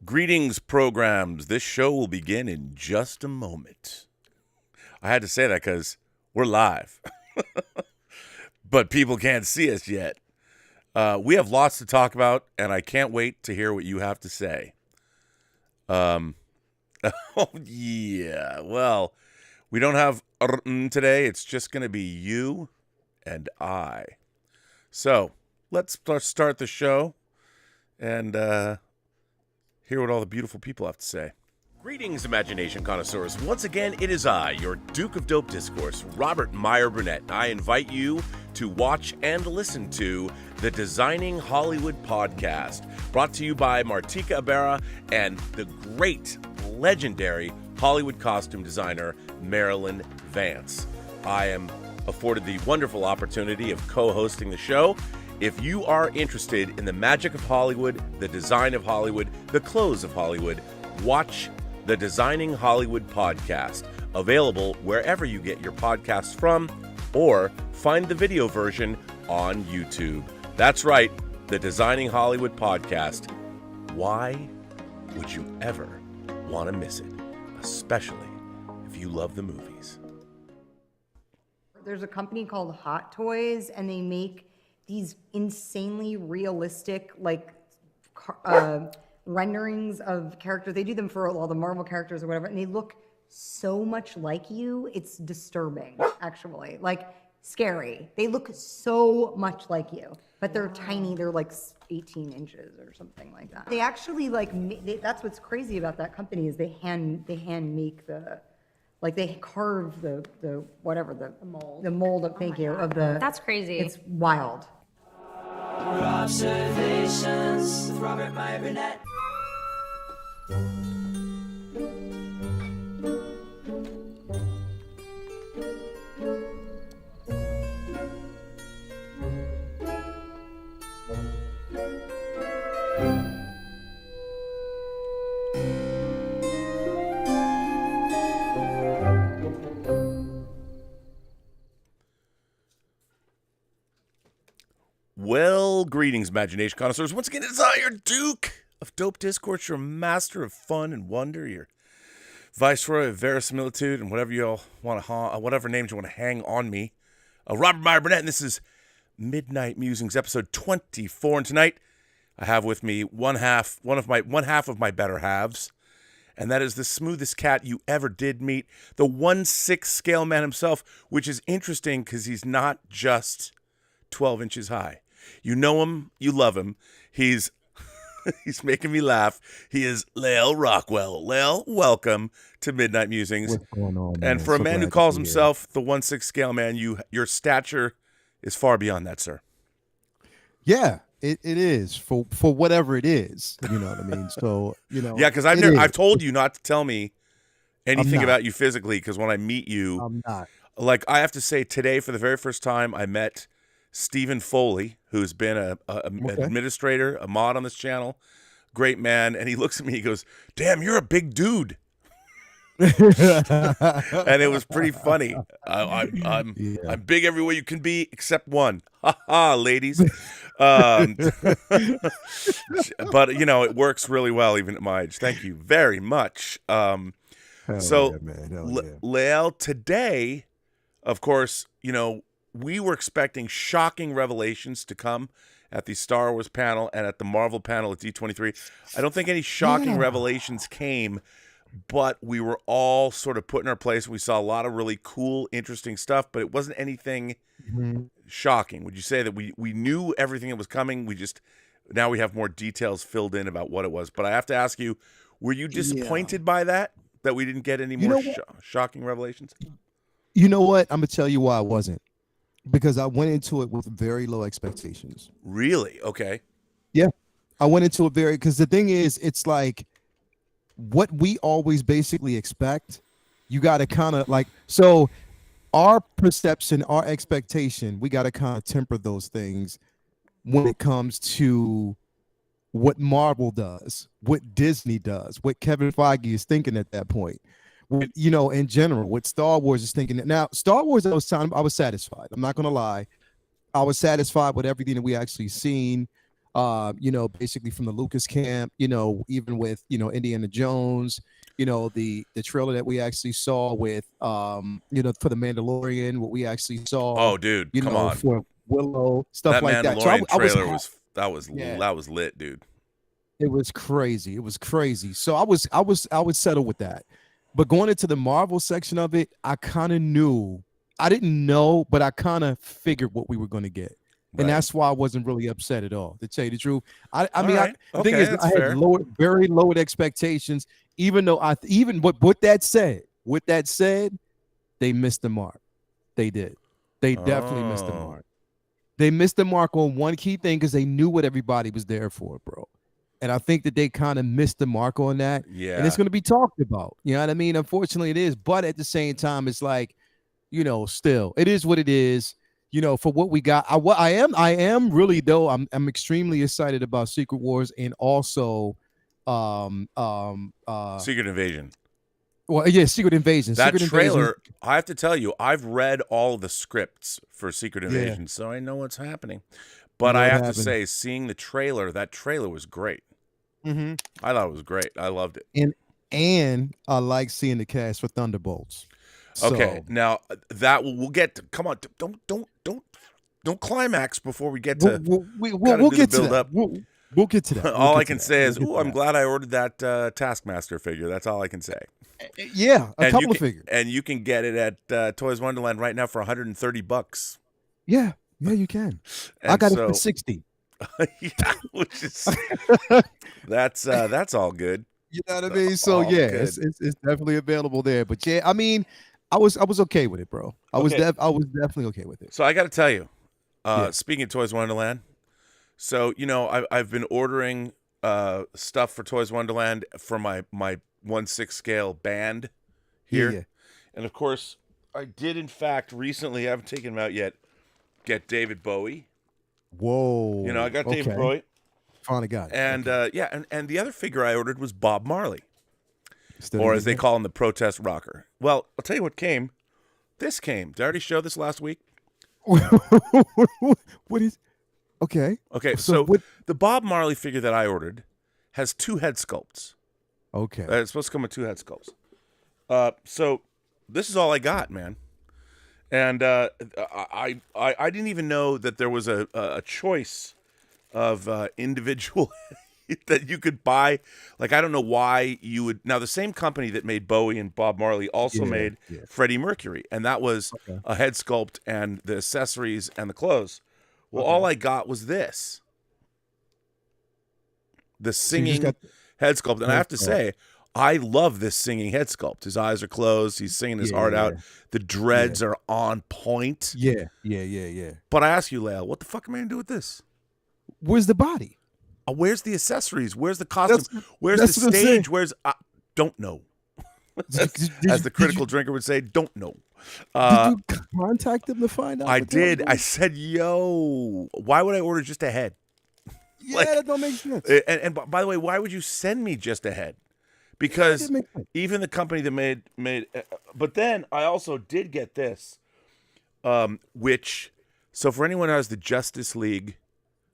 Greetings, programs. This show will begin in just a moment. I had to say that because we're live, but people can't see us yet. We have lots to talk about, and I can't wait to hear what you have to say. Oh, yeah. Well, we don't have today. It's just going to be you and I. So let's start the show and hear what all the beautiful people have to say. Greetings, imagination connoisseurs. Once again, it is I, your Duke of Dope Discourse, Robert Meyer Burnett. I invite you to watch and listen to the Designing Hollywood podcast, brought to you by Martika Ibarra and the great, legendary Hollywood costume designer, Marilyn Vance. I am afforded the wonderful opportunity of co-hosting the show. If you are interested in the magic of Hollywood, the design of Hollywood, the clothes of Hollywood, watch the Designing Hollywood podcast, available wherever you get your podcasts from, or find the video version on YouTube. That's right, the Designing Hollywood podcast. Why would you ever want to miss it? Especially if you love the movies. There's a company called Hot Toys, and they make these insanely realistic, renderings of characters. They do them for all the Marvel characters or whatever, and they look so much like you. It's disturbing, actually. Like, scary. They look so much like you, but they're tiny. They're like 18 inches or something like that. They actually that's what's crazy about that company is they hand make the, like they carve the mold. The mold of, thank you, of the. That's crazy. It's wild. Robservations with Robert Meyer Burnett. Well, greetings, imagination connoisseurs. Once again, it's I, your Duke of Dope Discourse, your master of fun and wonder, your viceroy of verisimilitude, and whatever you all want to, whatever names you want to hang on me. Robert Meyer Burnett, and this is Midnight Musings, episode 24. And tonight, I have with me one half of my better halves, and that is the smoothest cat you ever did meet, the 1/6 scale man himself, which is interesting because he's not just 12 inches high. You know him, you love him. He's making me laugh. He is Lael Rockwell. Lael, welcome to Midnight Musings. What's going on, man? And for a So man glad who to calls be himself the 1/6 scale man, your stature is far beyond that, sir. here. Yeah, it is for whatever it is. You know what I mean? So, Yeah, because I've told you not to tell me anything not. about you physically, because when I meet you, I'm not. like I have to say today, for the very first time, I met Stephen Foley, who's been an administrator, a mod on this channel, great man, and he looks at me, he goes, "Damn, you're a big dude," and it was pretty funny. I'm big everywhere you can be except one. Ha ha, ladies. But it works really well even at my age. Thank you very much. Hell yeah, man. Lael, today, of course, we were expecting shocking revelations to come at the Star Wars panel and at the Marvel panel at D23. I don't think any shocking revelations came, but we were all sort of put in our place. We saw a lot of really cool, interesting stuff, but it wasn't anything shocking. Would you say that we knew everything that was coming? Now we have more details filled in about what it was. But I have to ask you, were you disappointed by that we didn't get any more shocking revelations? You know what? I'm going to tell you why I wasn't. Because I went into it with very low expectations. Really? Okay. Yeah. I went into it because the thing is, it's like what we always basically expect, you got to kind of so our perception, our expectation, we got to kind of temper those things when it comes to what Marvel does, what Disney does, what Kevin Feige is thinking at that point. In general, what Star Wars is thinking. Now, Star Wars, I was satisfied. I'm not going to lie. I was satisfied with everything that we actually seen. Basically from the Lucas camp, even with, Indiana Jones, the trailer that we actually saw with, for the Mandalorian, what we actually saw, Oh, dude, come on. for Willow, stuff That like that. So Mandalorian I was, trailer was yeah, that was lit, dude. it was crazy. It was crazy. So I would settle with that. But going into the Marvel section of it, I kind of knew. I didn't know, but I kind of figured what we were going to get. Right. And that's why I wasn't really upset at all, to tell you the truth. I All mean, right. the thing Okay, is, that's I fair. had very lowered expectations, even though even with that said, they missed the mark. They did. They definitely missed the Oh. mark. They missed the mark on one key thing because they knew what everybody was there for, bro. And I think that they kind of missed the mark on that. Yeah. And it's going to be talked about. You know what I mean? Unfortunately, it is. But at the same time, it's like, still, it is what it is. For what we got. I am really, though, I'm extremely excited about Secret Wars and also Secret Invasion. well, yeah, Secret Invasion. That Secret trailer, Invasion. I have to tell you, I've read all the scripts for Secret Yeah. Invasion, so I know what's happening. But know I what have to happened. say, seeing the trailer, that trailer was great. Mm-hmm. I thought it was great. I loved it. And I like seeing the cast for Thunderbolts. Okay, So, now that we'll get to. Come on, don't climax before we get to. we'll do the get to build that. up. We'll get to that. all We'll I get to can that. say is, We'll get to I'm that. glad I ordered that Taskmaster figure. That's all I can say. Yeah, a And couple you of can, figures. and you can get it at Toys Wonderland right now for $130. Yeah, you can. And I got it so, for 60. yeah, which is that's all good. You know what I mean? So Oh, yeah, good. it's definitely available there. But yeah, I mean, I was okay with it, bro. I was Okay. definitely okay with it. So I got to tell you, Yeah. speaking of Toys Wonderland, so I've been ordering stuff for Toys Wonderland for my 1/6 scale band here, Yeah. and of course I did in fact recently. I haven't taken them out yet. Get David Bowie. Whoa. I got David okay. Bowie, Finally got it. and and the other figure I ordered was Bob Marley, Still or didn't as they get call him, the protest rocker. Well, I'll tell you what came. This came. Did I already show this last week? it. What is? Okay. Okay, So so what- the Bob Marley figure that I ordered has 2 head sculpts. Okay. It's supposed to come with 2 head sculpts. So this is all I got, man. And I didn't even know that there was a choice of individual that you could buy. Like, I don't know why you would. Now, the same company that made Bowie and Bob Marley also Yeah, made yeah. Freddie Mercury, and that was Okay. a head sculpt and the accessories and the clothes. Well, all I got was this. The you singing just got- head sculpt. And I have to Okay. say, I love this singing head sculpt. His eyes are closed. He's singing his heart out. Yeah. The dreads are on point. Yeah. But I ask you, Lael, what the fuck am I going to do with this? Where's the body? Where's the accessories? Where's the costume? That's- Where's that's the what I'm saying. stage? Where's... don't know. Did As the critical drinker would say, don't know. Did you contact them to find out? I what they were did. doing? I said, yo, why would I order just a head? Yeah, like- that don't make sense. And by the way, why would you send me just a head? Because It makes sense. even the company that made but then I also did get this, which, so for anyone who has the Justice League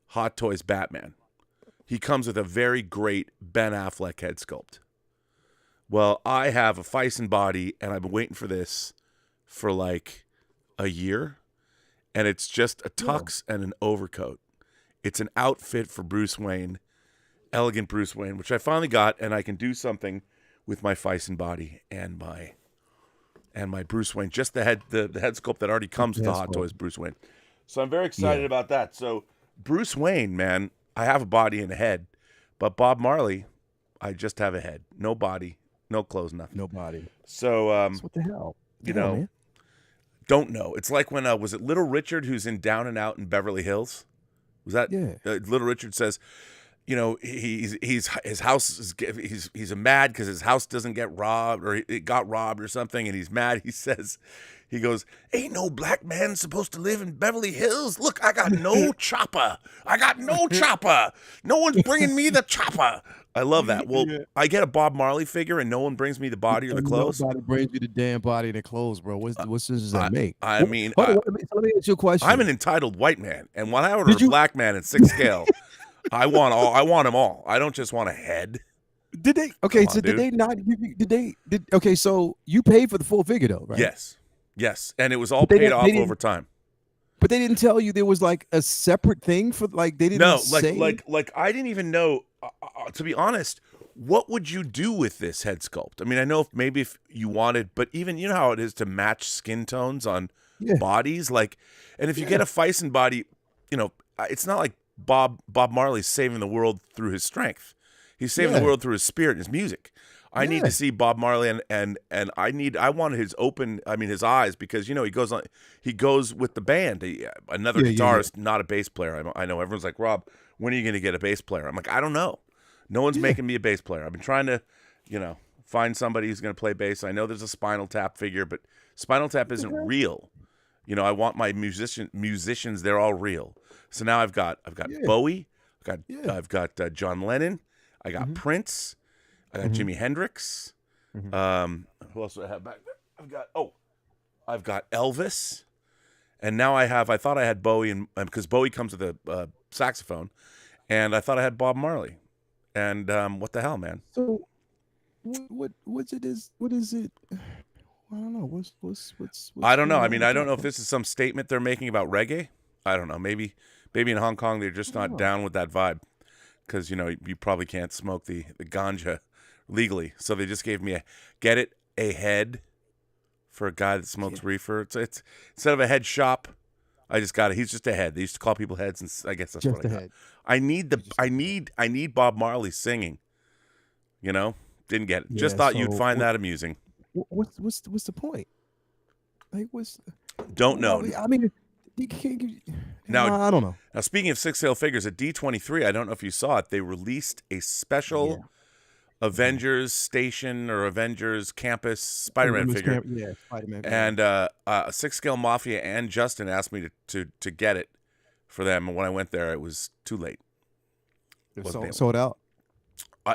Hot Toys Batman, he comes with a very great Ben Affleck head sculpt. Well, I have a Fison body, and I've been waiting for this for like a year, and it's just a tux and an overcoat. It's an outfit for Bruce Wayne, elegant Bruce Wayne, which I finally got, and I can do something with my Fison body and my Bruce Wayne, just the head sculpt that already comes with the Head Hot sculpt. Toys Bruce Wayne. So I'm very excited Yeah. about that. So Bruce Wayne, man, I have a body and a head, but Bob Marley, I just have a head, no body, no clothes, nothing. Nobody. So What the hell? you know, don't know. It's like when was it Little Richard who's in Down and Out in Beverly Hills? Was that Yeah. Little Richard says, he's his house is he's mad because his house doesn't get robbed or it got robbed or something, and he's mad. He goes, ain't no black man supposed to live in Beverly Hills. Look, I got no chopper. I got no chopper. No one's bringing me the chopper. I love that. Well, I get a Bob Marley figure and no one brings me the body or the clothes. Nobody brings you the damn body and the clothes, bro. What sense does that make? I mean, Hold on, let me ask you a question. I'm an entitled white man, and when I order Did a you- black man in 6 scale, I want them all. I don't just want a head. Did they? Okay, Come on, so did dude. they not? Okay, so you paid for the full figure though, right? Yes, and it was all But they paid didn't- off they didn't- over time. But they didn't tell you there was like a separate thing for like they didn't No, say. like I didn't even know. To be honest, what would you do with this head sculpt? I mean, I know maybe if you wanted, but even you know how it is to match skin tones on Yeah. bodies, like, and if you get a Fison body, you know, it's not like Bob Marley's saving the world through his strength. He's saving the Yeah. world through his spirit and his music. I need Yeah. to see Bob Marley and I wanted his eyes, because you know he goes with the band. Another Yeah, yeah, guitarist, not a bass player. I know everyone's like, Rob, when are you going to get a bass player? I'm like, I don't know. No one's making me a bass player. I've been trying to, find somebody who's going to play bass. I know there's a Spinal Tap figure, but Spinal Tap isn't real. I want my musicians. They're all real. So now I've got Bowie. I've got John Lennon. I got Prince. I got Jimi Hendrix. Who else do I have back there? I've got Elvis, and now I thought I had Bowie, and because Bowie comes with a saxophone, and I thought I had Bob Marley, and what the hell, man? So what is it? I don't know. What's I don't know. going I mean, on I with don't know that? if this is some statement they're making about reggae. I don't know. Maybe in Hong Kong they're just not down with that vibe, because you probably can't smoke the ganja legally. So they just gave me a head for a guy that smokes reefer. It's instead of a head shop, I just got it. He's just a head. They used to call people heads, and I guess that's Just what I a got. head. I need Bob Marley singing. Didn't get it. Just Yeah, thought you'd so find that amusing. What's the point? Like Don't know. I mean, you can't. Now- I don't know. Now, speaking of 6-scale figures, at D23, I don't know if you saw it, they released a special Avengers Station or Avengers Campus Spider-Man figure. Yeah, Spider-Man. And a 6-scale Mafia and Justin asked me to get it for them. And when I went there, it was too late. Sold out.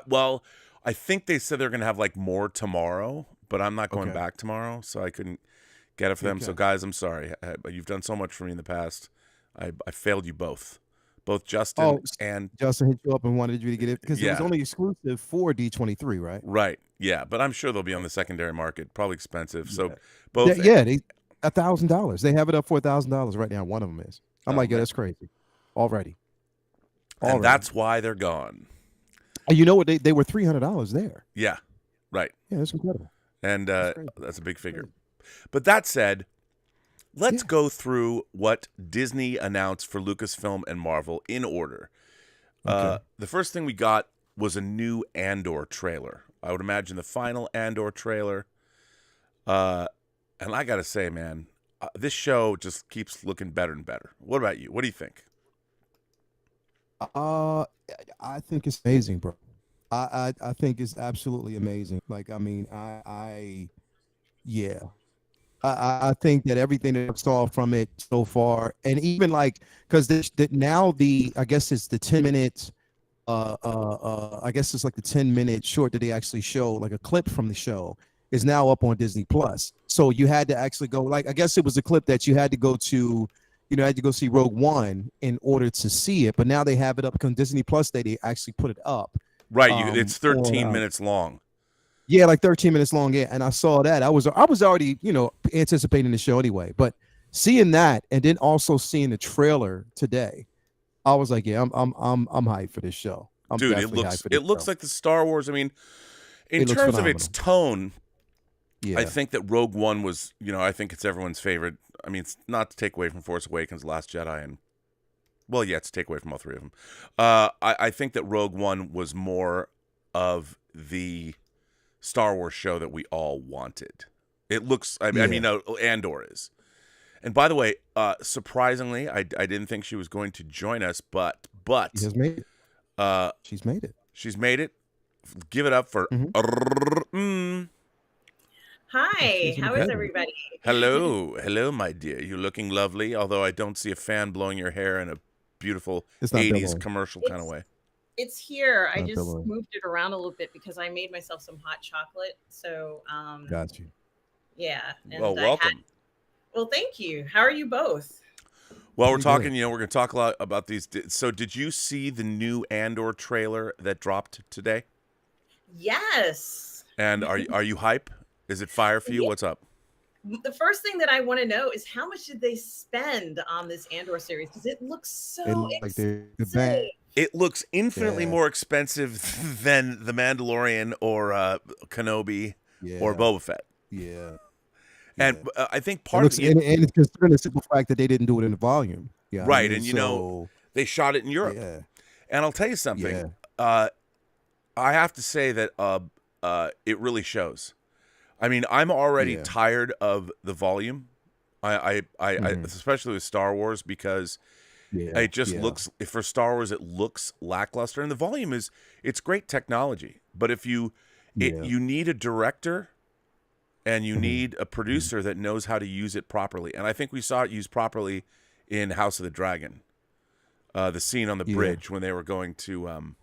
Well, I think they said they're going to have like more tomorrow, but I'm not going Okay. back tomorrow, so I couldn't get it for them. So, Okay. guys, I'm sorry. You've done so much for me in the past. I failed you both Justin Oh, and Justin hit you up and wanted you to get it because it was Yeah. only exclusive for D23, right? right. Yeah, but I'm sure they'll be on the secondary market. Probably expensive. So both. They $1,000. They have it up for $1,000 right now. One of them is. I'm like, yeah, man. that's crazy. Already. And that's why they're gone. And you know what? They were $300 there. Yeah, right. Yeah, that's incredible. And crazy. that's a big figure. But that said, let's go through what Disney announced for Lucasfilm and Marvel in order. Okay. The first thing we got was a new Andor trailer. I would imagine the final Andor trailer. And I got to say, man, this show just keeps looking better and better. What about you? What do you think? I think it's amazing, bro. I think it's absolutely amazing. Like, I mean, I think that everything that I saw from it so far, and even like, because now I guess it's the 10-minute, I guess it's like the 10-minute short that they actually show, like a clip from the show, is now up on Disney Plus. So you had to actually go, like, I guess it was a clip that you had to go to. Had to go see Rogue One in order to see it, but now they have it up on Disney Plus. They actually put it up. Right, it's 13 minutes long. Yeah, like 13 minutes long. Yeah, and I saw that. I was already anticipating the show anyway, but seeing that and then also seeing the trailer today, I was like, yeah, I'm hyped for this show. Dude, it looks like the Star Wars. I mean, in terms of its tone, yeah, I think that Rogue One was, I think it's everyone's favorite. I mean, it's not to take away from Force Awakens, Last Jedi, and well, yeah, it's to take away from all three of them. I think that Rogue One was more of the Star Wars show that we all wanted. It looks, I mean, Andor is. And by the way, surprisingly, I didn't think she was going to join us, but she has made it. She's made it. She's made it. Give it up for Hi, how is everybody? Hello, my dear. You're looking lovely, although I don't see a fan blowing your hair in a beautiful It's not 80s billowing. commercial kind of way. It's here. I Not just billowing. moved it around a little bit because I made myself some hot chocolate. So, Got you. yeah. And Well, welcome. well, thank you. How are you both? Well, we're Pretty talking, good. we're going to talk a lot about these. So, did you see the new Andor trailer that dropped today? Yes. And are you hype? Is it fire for you? Yeah. What's up? The first thing that I want to know is how much did they spend on this Andor series? Because it looks so Like the expensive. band. It looks infinitely Yeah. more expensive than The Mandalorian or Kenobi or Boba Fett. Yeah. And I think It part looks, of it, and it's considering the simple fact that they didn't do it in the volume. Yeah. right, and they shot it in Europe. Yeah. And I'll tell you something. Yeah. I have to say that it really shows. I mean, I'm already Yeah. tired of the volume. I especially with Star Wars, because Yeah. it just looks, for Star Wars, it looks lackluster. And the volume it's great technology, but if you need a director and you need a producer that knows how to use it properly. And I think we saw it used properly in House of the Dragon, the scene on the bridge when they were going to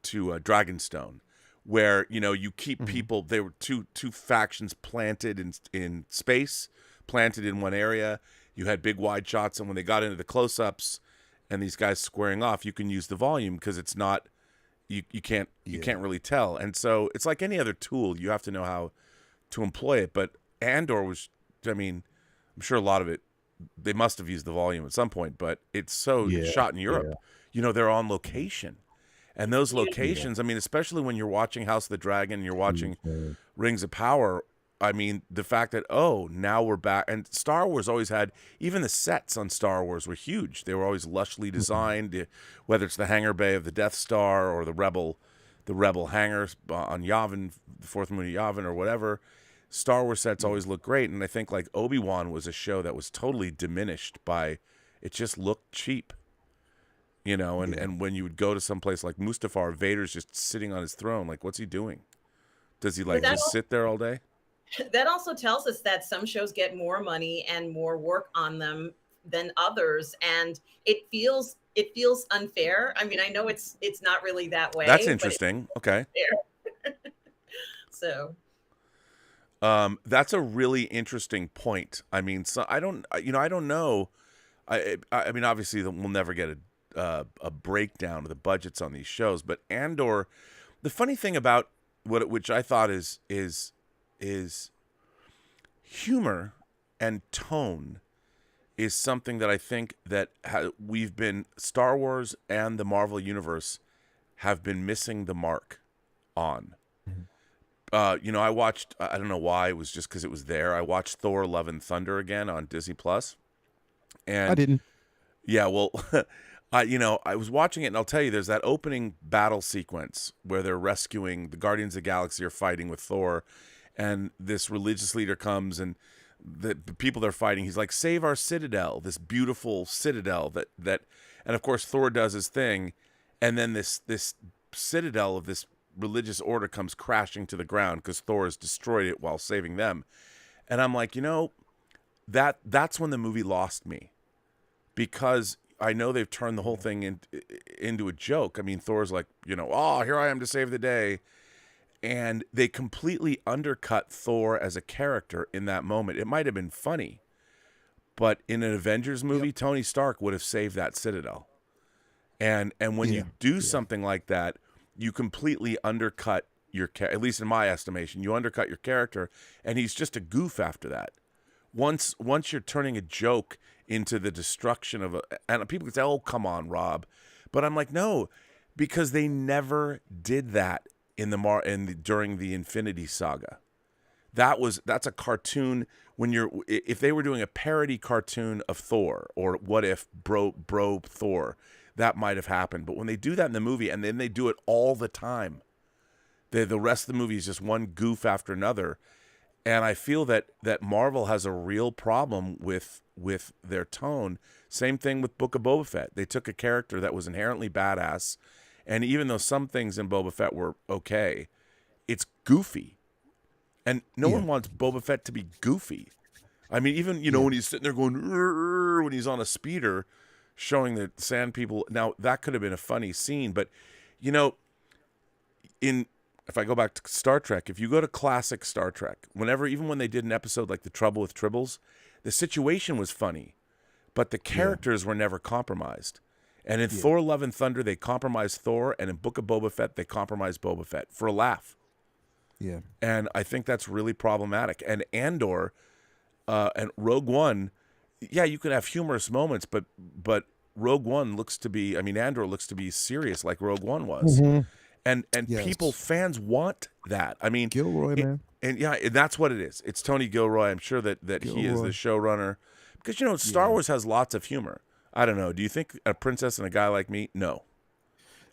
Dragonstone, where you keep people. There were two factions planted in space, planted in one area. You had big wide shots, and when they got into the close-ups and these guys squaring off, you can use the volume because it's not you can't really tell. And so it's like any other tool. You have to know how to employ it. But Andor was, I mean, I'm sure a lot of it, they must have used the volume at some point, but it's so shot in Europe. They're on location. And those locations, I mean, especially when you're watching House of the Dragon and you're watching Rings of Power, I mean, the fact that, now we're back. And Star Wars always had, even the sets on Star Wars were huge. They were always lushly designed, whether it's the hangar bay of the Death Star or the Rebel hangars on Yavin, the Fourth Moon of Yavin or whatever. Star Wars sets always look great. And I think like Obi-Wan was a show that was totally diminished by, it just looked cheap. And when you would go to some place like Mustafar, Vader's just sitting on his throne. Like, what's he doing? Does he just sit there all day? That also tells us that some shows get more money and more work on them than others, and it feels unfair. I mean, I know it's not really that way. That's interesting. Okay. So. That's a really interesting point. I mean, so I don't know. I mean, obviously we'll never get a breakdown of the budgets on these shows, but Andor, the funny thing about which I thought is humor and tone is something that I think that Star Wars and the Marvel Universe have been missing the mark on. I watched, I don't know why, it was just because it was there. I watched Thor: Love and Thunder again on Disney Plus. And I didn't. Yeah, well, I was watching it, and I'll tell you, there's that opening battle sequence where they're rescuing the Guardians of the Galaxy are fighting with Thor, and this religious leader comes, and the people they're fighting, he's like, save our citadel, this beautiful citadel that, and of course Thor does his thing, and then this citadel of this religious order comes crashing to the ground because Thor has destroyed it while saving them. And I'm like, that's when the movie lost me, because I know they've turned the whole thing into a joke. I mean, Thor's like, here I am to save the day. And they completely undercut Thor as a character in that moment. It might have been funny, but in an Avengers movie, Tony Stark would have saved that citadel. And when you do something like that, you completely undercut at least in my estimation, you undercut your character, and he's just a goof after that. Once you're turning a joke into the destruction of and people can say, "Oh, come on, Rob," but I'm like, no, because they never did that during the Infinity Saga. That's a cartoon. If they were doing a parody cartoon of Thor, or what if bro Thor, that might have happened. But when they do that in the movie, and then they do it all the time, the rest of the movie is just one goof after another. And I feel that Marvel has a real problem with their tone. Same thing with Book of Boba Fett. They took a character that was inherently badass, and even though some things in Boba Fett were okay, it's goofy. And no one wants Boba Fett to be goofy. I mean, even, when he's sitting there going, when he's on a speeder, showing the sand people. Now, that could have been a funny scene, but, if I go back to Star Trek, if you go to classic Star Trek, even when they did an episode like The Trouble with Tribbles, the situation was funny. but the characters were never compromised. And in Thor: Love and Thunder, they compromised Thor, and in Book of Boba Fett, they compromised Boba Fett for a laugh. Yeah. And I think that's really problematic. And Andor and Rogue One, yeah, you can have humorous moments, but Rogue One looks to be, I mean, Andor looks to be serious like Rogue One was. And people, fans want that. I mean, Gilroy, man. And that's what it is. It's Tony Gilroy. I'm sure that he is the showrunner. Because, you know, Star Wars has lots of humor. I don't know. Do you think a princess and a guy like me? No.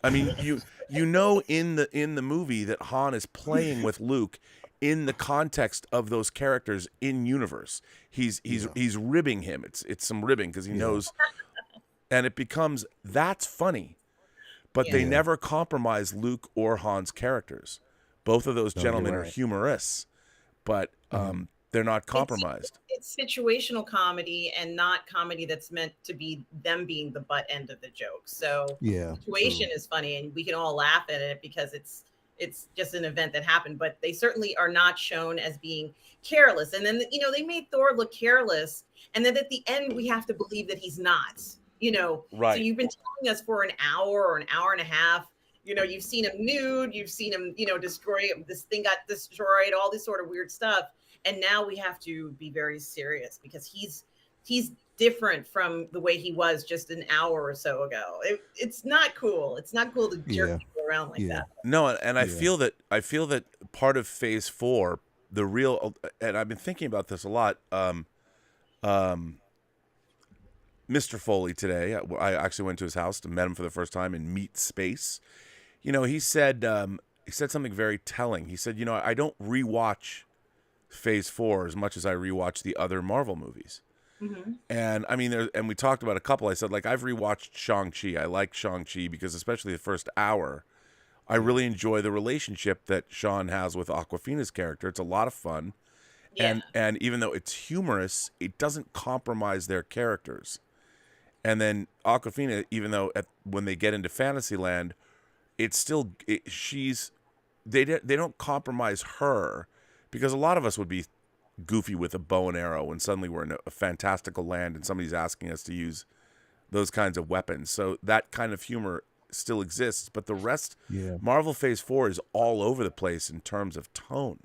I mean, you know in the movie that Han is playing with Luke in the context of those characters in universe. He's ribbing him. It's some ribbing because he knows, and it becomes that's funny, but they never compromise Luke or Han's characters. Both of those gentlemen are humorous, but they're not compromised. It's situational comedy and not comedy that's meant to be them being the butt end of the joke. So situation is funny and we can all laugh at it because it's just an event that happened, but they certainly are not shown as being careless. And then, you know, they made Thor look careless. And then at the end, we have to believe that he's not, you know. Right. So you've been telling us for an hour or an hour and a half, you know, you've seen him nude, you've seen him, you know, destroy, this thing got destroyed, all this sort of weird stuff. And now we have to be very serious because he's different from the way he was just an hour or so ago. It's not cool. It's not cool to jerk people around like that. No, and I feel that part of Phase 4, the real, and I've been thinking about this a lot. Mr. Foley today, I actually went to his house to meet him for the first time in Meet Space. You know, he said something very telling. He said, you know, I don't rewatch Phase 4 as much as I rewatch the other Marvel movies. And I mean, and we talked about a couple. I said, like, I've rewatched Shang-Chi. I like Shang-Chi because especially the first hour, I really enjoy the relationship that Sean has with Awkwafina's character. It's a lot of fun. And even though it's humorous, it doesn't compromise their characters. And then Awkwafina, even though when they get into Fantasyland, it's still they don't compromise her, because a lot of us would be goofy with a bow and arrow and suddenly we're in a fantastical land and somebody's asking us to use those kinds of weapons. So that kind of humor still exists, but the rest, Marvel Phase 4 is all over the place in terms of tone.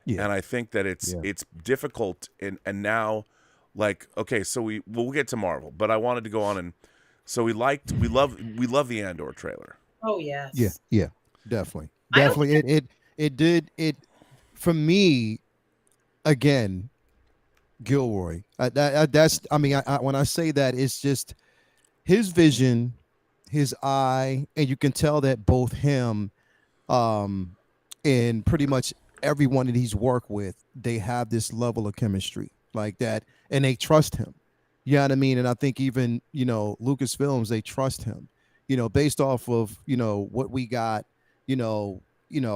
And I think that it's difficult, and now, like, okay, so we'll get to Marvel, but I wanted to go on, and so we love the Andor trailer. Oh yes. Yeah, definitely. It for me, again, Gilroy. When I say that, it's just his vision, his eye, and you can tell that both him, and pretty much everyone that he's worked with, they have this level of chemistry like that, and they trust him. You know what I mean? And I think even, you know, Lucasfilms, they trust him, you know, based off of, you know, what we got, you know,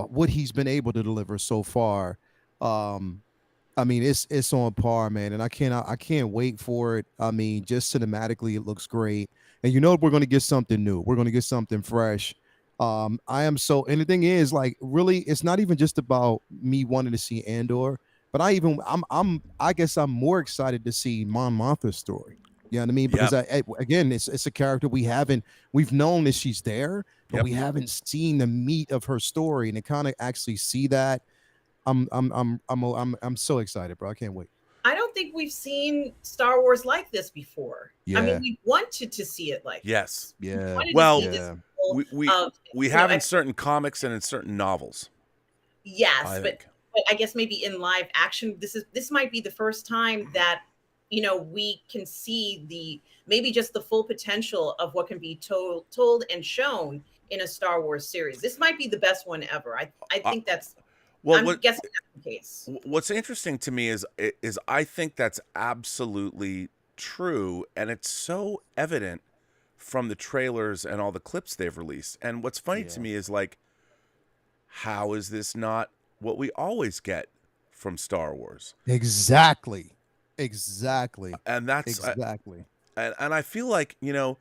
what he's been able to deliver so far. I mean, it's on par, man, and I can't wait for it. I mean, just cinematically, it looks great, and you know we're going to get something new. We're going to get something fresh. I am so, and the thing is, like, really, it's not even just about me wanting to see Andor, but I guess I'm more excited to see Mon Mothma's story. You know what I mean? Because again, it's a character we've known that she's there, but we haven't seen the meat of her story, and to kind of actually see that, I'm so excited, bro. I can't wait. I don't think we've seen Star Wars like this before. I mean, we wanted to see it like this. Well, we have in certain comics and in certain novels. Yes, but I guess maybe in live action, this might be the first time that, you know, we can see maybe just the full potential of what can be told and shown in a Star Wars series. This might be the best one ever. I think that's. Well, I'm guessing that's the case. What's interesting to me is I think that's absolutely true, and it's so evident from the trailers and all the clips they've released. And what's funny to me is, like, how is this not what we always get from Star Wars? Exactly. And that's exactly. And I feel like, you know,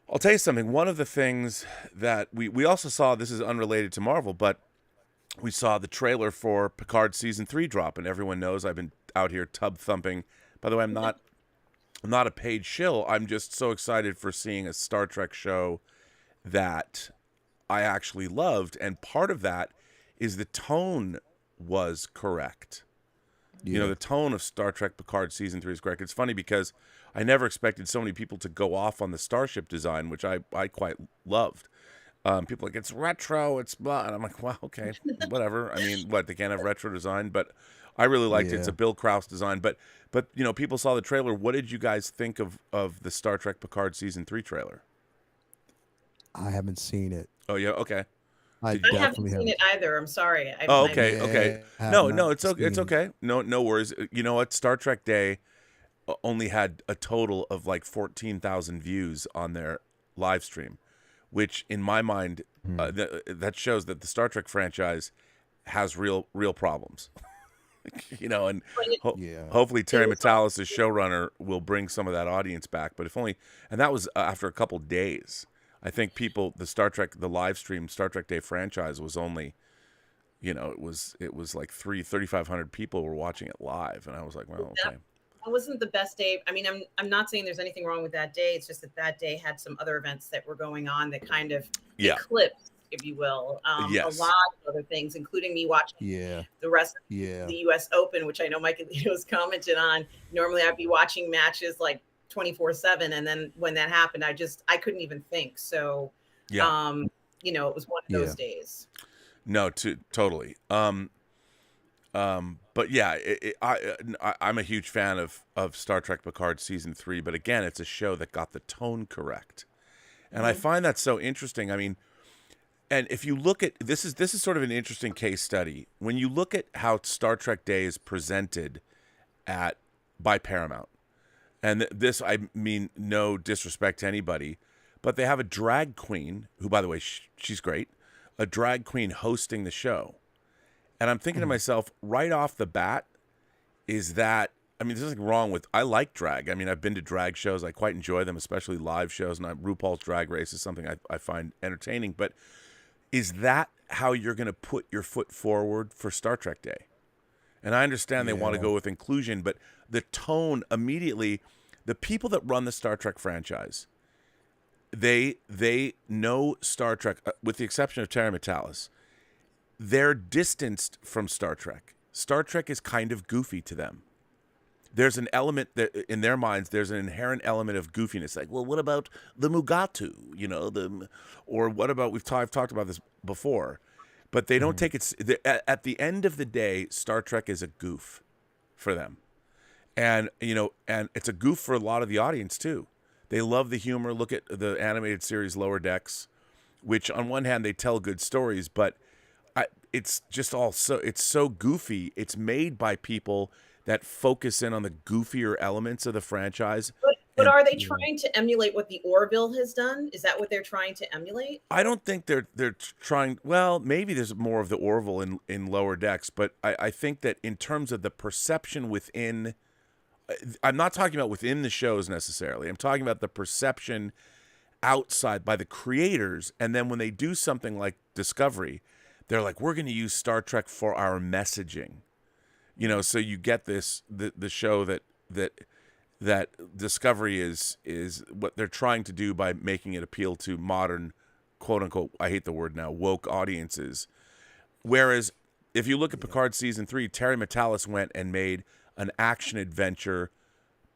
I'll tell you something. One of the things that we also saw, this is unrelated to Marvel, but we saw the trailer for Picard Season 3 drop, and everyone knows I've been out here tub thumping. By the way, I'm not I'm not a paid shill. I'm just so excited for seeing a Star Trek show that I actually loved, and part of that is the tone was correct. Yeah. You know, the tone of Star Trek Picard season 3 is correct. It's funny because I never expected so many people to go off on the starship design, which I quite loved. People are like, it's retro, it's blah, and I'm like, well, okay, whatever. I mean, what, they can't have retro design, but I really liked it. It's a Bill Krause design, but you know, people saw the trailer. What did you guys think of the Star Trek Picard season 3 trailer? I haven't seen it. Oh yeah, okay. I haven't seen it either. I'm sorry. Okay. No, it's okay. It's okay. No worries. You know what? Star Trek Day only had a total of like 14,000 views on their live stream, which in my mind, that shows that the Star Trek franchise has real problems. You know, and hopefully Terry Matalas, showrunner, will bring some of that audience back. But if only, and that was after a couple days. I think the live stream Star Trek Day franchise was only, you know, it was like 3,500 people were watching it live, and I was like, well, okay. That wasn't the best day. I mean, I'm not saying there's anything wrong with that day. It's just that day had some other events that were going on that kind of eclipsed, if you will, a lot of other things, including me watching the rest of the U.S. Open, which I know Mike Alito's commented on. Normally, I'd be watching matches like 24/7, and then when that happened, I couldn't even think. So, you know, it was one of those days. No, totally. But yeah, I'm a huge fan of Star Trek Picard season 3. But again, it's a show that got the tone correct, and I find that so interesting. I mean, and if you look at this is sort of an interesting case study when you look at how Star Trek Day is presented by Paramount. And this, I mean, no disrespect to anybody, but they have a drag queen who, by the way, she's great, a drag queen hosting the show. And I'm thinking to myself, right off the bat, is that, I mean, there's nothing wrong with, I like drag. I mean, I've been to drag shows. I quite enjoy them, especially live shows. And RuPaul's Drag Race is something I find entertaining. But is that how you're going to put your foot forward for Star Trek Day? And I understand they want to go with inclusion, but the tone immediately, the people that run the Star Trek franchise, they know Star Trek, with the exception of Terry Matalas. They're distanced from Star Trek. Star Trek is kind of goofy to them. There's an element that in their minds, there's an inherent element of goofiness. Like, well, what about the Mugatu? You know, or what about I've talked about this before. But they don't take it. At the end of the day, Star Trek is a goof for them, and you know, and it's a goof for a lot of the audience too. They love the humor. Look at the animated series Lower Decks, which on one hand they tell good stories, but it's just it's so goofy. It's made by people that focus in on the goofier elements of the franchise. But are they trying to emulate what the Orville has done? Is that what they're trying to emulate? I don't think they're trying. Well, maybe there's more of the Orville in Lower Decks, but I think that in terms of the perception within, I'm not talking about within the shows necessarily. I'm talking about the perception outside by the creators, and then when they do something like Discovery, they're like, we're going to use Star Trek for our messaging. You know, so you get the show that Discovery is what they're trying to do by making it appeal to modern, quote unquote, I hate the word now, woke audiences. Whereas if you look at Picard season 3, Terry Matalas went and made an action adventure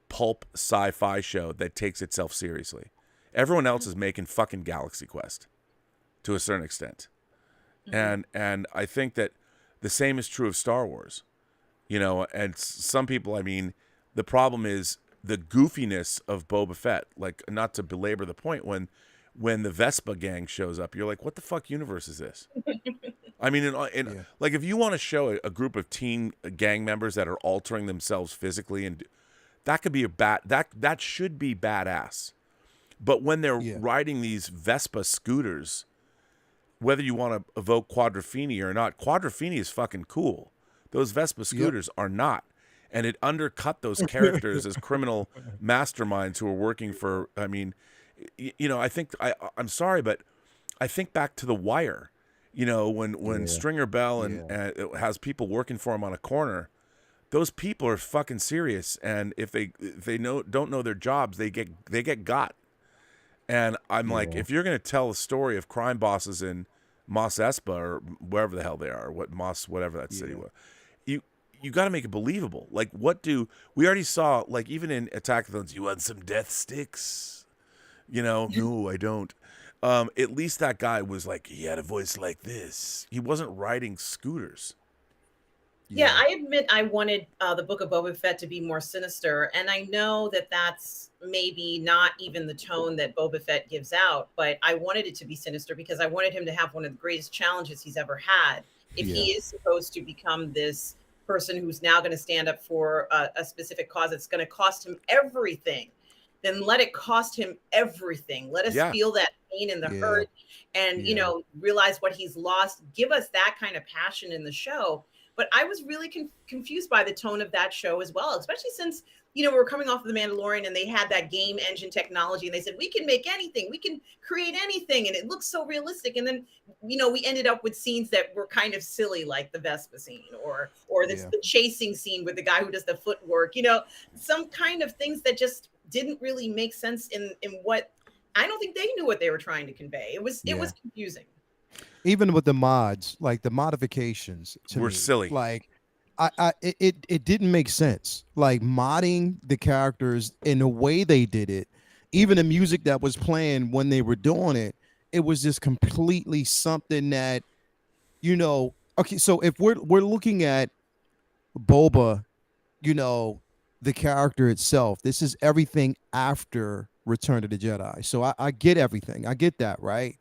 pulp sci-fi show that takes itself seriously. Everyone else is making fucking Galaxy Quest to a certain extent. And I think that the same is true of Star Wars. You know, and some people, I mean, the problem is the goofiness of Boba Fett. Like, not to belabor the point, when the Vespa gang shows up, you're like, what the fuck universe is this? I mean, like, if you want to show a group of teen gang members that are altering themselves physically, and that could be that should be badass. But when they're riding these Vespa scooters, whether you want to evoke Quadrophenia or not, Quadrophenia is fucking cool. Those Vespa scooters are not. And it undercut those characters as criminal masterminds who are working for, I mean, you know, I think, I'm sorry, but I think back to The Wire, you know, when Stringer Bell and has people working for him on a corner, those people are fucking serious, and if they don't know their jobs, they get got. And I'm like, if you're gonna tell a story of crime bosses in Mos Espa or wherever the hell they are, whatever that city was, you got to make it believable. Like, we already saw, like, even in Attack of the Clones, you want some death sticks? No, I don't. At least that guy was like, he had a voice like this. He wasn't riding scooters. Yeah, I admit I wanted the Book of Boba Fett to be more sinister, and I know that that's maybe not even the tone that Boba Fett gives out, but I wanted it to be sinister because I wanted him to have one of the greatest challenges he's ever had. If he is supposed to become this person who's now going to stand up for a specific cause that's going to cost him everything, then let it cost him everything. Let us feel that pain and the hurt and, realize what he's lost. Give us that kind of passion in the show. But I was really confused by the tone of that show as well, especially since, we were coming off of The Mandalorian and they had that game engine technology and they said, we can make anything, we can create anything. And it looks so realistic. And then, we ended up with scenes that were kind of silly, like the Vespa scene or the chasing scene with the guy who does the footwork, some kind of things that just didn't really make sense in what I don't think they knew what they were trying to convey. It was confusing. Even with the mods, like the modifications were silly. Like it didn't make sense. Like modding the characters in the way they did it, even the music that was playing when they were doing it, it was just completely something that, okay, so if we're looking at Boba, the character itself, this is everything after Return of the Jedi. So I get everything. I get that, right?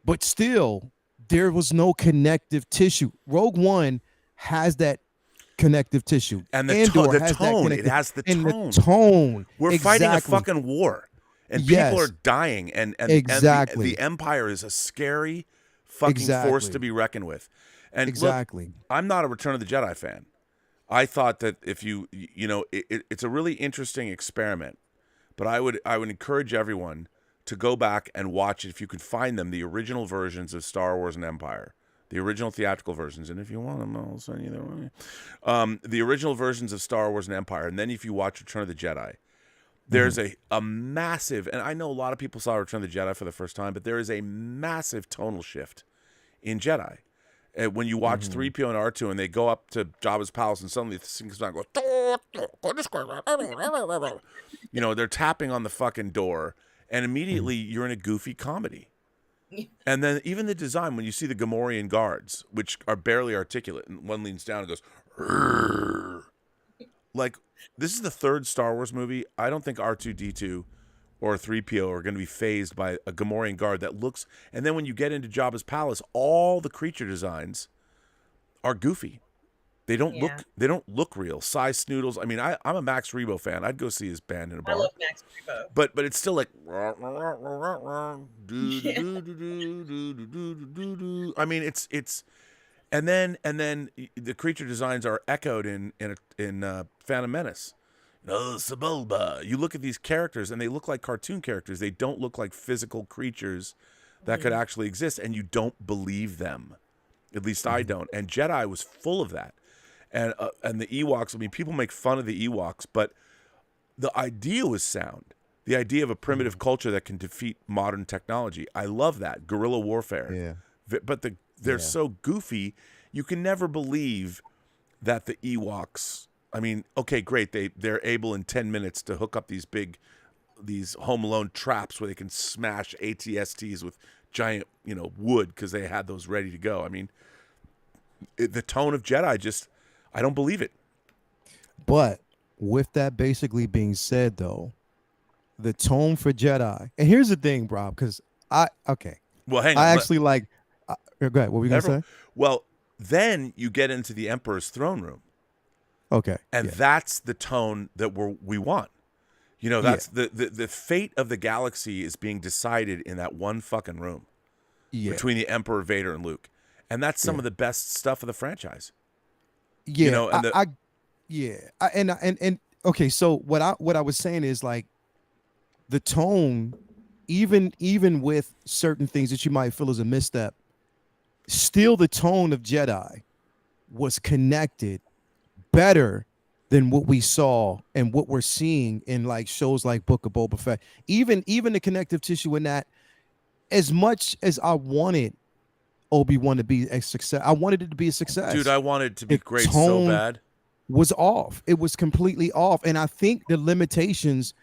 But still, there was no connective tissue. Rogue One has that connective tissue. And the Andor tone, it has the tone. And the tone. We're fighting a fucking war. And people are dying. And the Empire is a scary fucking force to be reckoned with. And look, I'm not a Return of the Jedi fan. I thought that if it's a really interesting experiment. But I would encourage everyone to go back and watch it if you can find them, the original versions of Star Wars and Empire, the original theatrical versions. And if you want them, I'll send you their way. The original versions of Star Wars and Empire. And then if you watch Return of the Jedi, there's a massive, and I know a lot of people saw Return of the Jedi for the first time, but there is a massive tonal shift in Jedi. When you watch 3PO and R2 and they go up to Jabba's palace and suddenly the thing comes down and goes, they're tapping on the fucking door. And immediately you're in a goofy comedy. And then even the design, when you see the Gamorrean guards, which are barely articulate, and one leans down and goes, "Rrr." Like, this is the third Star Wars movie. I don't think R2-D2 or 3PO are going to be phased by a Gamorrean guard that looks... And then when you get into Jabba's palace, all the creature designs are goofy. They don't look real. Cy Snoodles. I mean, I'm a Max Rebo fan. I'd go see his band in a bar. I love Max Rebo. But it's still like I mean, it's and then the creature designs are echoed in Phantom Menace. Sebulba. You look at these characters and they look like cartoon characters. They don't look like physical creatures that could actually exist, and you don't believe them. At least I don't. And Jedi was full of that. And the Ewoks, I mean, people make fun of the Ewoks, but the idea was sound. The idea of a primitive culture that can defeat modern technology. I love that. Guerrilla warfare. Yeah. But they're so goofy, you can never believe that the Ewoks, I mean, okay, great. They're able in 10 minutes to hook up these Home Alone traps where they can smash ATSTs with giant, wood because they had those ready to go. I mean, the tone of Jedi I don't believe it. But with that basically being said, though, the tone for Jedi, and here's the thing, Rob, because Well, hang on. I actually like. Go ahead. What were you gonna say? Well, then you get into the Emperor's throne room. Okay. And that's the tone that we want. That's the fate of the galaxy is being decided in that one fucking room between the Emperor, Vader, and Luke, and that's some of the best stuff of the franchise. Yeah, and okay. So what I was saying is, like, the tone, even with certain things that you might feel is a misstep, still the tone of Jedi was connected better than what we saw and what we're seeing in like shows like Book of Boba Fett. Even the connective tissue in that, as much as I wanted Obi-Wan to be a success, I wanted it to be a success. Dude, I wanted it to be The great so tone bad. was off. It was completely off. And I think the limitations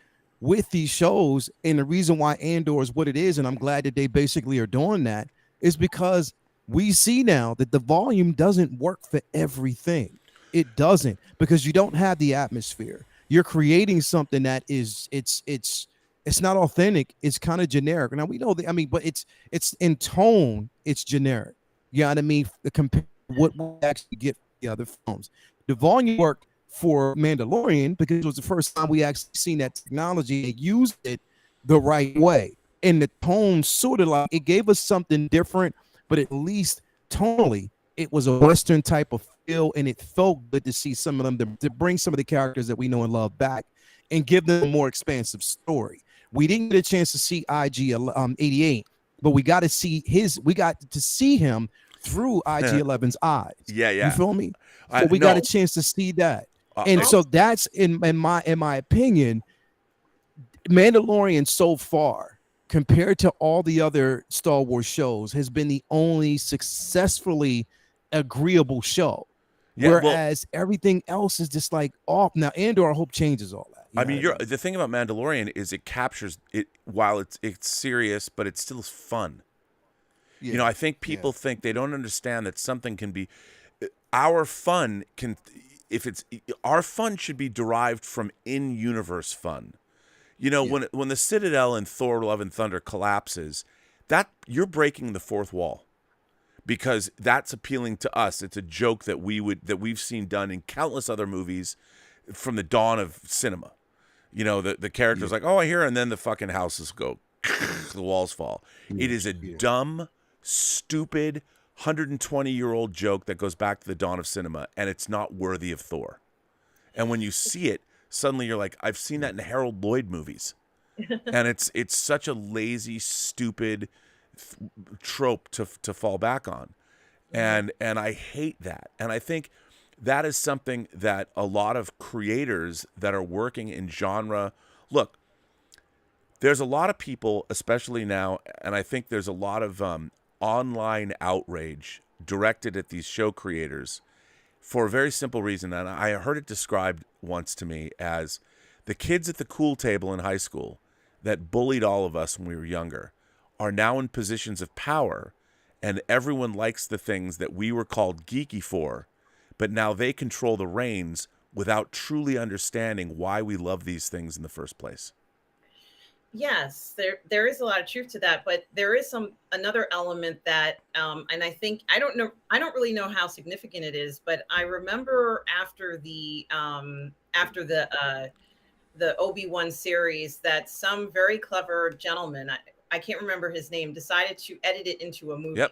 with these shows, and the reason why Andor is what it is, and I'm glad that they basically are doing that, is because we see now that the volume doesn't work for everything. It doesn't, because you don't have the atmosphere. You're creating something that is it's not authentic. It's kind of generic. Now we know that, I mean, but it's in tone, it's generic. You know what I mean? Compared to what we actually get from the other films. The volume worked for Mandalorian because it was the first time we actually seen that technology and used it the right way. And the tone sort of like, it gave us something different, but at least tonally, it was a Western type of feel, and it felt good to see some of them, to bring some of the characters that we know and love back and give them a more expansive story. We didn't get a chance to see IG 88, but we got to see him through IG 11's eyes. Yeah. You feel me? So we got a chance to see that. And so that's in my opinion, Mandalorian so far, compared to all the other Star Wars shows, has been the only successfully agreeable show. Yeah, whereas everything else is just like off. Now, Andor, I hope, changes all that. I mean, the thing about Mandalorian is it captures it while it's serious, but it's still fun. Yeah. You know, I think people think they don't understand that something can be our fun should be derived from in-universe fun. You know, when the Citadel in Thor: Love and Thunder collapses, that you're breaking the fourth wall. Because that's appealing to us. It's a joke that we've seen done in countless other movies from the dawn of cinema. You know, the character's like, oh, I hear, and then the fucking houses go, the walls fall. It is a dumb, stupid, 120-year-old joke that goes back to the dawn of cinema, and it's not worthy of Thor. And when you see it, suddenly you're like, I've seen that in Harold Lloyd movies. And it's such a lazy, stupid trope to fall back on, and I hate that. And I think that is something that a lot of creators that are working in genre, look, there's a lot of people, especially now, and I think there's a lot of online outrage directed at these show creators for a very simple reason. And I heard it described once to me as the kids at the cool table in high school that bullied all of us when we were younger are now in positions of power, and everyone likes the things that we were called geeky for, but now they control the reins without truly understanding why we love these things in the first place. Yes, there is a lot of truth to that, but there is another element that, and I think I don't really know how significant it is, but I remember after the Obi-Wan series that some very clever gentleman, I can't remember his name, decided to edit it into a movie.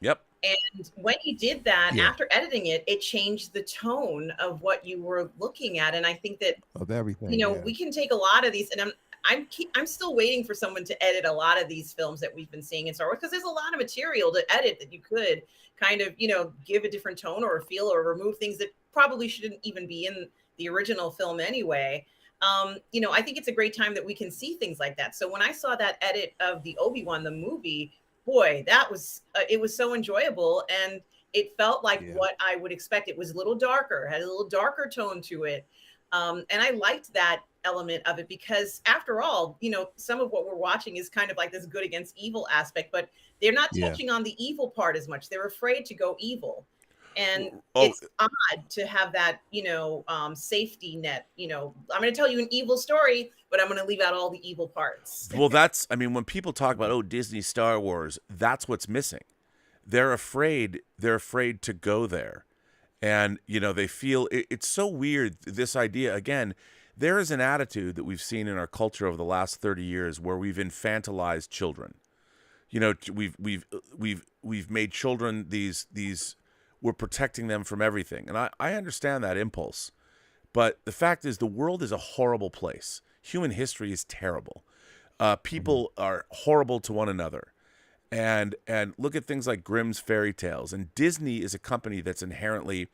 Yep. And when he did that, after editing it, it changed the tone of what you were looking at. And I think that of everything, we can take a lot of these, and I'm still waiting for someone to edit a lot of these films that we've been seeing in Star Wars, because there's a lot of material to edit that you could kind of, give a different tone or a feel, or remove things that probably shouldn't even be in the original film anyway. I think it's a great time that we can see things like that. So when I saw that edit of the Obi-Wan, the movie, boy, that was, it was so enjoyable. And it felt like what I would expect. It was a little darker, had a little darker tone to it. And I liked that element of it, because after all, some of what we're watching is kind of like this good against evil aspect, but they're not touching on the evil part as much. They're afraid to go evil. And it's odd to have that, safety net. I'm going to tell you an evil story, but I'm going to leave out all the evil parts. Well, when people talk about, Disney Star Wars, that's what's missing. They're afraid to go there. And, they feel it's so weird. This idea, again, there is an attitude that we've seen in our culture over the last 30 years where we've infantilized children. We've made children these we're protecting them from everything. And I understand that impulse. But the fact is, the world is a horrible place. Human history is terrible. People are horrible to one another. And look at things like Grimm's fairy tales. And Disney is a company that's inherently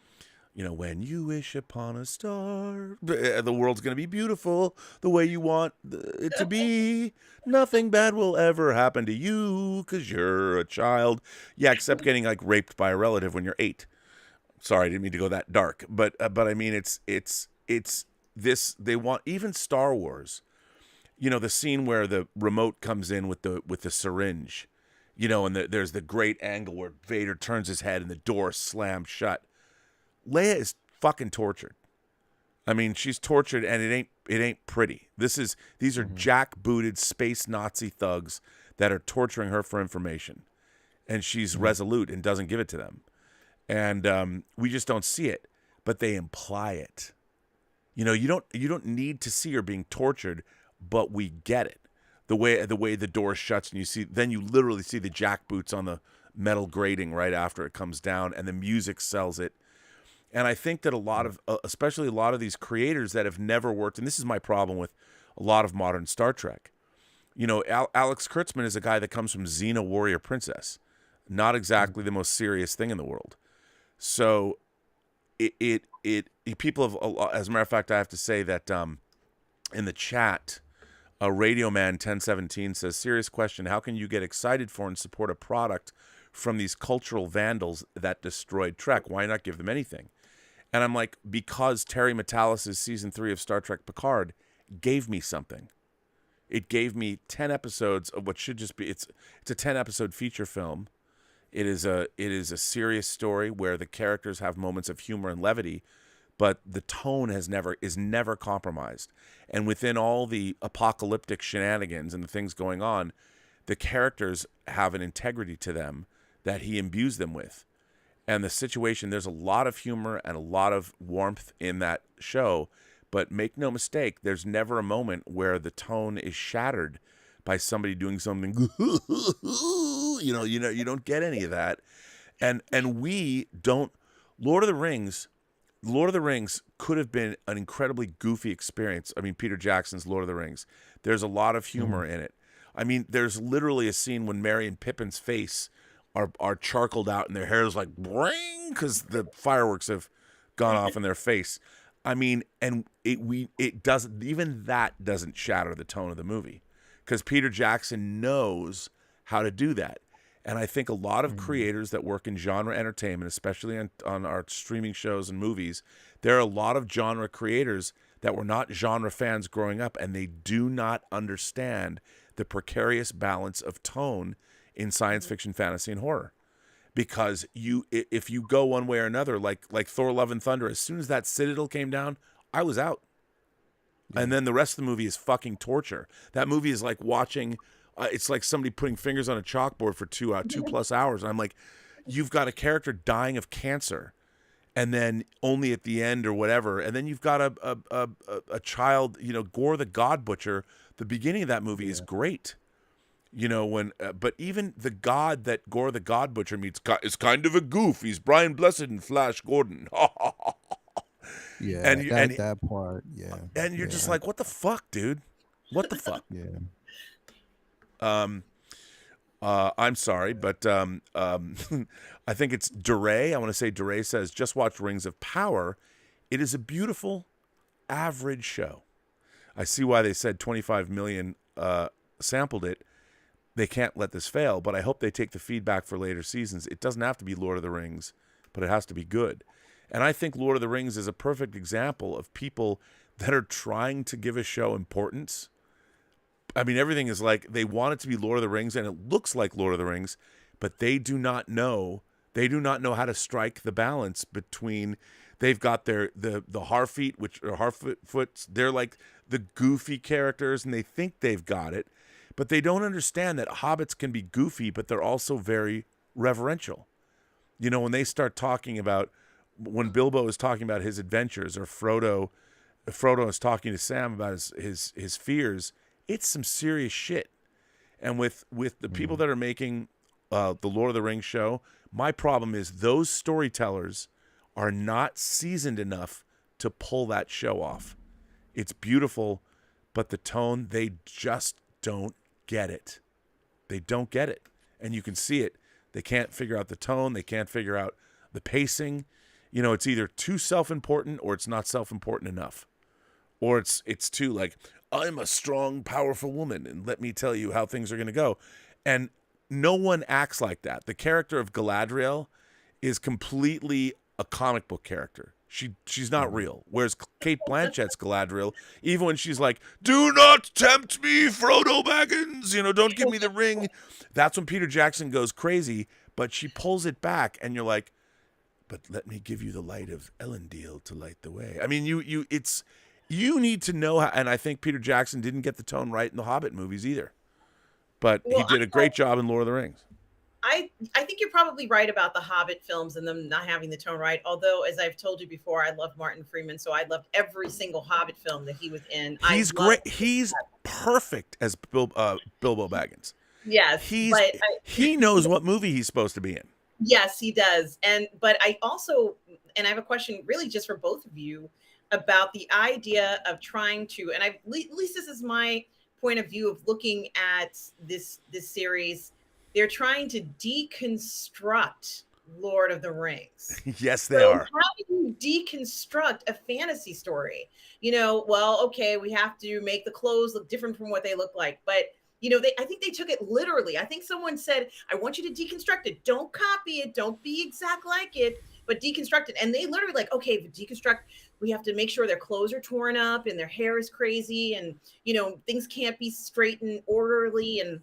You know, when you wish upon a star, the world's going to be beautiful the way you want it to be. Nothing bad will ever happen to you because you're a child. Yeah, except getting like raped by a relative when you're 8. Sorry, I didn't mean to go that dark. But I mean, it's this. They want, even Star Wars. You know, the scene where the remote comes in with the syringe. You know, and there's the great angle where Vader turns his head and the door slams shut. Leia is fucking tortured. I mean, she's tortured, and it ain't pretty. These are jackbooted space Nazi thugs that are torturing her for information, and she's resolute and doesn't give it to them, and we just don't see it, but they imply it. You know, you don't need to see her being tortured, but we get it. The way the door shuts, and you literally see the jackboots on the metal grating right after it comes down, and the music sells it. And I think that a lot of, especially a lot of these creators that have never worked, and this is my problem with a lot of modern Star Trek. You know, Alex Kurtzman is a guy that comes from Xena Warrior Princess, not exactly the most serious thing in the world. So, people have, as a matter of fact, I have to say that in the chat, Radio Man 1017 says, serious question, how can you get excited for and support a product from these cultural vandals that destroyed Trek? Why not give them anything? And I'm like, because Terry Matalas's season 3 of Star Trek Picard gave me something. It gave me 10 episodes of what should just be, it's a 10 episode feature film. It is a serious story where the characters have moments of humor and levity, but the tone is never compromised. And within all the apocalyptic shenanigans and the things going on, the characters have an integrity to them that he imbues them with. And the situation, there's a lot of humor and a lot of warmth in that show, but make no mistake, there's never a moment where the tone is shattered by somebody doing something, you don't get any of that. And we don't, Lord of the Rings could have been an incredibly goofy experience. I mean, Peter Jackson's Lord of the Rings. There's a lot of humor in it. I mean, there's literally a scene when Merry and Pippin's face are charcoaled out and their hair is like bring because the fireworks have gone off in their face. I mean, and it doesn't, even that doesn't shatter the tone of the movie because Peter Jackson knows how to do that. And I think a lot of creators that work in genre entertainment, especially on our streaming shows and movies, there are a lot of genre creators that were not genre fans growing up, and they do not understand the precarious balance of tone in science fiction, fantasy, and horror. Because if you go one way or another, like Thor: Love and Thunder, as soon as that citadel came down, I was out. Yeah. And then the rest of the movie is fucking torture. That movie is like watching, it's like somebody putting fingers on a chalkboard for 2+ hours. And I'm like, you've got a character dying of cancer, and then only at the end or whatever, and then you've got a child, Gore the God Butcher. The beginning of that movie is great. But even the god that Gore the God Butcher meets is kind of a goof. He's Brian Blessed and Flash Gordon. Yeah, and that part, yeah. And you're just like, what the fuck, dude? What the fuck? Yeah. I'm sorry, but I think it's Duray. I want to say Duray says, just watch Rings of Power. It is a beautiful, average show. I see why they said 25 million sampled it. They can't let this fail, but I hope they take the feedback for later seasons. It doesn't have to be Lord of the Rings, but it has to be good. And I think Lord of the Rings is a perfect example of people that are trying to give a show importance. I mean, everything is like, they want it to be Lord of the Rings, and it looks like Lord of the Rings, but they do not know how to strike the balance between, they've got the Harfeet, which are Harfoots, they're like the goofy characters, and they think they've got it, but they don't understand that hobbits can be goofy, but they're also very reverential. When they start talking about, when Bilbo is talking about his adventures, or Frodo is talking to Sam about his fears, it's some serious shit. And with the people that are making the Lord of the Rings show, my problem is those storytellers are not seasoned enough to pull that show off. It's beautiful, but the tone, they just don't get it. They don't get it. And you can see it. They can't figure out the tone. They can't figure out the pacing. You know, it's either too self-important or it's not self-important enough. Or it's too like, I'm a strong, powerful woman, and let me tell you how things are going to go. And no one acts like that. The character of Galadriel is completely a comic book character. She's not real. Whereas Kate Blanchett's Galadriel, even when she's like, do not tempt me, Frodo Baggins, you know, don't give me the ring. That's when Peter Jackson goes crazy, but she pulls it back, and you're like, but let me give you the light of Elendil to light the way. I mean, you need to know how, and I think Peter Jackson didn't get the tone right in the Hobbit movies either. But he did a great job in Lord of the Rings. I think you're probably right about the Hobbit films and them not having the tone right. Although, as I've told you before, I love Martin Freeman, so I loved every single Hobbit film that he was in. He's great. He's perfect as Bilbo Baggins. Yes, he knows what movie he's supposed to be in. Yes, he does. But I also, and I have a question really just for both of you about the idea of trying to, and at least this is my point of view of looking at this series. They're trying to deconstruct Lord of the Rings. Yes, they are. How do you deconstruct a fantasy story? You know, well, okay, we have to make the clothes look different from what they look like. But, you know, I think they took it literally. I think someone said, I want you to deconstruct it. Don't copy it. Don't be exact like it, but deconstruct it. And they literally like, okay, deconstruct, we have to make sure their clothes are torn up and their hair is crazy. And, you know, things can't be straight and orderly, and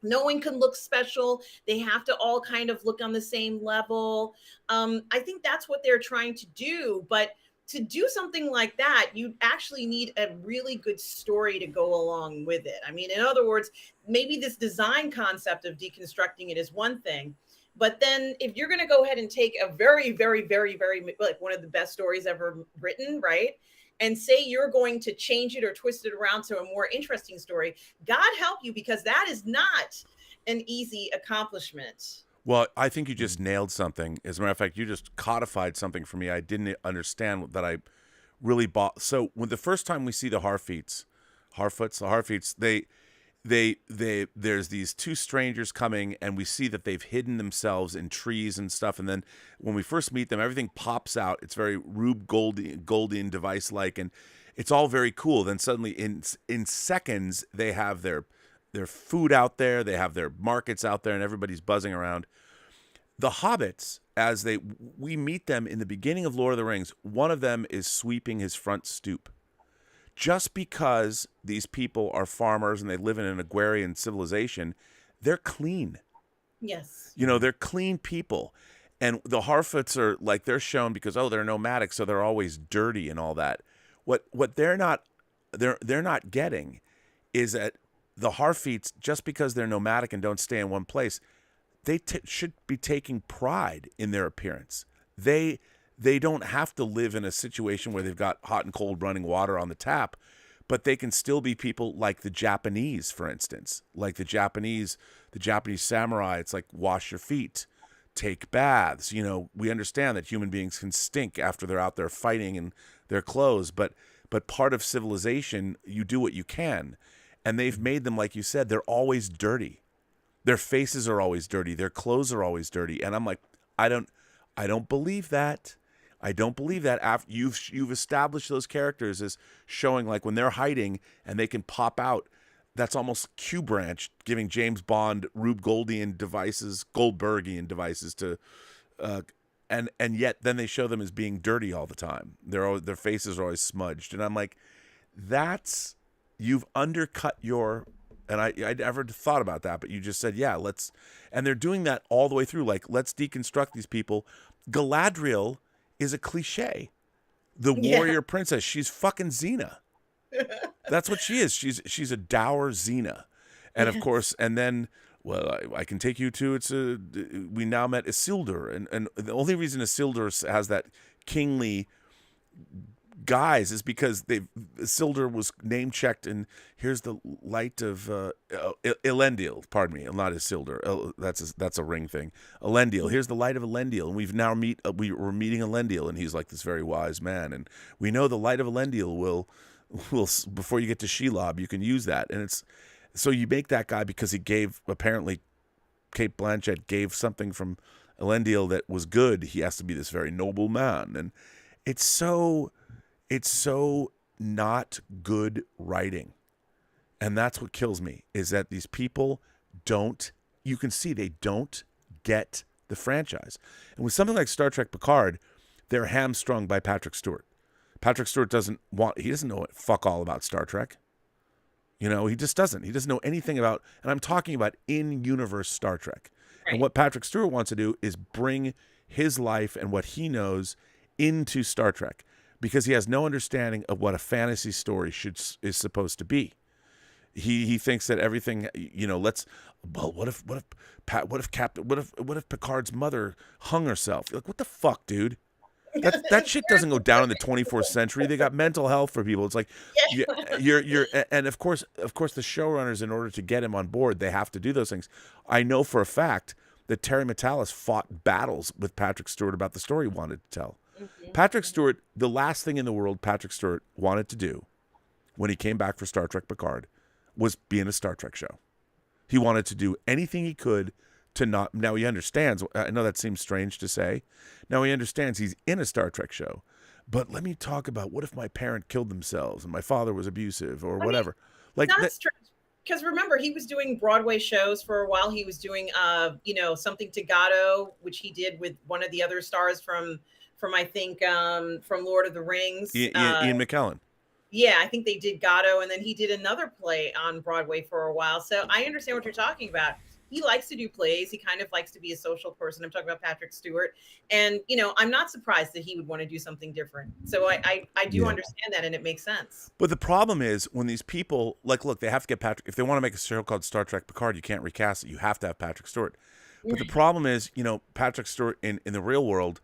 no one can look special. They have to all kind of look on the same level. I think that's what they're trying to do. But to do something like that, you actually need a really good story to go along with it. I mean, in other words, maybe this design concept of deconstructing it is one thing. But then if you're going to go ahead and take a very, very, very, very, like one of the best stories ever written, right? And say you're going to change it or twist it around to a more interesting story, God help you, because that is not an easy accomplishment. Well, I think you just nailed something. As a matter of fact, you just codified something for me I didn't understand that I really bought. So when the first time we see the Harfoots, there's these two strangers coming, and we see that they've hidden themselves in trees and stuff. And then when we first meet them, everything pops out. It's very Rube Golding device-like, and it's all very cool. Then suddenly, in seconds, they have their food out there, they have their markets out there, and everybody's buzzing around. The hobbits, as we meet them in the beginning of Lord of the Rings, one of them is sweeping his front stoop. Just because these people are farmers and they live in an agrarian civilization, they're clean. Yes. You know, they're clean people. And the Harfoots are like, they're shown because, they're nomadic, so they're always dirty and all that. What they're not getting is that the Harfoots, just because they're nomadic and don't stay in one place, they should be taking pride in their appearance. They don't have to live in a situation where they've got hot and cold running water on the tap, but they can still be people like the Japanese, for instance. Like the Japanese samurai, it's like, wash your feet, take baths. You know, we understand that human beings can stink after they're out there fighting in their clothes, but part of civilization, you do what you can. And they've made them, like you said, they're always dirty. Their faces are always dirty. Their clothes are always dirty. And I'm like, I don't believe that. I don't believe that. After you've established those characters as showing, like, when they're hiding and they can pop out, that's almost Q Branch giving James Bond Rube Goldbergian devices to, and yet then they show them as being dirty all the time. Their faces are always smudged, and I'm like, you've undercut your. And I never thought about that, but you just said, yeah, let's. And they're doing that all the way through. Like, let's deconstruct these people. Galadriel is a cliche. The warrior princess. She's fucking Xena. That's what she is. She's a dour Xena. And of course, and then, well, I can take you to, we now met Isildur. And the only reason Isildur has that kingly guys is because Isildur was name checked, and here's the light of Elendil. Pardon me, not Isildur. That's a ring thing. Elendil. Here's the light of Elendil, and we're meeting Elendil, and he's like this very wise man, and we know the light of Elendil will before you get to Shelob, you can use that, and it's so you make that guy because he gave, apparently Kate Blanchett gave something from Elendil that was good, he has to be this very noble man. And it's so not good writing. And that's what kills me, is that these people you can see they don't get the franchise. And with something like Star Trek Picard, they're hamstrung by Patrick Stewart. Patrick Stewart doesn't know fuck all about Star Trek. He just doesn't. He doesn't know anything about, and I'm talking about in-universe Star Trek. Right. And what Patrick Stewart wants to do is bring his life and what he knows into Star Trek, because he has no understanding of what a fantasy story is supposed to be. He thinks that everything, what if Picard's mother hung herself? You're like, what the fuck, dude? That shit doesn't go down in the 24th century. They got mental health for people. It's like and of course the showrunners, in order to get him on board, they have to do those things. I know for a fact that Terry Matalas fought battles with Patrick Stewart about the story he wanted to tell. Mm-hmm. Patrick Stewart, the last thing in the world Patrick Stewart wanted to do when he came back for Star Trek Picard was be in a Star Trek show. He wanted to do anything he could to not. Now he understands. I know that seems strange to say. Now he understands he's in a Star Trek show. But let me talk about, what if my parent killed themselves and my father was abusive or whatever. Like that's strange. Because remember, he was doing Broadway shows for a while. He was doing, something to Gato, which he did with one of the other stars from I think, from Lord of the Rings. Ian McKellen. Yeah, I think they did Gato, and then he did another play on Broadway for a while. So I understand what you're talking about. He likes to do plays. He kind of likes to be a social person. I'm talking about Patrick Stewart. And, I'm not surprised that he would want to do something different. So I do understand that, and it makes sense. But the problem is when these people, look, they have to get Patrick. If they want to make a show called Star Trek Picard, you can't recast it. You have to have Patrick Stewart. But the problem is, Patrick Stewart in the real world,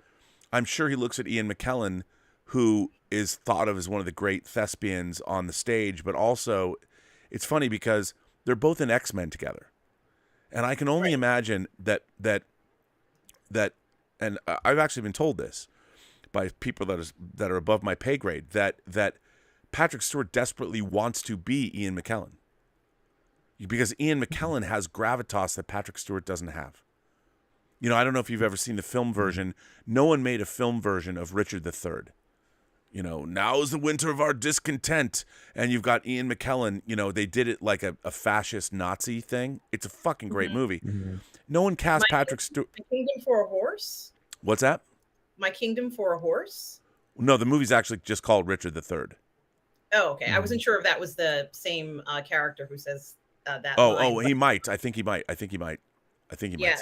I'm sure he looks at Ian McKellen, who is thought of as one of the great thespians on the stage, but also it's funny because they're both in X-Men together. And I can only imagine that, and I've actually been told this by people that are above my pay grade, that Patrick Stewart desperately wants to be Ian McKellen, because Ian McKellen has gravitas that Patrick Stewart doesn't have. I don't know if you've ever seen the film version. No one made a film version of Richard III. Now is the winter of our discontent. And you've got Ian McKellen, they did it like a fascist Nazi thing. It's a fucking great movie. Mm-hmm. No one cast Patrick Stewart. My Kingdom for a Horse? What's that? My Kingdom for a Horse? No, the movie's actually just called Richard III. Oh, okay. I wasn't sure if that was the same character who says that line. He might. I think he might. Yeah,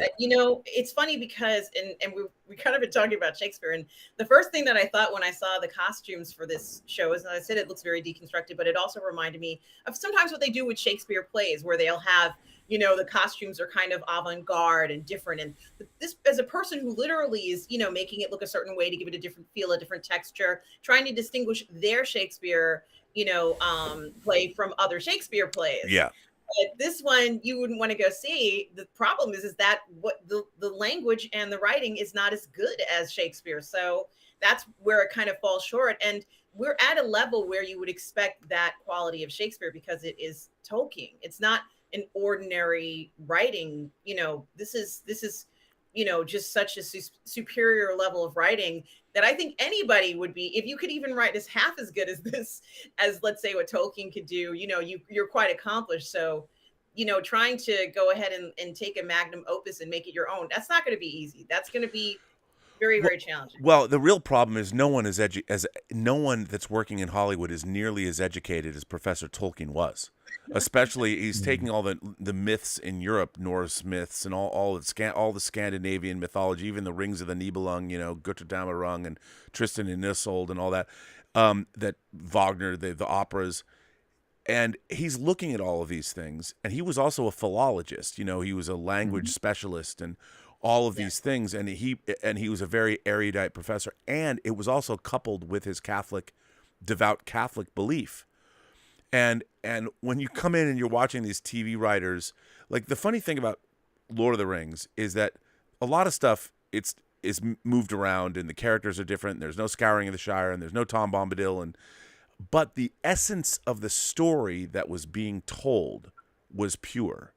it's funny because, and we kind of been talking about Shakespeare, and the first thing that I thought when I saw the costumes for this show is, as I said, it looks very deconstructed, but it also reminded me of sometimes what they do with Shakespeare plays, where they'll have, the costumes are kind of avant-garde and different. And this, as a person who literally is, making it look a certain way to give it a different feel, a different texture, trying to distinguish their Shakespeare, play from other Shakespeare plays. Yeah. But this one you wouldn't want to go see. The problem is that what the language and the writing is not as good as Shakespeare. So that's where it kind of falls short. And we're at a level where you would expect that quality of Shakespeare because it is Tolkien. It's not an ordinary writing. This is just such a superior level of writing that I think anybody would be, if you could even write as half as good as this, as let's say what Tolkien could do, you're quite accomplished. So, trying to go ahead and take a magnum opus and make it your own, that's not going to be easy. That's going to be very, very challenging. Well, the real problem is no one that's working in Hollywood is nearly as educated as Professor Tolkien was. Especially, he's taking all the myths in Europe, Norse myths, and all the Scandinavian mythology, even the Rings of the Nibelung, Götterdämmerung and Tristan and Isolde and all that, that Wagner, the operas, and he's looking at all of these things. And he was also a philologist, he was a language specialist and all of these things, and he was a very erudite professor, and it was also coupled with his devout Catholic belief. And when you come in and you're watching these TV writers, like the funny thing about Lord of the Rings is that a lot of stuff is moved around and the characters are different. And there's no Scouring of the Shire and there's no Tom Bombadil, but the essence of the story that was being told was pure.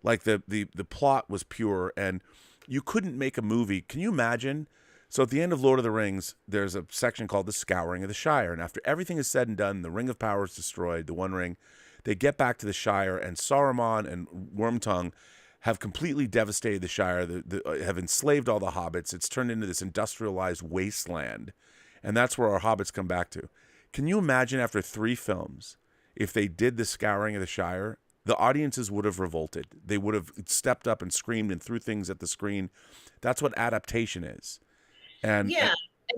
Like the plot was pure, and you couldn't make a movie. Can you imagine? So at the end of Lord of the Rings, there's a section called the Scouring of the Shire. And after everything is said and done, the Ring of Power is destroyed, the One Ring, they get back to the Shire, and Saruman and Wormtongue have completely devastated the Shire, have enslaved all the hobbits. It's turned into this industrialized wasteland. And that's where our hobbits come back to. Can you imagine after 3 films, if they did the Scouring of the Shire, the audiences would have revolted. They would have stepped up and screamed and threw things at the screen. That's what adaptation is. And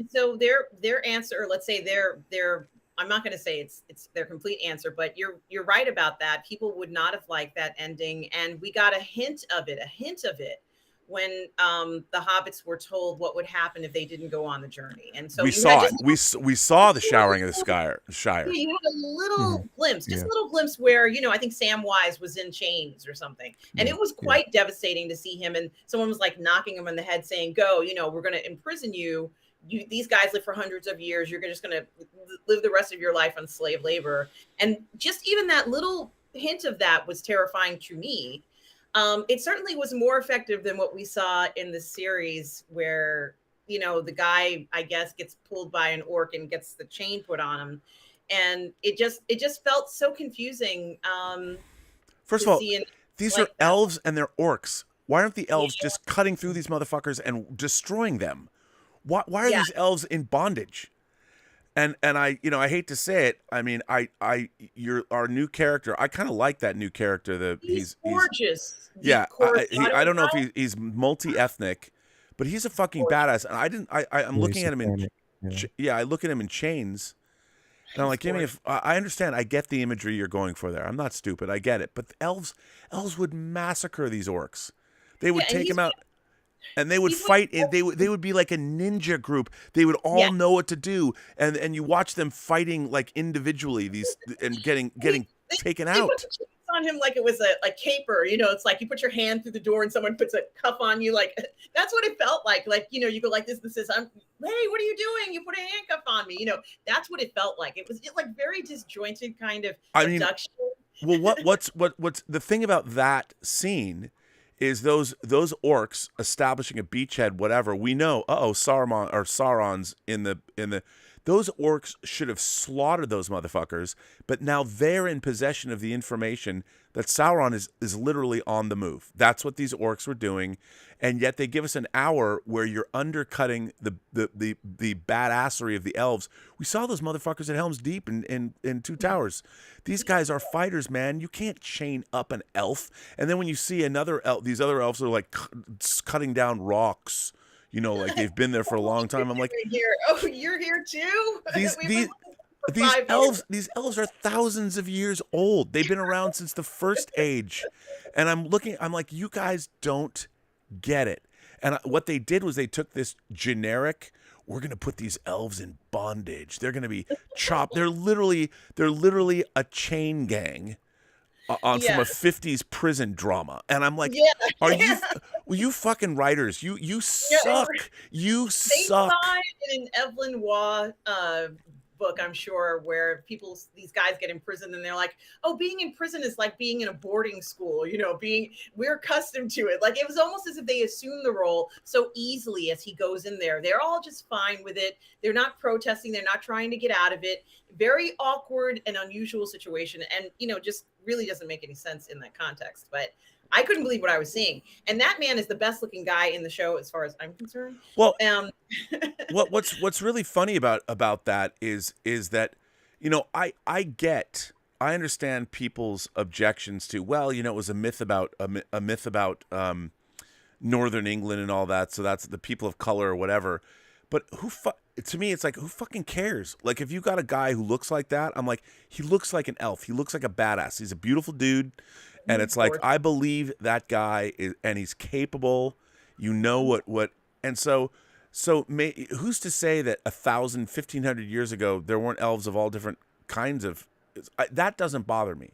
so their answer, or let's say their I'm not going to say it's their complete answer, but you're right about that. People would not have liked that ending, and we got a hint of it when the hobbits were told what would happen if they didn't go on the journey. And so we saw it. We saw the Showering of the Shire. You had a little glimpse, just a little glimpse where, I think Samwise was in chains or something. And it was quite devastating to see him. And someone was like knocking him on the head saying, go, we're going to imprison you. These guys live for hundreds of years. You're just going to live the rest of your life on slave labor. And just even that little hint of that was terrifying to me. It certainly was more effective than what we saw in the series where, the guy, I guess, gets pulled by an orc and gets the chain put on him. And it just felt so confusing. First of all, these are elves and they're orcs. Why aren't the elves just cutting through these motherfuckers and destroying them? Why are these elves in bondage? And I hate to say it. I mean, you're our new character. I kind of like that new character. He's gorgeous. I don't know if he's multi-ethnic, but he's a fucking badass. And I'm looking at him I look at him in chains, and I'm like, I understand. I get the imagery you're going for there. I'm not stupid. I get it. But the elves would massacre these orcs. They would take him out. And they would fight, and they would be like a ninja group. They would all know what to do, and you watch them fighting like individually, and getting taken out. Put the chains on him like it was a caper. It's like you put your hand through the door and someone puts a cuff on you. Like that's what it felt like. Like you go like this. Hey, what are you doing? You put a handcuff on me. That's what it felt like. It was like very disjointed kind of abduction. Well, what's the thing about that scene? Is those orcs establishing a beachhead, whatever, we know, Sauron's in the those orcs should have slaughtered those motherfuckers, but now they're in possession of the information that Sauron is literally on the move. That's what these orcs were doing, and yet they give us an hour where you're undercutting the badassery of the elves. We saw those motherfuckers at Helm's Deep in Two Towers. These guys are fighters, man. You can't chain up an elf. And then when you see another elf, these other elves are like cutting down rocks. Like they've been there for a long time. I'm like, you're here too. These elves are thousands of years old. They've been around since the First Age. And I'm like, you guys don't get it. And what they did was they took this generic, we're going to put these elves in bondage. They're going to be chopped. They're literally a chain gang from a 50s prison drama. And I'm like, you fucking writers, you suck. You suck. They saw it in an Evelyn Waugh book, I'm sure, where these guys get in prison and they're like, oh, being in prison is like being in a boarding school, we're accustomed to it. Like it was almost as if they assumed the role so easily as he goes in there. They're all just fine with it. They're not protesting. They're not trying to get out of it. Very awkward and unusual situation. And, just really doesn't make any sense in that context. But I couldn't believe what I was seeing. And that man is the best looking guy in the show as far as I'm concerned. Well, what's really funny about that is that, I understand people's objections to, it was a myth about Northern England and all that. So that's the people of color or whatever. But to me, it's like, who fucking cares? Like, if you got a guy who looks like that, I'm like, he looks like an elf. He looks like a badass. He's a beautiful dude. And it's like, I believe that guy is, and he's capable, what, and so who's to say that 1,000, 1,500 years ago, there weren't elves of all different kinds of, that doesn't bother me.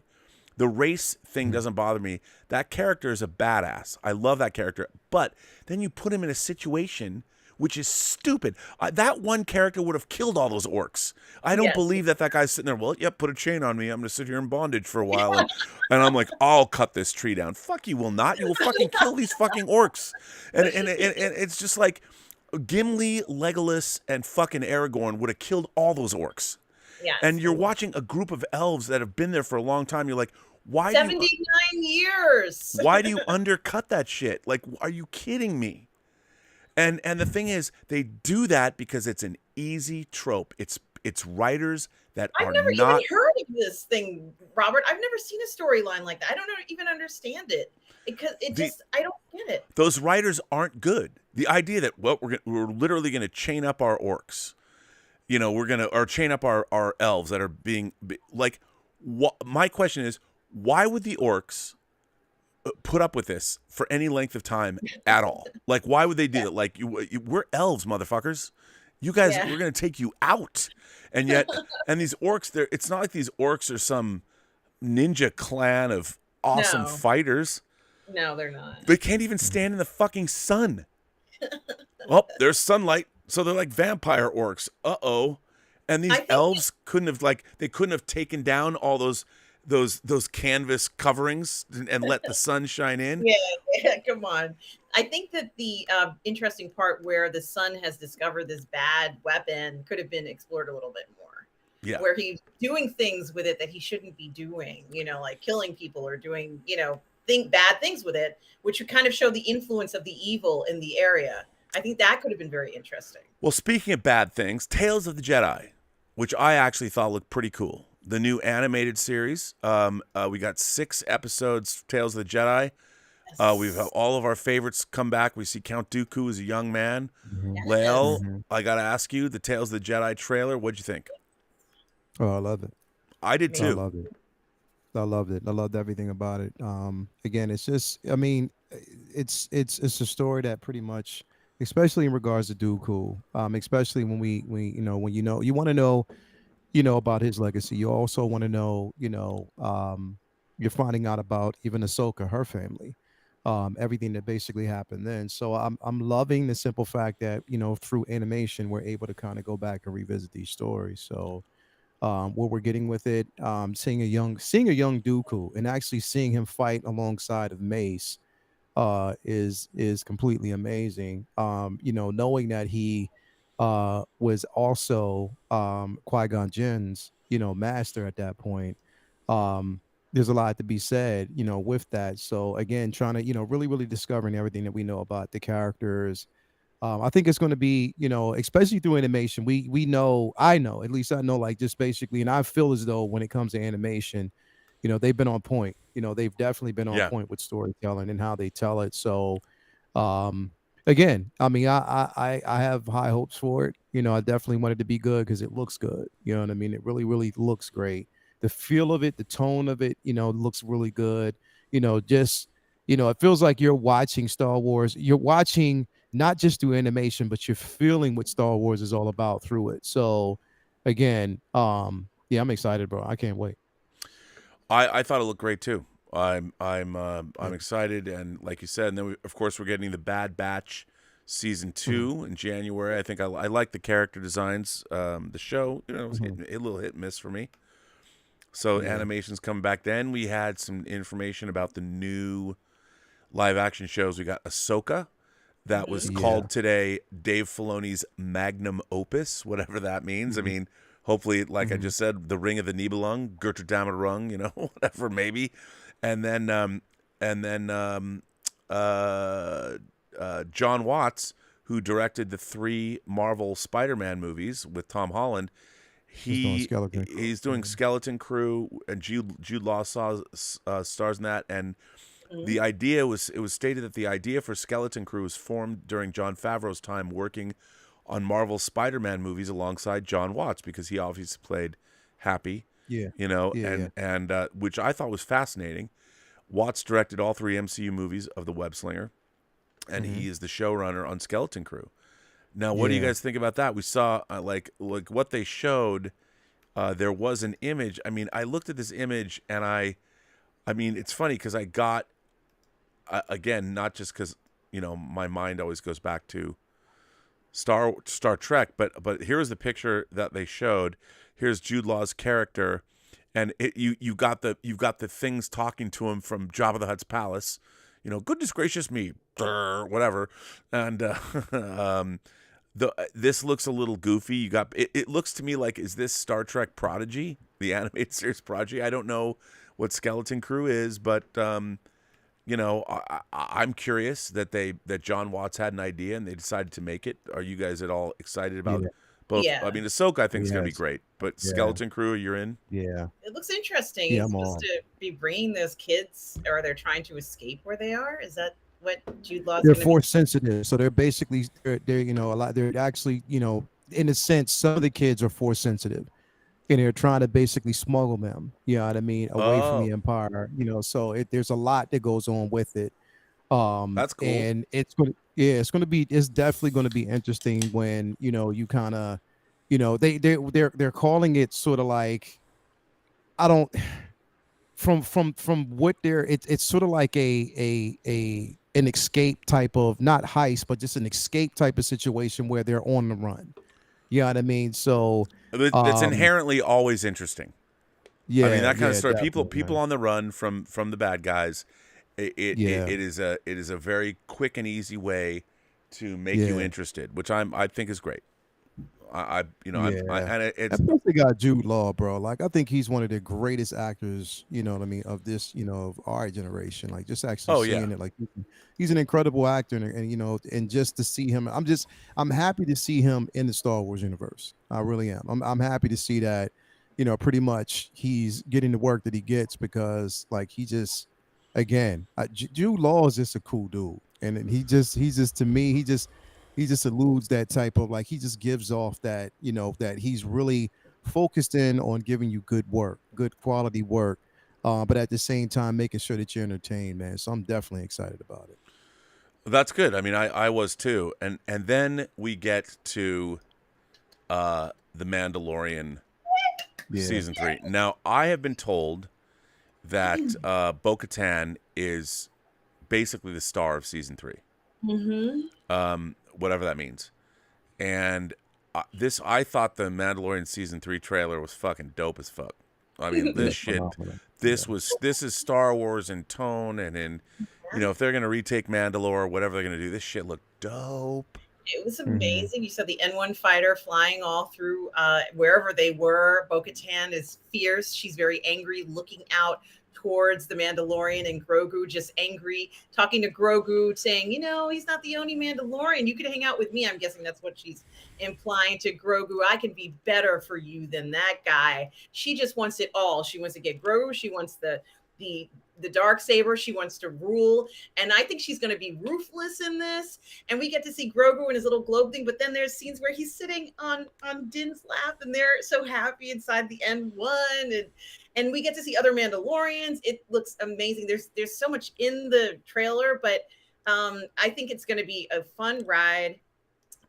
The race thing doesn't bother me. That character is a badass. I love that character. But then you put him in a situation which is stupid. That one character would have killed all those orcs. I don't Yes. believe that guy's sitting there, well, yep, put a chain on me. I'm going to sit here in bondage for a while. And I'm like, I'll cut this tree down. Fuck, you will not. You will fucking kill these fucking orcs. And it's just like Gimli, Legolas, and fucking Aragorn would have killed all those orcs. Yes. And you're watching a group of elves that have been there for a long time. You're like, why 79 years. why do you undercut that shit? Like, are you kidding me? And the thing is, they do that because it's an easy trope. It's writers that I've are never not. even heard of this thing, Robert. I've never seen a storyline like that. I don't even understand it because I don't get it. Those writers aren't good. The idea that, well, we're literally going to chain up our orcs, or chain up our elves that are being like. My question is, why would the orcs put up with this for any length of time at all? Like, why would they do that? Like, we're elves, motherfuckers. You guys, we're going to take you out. And yet, and these orcs, it's not like these orcs are some ninja clan of awesome fighters. No, they're not. They can't even stand in the fucking sun. Oh, there's sunlight. So they're like vampire orcs. Uh-oh. And these elves couldn't have taken down all those canvas coverings and let the sun shine in. Yeah, come on. I think that the interesting part where the son has discovered this bad weapon could have been explored a little bit more. Yeah. Where he's doing things with it that he shouldn't be doing, like killing people or doing, bad things with it, which would kind of show the influence of the evil in the area. I think that could have been very interesting. Well, speaking of bad things, Tales of the Jedi, which I actually thought looked pretty cool. The new animated series. We got 6 episodes, Tales of the Jedi. We've had all of our favorites come back. We see Count Dooku as a young man. Yes. Lael, I got to ask you, the Tales of the Jedi trailer, what'd you think? Oh, I love it. I did too. I loved it. I loved everything about it. Again, it's just, I mean, it's a story that pretty much, especially in regards to Dooku, especially when you want to know, about his legacy. You also want to know, you're finding out about even Ahsoka, her family, everything that basically happened then. So I'm loving the simple fact that, through animation, we're able to kind of go back and revisit these stories. So what we're getting with it, seeing a young Dooku and actually seeing him fight alongside of Mace is completely amazing. Knowing that he was also Qui-Gon Jinn's, master at that point. There's a lot to be said, with that. So again, trying to, really, really discovering everything that we know about the characters. I think it's going to be, especially through animation, I know, like just basically, and I feel as though when it comes to animation, they've been on point. They've definitely been on point with storytelling and how they tell it. So, again, I mean, I have high hopes for it. I definitely want it to be good because it looks good. You know what I mean? It really, really looks great. The feel of it, the tone of it, looks really good. It feels like you're watching Star Wars. You're watching not just through animation, but you're feeling what Star Wars is all about through it. So, again, I'm excited, bro. I can't wait. I thought it looked great too. I'm excited, and like you said, and then of course we're getting the Bad Batch season 2 in January. I think I like the character designs. The show, was a little hit and miss for me. So animation's coming back. Then we had some information about the new live action shows. We got Ahsoka, that was called today Dave Filoni's magnum opus, whatever that means. I mean, hopefully, like I just said, the Ring of the Nibelung, Götterdammerung, whatever, maybe. And then John Watts, who directed the 3 Marvel Spider-Man movies with Tom Holland, he's doing Skeleton Crew, and Jude Law stars in that. And the idea it was stated that the idea for Skeleton Crew was formed during Jon Favreau's time working on Marvel Spider-Man movies alongside John Watts, because he obviously played Happy. And which I thought was fascinating. Watts directed all 3 MCU movies of the Web Slinger, and he is the showrunner on Skeleton Crew. Now, what do you guys think about that? We saw like what they showed. There was an image. I mean, I looked at this image, and I mean, it's funny because I got again, not just because my mind always goes back to Star Trek, but here's the picture that they showed. Here's Jude Law's character, and you've got the things talking to him from Jabba the Hutt's palace, goodness gracious me, whatever, and this looks a little goofy. You got it looks to me like, is this Star Trek Prodigy, the animated series Prodigy? I don't know what Skeleton Crew is, but I'm curious that John Watts had an idea and they decided to make it. Are you guys at all excited about both? Yeah. I mean, Ahsoka I think is going to be great, but Skeleton Crew, you're in? Yeah. It looks interesting. Yeah, It's supposed to be bringing those kids, or they're trying to escape where they are. Is that what Jude Law's They're gonna force sensitive, so they're basically they're a lot. They're actually in a sense, some of the kids are force sensitive, and they're trying to basically smuggle them. You know what I mean, away from the Empire. So there's a lot that goes on with it. That's cool, and it's definitely going to be interesting when you kind of they're calling it sort of like, I don't from what it's sort of like an escape type of, not heist, but just an escape type of situation where they're on the run. You know what I mean? So it's inherently always interesting. Yeah, I mean, that kind of story. People man. on the run from the bad guys. It is a very quick and easy way to make you interested, which I think is great. And it's, and plus they got Jude Law, bro. Like, I think he's one of the greatest actors, of this, of our generation. Like, just actually seeing it, like, he's an incredible actor, and just to see him, I'm happy to see him in the Star Wars universe. I really am. I'm happy to see that, pretty much he's getting the work that he gets, because like he just, again, Jude Law is just a cool dude, and he's just to me, he just eludes that type of, like, he just gives off that, that he's really focused in on giving you good work, good quality work, but at the same time making sure that you're entertained, man. So I'm definitely excited about it. that's good. I mean, I was too. And then we get to the Mandalorian season 3. Now, I have been told that Bo-Katan is basically the star of season 3. Whatever that means. And I thought the Mandalorian season 3 trailer was fucking dope as fuck. I mean, this is Star Wars in tone, and in, if they're going to retake Mandalore, whatever they're going to do, this shit looked dope. It was amazing. You saw the N1 fighter flying all through wherever they were. Bo-Katan is fierce. She's very angry, looking out towards the Mandalorian, and Grogu just angry, talking to Grogu, saying, he's not the only Mandalorian. You could hang out with me. I'm guessing that's what she's implying to Grogu. I can be better for you than that guy. She just wants it all. She wants to get Grogu. She wants the dark saber. She wants to rule, and I think she's going to be ruthless in this. And we get to see Grogu in his little globe thing, but then there's scenes where he's sitting on Din's lap, and they're so happy inside the N1, and we get to see other Mandalorians. It looks amazing. There's so much in the trailer, but I think it's going to be a fun ride.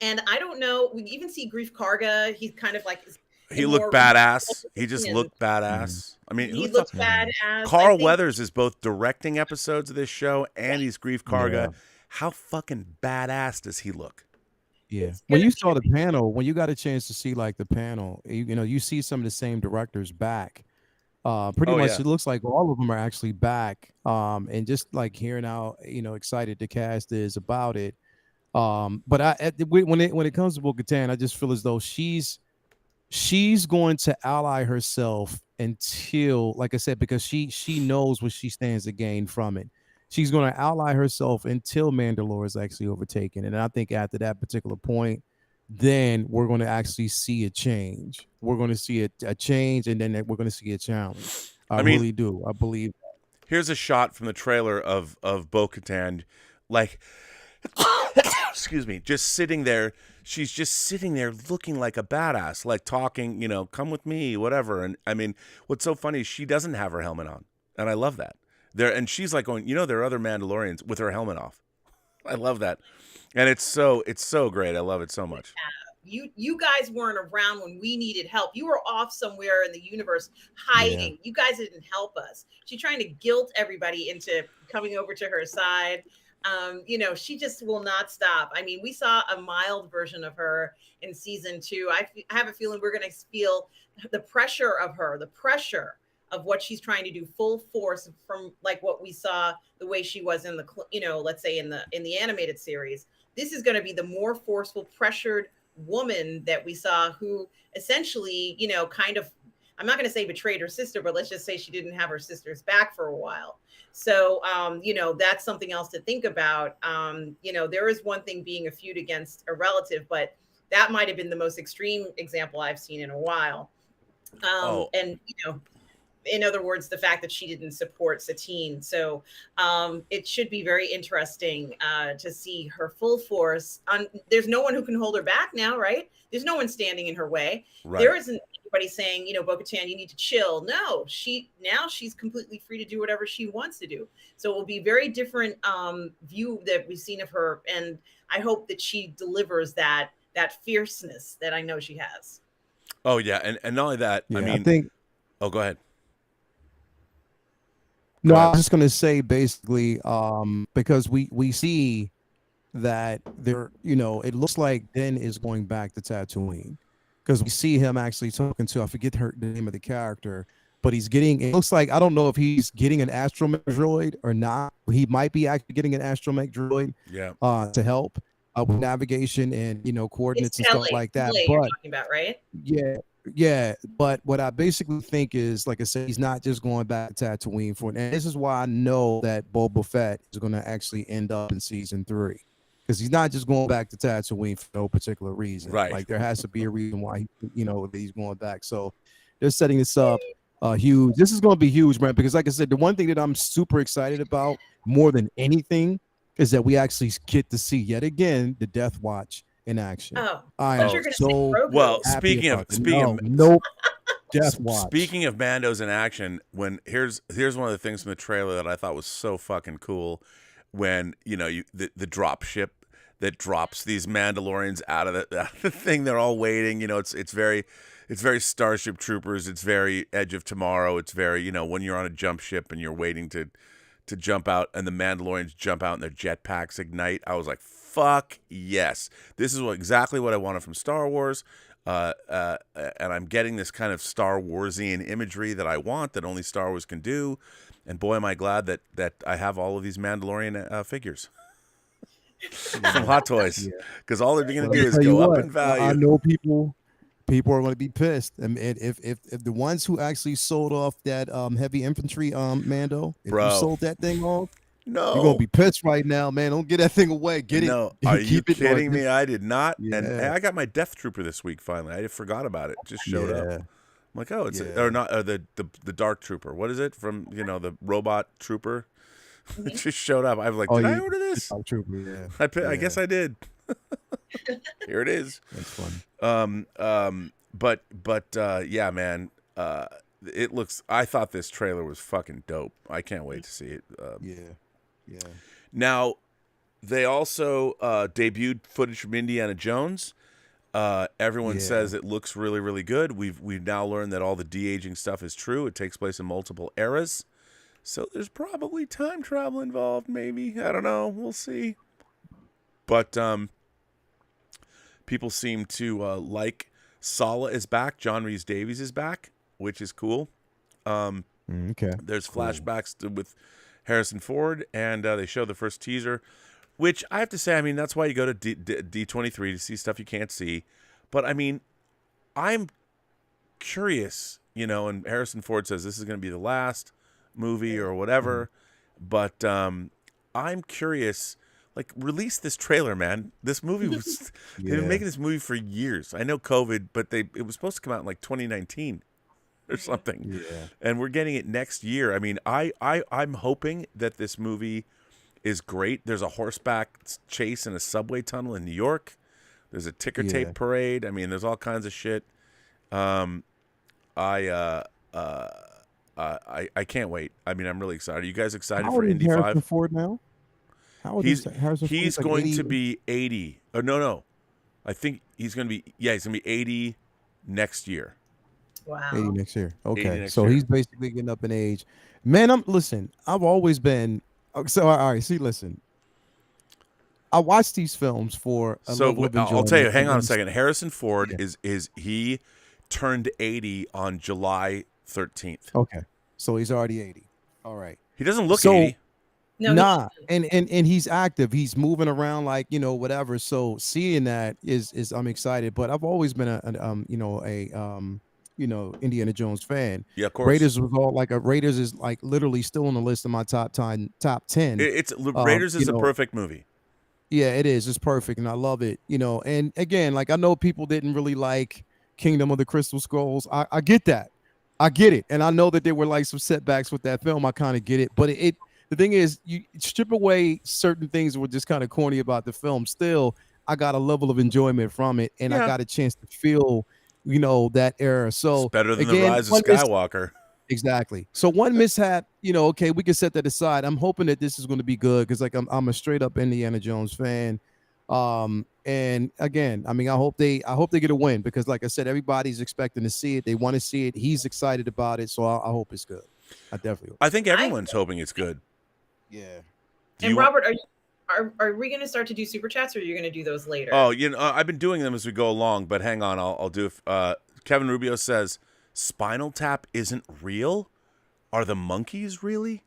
And I don't know, we even see Grief Karga. He's kind of like, he looked badass. He just looked badass. I mean, he looks badass. Carl Weathers is both directing episodes of this show and he's Grief Karga. Yeah. How fucking badass does he look? Yeah. When you saw the panel, when you got a chance to see like the panel, you see some of the same directors back. Pretty much it looks like all of them are actually back. And just like hearing how excited the cast is about it. But when it comes to Bo-Katan, I just feel as though she's going to ally herself until, like I said, because she knows what she stands to gain from it. She's going to ally herself until Mandalore is actually overtaken. And I think after that particular point, then we're going to actually see a change. We're going to see a change, and then we're going to see a challenge. I really do. I believe that. Here's a shot from the trailer of Bo-Katan, like, excuse me, just sitting there. She's just sitting there looking like a badass, like talking, come with me, whatever. And I mean, what's so funny is she doesn't have her helmet on. And I love that. And she's like going, there are other Mandalorians with her helmet off. I love that. And it's so great. I love it so much. You guys weren't around when we needed help. You were off somewhere in the universe hiding. You guys didn't help us. She's trying to guilt everybody into coming over to her side. You know, she just will not stop. I mean, we saw a mild version of her in season 2. I have a feeling we're going to feel the pressure of her, the pressure of what she's trying to do full force from like what we saw the way she was in the, you know, let's say in the animated series. This is going to be the more forceful, pressured woman that we saw, who essentially, you know, kind of, I'm not going to say betrayed her sister, but let's just say she didn't have her sister's back for a while. So, you know, that's something else to think about. You know, there is one thing being a feud against a relative, but that might have been the most extreme example I've seen in a while. And, you know, in other words, the fact that she didn't support Satine. So it should be very interesting to see her full force. There's no one who can hold her back now, right? There's no one standing in her way. Right. There isn't anybody saying, you know, Bo-Katan, you need to chill. No, she's completely free to do whatever she wants to do. So it will be very different view that we've seen of her. And I hope that she delivers that fierceness that I know she has. Oh, yeah. And not only that, yeah, I mean, oh, go ahead. No, I was just going to say basically, because we see that there, you know, it looks like Den is going back to Tatooine, because we see him actually talking to, I forget the name of the character, but he's getting, it looks like, I don't know if he's getting an astromech droid or not. He might be actually getting an astromech droid to help with navigation and, you know, coordinates and stuff like that. But you're talking about, right? Yeah, but what I basically think is, like I said, he's not just going back to Tatooine for it. And this is why I know that Boba Fett is going to actually end up in season 3, because he's not just going back to Tatooine for no particular reason. Right. Like there has to be a reason why, you know, that he's going back. So they're setting this up huge. This is going to be huge, man, because like I said, the one thing that I'm super excited about more than anything is that we actually get to see yet again the Death Watch in action. I am so well. Speaking of Death Watch. Speaking of Mandos in action, when here's one of the things from the trailer that I thought was so fucking cool. When you know the drop ship that drops these Mandalorians out of the thing, they're all waiting. You know, it's very Starship Troopers. It's very Edge of Tomorrow. It's very, you know, when you're on a jump ship and you're waiting to jump out, and the Mandalorians jump out and their jetpacks ignite. I was like, fuck yes. This is exactly what I wanted from Star Wars. And I'm getting this kind of Star Warsian imagery that I want, that only Star Wars can do. And boy, am I glad that I have all of these Mandalorian figures. Some Hot Toys. Because all they're going to do is go up in value. I know people are going to be pissed. And if the ones who actually sold off that heavy infantry Mando, if you sold that thing off, no, you're gonna be pissed right now, man. Don't get that thing away. Get it. Are you kidding me? I did not. Yeah. And I got my Death Trooper this week. Finally, I forgot about it. Just showed up. I'm like, oh, it's or not the Dark Trooper. What is it from? You know, the robot trooper. It just showed up. I was like, did I order this? Dark Trooper. Yeah. I guess I did. Here it is. That's fun. Yeah, man. It looks. I thought this trailer was fucking dope. I can't wait to see it. Yeah. Now, they also debuted footage from Indiana Jones. Everyone says it looks really, really good. We've now learned that all the de-aging stuff is true. It takes place in multiple eras, so there's probably time travel involved. Maybe, I don't know. We'll see. But people seem to like Sala is back. John Rhys Davies is back, which is cool. Okay. There's flashbacks with Harrison Ford, and they show the first teaser, which I have to say, I mean, that's why you go to D23 to see stuff you can't see. But I mean, I'm curious, you know, and Harrison Ford says this is going to be the last movie or whatever. But I'm curious, like, release this trailer, man. This movie was, they've been making this movie for years. I know COVID, but it was supposed to come out in like 2019. Or something, and we're getting it next year. I mean, I'm hoping that this movie is great. There's a horseback chase in a subway tunnel in New York. There's a ticker tape parade. I mean, there's all kinds of shit. I can't wait. I mean, I'm really excited. Are you guys excited for Indy 5? Harrison Ford now? How old is Harrison Ford? He's going to be 80. Oh no. I think he's going to be he's going to be 80 next year. Wow. 80 next year. Okay. So he's basically getting up in age. Man, I've always been. So, all right. See, listen. I watch these films for a level of enjoyment. I'll tell you. Hang on a second. Harrison Ford Yeah. is he turned 80 on July 13th. Okay, so he's already 80. All right. He doesn't look So 80. No, nah, and he's active. He's moving around like whatever. So seeing that is I'm excited. But I've always been a Indiana Jones fan. Yeah, of course. Raiders was all like Raiders is like literally still on the list of my top 10. Raiders is a perfect movie. Yeah, it is. It's perfect, and I love it. And again, like I know people didn't really like Kingdom of the Crystal Scrolls. I get that. I get it, and I know that there were like some setbacks with that film. I kind of get it, but the thing is, you strip away certain things that were just kind of corny about the film. Still, I got a level of enjoyment from it, and I got a chance to feel, that era. So It's better than again, the Rise of Skywalker. Exactly. So one mishap, okay, we can set that aside. I'm hoping that this is going to be good because like I'm a straight up Indiana Jones fan. And again, I mean, I hope they get a win because like I said, everybody's expecting to see it. They want to see it. He's excited about it. So I hope it's good. I definitely hope. I think everyone's hoping it's good. Yeah. And Robert, are we going to start to do super chats, or are you going to do those later? Oh, I've been doing them as we go along, but hang on, I'll do. Kevin Rubio says, "Spinal Tap isn't real. Are the monkeys really?"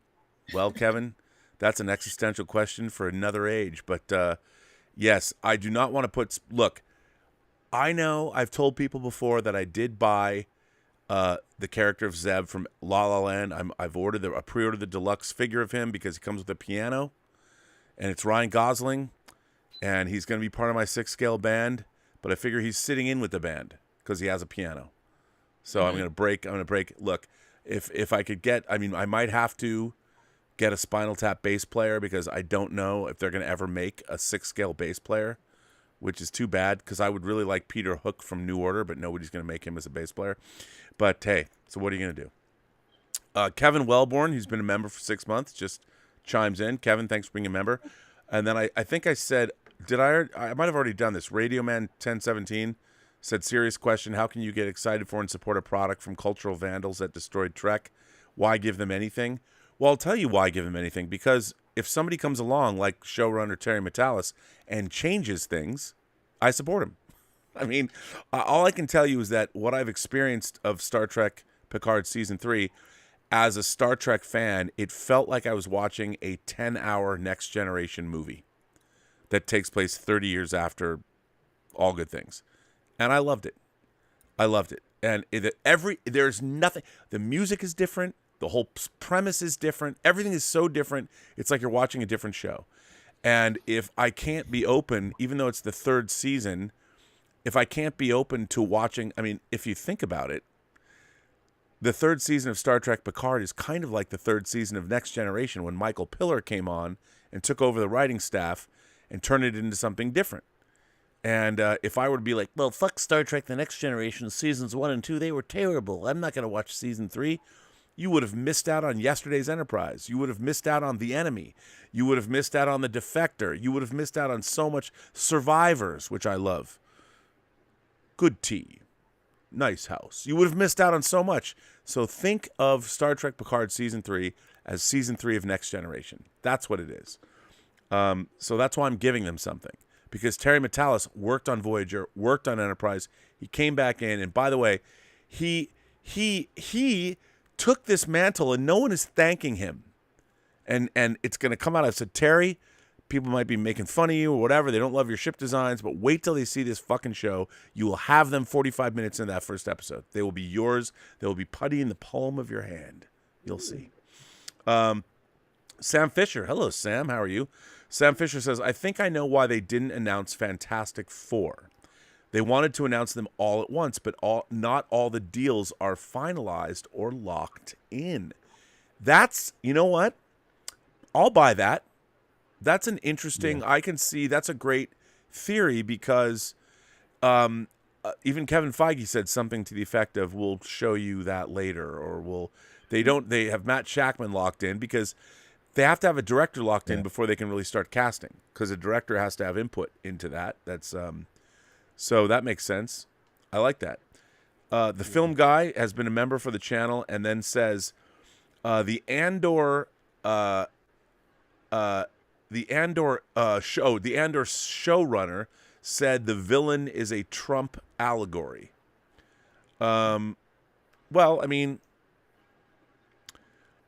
Well, Kevin, that's an existential question for another age. But yes, I do not want to put. Look, I know I've told people before that I did buy the character of Zeb from La La Land. I pre-ordered the deluxe figure of him because he comes with a piano, and it's Ryan Gosling, and he's going to be part of my 6-scale band. But I figure he's sitting in with the band because he has a piano. So I'm going to break. Look, if I could get, I might have to get a Spinal Tap bass player because I don't know if they're going to ever make a 6-scale bass player, which is too bad because I would really like Peter Hook from New Order, but nobody's going to make him as a bass player. But hey, so what are you going to do? Kevin Wellborn, who's been a member for 6 months, just chimes in. Kevin, thanks for being a member. And then I think I said, I might have already done this. Radio Man 1017 said, serious question, how can you get excited for and support a product from cultural vandals that destroyed Trek? Why give them anything? Well, I'll tell you why give them anything. Because if somebody comes along like showrunner Terry Matalas and changes things, I support him. I mean, all I can tell you is that what I've experienced of Star Trek Picard Season 3, as a Star Trek fan, it felt like I was watching a 10-hour Next Generation movie that takes place 30 years after All Good Things. And I loved it. And there's nothing. The music is different. The whole premise is different. Everything is so different. It's like you're watching a different show. And if I can't be open, even though it's the 3rd season, if I can't be open to watching, if you think about it, the 3rd season of Star Trek Picard is kind of like the 3rd season of Next Generation when Michael Piller came on and took over the writing staff and turned it into something different. And if I were to be like, well, fuck Star Trek The Next Generation, seasons 1 and 2, they were terrible. I'm not going to watch season 3. You would have missed out on Yesterday's Enterprise. You would have missed out on The Enemy. You would have missed out on The Defector. You would have missed out on so much. Survivors, which I love. Good tea. Nice house. You would have missed out on so much. So think of Star Trek Picard Season 3 as Season 3 of Next Generation. That's what it is. So that's why I'm giving them something. Because Terry Matalas worked on Voyager, worked on Enterprise. He came back in, and by the way, he took this mantle, and no one is thanking him. And it's going to come out. I said, Terry, people might be making fun of you or whatever. They don't love your ship designs, but wait till they see this fucking show. You will have them 45 minutes in that first episode. They will be yours. They will be putty in the palm of your hand. You'll see. Sam Fisher. Hello, Sam. How are you? Sam Fisher says, I think I know why they didn't announce Fantastic Four. They wanted to announce them all at once, but not all the deals are finalized or locked in. That's, you know what? I'll buy that. That's an interesting, I can see, that's a great theory because even Kevin Feige said something to the effect of, we'll show you that later, or they have Matt Shackman locked in because they have to have a director locked in before they can really start casting because a director has to have input into that. That's, so that makes sense. I like that. The film guy has been a member for the channel and then says, the Andor Andor showrunner said the villain is a Trump allegory. Well, I mean,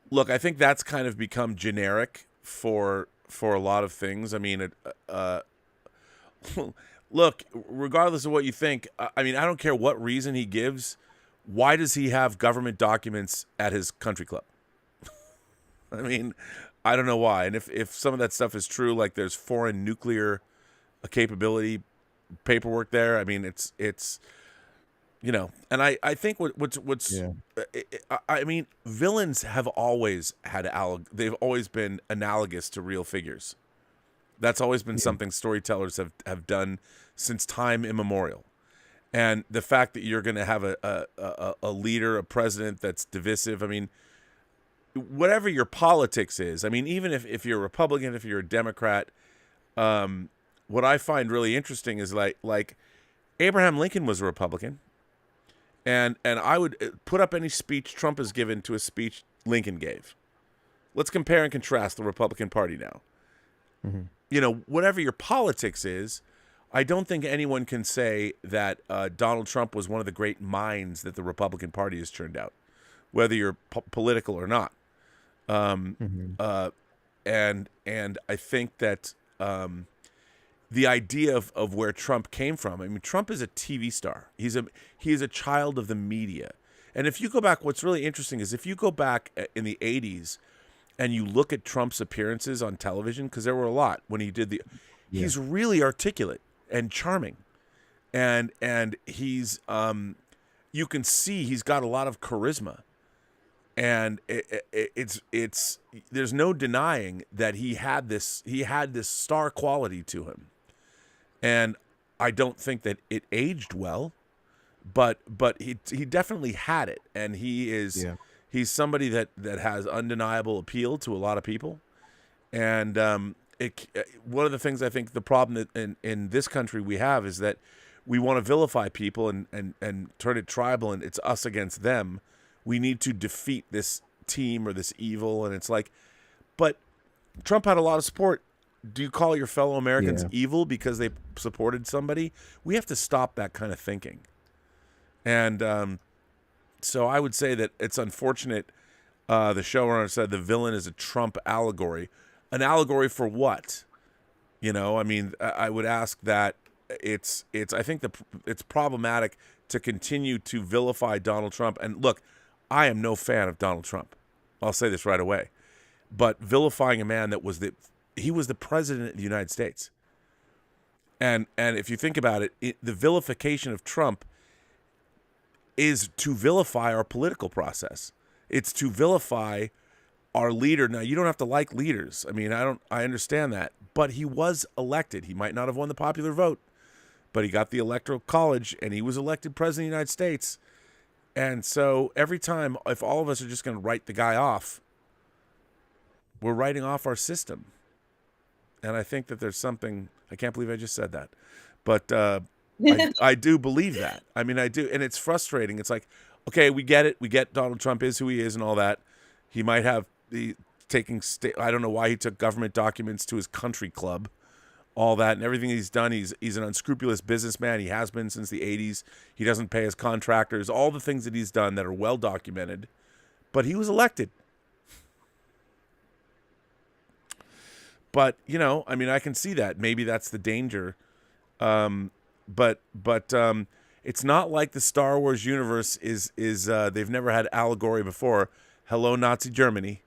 look, I think that's kind of become generic for a lot of things. I mean, look, regardless of what you think, I mean, I don't care what reason he gives. Why does he have government documents at his country club? I mean, I don't know why. And if some of that stuff is true, like there's foreign nuclear capability paperwork there, I mean, it's you know, and I think what's Yeah. I mean, villains have always had they've always been analogous to real figures. That's always been something storytellers have done since time immemorial. And the fact that you're going to have a leader, a president that's divisive, I mean, whatever your politics is, I mean, even if you're a Republican, if you're a Democrat, what I find really interesting is like Abraham Lincoln was a Republican. And I would put up any speech Trump has given to a speech Lincoln gave. Let's compare and contrast the Republican Party now. Mm-hmm. You know, whatever your politics is, I don't think anyone can say that Donald Trump was one of the great minds that the Republican Party has turned out, whether you're political or not. And I think that the idea of where Trump came from. I mean, Trump is a TV star. He is a child of the media. And if you go back, what's really interesting is if you go back in the 80s and you look at Trump's appearances on television, because there were a lot when he did he's really articulate and charming. And he's you can see he's got a lot of charisma. And it's there's no denying that he had this star quality to him. And I don't think that it aged well, but he definitely had it, and he's somebody that has undeniable appeal to a lot of people. And one of the things I think the problem that in this country we have is that we want to vilify people and turn it tribal, and it's us against them. We need to defeat this team or this evil, and it's like, but Trump had a lot of support. Do you call your fellow Americans evil because they supported somebody? We have to stop that kind of thinking. And so I would say that it's unfortunate. The showrunner said the villain is a Trump allegory. An allegory for what? You know, I mean, I would ask that. I think it's problematic to continue to vilify Donald Trump. And look, I am no fan of Donald Trump. I'll say this right away. But vilifying a man that he was the president of the United States. And if you think about it, the vilification of Trump is to vilify our political process. It's to vilify our leader. Now, you don't have to like leaders. I mean, I understand that. But he was elected. He might not have won the popular vote, but he got the Electoral College, and he was elected president of the United States. And so every time, if all of us are just going to write the guy off, we're writing off our system. And I think that there's something, I can't believe I just said that, but I do believe that. I mean, I do. And it's frustrating. It's like, okay, we get it. We get Donald Trump is who he is and all that. He might have I don't know why he took government documents to his country club, all that, and everything he's done. He's an unscrupulous businessman. He has been since the 80s. He doesn't pay his contractors, all the things that he's done that are well documented, but he was elected. But, you know, I mean, I can see that. Maybe that's the danger. But it's not like the Star Wars universe is they've never had allegory before. Hello, Nazi Germany.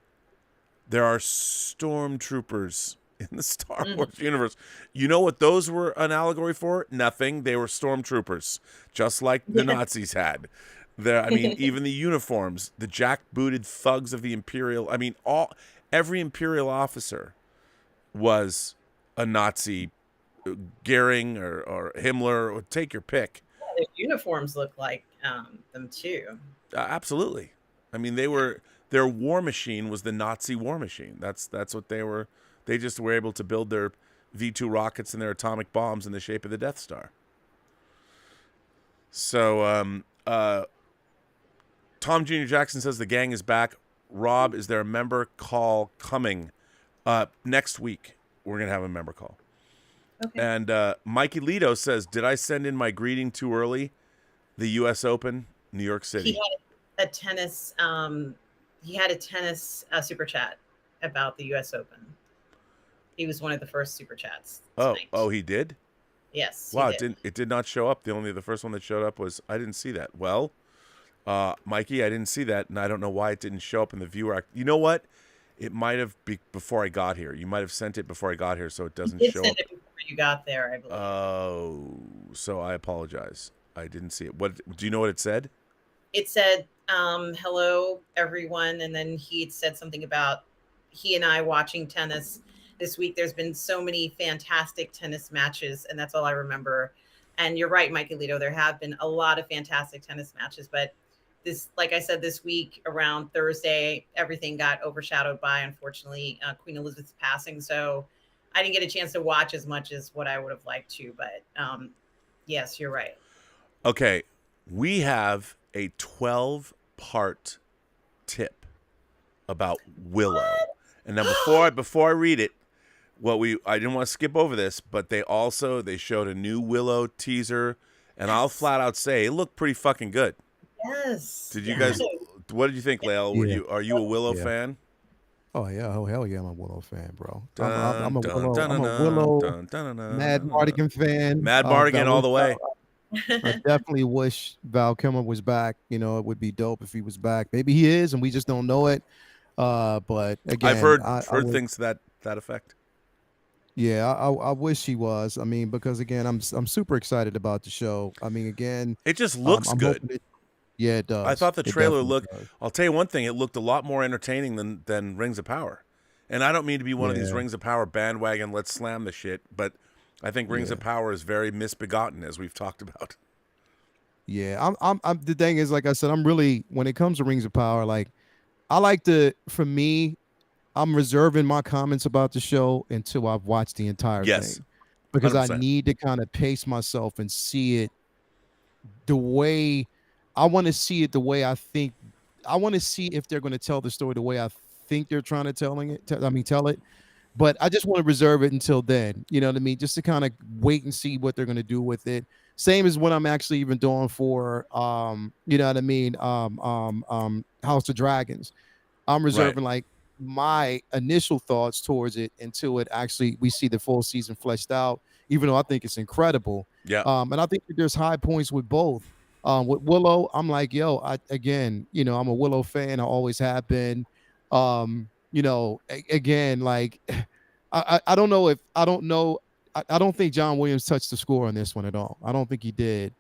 There are stormtroopers in the Star Wars universe. You know what those were an allegory for? Nothing. They were stormtroopers, just like the Nazis had. I mean, even the uniforms, the jackbooted thugs of the Imperial. I mean, every Imperial officer was a Nazi, Goering or Himmler, or take your pick. Their uniforms look like them too. Absolutely. I mean, their war machine was the Nazi war machine. That's what they were. They just were able to build their V2 rockets and their atomic bombs in the shape of the Death Star. So, Tom Jr. Jackson says the gang is back. Rob, is there a member call coming next week? we're gonna have a member call. Okay. And Mikey Lito says, "Did I send in my greeting too early? The U.S. Open, New York City." He had a tennis. He had a tennis super chat about the U.S. Open. He was one of the first super chats tonight. Oh, he did. Yes. Wow, he did. it did not show up. The first one that showed up was I didn't see that. Well, Mikey, I didn't see that, and I don't know why it didn't show up in the viewer. You know what? It might have before I got here. You might have sent it before I got here, so it doesn't He did show send up. it before you got there, I believe. Oh, so I apologize. I didn't see it. What do you know what it said? It said, "Hello, everyone," and then he had said something about he and I watching tennis this week. There's been so many fantastic tennis matches, and that's all I remember. And you're right, Mike Alito. There have been a lot of fantastic tennis matches, but this, like I said, this week around Thursday, everything got overshadowed by, unfortunately, Queen Elizabeth's passing. So I didn't get a chance to watch as much as what I would have liked to. But yes, you're right. Okay, we have a 12-part tip about Willow. And now before I read it, I didn't want to skip over this, but they showed a new Willow teaser, and I'll flat out say it looked pretty fucking good. Yes. Did you guys? What did you think, Lael? Are you a Willow fan? Oh yeah, oh hell yeah, I'm a Willow fan, bro. I'm a Willow Mad Mardigan fan. Mad Mardigan all the way. I definitely wish Val Kilmer was back. You know, it would be dope if he was back. Maybe he is, and we just don't know it. But again, I've heard things to that effect. Yeah, I wish he was. I mean, because again, I'm super excited about the show. I mean, again, it just looks good. Yeah, it does. I thought the trailer looked. I'll tell you one thing: it looked a lot more entertaining than Rings of Power. And I don't mean to be one of these Rings of Power bandwagon. Let's slam the shit, but I think Rings of Power is very misbegotten, as we've talked about. Yeah, I'm. The thing is, like I said, I'm really, when it comes to Rings of Power, like I like to. For me, I'm reserving my comments about the show until I've watched the entire thing, because 100%. I need to kind of pace myself and see it the way I want to see it. The way I think I want to see if they're going to tell the story the way I think they're trying to tell it. But I just want to reserve it until then. You know what I mean? Just to kind of wait and see what they're going to do with it. Same as what I'm actually even doing for, you know what I mean? House of Dragons. I'm reserving like my initial thoughts towards it until we see the full season fleshed out, even though I think it's incredible. Yeah. And I think that there's high points with both. With Willow, I'm like, I'm a Willow fan. I always have been. Again, like I don't know. I don't think John Williams touched the score on this one at all. I don't think he did.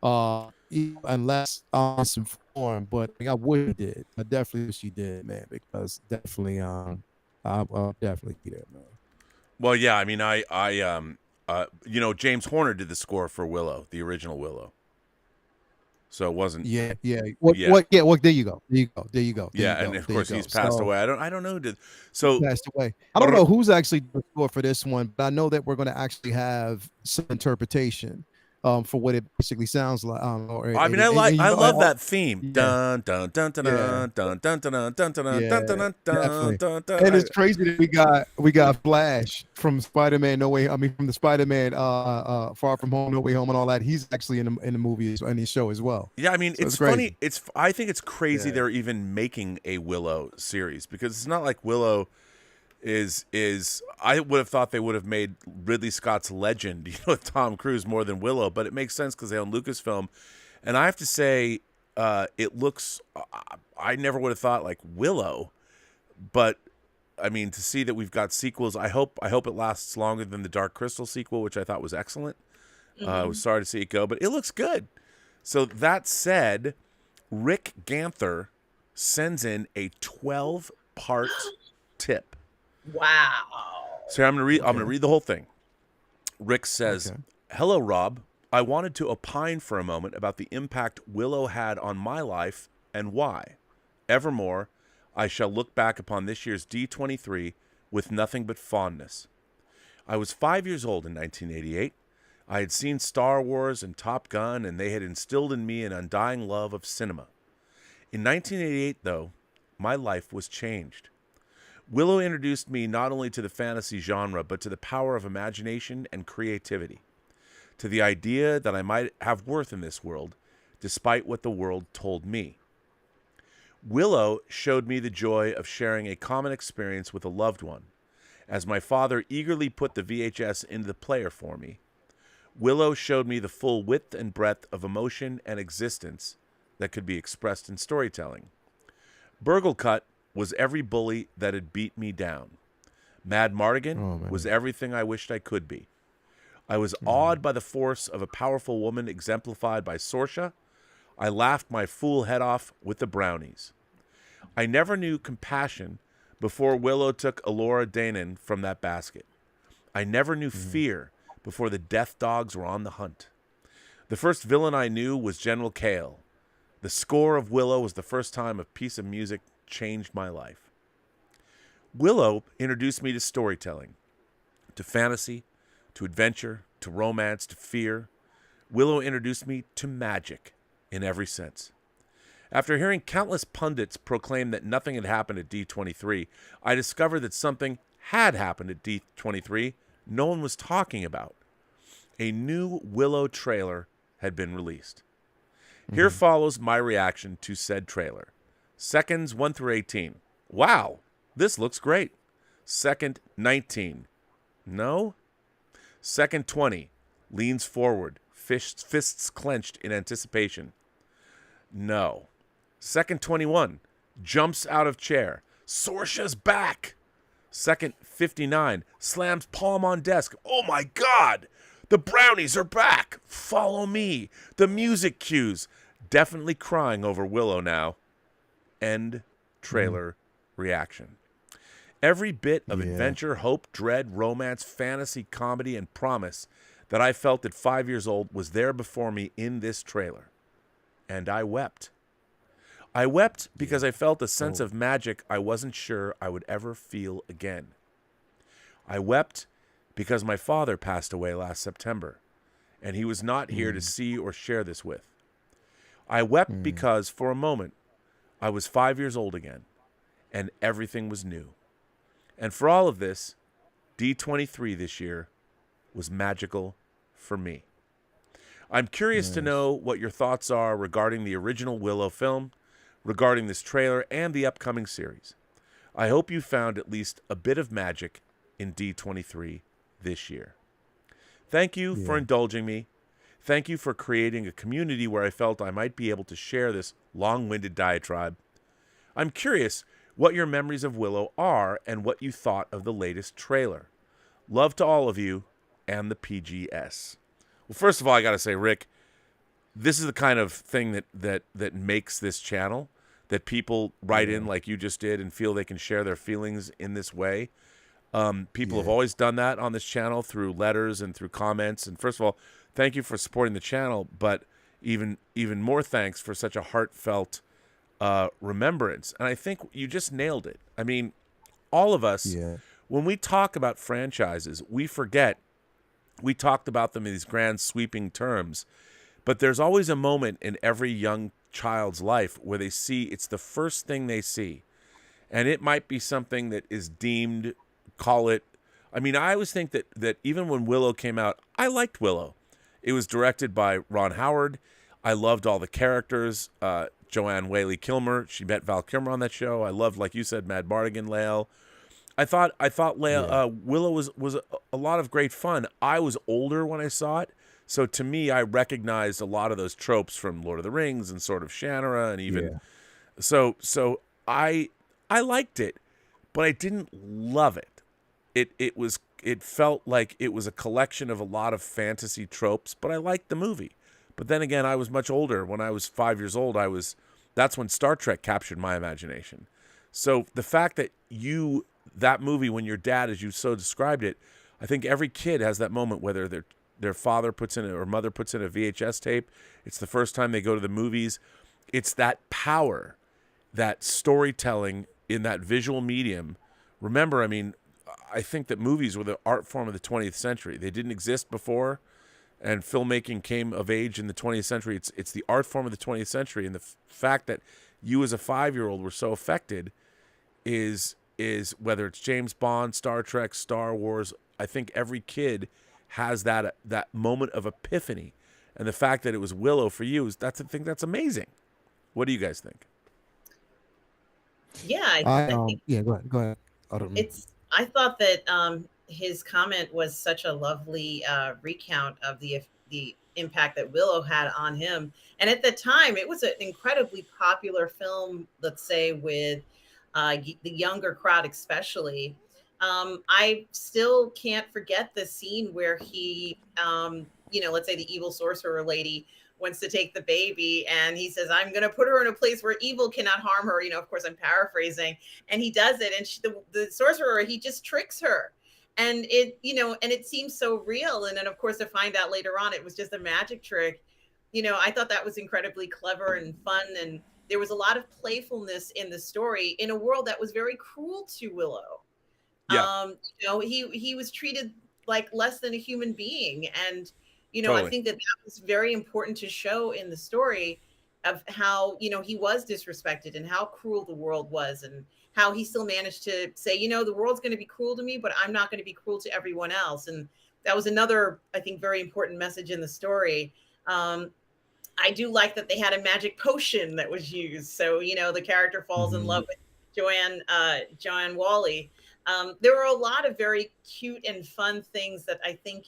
Unless on some form, but I wish he did. I definitely wish he did, man, because definitely I'll definitely be there, man. Well, yeah, I mean, James Horner did the score for Willow, the original Willow. So it wasn't. Yeah. What? There you go. And of course he's passed away. I don't know who did. So passed away. I don't know who's actually the score for this one, but I know that we're going to actually have some interpretation for what it basically sounds like. I love that theme. Dun dun dun dun dun dun dun dun dun dun dun dun. And it's crazy that we got Flash from Spider-Man from the Spider-Man Far From Home, No Way Home, and all that. He's actually in the movie and the show as well. Yeah, I mean, so it's funny. I think it's crazy they're even making a Willow series, because it's not like Willow is I would have thought they would have made Ridley Scott's Legend, with Tom Cruise more than Willow, but it makes sense because they own Lucasfilm. And I have to say, it looks, I never would have thought like Willow, but I mean, to see that we've got sequels, I hope it lasts longer than the Dark Crystal sequel, which I thought was excellent. I was sorry to see it go, but it looks good. So that said, Rick Ganther sends in a 12-part tip. Wow. So I'm gonna read the whole thing. Rick says, "Hello, Rob. I wanted to opine for a moment about the impact Willow had on my life and why. Evermore, I shall look back upon this year's D23 with nothing but fondness. I was 5 years old in 1988. I had seen Star Wars and Top Gun, and they had instilled in me an undying love of cinema. In 1988, though, my life was changed. Willow introduced me not only to the fantasy genre, but to the power of imagination and creativity, to the idea that I might have worth in this world, despite what the world told me. Willow showed me the joy of sharing a common experience with a loved one. As my father eagerly put the VHS into the player for me, Willow showed me the full width and breadth of emotion and existence that could be expressed in storytelling. Burglecut was every bully that had beat me down. Mad Mardigan was everything I wished I could be. I was awed by the force of a powerful woman exemplified by Sorsha. I laughed my fool head off with the brownies. I never knew compassion before Willow took Elora Danan from that basket. I never knew fear before the death dogs were on the hunt. The first villain I knew was General Kale. The score of Willow was the first time a piece of music changed my life. Willow introduced me to storytelling, to fantasy, to adventure, to romance, to fear. Willow introduced me to magic in every sense. After hearing countless pundits proclaim that nothing had happened at D23, I discovered that something had happened at D23 no one was talking about. A new Willow trailer had been released. Here follows my reaction to said trailer. Seconds 1 through 18. Wow, this looks great. Second 19. No. Second 20. Leans forward, fists clenched in anticipation. No. Second 21. Jumps out of chair. Sorsha's back. Second 59. Slams palm on desk. Oh my God! The brownies are back. Follow me. The music cues. Definitely crying over Willow now. End trailer reaction. Every bit of adventure, hope, dread, romance, fantasy, comedy, and promise that I felt at 5 years old was there before me in this trailer. And I wept. I wept because I felt a sense of magic I wasn't sure I would ever feel again. I wept because my father passed away last September, and he was not here to see or share this with. I wept because, for a moment, I was 5 years old again, and everything was new. And for all of this, D23 this year was magical for me. I'm curious to know what your thoughts are regarding the original Willow film, regarding this trailer, and the upcoming series. I hope you found at least a bit of magic in D23 this year. Thank you for indulging me. Thank you for creating a community where I felt I might be able to share this long-winded diatribe. I'm curious what your memories of Willow are and what you thought of the latest trailer. Love to all of you and the PGS. Well, first of all, I got to say, Rick, this is the kind of thing that makes this channel, that people write in like you just did and feel they can share their feelings in this way. People have always done that on this channel through letters and through comments. And first of all, thank you for supporting the channel, but even more thanks for such a heartfelt remembrance. And I think you just nailed it. I mean, all of us, when we talk about franchises, we forget we talked about them in these grand sweeping terms, but there's always a moment in every young child's life where they see it's the first thing they see. And it might be something that is deemed, call it, I mean, I always think that even when Willow came out, I liked Willow. It was directed by Ron Howard. I loved all the characters. Joanne Whaley Kilmer, she met Val Kilmer on that show. I loved, like you said, Mad Mardigan, Lael. I thought Lael, Willow was a lot of great fun. I was older when I saw it, so to me, I recognized a lot of those tropes from Lord of the Rings and sort of Shannara, and even so I liked it, but I didn't love it. It felt like it was a collection of a lot of fantasy tropes, but I liked the movie. But then again, I was much older. When I was 5 years old, that's when Star Trek captured my imagination. So the fact that that movie, when your dad, as you so described it, I think every kid has that moment, whether their father puts in or mother puts in a VHS tape. It's the first time they go to the movies. It's that power, that storytelling in that visual medium. Remember, I mean, I think that movies were the art form of the 20th century. They didn't exist before, and filmmaking came of age in the 20th century. It's the art form of the 20th century, and the fact that you as a 5-year-old were so affected is is whether it's James Bond, Star Trek, Star Wars, I think every kid has that moment of epiphany. And the fact that it was Willow for you, I think that's amazing. What do you guys think? Yeah, I think yeah, go ahead. I thought that his comment was such a lovely recount of the impact that Willow had on him. And at the time, it was an incredibly popular film, let's say, with the younger crowd, especially. I still can't forget the scene where he, let's say the evil sorcerer lady wants to take the baby and he says, I'm going to put her in a place where evil cannot harm her. Of course, I'm paraphrasing. And he does it. And the sorcerer, he just tricks her. And it seems so real. And then, of course, to find out later on, it was just a magic trick. I thought that was incredibly clever and fun. And there was a lot of playfulness in the story in a world that was very cruel to Willow. Yeah. He was treated like less than a human being. And, Totally. I think that was very important to show in the story of how, he was disrespected and how cruel the world was and how he still managed to say, the world's going to be cruel to me, but I'm not going to be cruel to everyone else. And that was another, I think, very important message in the story. I do like that they had a magic potion that was used. So, the character falls in love with Joanne Wally. There were a lot of very cute and fun things that I think,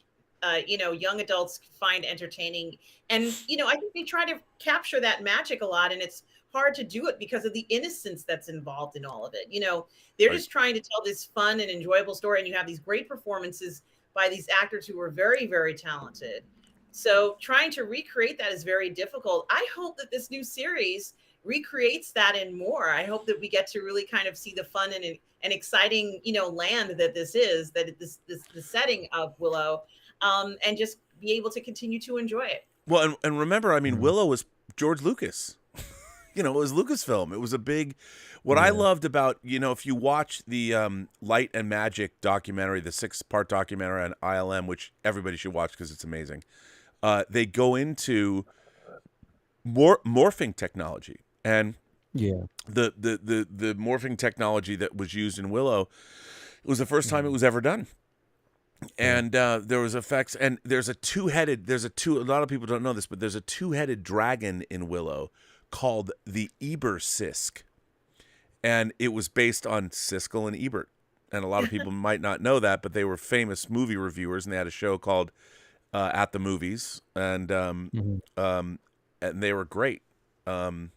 young adults find entertaining. And, I think they try to capture that magic a lot. And it's hard to do it because of the innocence that's involved in all of it. They're just trying to tell this fun and enjoyable story. And you have these great performances by these actors who are very, very talented. So trying to recreate that is very difficult. I hope that this new series recreates that and more. I hope that we get to really kind of see the fun and exciting, land that this is, the setting of Willow, and just be able to continue to enjoy it. Well, and remember, Willow was George Lucas. It was Lucasfilm. It was a big. What I loved about, if you watch the Light and Magic documentary, the 6-part documentary on ILM, which everybody should watch because it's amazing. They go into morphing technology, and the morphing technology that was used in Willow, it was the first time it was ever done. And there was effects, and a lot of people don't know this, but there's a 2-headed dragon in Willow called the Eber-Sisk. And it was based on Siskel and Ebert. And a lot of people might not know that, but they were famous movie reviewers, and they had a show called At the Movies, and they were great. And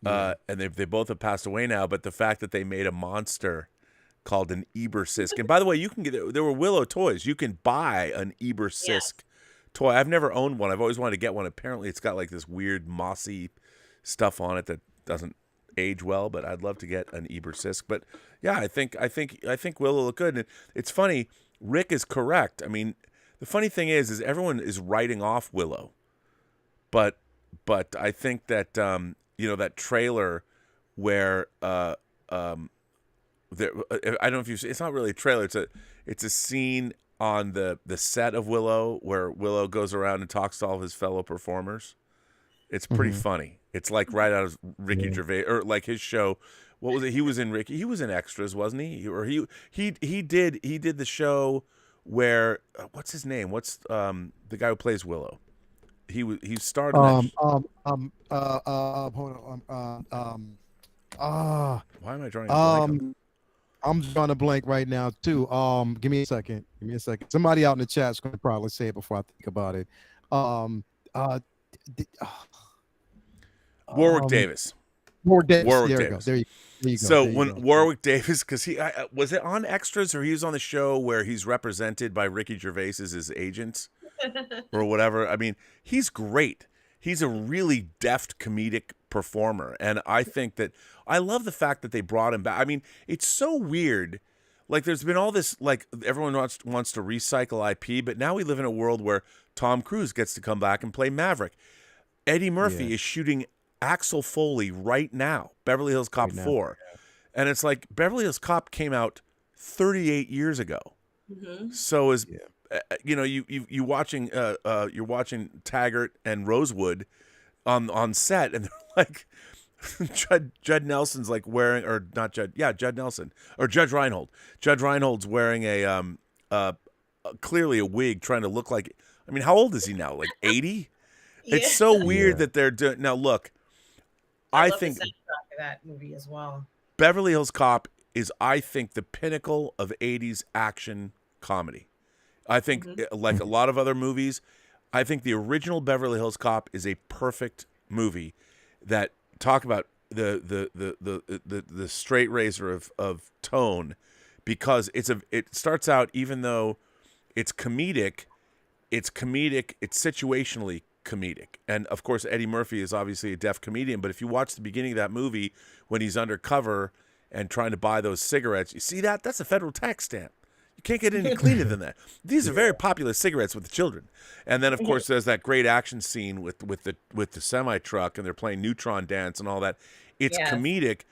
they both have passed away now, but the fact that they made a monster called an Eber-Sisk. And by the way, you can there were Willow toys. You can buy an Eber-Sisk toy. I've never owned one. I've always wanted to get one. Apparently it's got like this weird mossy stuff on it that doesn't age well, but I'd love to get an Eber-Sisk. But yeah, I think Willow looked good. And it's funny, Rick is correct. The funny thing is everyone is writing off Willow. But I think that that trailer where I don't know if you've seen, it's not really a trailer. It's a scene on the set of Willow where Willow goes around and talks to all of his fellow performers. It's pretty funny. It's like right out of Ricky Gervais, or like his show. What was it? He was in Extras, wasn't he? Or he did the show where what's his name? What's the guy who plays Willow? He starred in that. Hold on. Why am I drawing a blank? I'm drawing a blank right now too. Give me a second. Somebody out in the chat is going to probably say it before I think about it. Warwick Davis. There you go. So Warwick Davis, because he was it on Extras, or he was on the show where he's represented by Ricky Gervais as his agent or whatever. He's great. He's a really deft comedic performer, and I think that I love the fact that they brought him back. It's so weird. Like, there's been all this, like, everyone wants to recycle IP, but now we live in a world where Tom Cruise gets to come back and play Maverick. Eddie Murphy is shooting Axel Foley right now, Beverly Hills Cop 4. And it's like Beverly Hills Cop came out 38 years ago. Mm-hmm. So is you're watching Taggart and Rosewood on set, and they're like, Judd Nelson's like wearing, or not Judd, yeah, Judd Nelson or Judge Reinhold. Judge Reinhold's wearing clearly a wig, trying to look like. I mean, how old is he now? Like 80? Yeah. It's so weird that they're doing. Now look, I love think the soundtrack of that movie as well. Beverly Hills Cop is, I think, the pinnacle of 80s action comedy. I think, like a lot of other movies, I think the original Beverly Hills Cop is a perfect movie that talk about the straight razor of tone, because it starts out, even though it's comedic, it's situationally comedic. And of course, Eddie Murphy is obviously a deaf comedian, but if you watch the beginning of that movie when he's undercover and trying to buy those cigarettes, you see that's a federal tax stamp. You can't get any cleaner than that. These are very popular cigarettes with the children. And then of course there's that great action scene with the semi truck, and they're playing Neutron Dance and all that. It's comedic,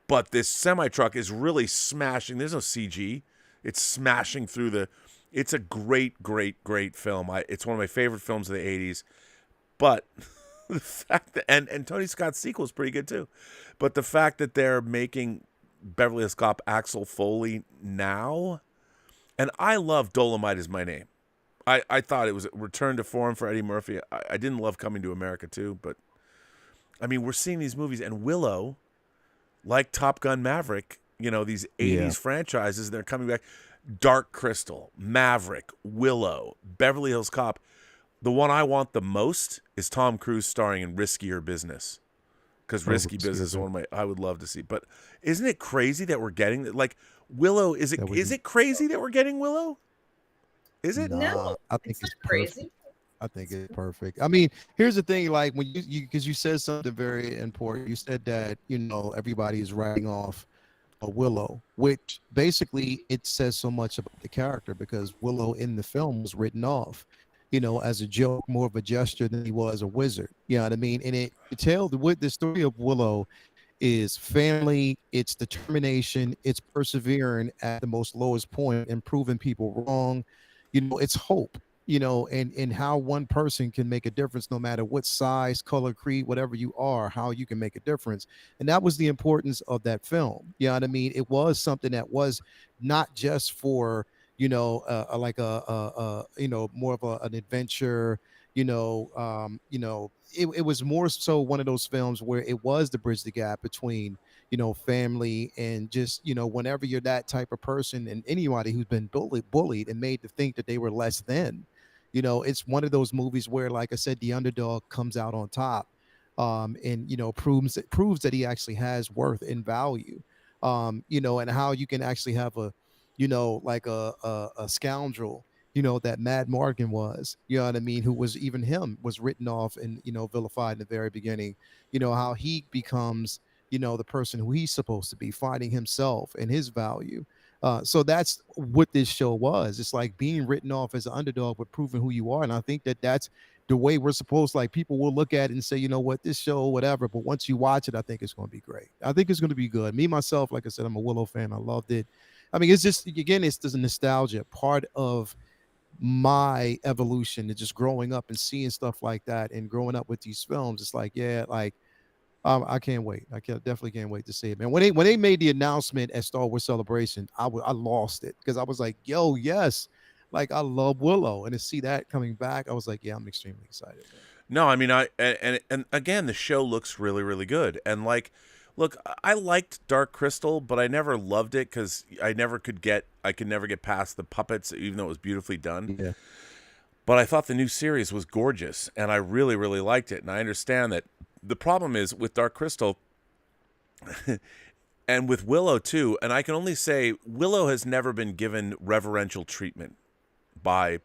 but this semi truck is really smashing. There's no CG. It's smashing through the. It's a great film. It's one of my favorite films of the 80s. But the fact that and Tony Scott's sequel is pretty good too. But the fact that they're making Beverly Hills Cop Axel Foley now, and I love Dolomite Is My Name. I thought it was a return to form for Eddie Murphy. I didn't love Coming to America too, but I mean, we're seeing these movies, and Willow, like Top Gun Maverick, these 80s franchises, they're coming back. Dark Crystal, Maverick, Willow, Beverly Hills Cop. The one I want the most is Tom Cruise starring in Riskier Business, because Risky Business is one of I would love to see. But isn't it crazy that we're getting like Willow? Is it crazy that we're getting Willow? Is it? No, I think it's crazy. I think it's perfect. I mean, here's the thing, like when because you said something very important. You said that, everybody is writing off a Willow, which basically it says so much about the character, because Willow in the film was written off, as a joke, more of a gesture than he was a wizard. You know what I mean? And the story of Willow is family, it's determination, it's persevering at the most lowest point and proving people wrong. It's hope, and how one person can make a difference, no matter what size, color, creed, whatever you are, how you can make a difference. And that was the importance of that film. You know what I mean? It was something that was not just for, more of an adventure, it was more so one of those films where it was to bridge the gap between, family and just, whenever you're that type of person, and anybody who's been bullied and made to think that they were less than, it's one of those movies where, like I said, the underdog comes out on top, and, proves that he actually has worth and value, and how you can actually have a, like a scoundrel, that Mad Morgan was, what I mean, who was, even him was written off and, vilified in the very beginning, how he becomes, the person who he's supposed to be, finding himself and his value. So that's what this show was. It's like being written off as an underdog, but proving who you are. And I think that that's the way we're supposed, like, people will look at it and say, you know what, this show, whatever. But once you watch it, I think it's going to be great. I think it's going to be good. Me, myself, like I said, I'm a Willow fan. I loved it. I mean, it's just, again, it's just a nostalgia part of my evolution, and just growing up and seeing stuff like that and growing up with these films. It's like, I can't wait. Definitely can't wait to see it, man. When they made the announcement at Star Wars Celebration, I lost it, because I was like, yo, yes, like, I love Willow, and to see that coming back, I was like, yeah, I'm extremely excited, man. No, I mean, and again, the show looks really, really good. And like, look, I liked Dark Crystal, but I never loved it because I could never get past the puppets, even though it was beautifully done. Yeah. But I thought the new series was gorgeous, and I really, really liked it. And I understand that the problem is with Dark Crystal and with Willow too, and I can only say Willow has never been given reverential treatment by.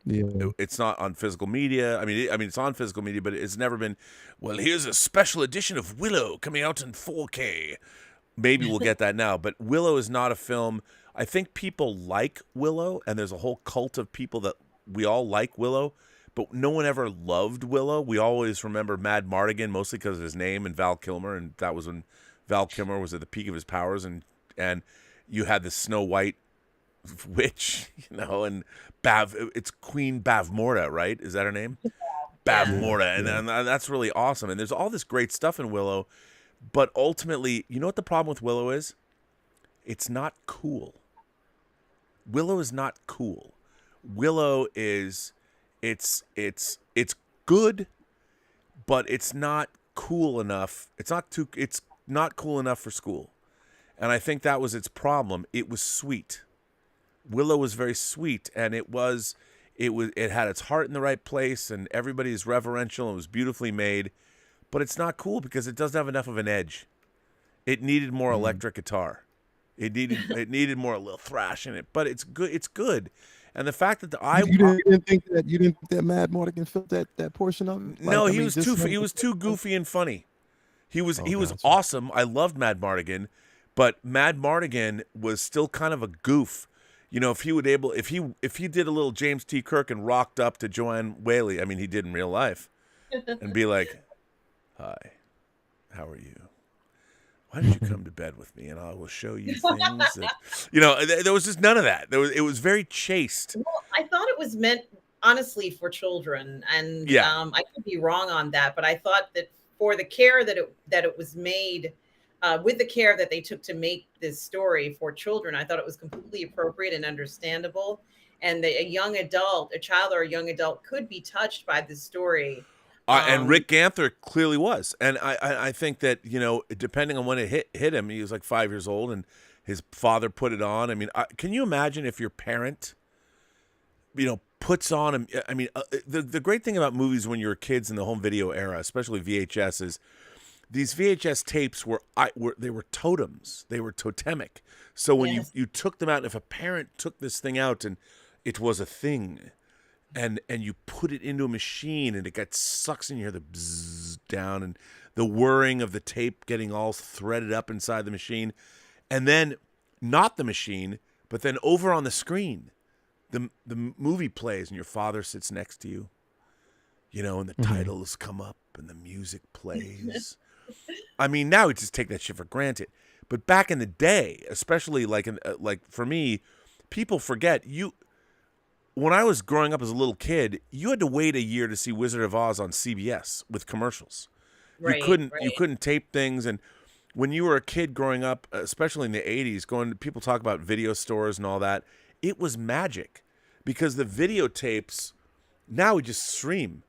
Yeah. It's not on physical media. I mean, it's on physical media, but it's never been, well, here's a special edition of Willow coming out in 4K. Maybe we'll get that now, but Willow is not a film. I think people like Willow, and there's a whole cult of people that we all like Willow, but no one ever loved Willow. We always remember Mad Mardigan, mostly because of his name, and Val Kilmer, and that was when Val Kilmer was at the peak of his powers, and you had the Snow White witch, and it's Queen Bavmorda, right? Is that her name? Bavmorda, and that's really awesome. And there's all this great stuff in Willow, But ultimately, you know what the problem with Willow is? It's not cool. Willow is not cool. Willow is it's good, but it's not cool enough. It's not cool enough for school. And I think that was its problem. It was sweet. Willow was very sweet, and it had its heart in the right place, and everybody is reverential and it was beautifully made, but it's not cool because it doesn't have enough of an edge. It needed more electric guitar. It needed more a little thrash in it, but it's good. And the fact that you didn't think that Mad Mardigan felt that portion of it? No, he was too goofy and funny. He was awesome. I loved Mad Mardigan, but Mad Mardigan was still kind of a goof. You know, if he did a little James T. Kirk and rocked up to Joanne Whaley, I mean, he did in real life, and be like, "Hi, how are you? Why don't you come to bed with me and I will show you things that," you know, there was just none of that. It was very chaste. Well, I thought it was meant honestly for children, and I could be wrong on that, but I thought that for the care that it was made, with the care that they took to make this story for children, I thought it was completely appropriate and understandable, and that a child or a young adult could be touched by this story. And Rick Ganther clearly was. And I think that, you know, depending on when it hit him, he was like 5 years old and his father put it on. I mean, can you imagine if your parent, you know, puts on, I mean, the great thing about movies when you were kids in the home video era, especially VHS, is these VHS tapes were totems. They were totemic. So when you took them out, and if a parent took this thing out and it was a thing, and you put it into a machine and it got sucks and you hear the bzzz down and the whirring of the tape getting all threaded up inside the machine, and then not the machine, but then over on the screen, the movie plays and your father sits next to you, you know, and the titles come up and the music plays. I mean, now we just take that shit for granted, but back in the day, especially like for me, people forget when I was growing up as a little kid, you had to wait a year to see Wizard of Oz on CBS with commercials. Right, you couldn't tape things, and when you were a kid growing up, especially in the 80s, people talk about video stores and all that, it was magic because the videotapes, now we just stream.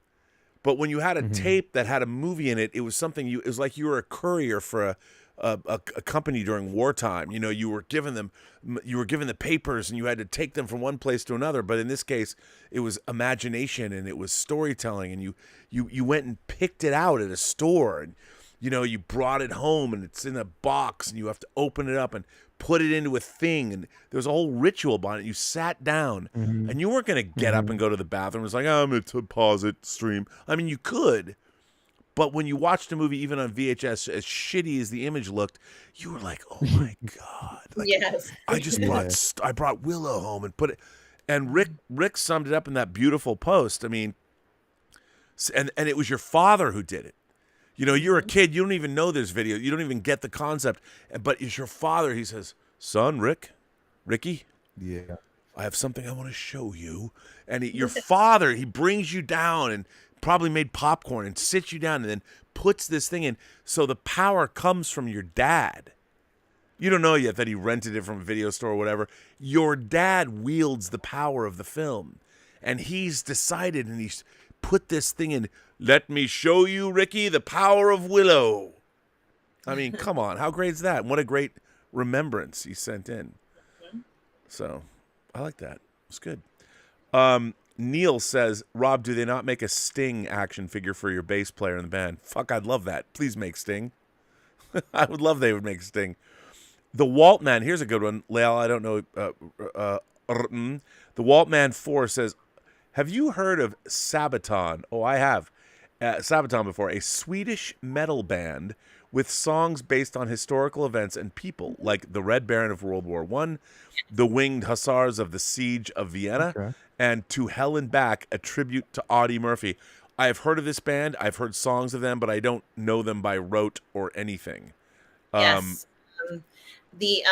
But when you had a tape that had a movie in it, it was something it was like you were a courier for a company during wartime. You know, you were given the papers and you had to take them from one place to another. But in this case, it was imagination and it was storytelling, and you went and picked it out at a store, and you know, you brought it home and it's in a box and you have to open it up and put it into a thing, and there was a whole ritual behind it. You sat down and you weren't going to get up and go to the bathroom. It was like, I'm going to pause it, stream. I mean, you could. But when you watched a movie, even on VHS, as shitty as the image looked, you were like, "Oh my god!" Like, Yes, I brought Willow home and put it. And Rick summed it up in that beautiful post. I mean, and it was your father who did it. You know, you're a kid, you don't even know there's video, you don't even get the concept. But it's your father. He says, "Son, Ricky, I have something I want to show you." And your father, he brings you down and probably made popcorn and sits you down and then puts this thing in. So the power comes from your dad. You don't know yet that he rented it from a video store or whatever. Your dad wields the power of the film. And he's decided, and he's put this thing in. Let me show you, Ricky, the power of Willow. I mean, come on. How great is that? What a great remembrance he sent in. So I like that. It's good. Neil says, Rob, do they not make a Sting action figure for your bass player in the band? Fuck, I'd love that. Please make Sting. I would love they would make Sting. The Waltman, here's a good one. Lael, I don't know. The Waltman 4 says, have you heard of Sabaton? Oh, I have. Sabaton before. A Swedish metal band with songs based on historical events and people, like the Red Baron of World War I, the Winged Hussars of the Siege of Vienna, and To Hell and Back, a tribute to Audie Murphy. I have heard of this band. I've heard songs of them, but I don't know them by rote or anything. Yes. The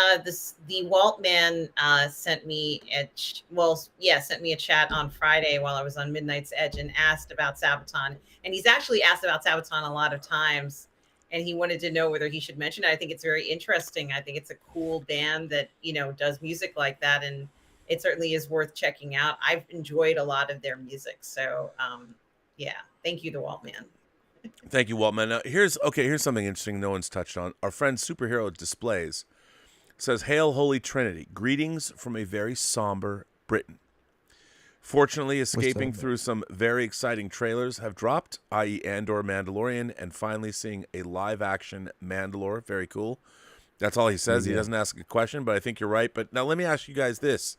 Waltman sent me a chat on Friday while I was on Midnight's Edge and asked about Sabaton. And he's actually asked about Sabaton a lot of times. and he wanted to know whether he should mention it. I think it's very interesting. I think it's a cool band that, does music like that, and it certainly is worth checking out. I've enjoyed a lot of their music. So, yeah, thank you, The Walt Man. Thank you, Waltman. Now, here's something interesting no one's touched on. Our friend Superhero Displays says, "Hail, Holy Trinity. Greetings from a very somber Britain. Fortunately, escaping through some very exciting trailers have dropped, i.e. Andor, Mandalorian, and finally seeing a live-action Mandalore. Very cool." That's all he says. He doesn't ask a question, but I think you're right. But now let me ask you guys this.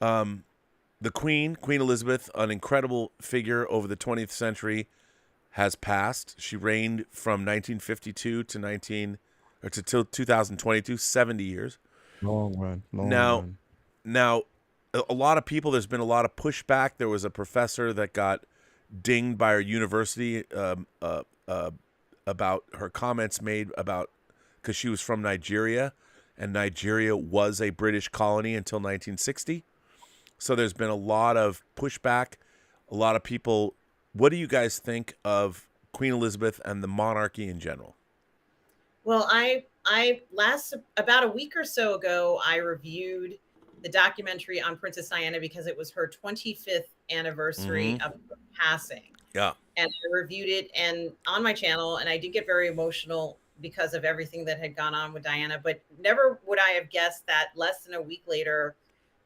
The Queen Elizabeth, an incredible figure over the 20th century, has passed. She reigned from 1952 to 2022, 70 years. Long run. Now, a lot of people, there's been a lot of pushback. There was a professor that got dinged by her university about her comments made about, because she was from Nigeria, and Nigeria was a British colony until 1960. So there's been a lot of pushback. A lot of people. What do you guys think of Queen Elizabeth and the monarchy in general? Well, I about a week or so ago, I reviewed the documentary on Princess Diana because it was her 25th anniversary of her passing. Yeah. And I reviewed it and on my channel, and I did get very emotional because of everything that had gone on with Diana, but never would I have guessed that less than a week later,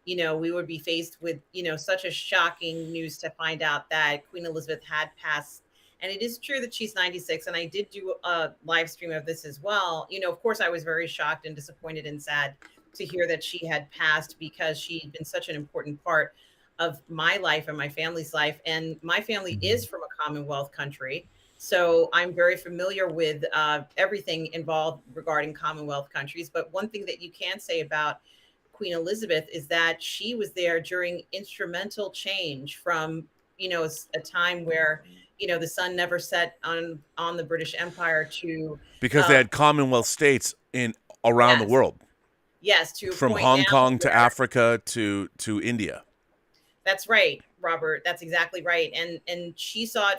we would be faced with, such a shocking news to find out that Queen Elizabeth had passed. And it is true that she's 96. And I did do a live stream of this as well. Of course, I was very shocked and disappointed and sad to hear that she had passed, because she'd been such an important part of my life and my family's life. And my family is from a Commonwealth country. So I'm very familiar with everything involved regarding Commonwealth countries. But one thing that you can say about Queen Elizabeth is that she was there during instrumental change from, a time where, the sun never set on the British Empire to, because they had Commonwealth states around the world. Yes, from Hong Kong to Africa to India. That's right, Robert. That's exactly right. And she saw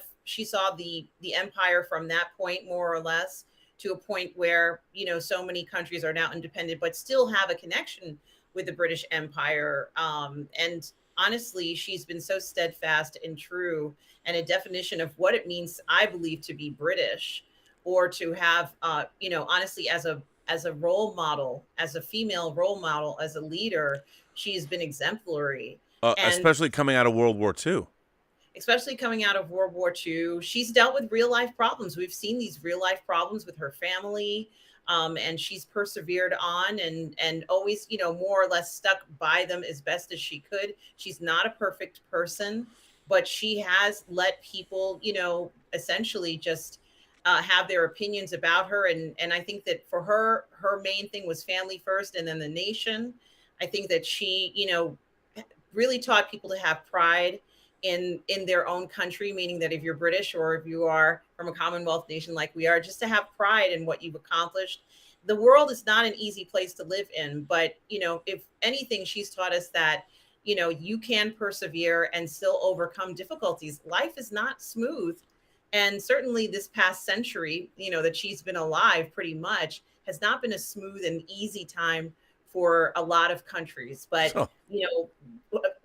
the empire from that point, more or less, to a point where, so many countries are now independent, but still have a connection with the British Empire. And honestly, she's been so steadfast and true, and a definition of what it means, I believe, to be British, or to have, honestly, as a role model, as a female role model, as a leader, she's been exemplary. Especially coming out of World War II. Especially coming out of World War II. She's dealt with real life problems. We've seen these real life problems with her family. And she's persevered on and always, more or less stuck by them as best as she could. She's not a perfect person, but she has let people, essentially just have their opinions about her. And I think that for her main thing was family first and then the nation. I think that she, really taught people to have pride in their own country, meaning that if you're British or if you are from a Commonwealth nation like we are, just to have pride in what you've accomplished. The world is not an easy place to live in, but, if anything, she's taught us that, you can persevere and still overcome difficulties. Life is not smooth. And certainly this past century, that she's been alive pretty much has not been a smooth and easy time for a lot of countries. But,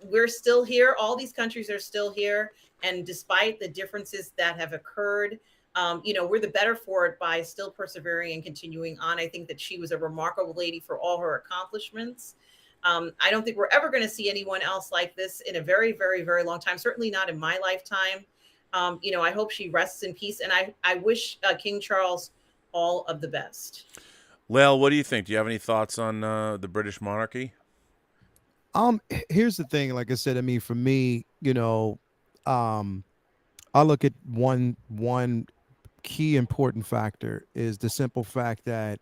we're still here. All these countries are still here. And despite the differences that have occurred, we're the better for it by still persevering and continuing on. I think that she was a remarkable lady for all her accomplishments. I don't think we're ever going to see anyone else like this in a very, very, very long time. Certainly not in my lifetime. I hope she rests in peace. And I wish King Charles all of the best. Lael, what do you think? Do you have any thoughts on the British monarchy? Here's the thing. Like I said, I mean, for me, I look at one key important factor is the simple fact that,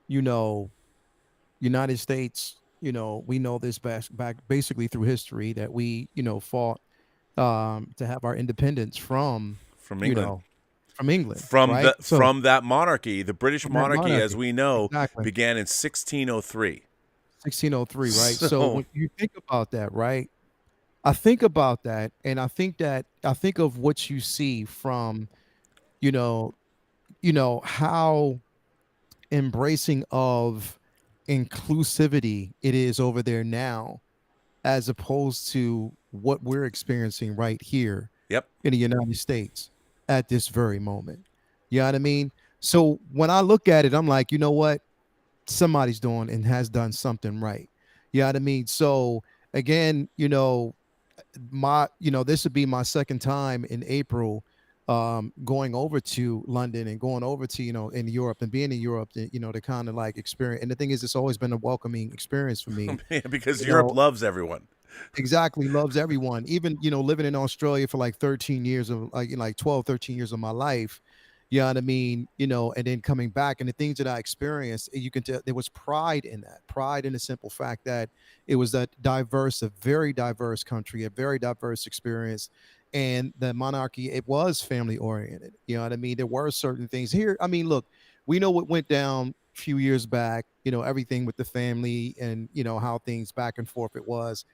United States, we know this back basically through history that we, fought to have our independence from England. From England, from that monarchy. The British monarchy, as we know, began in 1603. 1603, right? So when you think about that, right? I think about that, and I think of what you see from, how embracing of inclusivity it is over there now, as opposed to what we're experiencing right here Yep. in the United States at this very moment. You know what I mean? So when I look at it, I'm like, you know what? Somebody's doing and has done something right. You know what I mean? So again, this would be my second time in April going over to London and going over to in Europe and being in Europe to kind of like experience. And the thing is, it's always been a welcoming experience for me. Because Europe loves everyone. Exactly, loves everyone. Even living in Australia for like 13 years of like 12 13 years of my life. You know what I mean? And then coming back and the things that I experienced, you can tell there was pride in that. Pride in the simple fact that it was a very diverse country, a very diverse experience. And the monarchy, it was family oriented. You know what I mean? There were certain things here. I mean, look, we know what went down a few years back, everything with the family and, how things back and forth it was.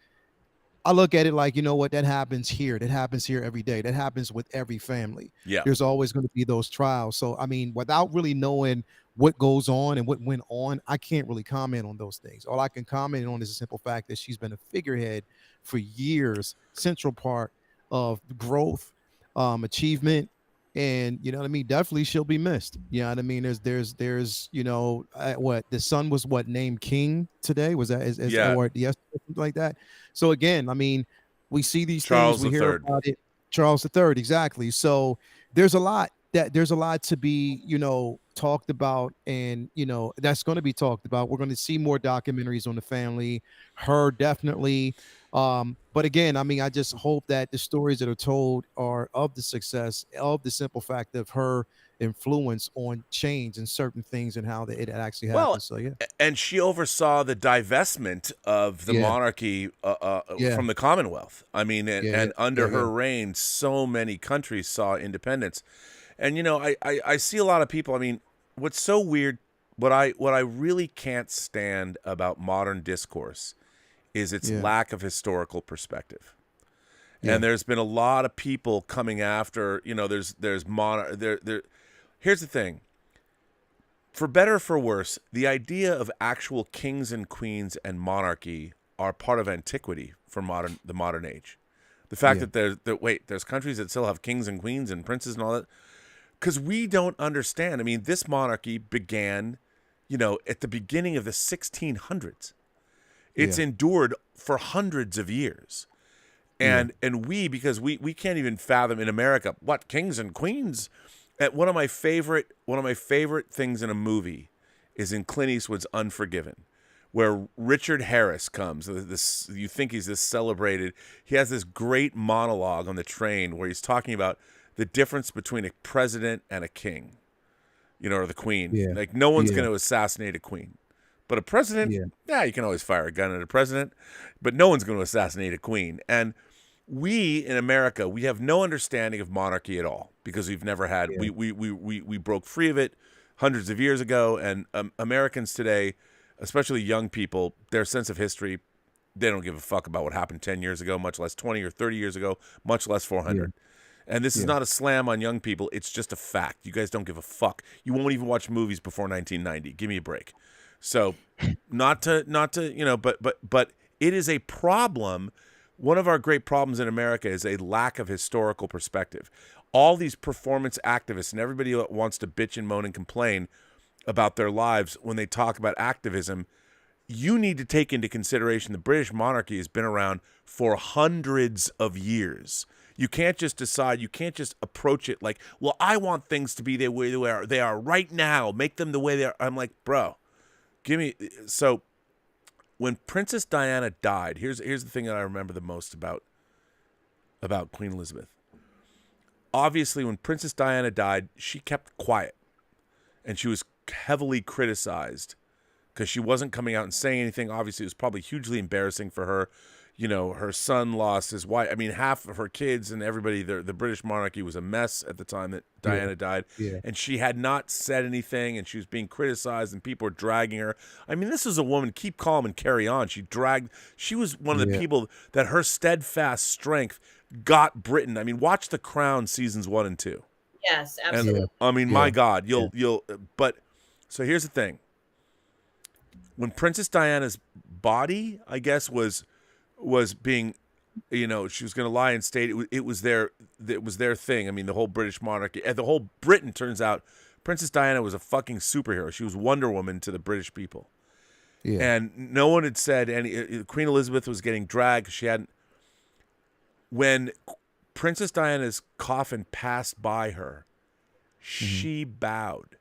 I look at it like, what, that happens here. That happens here every day. That happens with every family. Yeah. There's always going to be those trials. So, I mean, without really knowing what goes on and what went on, I can't really comment on those things. All I can comment on is the simple fact that she's been a figurehead for years, central part of growth, achievement. And you know what I mean? Definitely she'll be missed. You know what I mean? There's what the son was named King today? Was that or yes, something like that? So again, I mean, we see these Charles things, we hear about it. Charles III, exactly. So there's a lot to be, talked about, and that's going to be talked about. We're going to see more documentaries on the family, her definitely. But again, I mean, I just hope that the stories that are told are of the success, of the simple fact of her influence on change and certain things and how it actually happens. Well, so yeah. And she oversaw the divestment of the monarchy from the Commonwealth. I mean, and under her reign, so many countries saw independence. And I see a lot of people. I mean, what's so weird, what I really can't stand about modern discourse is its lack of historical perspective. And there's been a lot of people coming after, here's the thing. For better or for worse, the idea of actual kings and queens and monarchy are part of antiquity for the modern age. The fact that there's countries that still have kings and queens and princes and all that, because we don't understand. I mean, this monarchy began, at the beginning of the 1600s. It's endured for hundreds of years. And because we can't even fathom in America what kings and queens. One of my favorite things in a movie is in Clint Eastwood's Unforgiven, where Richard Harris comes. You think he's this celebrated. He has this great monologue on the train where he's talking about the difference between a president and a king, or the queen. Yeah. Like no one's going to assassinate a queen. But a president, you can always fire a gun at a president, but no one's going to assassinate a queen. And we in America, we have no understanding of monarchy at all because we've never had. We broke free of it hundreds of years ago, and Americans today, especially young people, their sense of history, they don't give a fuck about what happened 10 years ago, much less 20 or 30 years ago, much less 400. And this is not a slam on young people. It's just a fact. You guys don't give a fuck. You won't even watch movies before 1990. Give me a break. So not to, but it is a problem. One of our great problems in America is a lack of historical perspective. All these performance activists and everybody that wants to bitch and moan and complain about their lives when they talk about activism, you need to take into consideration the British monarchy has been around for hundreds of years. You can't just decide, you can't just approach it like, well, I want things to be the way they are right now. Make them the way they are. I'm like, bro, so when Princess Diana died, here's the thing that I remember the most about Queen Elizabeth. Obviously, when Princess Diana died, she kept quiet, and she was heavily criticized because she wasn't coming out and saying anything. Obviously, it was probably hugely embarrassing for her. Her son lost his wife. I mean, half of her kids and everybody, the British monarchy was a mess at the time that Diana died. Yeah. And she had not said anything, and she was being criticized, and people were dragging her. I mean, this is a woman, keep calm and carry on. She was one of the people that her steadfast strength got Britain. I mean, watch The Crown seasons 1 and 2. Yes, And absolutely. I mean, my God, you'll. But so here's the thing: when Princess Diana's body, I guess, was being, she was going to lie in state. It was their thing. I mean, the whole British monarchy, the whole Britain. Turns out, Princess Diana was a fucking superhero. She was Wonder Woman to the British people. Yeah. And no one had said any. Queen Elizabeth was getting dragged. She hadn't. When Princess Diana's coffin passed by her, she bowed.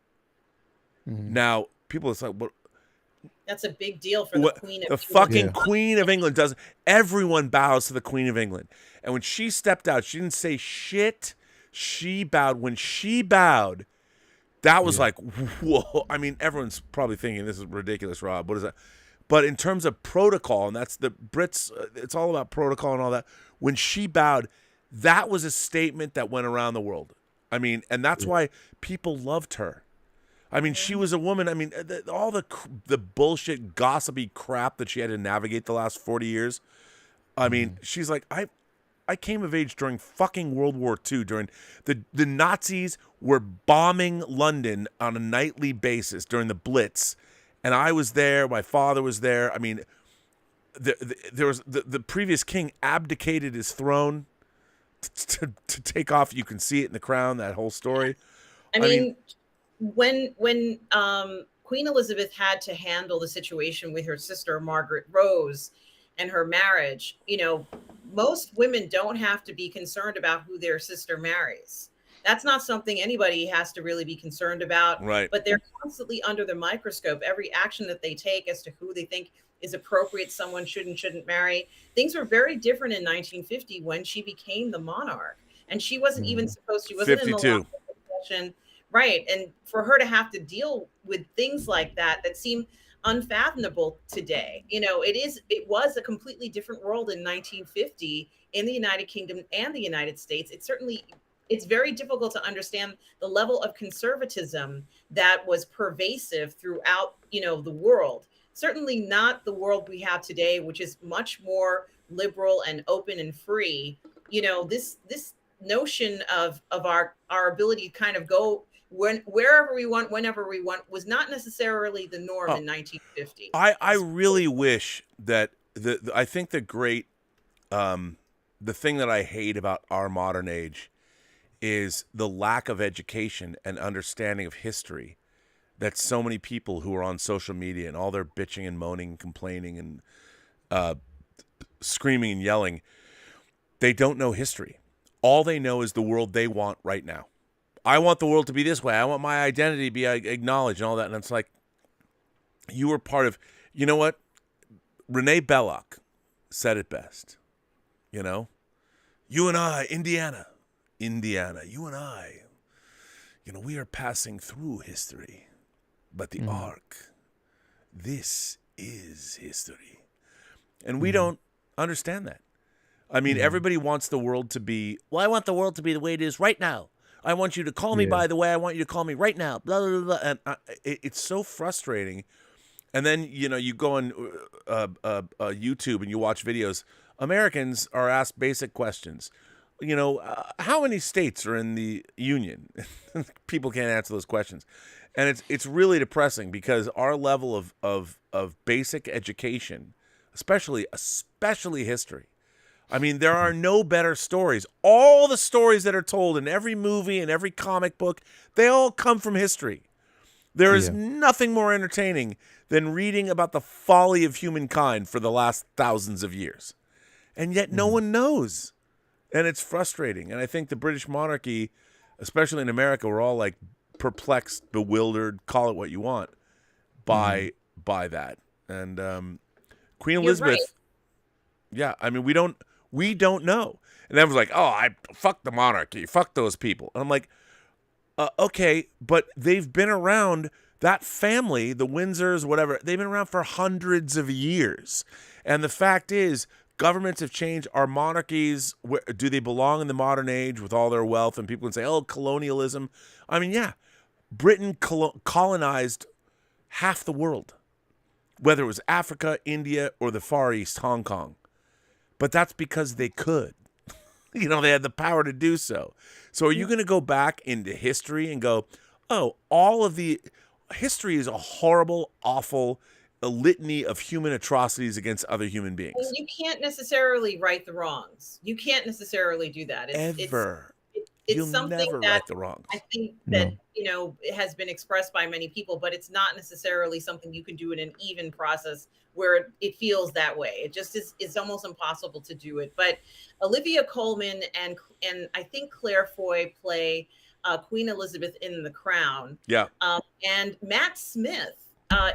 Now, people are like, "What?" That's a big deal for the Queen of The England. fucking Queen of England does. Everyone bows to the Queen of England. And when she stepped out, she didn't say shit. She bowed. When she bowed, that was like, whoa. I mean, everyone's probably thinking this is ridiculous, Rob. What is that? But in terms of protocol, and that's the Brits, it's all about protocol and all that. When she bowed, that was a statement that went around the world. I mean, and that's why people loved her. I mean, she was a woman. I mean, all the bullshit, gossipy crap that she had to navigate the last 40 years. I mean, she's like, I came of age during fucking World War II, during the Nazis were bombing London on a nightly basis during the Blitz. And I was there. My father was there. I mean, there was the previous king abdicated his throne to take off. You can see it in The Crown, that whole story. I mean when Queen Elizabeth had to handle the situation with her sister Margaret Rose and her marriage, most women don't have to be concerned about who their sister marries. That's not something anybody has to really be concerned about. Right. But they're constantly under the microscope. Every action that they take as to who they think is appropriate, someone shouldn't marry. Things were very different in 1950 when she became the monarch. And she wasn't even supposed to. She wasn't 52. in the long succession. Right. And for her to have to deal with things like that seem unfathomable today. It was a completely different world in 1950 in the United Kingdom and the United States. It's very difficult to understand the level of conservatism that was pervasive throughout, the world. Certainly not the world we have today, which is much more liberal and open and free. This notion of our ability to kind of go wherever we want, whenever we want, was not necessarily the norm in 1950. I really wish that I think the great the thing that I hate about our modern age is the lack of education and understanding of history that so many people who are on social media and all their bitching and moaning and complaining and screaming and yelling, they don't know history. All they know is the world they want right now. I want the world to be this way. I want my identity to be acknowledged and all that. And it's like, you were part of, you know what? Renee Belloc said it best. You and I, Indiana, you and I, we are passing through history, but the arc, this is history. And we don't understand that. I mean, everybody wants the world to be, well, I want the world to be the way it is right now. I want you to call me by the way I want you to call me right now. Blah, blah, blah. And it's so frustrating. And then, you go on YouTube and you watch videos. Americans are asked basic questions. How many states are in the Union? People can't answer those questions. And it's really depressing because our level of basic education, especially history, I mean, there are no better stories. All the stories that are told in every movie and every comic book, they all come from history. There is nothing more entertaining than reading about the folly of humankind for the last thousands of years. And yet no one knows. And it's frustrating. And I think the British monarchy, especially in America, we're all like perplexed, bewildered, call it what you want, by that. And Queen Elizabeth, right. Yeah, I mean, we don't know. And everyone's like, oh, fuck the monarchy, fuck those people. And I'm like, okay, but they've been around, that family, the Windsors, whatever, they've been around for hundreds of years. And the fact is, governments have changed. Our monarchies, do they belong in the modern age with all their wealth? And people can say, oh, colonialism. I mean, yeah, Britain colonized half the world, whether it was Africa, India, or the Far East, Hong Kong. But that's because they could. They had the power to do so. So are you going to go back into history and go, oh, all of the history is a horrible, awful a litany of human atrocities against other human beings? And you can't necessarily right the wrongs. You can't necessarily do that. It's something never that right the wrongs. I think that it has been expressed by many people, but it's not necessarily something you can do in an even process where it feels that way. It just is. It's almost impossible to do it. But Olivia Colman and I think Claire Foy play Queen Elizabeth in The Crown. Yeah. And Matt Smith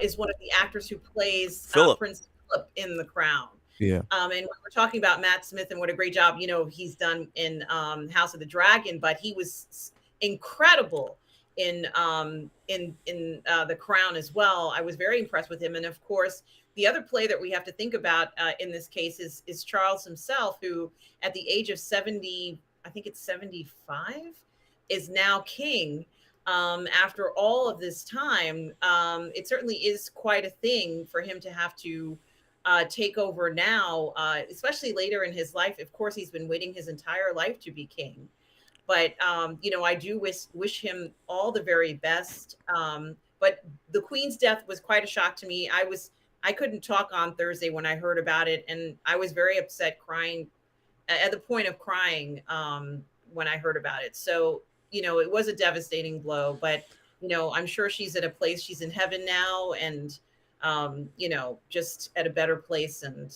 is one of the actors who plays Prince Philip in The Crown. Yeah. And when we're talking about Matt Smith and what a great job, he's done in House of the Dragon, but he was incredible in The Crown as well. I was very impressed with him. And of course, the other play that we have to think about in this case is Charles himself, who at the age of 70, I think it's 75, is now king. After all of this time, it certainly is quite a thing for him to have to take over now, especially later in his life. Of course, he's been waiting his entire life to be king. But, I do wish him all the very best. But the Queen's death was quite a shock to me. I couldn't talk on Thursday when I heard about it. And I was very upset, crying at the point of crying when I heard about it. So, it was a devastating blow, but, I'm sure she's at a place, she's in heaven now and, just at a better place and,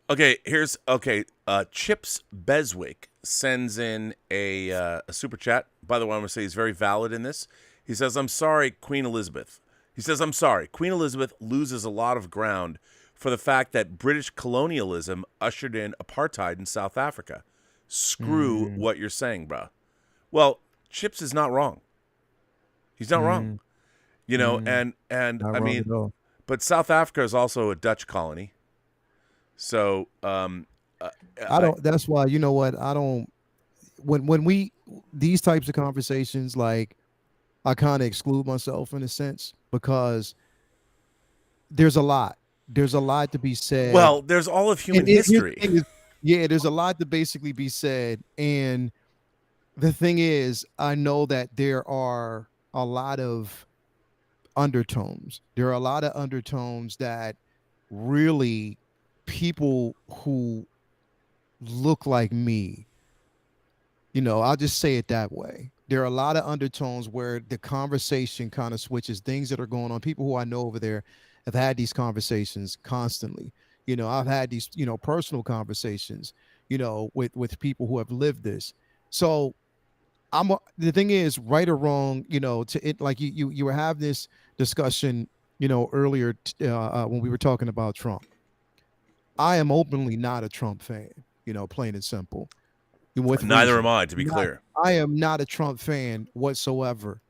Okay, Chips Beswick sends in a super chat. By the way, I'm going to say he's very valid in this. He says, I'm sorry, Queen Elizabeth. He says, I'm sorry. Queen Elizabeth loses a lot of ground for the fact that British colonialism ushered in apartheid in South Africa. Screw what you're saying, bruh. Well, Chips is not wrong. He's not wrong. And I mean, but South Africa is also a Dutch colony. So I don't. That's why I don't. When we these types of conversations, like I kind of exclude myself in a sense because there's a lot. There's a lot to be said. Well, there's all of human history. There's a lot to basically be said, and the thing is, I know that there are a lot of undertones. There are a lot of undertones that really people who look like me, I'll just say it that way. There are a lot of undertones where the conversation kind of switches, things that are going on. People who I know over there have had these conversations constantly. I've had these, personal conversations, with people who have lived this. So the thing is, right or wrong, to it, like you were having this discussion, earlier when we were talking about Trump. I am openly not a Trump fan, plain and simple. Neither am I, to be clear. I am not a Trump fan whatsoever,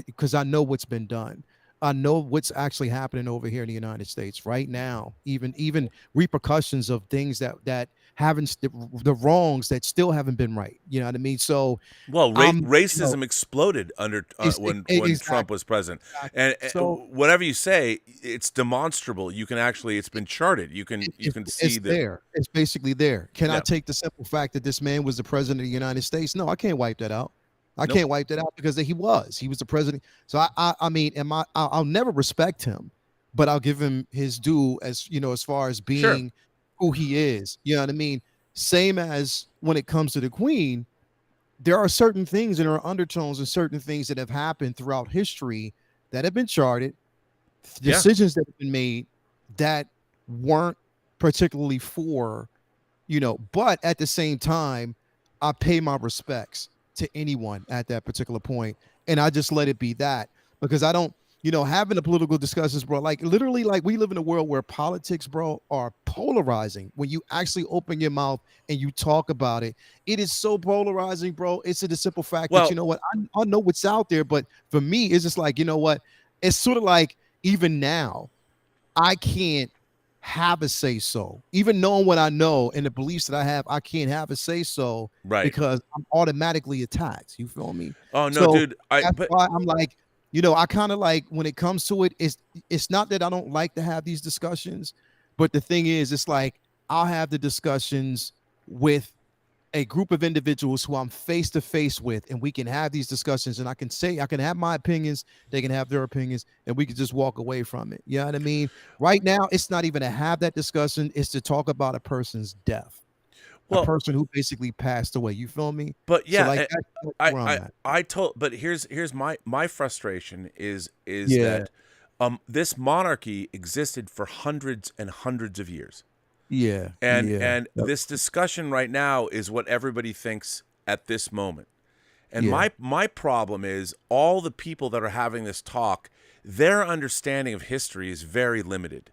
because I know what's been done. I know what's actually happening over here in the United States right now. Even repercussions of things that haven't, the wrongs that still haven't been right. You know what I mean? So, racism exploded under when Trump was president, and so whatever you say, it's demonstrable. You can actually, it's been charted. You can see there. It's basically there. Can I take the simple fact that this man was the president of the United States? No, I can't wipe that out. I can't wipe that out because he was the president. So I mean, I'll never respect him, but I'll give him his due as far as being who he is. You know what I mean? Same as when it comes to the Queen, there are certain things and there are undertones and certain things that have happened throughout history that have been charted, decisions that have been made that weren't particularly for, but at the same time, I pay my respects to anyone at that particular point, and I just let it be that, because I don't, having the political discussions, bro, like literally, like we live in a world where politics, bro, are polarizing. When you actually open your mouth and you talk about it, it is so polarizing, bro. It's the simple fact that I know what's out there, but for me, it's just like, it's sort of like even now, I can't have a say so, even knowing what I know and the beliefs that I have, I can't have a say so, right? Because I'm automatically attacked. You feel me? Oh no, dude. That's why I'm like, I kind of like when it comes to it, it's not that I don't like to have these discussions, but the thing is, it's like I'll have the discussions with a group of individuals who I'm face to face with, and we can have these discussions, and I can have my opinions, they can have their opinions, and we can just walk away from it. You know what I mean? Right now, it's not even to have that discussion, it's to talk about a person's death. A person who basically passed away. You feel me? But yeah, so like but here's my frustration is that this monarchy existed for hundreds and hundreds of years. Yeah. And this discussion right now is what everybody thinks at this moment. And my problem is all the people that are having this talk, their understanding of history is very limited.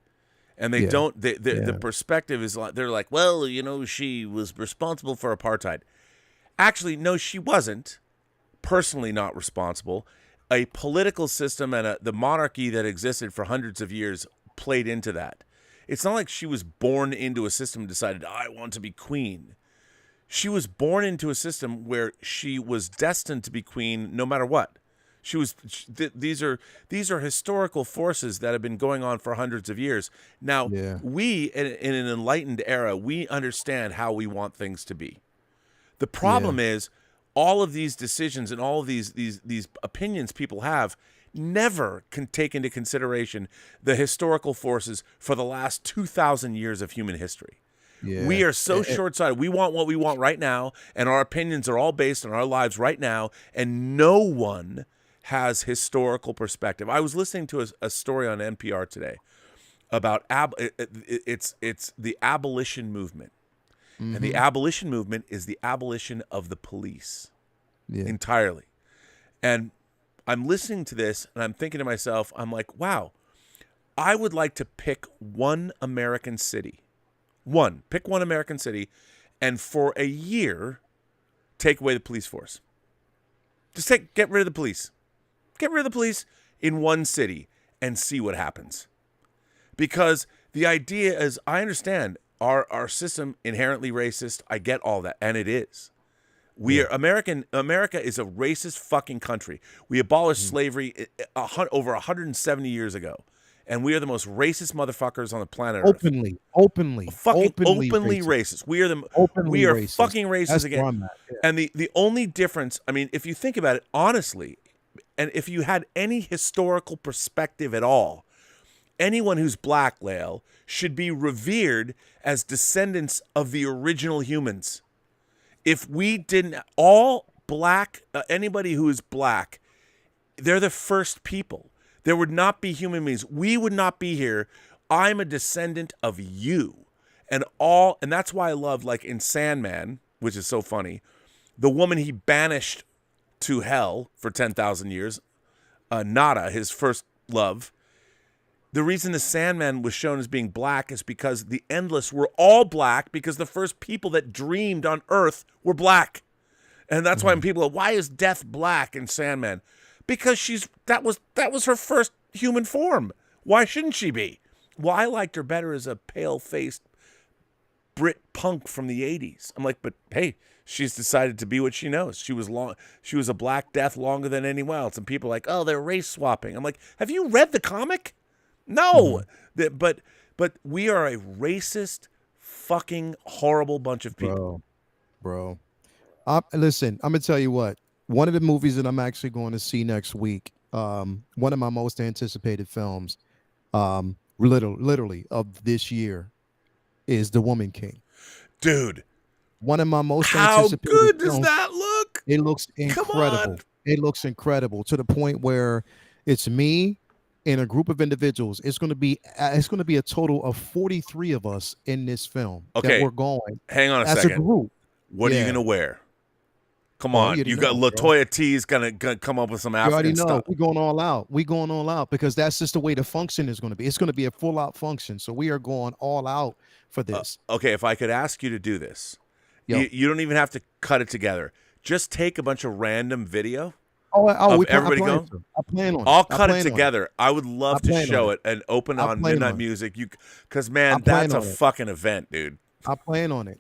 And they don't the perspective is like, they're like, well, you know, she was responsible for apartheid. Actually, no, she wasn't. Personally not responsible. A political system and the monarchy that existed for hundreds of years played into that. It's not like she was born into a system and decided, I want to be queen. She was born into a system where she was destined to be queen no matter what. These are historical forces that have been going on for hundreds of years. Now, we, in an enlightened era, we understand how we want things to be. The problem is all of these decisions and all of these opinions people have never can take into consideration the historical forces for the last 2,000 years of human history. We are so short-sighted. We want what we want right now, and our opinions are all based on our lives right now, and no one has historical perspective. I was listening to a story on NPR today about it's the abolition movement. And the abolition movement is the abolition of the police entirely. And I'm listening to this and I'm thinking to myself, I'm like, wow, I would like to pick one American city. Pick one American city, and for a year, take away the police force. Just get rid of the police. Get rid of the police in one city and see what happens. Because the idea is, I understand our system inherently racist. I get all that, and it is. America is a racist fucking country. We abolished slavery over 170 years ago, and we are the most racist motherfuckers on the planet Earth. Openly racist. We are fucking racist again. And the only difference, I mean, if you think about it honestly, and if you had any historical perspective at all, anyone who's black, Lael, should be revered as descendants of the original humans. If we didn't, all black, anybody who is black, they're the first people. There would not be human beings. We would not be here. I'm a descendant of you. And that's why I love, like in Sandman, which is so funny, the woman he banished to hell for 10,000 years, Nada, his first love. The reason the Sandman was shown as being black is because the Endless were all black because the first people that dreamed on Earth were black. And that's why when people go, why is Death black in Sandman? Because that was her first human form. Why shouldn't she be? Well, I liked her better as a pale-faced Brit punk from the 80s. I'm like, but hey, she's decided to be what she knows. She was a Black Death longer than anyone else. And people are like, oh, they're race swapping. I'm like, have you read the comic? No, but we are a racist, fucking horrible bunch of people, bro. Listen, I'm gonna tell you what. One of the movies that I'm actually going to see next week, one of my most anticipated films, literally of this year, is The Woman King. Dude, one of my most anticipated. How good does films. that look? It looks incredible. It looks incredible to the point where it's me and a group of individuals. It's going to be a total of 43 of us in this film. Okay, that we're going. Hang on a as second. A group. What are you going to wear? Come on, you got Latoya T's gonna come up with some African stuff. We're going all out. We're going all out because that's just the way the function is going to be. It's going to be a full out function. So we are going all out for this. Okay, if I could ask you to do this, you don't even have to cut it together. Just take a bunch of random video. Everybody go. I plan on it. I'll cut it together. I would love to show it and open on Midnight Music. Because man, that's a fucking event, dude. I plan on it.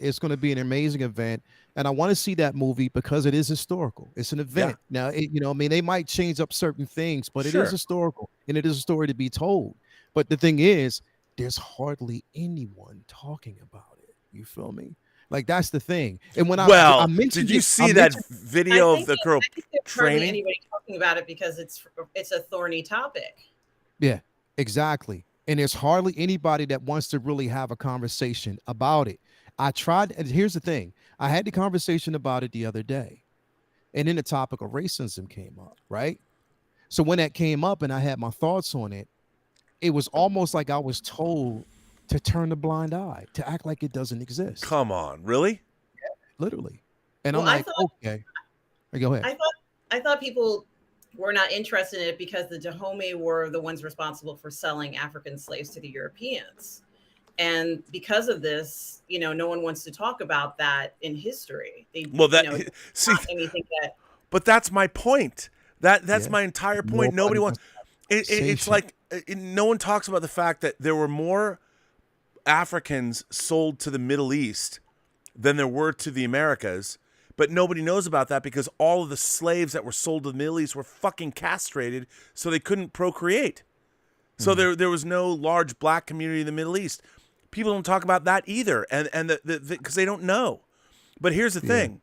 It's going to be an amazing event, and I want to see that movie because it is historical. It's an event. Now, they might change up certain things, but it is historical, and it is a story to be told. But the thing is, there's hardly anyone talking about it. You feel me? Like that's the thing. And when I Well, mentioned did you it, see that I video of think, the girl I think there's hardly training? anybody talking about it because it's a thorny topic. Yeah, exactly. And there's hardly anybody that wants to really have a conversation about it. I tried, and here's the thing. I had the conversation about it the other day. And then the topic of racism came up, right? So when that came up and I had my thoughts on it, it was almost like I was told to turn a blind eye, to act like it doesn't exist. Come on, really? Literally. And Well, I'm like, okay. Go ahead. I thought people were not interested in it because the Dahomey were the ones responsible for selling African slaves to the Europeans. And because of this, no one wants to talk about that in history. See, anything that. But that's my point. That's my entire point. Nobody wants. It's like no one talks about the fact that there were more Africans sold to the Middle East than there were to the Americas. But nobody knows about that because all of the slaves that were sold to the Middle East were fucking castrated, so they couldn't procreate. So there was no large black community in the Middle East. People don't talk about that either, and because they don't know. But here's the thing: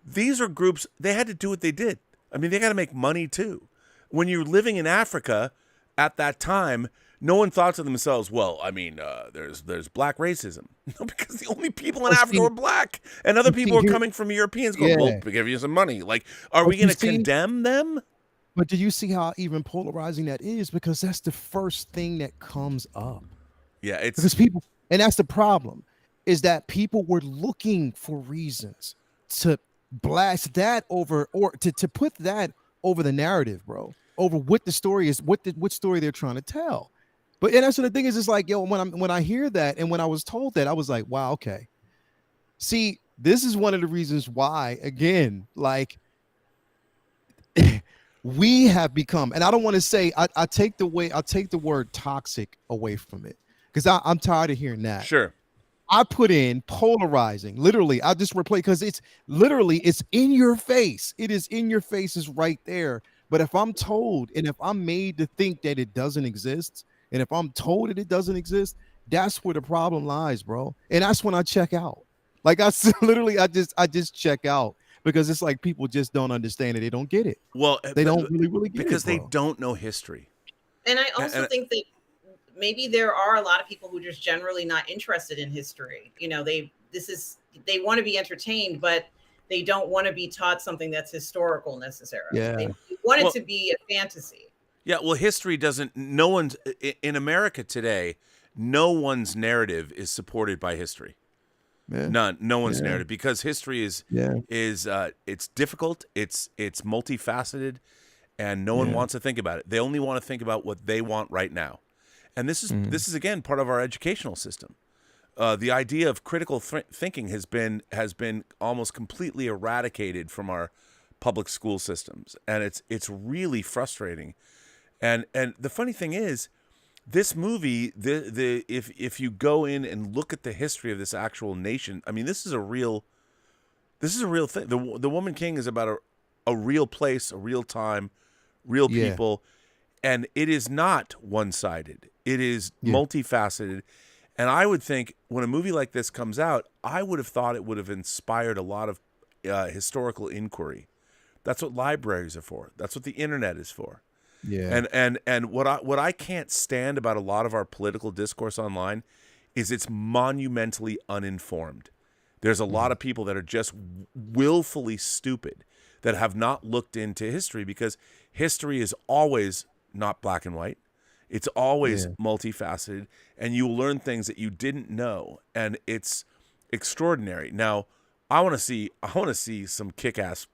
these are groups. They had to do what they did. I mean, they got to make money too. When you're living in Africa at that time, no one thought to themselves, "Well, I mean, there's black racism." No, because the only people in Africa were black, and other people are coming from Europeans. Going, "Well, we give you some money." Like, are we going to condemn them? But do you see how even polarizing that is? Because that's the first thing that comes up. Yeah, it's because people, and that's the problem, is that people were looking for reasons to blast that over, or to put that over the narrative, bro, over what the story is, what story they're trying to tell. But and that's what the thing is, it's like, yo, when I hear that, and when I was told that, I was like, wow, okay. See, this is one of the reasons why, again, like we have become, and I don't want to say I take the word toxic away from it. Because I'm tired of hearing that. Sure. I put in polarizing. Literally, I just replay because it's in your face. It is in your face, is right there. But if I'm told, and if I'm made to think that it doesn't exist, and if I'm told that it doesn't exist, that's where the problem lies, bro. And that's when I check out. Like I just check out because it's like people just don't understand it. They don't get it. Well, they don't really get it because they don't know history. And I also think that maybe there are a lot of people who are just generally not interested in history. They want to be entertained, but they don't want to be taught something that's historical necessarily. Yeah. They want it to be a fantasy. Yeah, well, history doesn't. No one's in America today. No one's narrative is supported by history. Yeah. None. No one's narrative, because history is it's difficult. It's multifaceted, and no one wants to think about it. They only want to think about what they want right now. And this is again part of our educational system. The idea of critical thinking has been almost completely eradicated from our public school systems, and it's really frustrating. And the funny thing is, this movie, if you go in and look at the history of this actual nation, I mean, this is a real thing. The Woman King is about a real place, a real time, real people. And it is not one-sided. It is multifaceted. And I would think when a movie like this comes out, I would have thought it would have inspired a lot of historical inquiry. That's what libraries are for. That's what the internet is for. Yeah. And what I can't stand about a lot of our political discourse online is it's monumentally uninformed. There's a lot of people that are just willfully stupid that have not looked into history, because history is always not black and white. It's always multifaceted, and you learn things that you didn't know, and it's extraordinary. Now, I want to see some kick-ass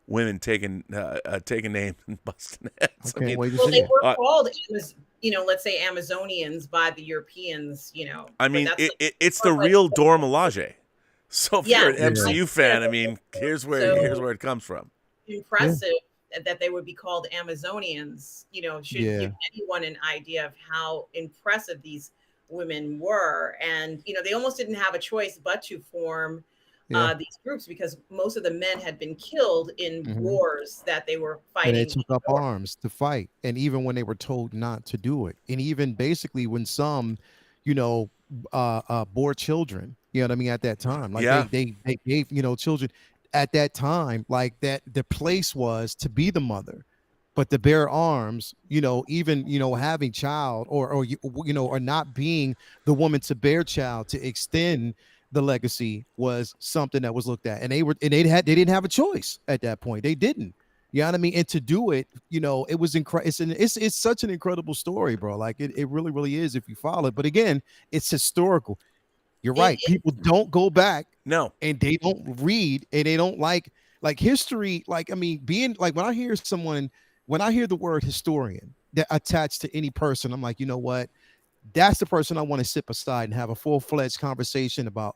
women taking names and busting heads. Okay, they were called, let's say Amazonians by the Europeans. I mean, it's the real Dora Milaje. So if you're an MCU fan, I mean, here's where it comes from. Impressive that they would be called Amazonians, should give anyone an idea of how impressive these women were. And, they almost didn't have a choice but to form these groups, because most of the men had been killed in wars that they were fighting. And they took up arms to fight. And even when they were told not to do it. And even basically when some, bore children, You know what I mean? At that time, like Yeah. they gave, you know, children at that time, like that the place was to be the mother, but to bear arms, you know, even, you know, having child or you know, or not being the woman to bear child to extend the legacy was something that was looked at, and they didn't have a choice at that point. They didn't. You know what I mean? And to do it, you know, it was incredible. It's such an incredible story, bro. Like it really, really is if you follow it. But again, it's historical. You're right. People don't go back. No. And they don't read, and they don't like history. Like, I mean, being like, when I hear the word historian that attached to any person, I'm like, you know what? That's the person I want to sit beside and have a full-fledged conversation about,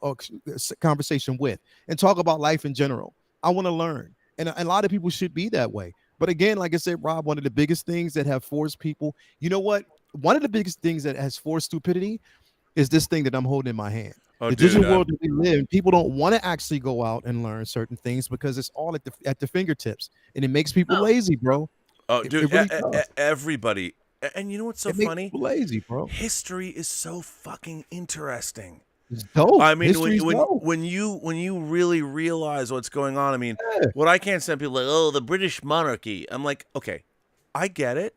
conversation with, and talk about life in general. I want to learn. And a lot of people should be that way. But again, like I said, Rob, one of the biggest things that have forced people, you know what? One of the biggest things that has forced stupidity is this thing that I'm holding in my hand. Oh, the digital world that we live in, people don't want to actually go out and learn certain things because it's all at the fingertips, and it makes people lazy, bro. Oh, dude, it really everybody. And you know what's so funny? Lazy, bro. History is so fucking interesting. It's dope. I mean, dope. when you really realize what's going on, I mean, what I can't stand people like, oh, the British monarchy. I'm like, okay, I get it,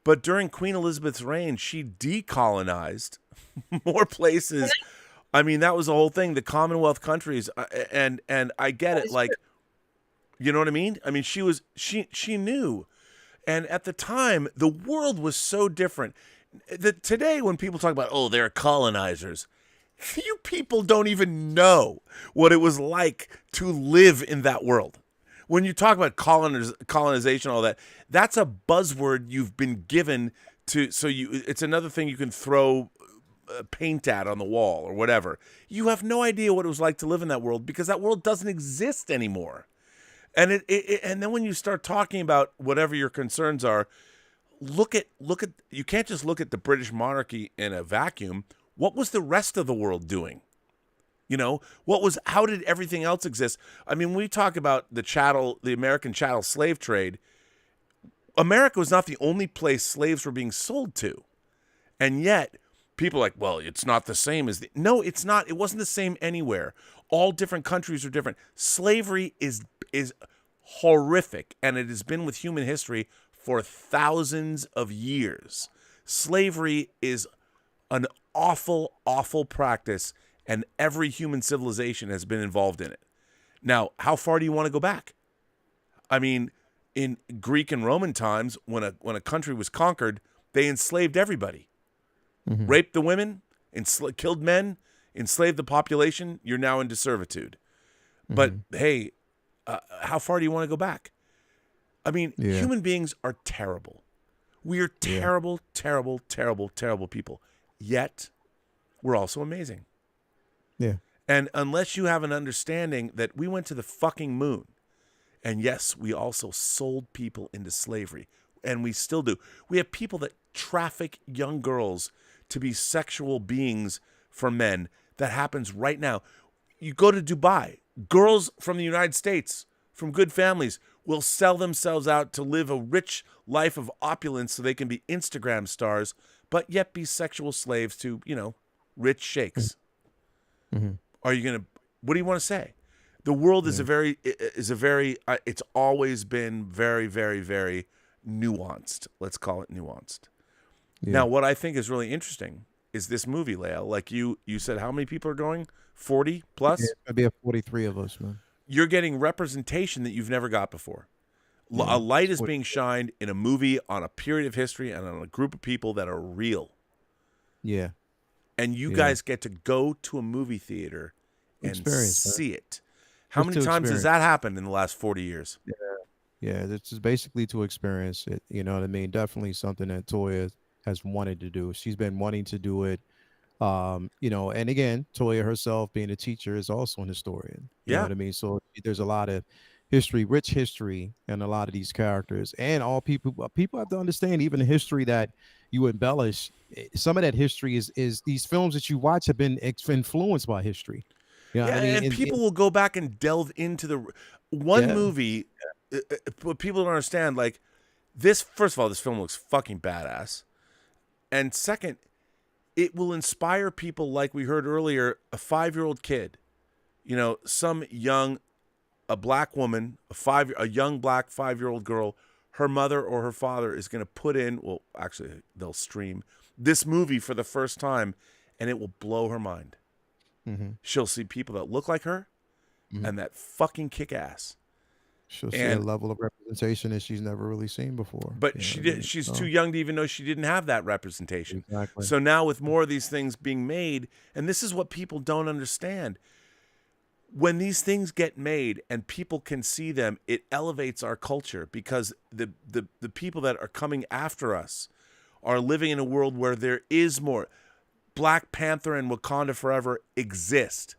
but during Queen Elizabeth's reign, she decolonized more places. I mean, that was the whole thing. The Commonwealth countries, and I get it. Like, you know what I mean? I mean, she knew, and at the time, the world was so different. Today, when people talk about, oh, they're colonizers, you people don't even know what it was like to live in that world. When you talk about colonization, all that, that's a buzzword you've been given to. So it's another thing you can throw paint at on the wall or whatever. You have no idea what it was like to live in that world because that world doesn't exist anymore. And and then when you start talking about whatever your concerns are, look at you can't just look at the British monarchy in a vacuum. What was the rest of the world doing? You know, how did everything else exist? I mean, when we talk about the American chattel slave trade, America was not the only place slaves were being sold to. And yet people are like, well, it's not the same as no, it's not. It wasn't the same anywhere. All different countries are different. Slavery is horrific, and it has been with human history for thousands of years. Slavery is an awful, awful practice, and every human civilization has been involved in it. Now, how far do you want to go back? I mean, in Greek and Roman times, when a country was conquered, they enslaved everybody. Mm-hmm. Raped the women, killed men, enslaved the population. You're now into servitude. Mm-hmm. But hey, how far do you want to go back? I mean, human beings are terrible. We are terrible, terrible, terrible, terrible people. Yet, we're also amazing. Yeah. And unless you have an understanding that we went to the fucking moon, and yes, we also sold people into slavery, and we still do. We have people that traffic young girls to be sexual beings for men. That happens right now. You go to Dubai, girls from the United States, from good families, will sell themselves out to live a rich life of opulence so they can be Instagram stars, but yet be sexual slaves to, rich sheikhs. Mm-hmm. Are you going to, what do you want to say? The world is it's always been very, very, very nuanced. Let's call it nuanced. Yeah. Now, what I think is really interesting is this movie, Lael. Like you said, how many people are going? 40 plus? Yeah, maybe 43 of us, man. You're getting representation that you've never got before. Yeah, a light is being shined in a movie on a period of history and on a group of people that are real. Yeah. And you guys get to go to a movie theater and see it. How many times has that happened in the last 40 years? Yeah, this is basically to experience it. You know what I mean? Definitely something that Toya has wanted to do. She's been wanting to do it. And again, Toya herself being a teacher is also an historian. You know what I mean? So there's a lot of history, rich history, and a lot of these characters. And all people have to understand, even the history that you embellish, some of that history is these films that you watch have been influenced by history. You know what I mean? And people will go back and delve into the one movie. What people don't understand, like this, first of all, this film looks fucking badass. And second, it will inspire people like we heard earlier, a 5-year-old kid, some a black woman, a young black 5-year-old girl, her mother or her father is going to put in, well, actually they'll stream this movie for the first time, and it will blow her mind. Mm-hmm. She'll see people that look like her and that fucking kick ass. She'll see a level of representation that she's never really seen before. But she's too young to even know she didn't have that representation. Exactly. So now with more of these things being made, and this is what people don't understand. When these things get made and people can see them, it elevates our culture, because the people that are coming after us are living in a world where there is more. Black Panther and Wakanda Forever exist.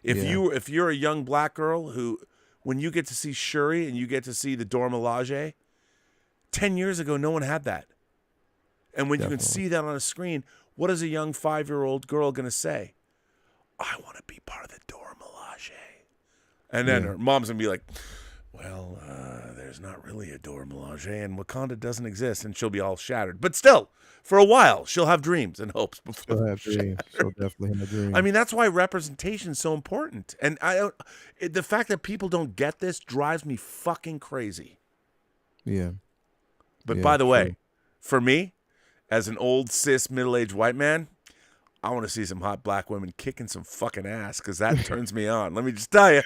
If you're a young black girl who, when you get to see Shuri and you get to see the Dora Milaje, 10 years ago, no one had that. And when you can see that on a screen, what is a young 5-year-old girl going to say? I want to be part of the Dora Milaje. And then her mom's going to be like, well, there's not really a Dora Milaje and Wakanda doesn't exist. And she'll be all shattered. But still, for a while, she'll have dreams and hopes before she'll have dreams. She'll definitely have dreams. I mean, that's why representation is so important. And the fact that people don't get this drives me fucking crazy. Yeah. But by the way, for me, as an old cis middle-aged white man, I want to see some hot black women kicking some fucking ass, because that turns me on. Let me just tell you.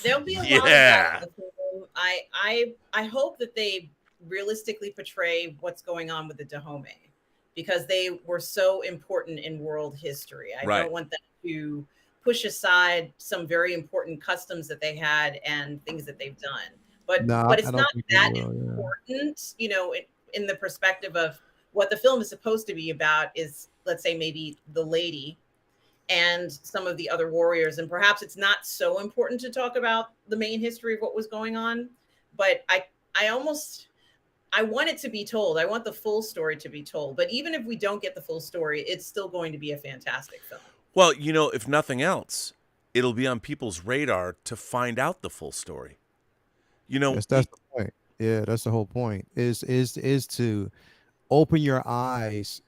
There'll be a lot of that in the film. I hope that they realistically portray what's going on with the Dahomey, because they were so important in world history. I don't want them to push aside some very important customs that they had and things that they've done. But it's not that important, in the perspective of what the film is supposed to be about is, let's say, maybe the lady and some of the other warriors. And perhaps it's not so important to talk about the main history of what was going on. But I want it to be told. I want the full story to be told. But even if we don't get the full story, it's still going to be a fantastic film. Well, if nothing else, it'll be on people's radar to find out the full story. That's the point. Yeah, that's the whole point. Is to open your eyes,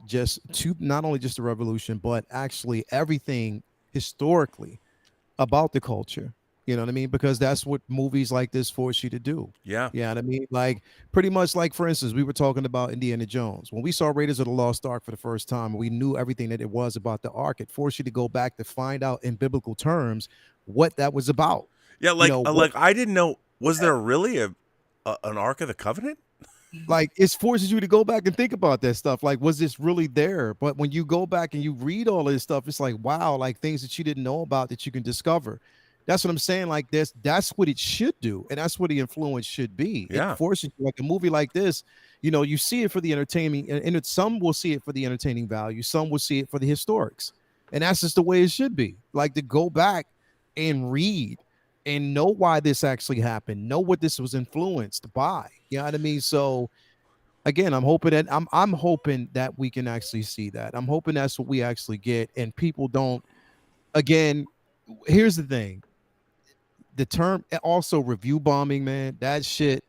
just to not only just the revolution, but actually everything historically about the culture. You know what I mean? Because that's what movies like this force you to do. Yeah. You know what I mean? Like, pretty much like, for instance, we were talking about Indiana Jones. When we saw Raiders of the Lost Ark for the first time, we knew everything that it was about the Ark. It forced you to go back to find out in biblical terms what that was about. Yeah, I didn't know. Was there really an Ark of the Covenant? Like, it forces you to go back and think about that stuff. Like, was this really there? But when you go back and you read all of this stuff, it's like, wow, like things that you didn't know about that you can discover. That's what I'm saying. Like this, that's what it should do. And that's what the influence should be. Yeah. It forces you, like a movie like this, you see it for the entertainment, and some will see it for the entertaining value. Some will see it for the historics. And that's just the way it should be. Like, to go back and read and know why this actually happened, know what this was influenced by. You know what I mean? So again, I'm hoping that we can actually see that. I'm hoping that's what we actually get, and people don't. Again, here's the thing. The term also review bombing, man, that shit,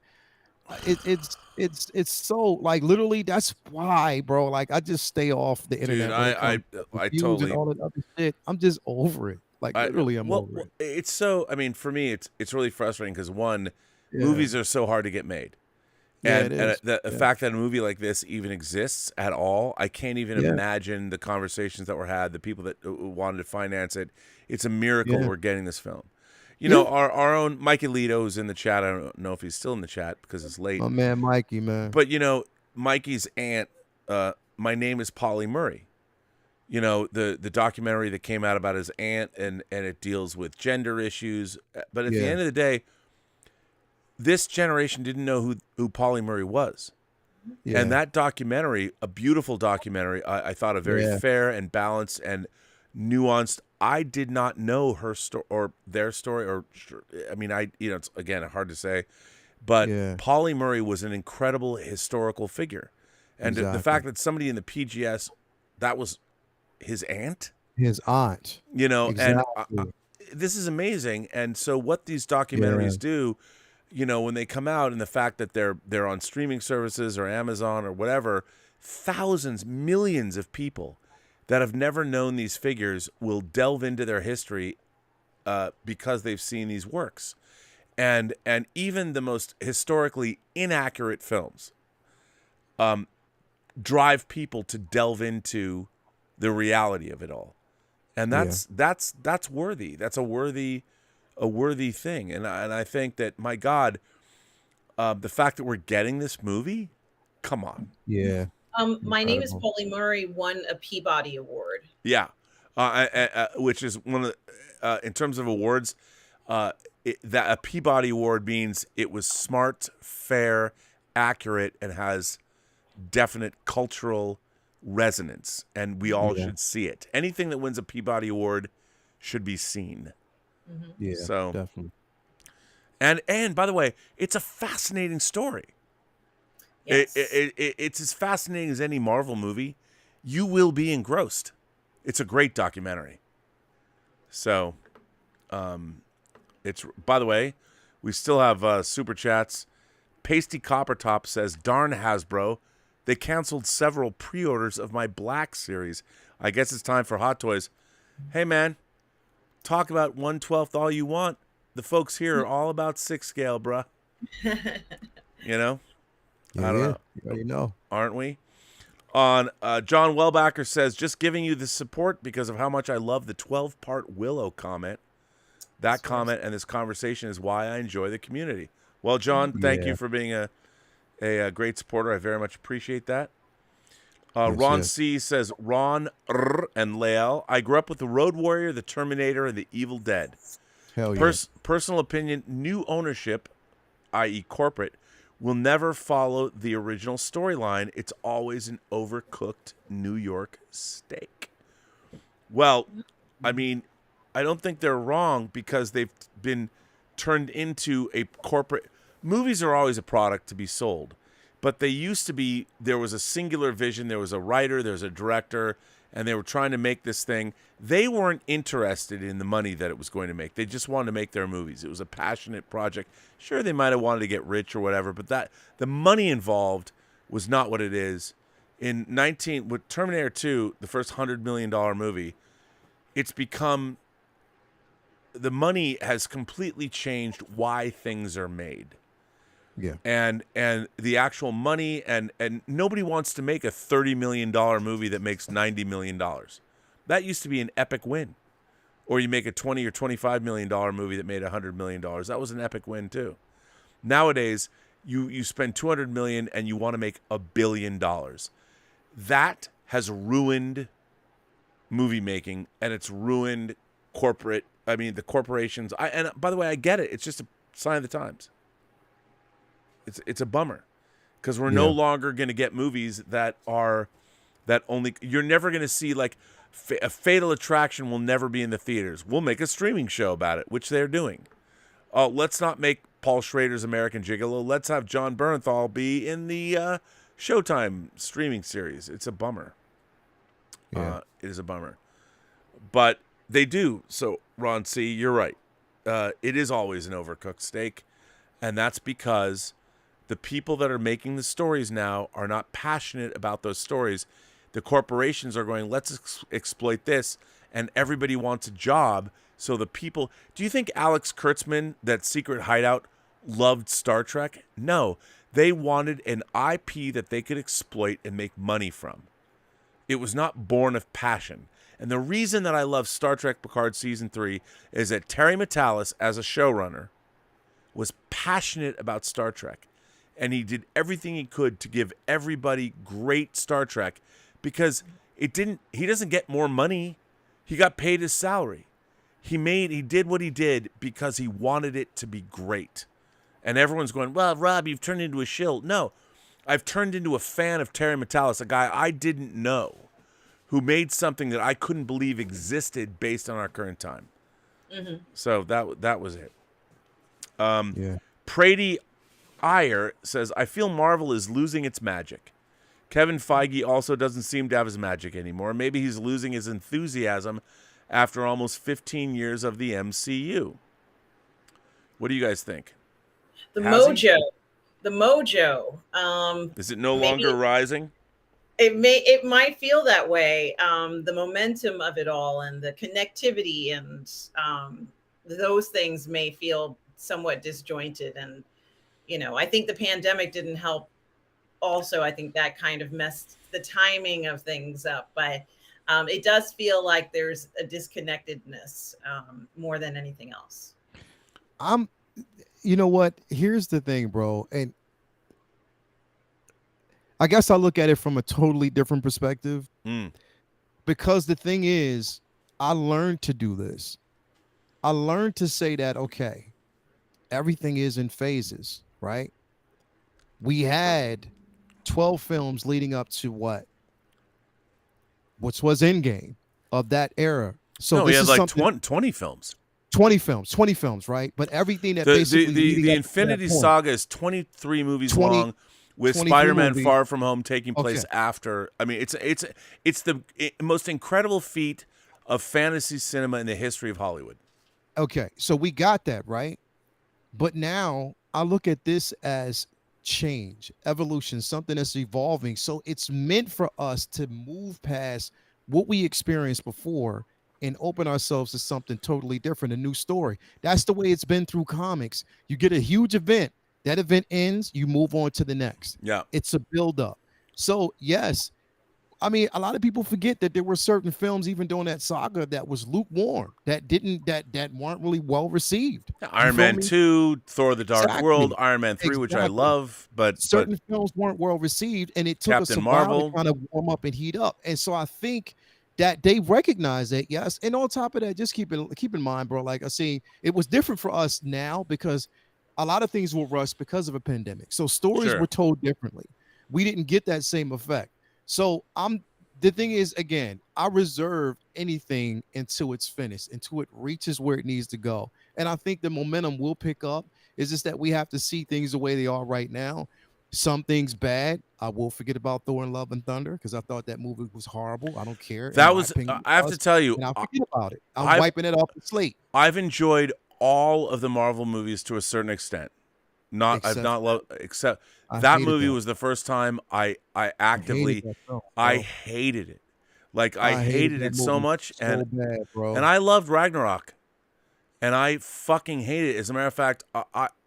it's so, like, literally, that's why, bro, like, I just stay off the internet. Dude, I totally, and all that other shit. I'm just over it. Like, literally, I'm over it. It's so, I mean, for me, it's really frustrating because, one, movies are so hard to get made. And the fact that a movie like this even exists at all, I can't even imagine the conversations that were had, the people that wanted to finance it. It's a miracle we're getting this film. Our own Mikey Lito is in the chat. I don't know if he's still in the chat because it's late. Oh, man, Mikey, man. But, Mikey's aunt, My Name is Polly Murray. The documentary that came out about his aunt, and it deals with gender issues. But at the end of the day, this generation didn't know who Polly Murray was. Yeah. And that documentary, a beautiful documentary, I thought a very fair and balanced and nuanced. I did not know her story or their story, or I mean, it's again hard to say, but Polly Murray was an incredible historical figure, and the fact that somebody in the PGS, that was his aunt, and this is amazing. And so what these documentaries do, when they come out, and the fact that they're on streaming services or Amazon or whatever, thousands, millions of people that have never known these figures will delve into their history because they've seen these works. And even the most historically inaccurate films drive people to delve into the reality of it all. And that's worthy. That's a worthy thing. And I think that, my God, the fact that we're getting this movie, come on. Yeah. My Name is Paulie Murray won a Peabody Award. Yeah. Which is one of the, in terms of awards, that a Peabody Award means it was smart, fair, accurate, and has definite cultural resonance, and we all should see it. Anything that wins a Peabody Award should be seen. Yeah, so definitely. And by the way, it's a fascinating story. Yes. It's as fascinating as any Marvel movie. You will be engrossed. It's a great documentary. So, it's, by the way, we still have super chats. Pasty Coppertop says, "Darn Hasbro, they canceled several pre-orders of my Black series. I guess it's time for Hot Toys." Hey, man, talk about 1/12 all you want. The folks here are all about 6 scale, bruh. You know? Yeah, I don't know. you already know. Aren't we? On John Wellbacker says, "Just giving you the support because of how much I love the 12-part Willow comment. That comment and this conversation is why I enjoy the community." Well, John, thank you for being a great supporter. I very much appreciate that. Ron C says, "Ron and Lael, I grew up with the Road Warrior, the Terminator, and the Evil Dead. Hell yeah. Personal opinion, new ownership, i.e. corporate, will never follow the original storyline. It's always an overcooked New York steak." Well, I mean, I don't think they're wrong, because they've been turned into a corporate. Movies are always a product to be sold, but they used to be, there was a singular vision, there was a writer, there was a director, and they were trying to make this thing. They weren't interested in the money that it was going to make. They just wanted to make their movies. It was a passionate project. Sure, they might have wanted to get rich or whatever, but that the money involved was not what it is. With Terminator 2, the first $100 million movie, it's become, the money has completely changed why things are made. Yeah. And the actual money, and nobody wants to make a $30 million movie that makes $90 million. That used to be an epic win. Or you make a $20 or $25 million movie that made $100 million. That was an epic win too. Nowadays, you spend $200 million and you want to make $1 billion. That has ruined movie making, and it's ruined the corporations. And by the way, I get it. It's just a sign of the times. It's a bummer, because we're no longer going to get movies that only, you're never going to see, like a Fatal Attraction will never be in the theaters. We'll make a streaming show about it, which they're doing. Let's not make Paul Schrader's American Gigolo. Let's have John Bernthal be in the Showtime streaming series. It's a bummer. Yeah. It is a bummer. But they do. So, Ron C., you're right. It is always an overcooked steak, and that's because the people that are making the stories now are not passionate about those stories. The corporations are going, let's exploit this, and everybody wants a job. So the people, do you think Alex Kurtzman, that Secret Hideout, loved Star Trek? No, they wanted an IP that they could exploit and make money from. It was not born of passion. And the reason that I love Star Trek Picard Season 3 is that Terry Matalas, as a showrunner, was passionate about Star Trek. And he did everything he could to give everybody great Star Trek, because he doesn't get more money. He got paid his salary. He did what he did because he wanted it to be great. And everyone's going, well, Rob, you've turned into a shill. No, I've turned into a fan of Terry Matalas, a guy I didn't know, who made something that I couldn't believe existed based on our current time. Mm-hmm. So that was it. Prady Iyer says, I feel Marvel is losing its magic. Kevin Feige also doesn't seem to have his magic anymore. Maybe he's losing his enthusiasm after almost 15 years of the MCU. What do you guys think? The mojo. Is it no longer rising? it might feel that way. The momentum of it all and the connectivity and those things may feel somewhat disjointed. And, I think the pandemic didn't help. Also, I think that kind of messed the timing of things up. But it does feel like there's a disconnectedness more than anything else. You know what? Here's the thing, bro. And I guess I look at it from a totally different perspective. Because the thing is, I learned to do this. I learned to say that, okay, everything is in phases, right? We had 12 films leading up to which was Endgame of that era. So no, this we had is like something, 20 films. 20 films, right? But everything that basically the Infinity Saga is 23 movies long, with Spider-Man Far From Home taking place after. I mean, it's the most incredible feat of fantasy cinema in the history of Hollywood. Okay, so we got that, right? But now I look at this as change, evolution, something that's evolving. So it's meant for us to move past what we experienced before and open ourselves to something totally different, a new story. That's the way it's been through comics. You get a huge event, that event ends, you move on to the next. Yeah. It's a buildup. So yes, I mean, a lot of people forget that there were certain films even during that saga that was lukewarm, that weren't really well received. Iron Man 2, Thor: The Dark World, Iron Man 3, which I love, but certain films weren't well received, and it took us a while to kind of warm up and heat up. And so I think that they recognize that, yes. And on top of that, just keep in mind, bro, like I see, it was different for us now because a lot of things were rushed because of a pandemic. So stories were told differently. We didn't get that same effect. So the thing is, again, I reserve anything until it's finished, until it reaches where it needs to go. And I think the momentum will pick up. It's just that we have to see things the way they are right now. Some things bad. I will forget about Thor and Love and Thunder because I thought that movie was horrible. I don't care. That was, I have to tell you, I'll forget about it. I'm wiping it off the slate. I've enjoyed all of the Marvel movies to a certain extent. Except that movie was the first time I actively hated it. Like I hated it so much, and bad, bro. And I loved Ragnarok, and I fucking hated it. As a matter of fact,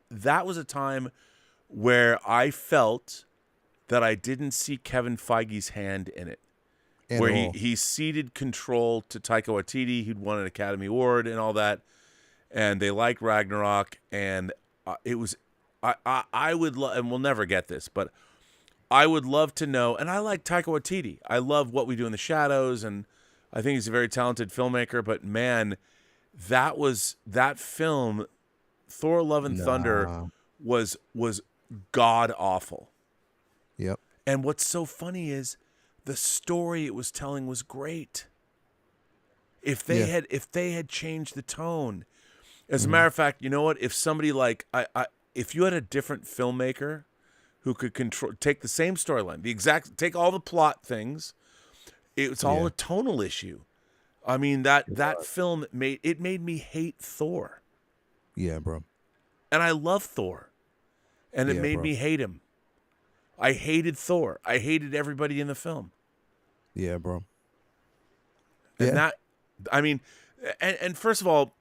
that was a time where I felt that I didn't see Kevin Feige's hand in it, where he ceded control to Taika Waititi, who'd won an Academy Award and all that, and they liked Ragnarok, and it was. I would love, and we'll never get this, but I would love to know, and I like Taika Waititi. I love What We Do in the Shadows, and I think he's a very talented filmmaker, but man, that film, Thor: Love and Thunder, was god-awful. Yep. And what's so funny is the story it was telling was great. If they had changed the tone. As a matter of fact, you know what? If somebody like if you had a different filmmaker who could take the same storyline, take all the plot things, it's all a tonal issue. I mean, that film made me hate Thor. Yeah, bro. And I love Thor. And it made me hate him. I hated Thor. I hated everybody in the film. Yeah, bro. And and first of all,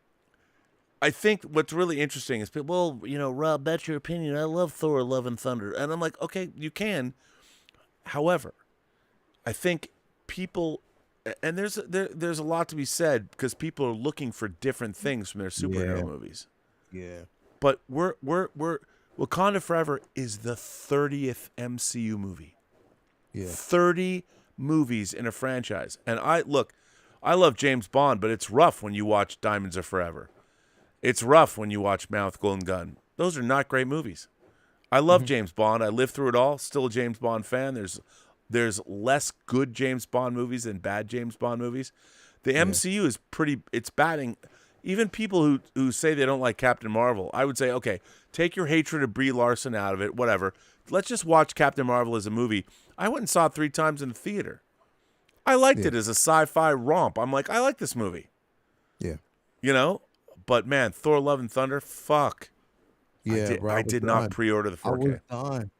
I think what's really interesting is people, well, Rob, that's your opinion. I love Thor: Love and Thunder. And I'm like, okay, you can. However, I think people, and there's a lot to be said because people are looking for different things from their superhero movies. Yeah. But we're Wakanda Forever is the 30th MCU movie. Yeah. 30 movies in a franchise. And I love James Bond, but it's rough when you watch Diamonds Are Forever. It's rough when you watch Mouth Golden Gun. Those are not great movies. I love James Bond. I lived through it all. Still a James Bond fan. There's less good James Bond movies than bad James Bond movies. The MCU is it's batting. Even people who say they don't like Captain Marvel, I would say, okay, take your hatred of Brie Larson out of it, whatever. Let's just watch Captain Marvel as a movie. I went and saw it 3 times in the theater. I liked it as a sci-fi romp. I'm like, I like this movie. Yeah. But man, Thor: Love and Thunder, fuck. Yeah, I did not pre-order the 4K. I was done.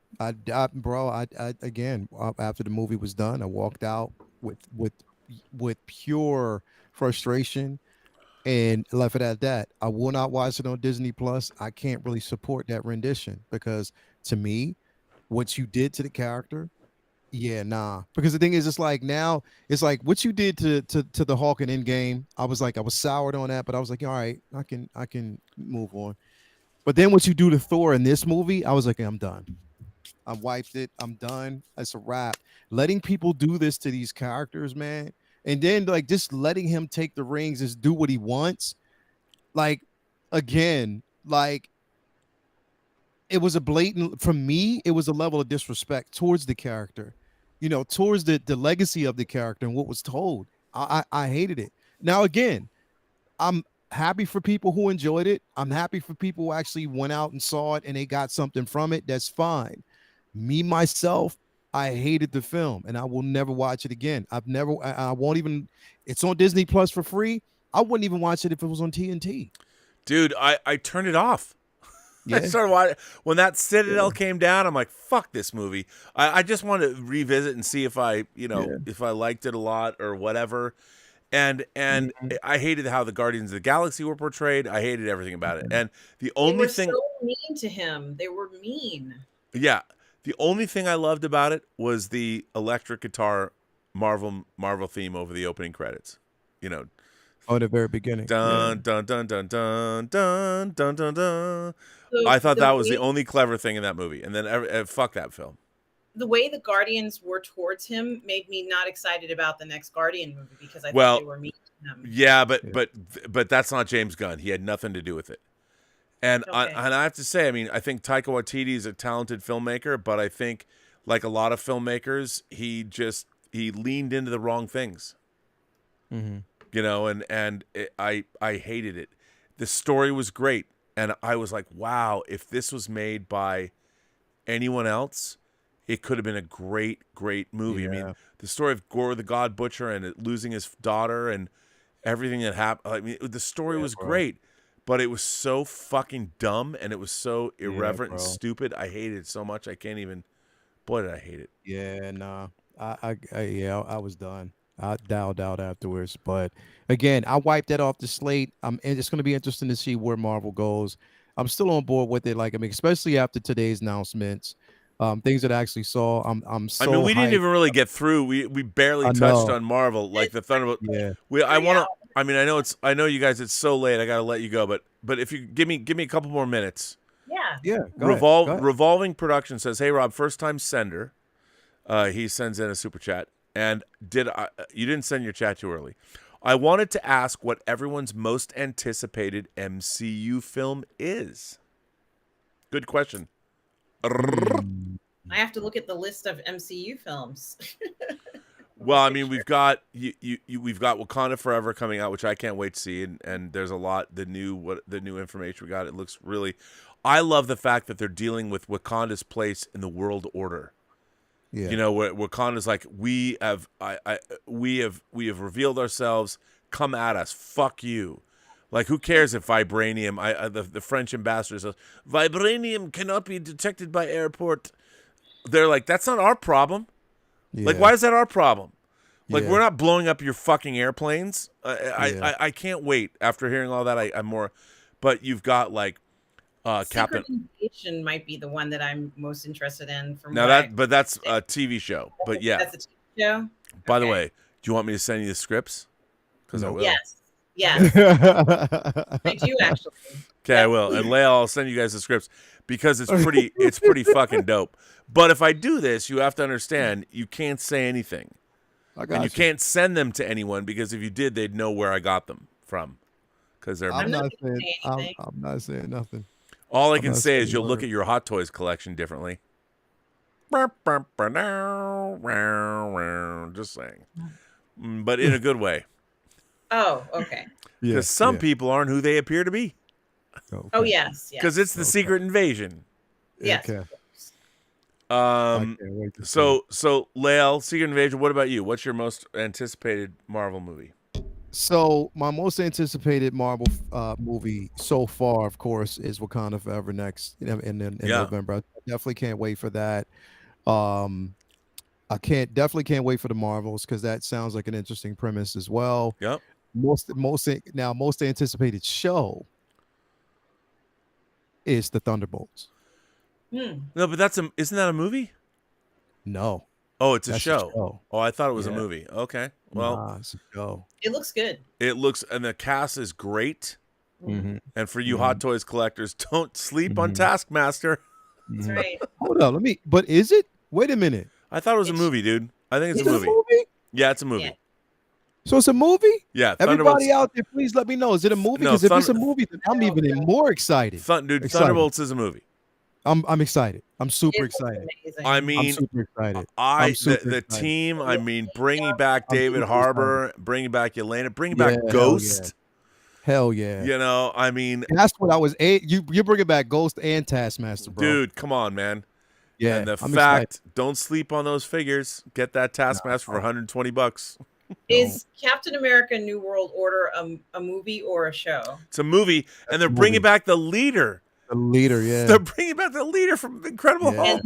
Bro, again, after the movie was done, I walked out with pure frustration and left it at that. I will not watch it on Disney Plus. I can't really support that rendition because to me, what you did to the character, yeah, nah. Because the thing is, it's like now, it's like what you did to the Hulk in Endgame. I was like, I was soured on that, but I was like, all right, I can move on. But then what you do to Thor in this movie, I was like, I'm done. I wiped it. I'm done. It's a wrap. Letting people do this to these characters, man, and then like just letting him take the rings, just do what he wants. Like again, like it was a blatant for me. It was a level of disrespect towards the character, towards the legacy of the character and what was told. I hated it. Now again, I'm happy for people who enjoyed it. I'm happy for people who actually went out and saw it and they got something from it. That's fine. Me myself, I hated the film and I will never watch it again. I won't even. It's on Disney Plus for free. I wouldn't even watch it if it was on TNT. Dude, I turned it off. Yeah. I started watching when that Citadel came down. I'm like, fuck this movie. I just wanted to revisit and see if if I liked it a lot or whatever. And I hated how the Guardians of the Galaxy were portrayed. I hated everything about it. And the only thing, they were so mean to him. They were mean. Yeah, the only thing I loved about it was the electric guitar Marvel theme over the opening credits. Oh, the very beginning. Dun dun dun dun dun dun dun dun dun. I thought that was the only clever thing in that movie. And then fuck that film. The way the Guardians were towards him made me not excited about the next Guardian movie because I thought they were mean to him. Yeah, but that's not James Gunn. He had nothing to do with it. And I have to say, I mean, I think Taika Waititi is a talented filmmaker, but I think like a lot of filmmakers, he leaned into the wrong things. Mm-hmm. I hated it. The story was great, and I was like, wow, if this was made by anyone else, it could have been a great movie. Yeah. I mean, the story of Gore the God Butcher and losing his daughter and everything that happened. I mean, the story was great, but it was so fucking dumb and it was so irreverent and stupid. I hated it so much. I can't even. Boy, did I hate it. Yeah, nah. I was done. I dialed out afterwards, but again, I wiped that off the slate. And it's going to be interesting to see where Marvel goes. I'm still on board with it. Like, I mean, especially after today's announcements, things that I actually saw. I'm so. I mean, we hyped. didn't even really get through. We barely touched on Marvel, like the Thunderbolt. Yeah. I mean, I know you guys. It's so late. I got to let you go, but if you give me a couple more minutes. Yeah. Go ahead. Revolving Production says, "Hey Rob, first time sender." He sends in a super chat. And you didn't send your chat too early. I wanted to ask what everyone's most anticipated MCU film is. Good question. I have to look at the list of MCU films. Well, I mean, we've got we've got Wakanda Forever coming out, which I can't wait to see, and there's a lot the new information we got. It looks really. I love the fact that they're dealing with Wakanda's place in the world order. Yeah. Wakanda's like, we have revealed ourselves. Come at us. Fuck you. Like, who cares if vibranium? The French ambassador says vibranium cannot be detected by airport. They're like, that's not our problem. Yeah. Like, why is that our problem? Like, we're not blowing up your fucking airplanes. I can't wait. After hearing all that, I'm more. But you've got like. Captain Invasion might be the one that I'm most interested in. But that's a TV show. But yeah, that's a TV show. By the way, do you want me to send you the scripts? Because I will. Yes, I do actually. Okay, I will. And Lael, I'll send you guys the scripts because it's pretty fucking dope. But if I do this, you have to understand you can't say anything, and you can't send them to anyone because if you did, they'd know where I got them from. Because they're. I'm not saying nothing. All I can say is you'll look at your Hot Toys collection differently. Just saying. But in a good way. Oh, okay. Because some people aren't who they appear to be. Okay. Oh, yes. Because it's the secret invasion. Yes. Okay. So Lael, Secret Invasion, what about you? What's your most anticipated Marvel movie? So my most anticipated Marvel movie so far, of course, is Wakanda Forever next in Yeah. November. I definitely can't wait for that. Um, I definitely can't wait for the Marvels because that sounds like an interesting premise as well. Yep. Most anticipated show is the Thunderbolts. Hmm. No, but isn't that a movie? No, Oh, it's a that's show. Oh, I thought it was a Yeah. movie. Okay. Well, Nah, it's a show. It looks good. it looks, and the cast is great. Mhm. And for you Hot Toys collectors, don't sleep on Mhm. Taskmaster. That's Mhm. right. Hold on, but is it? Wait a minute. I thought it was a It's- movie, dude. I think it's Is a it movie. a movie? Yeah, it's a movie. Yeah. So it's a movie? Yeah, Everybody out there, please let me know. Is it a movie? No, Because if it's a movie, then I'm even more excited. Dude, Excited. Thunderbolts is a movie. I'm excited. I'm super It looks excited. amazing. I I'm mean, super excited. the I'm super excited. team. I mean, bringing back I'm David super Harbour, bringing back Yelena, bringing Yeah, back hell Ghost. Hell yeah. You know, I mean, That's what I was. You bringing back Ghost and Taskmaster, bro. dude, come on, man. Yeah. And the I'm fact, excited. don't sleep on those figures. Get that Taskmaster for $120. Is Captain America: New World Order a movie or a show? It's a movie, and they're a bringing movie. back the leader. The leader, yeah. They're bringing back the leader from Incredible Yeah. Hulk.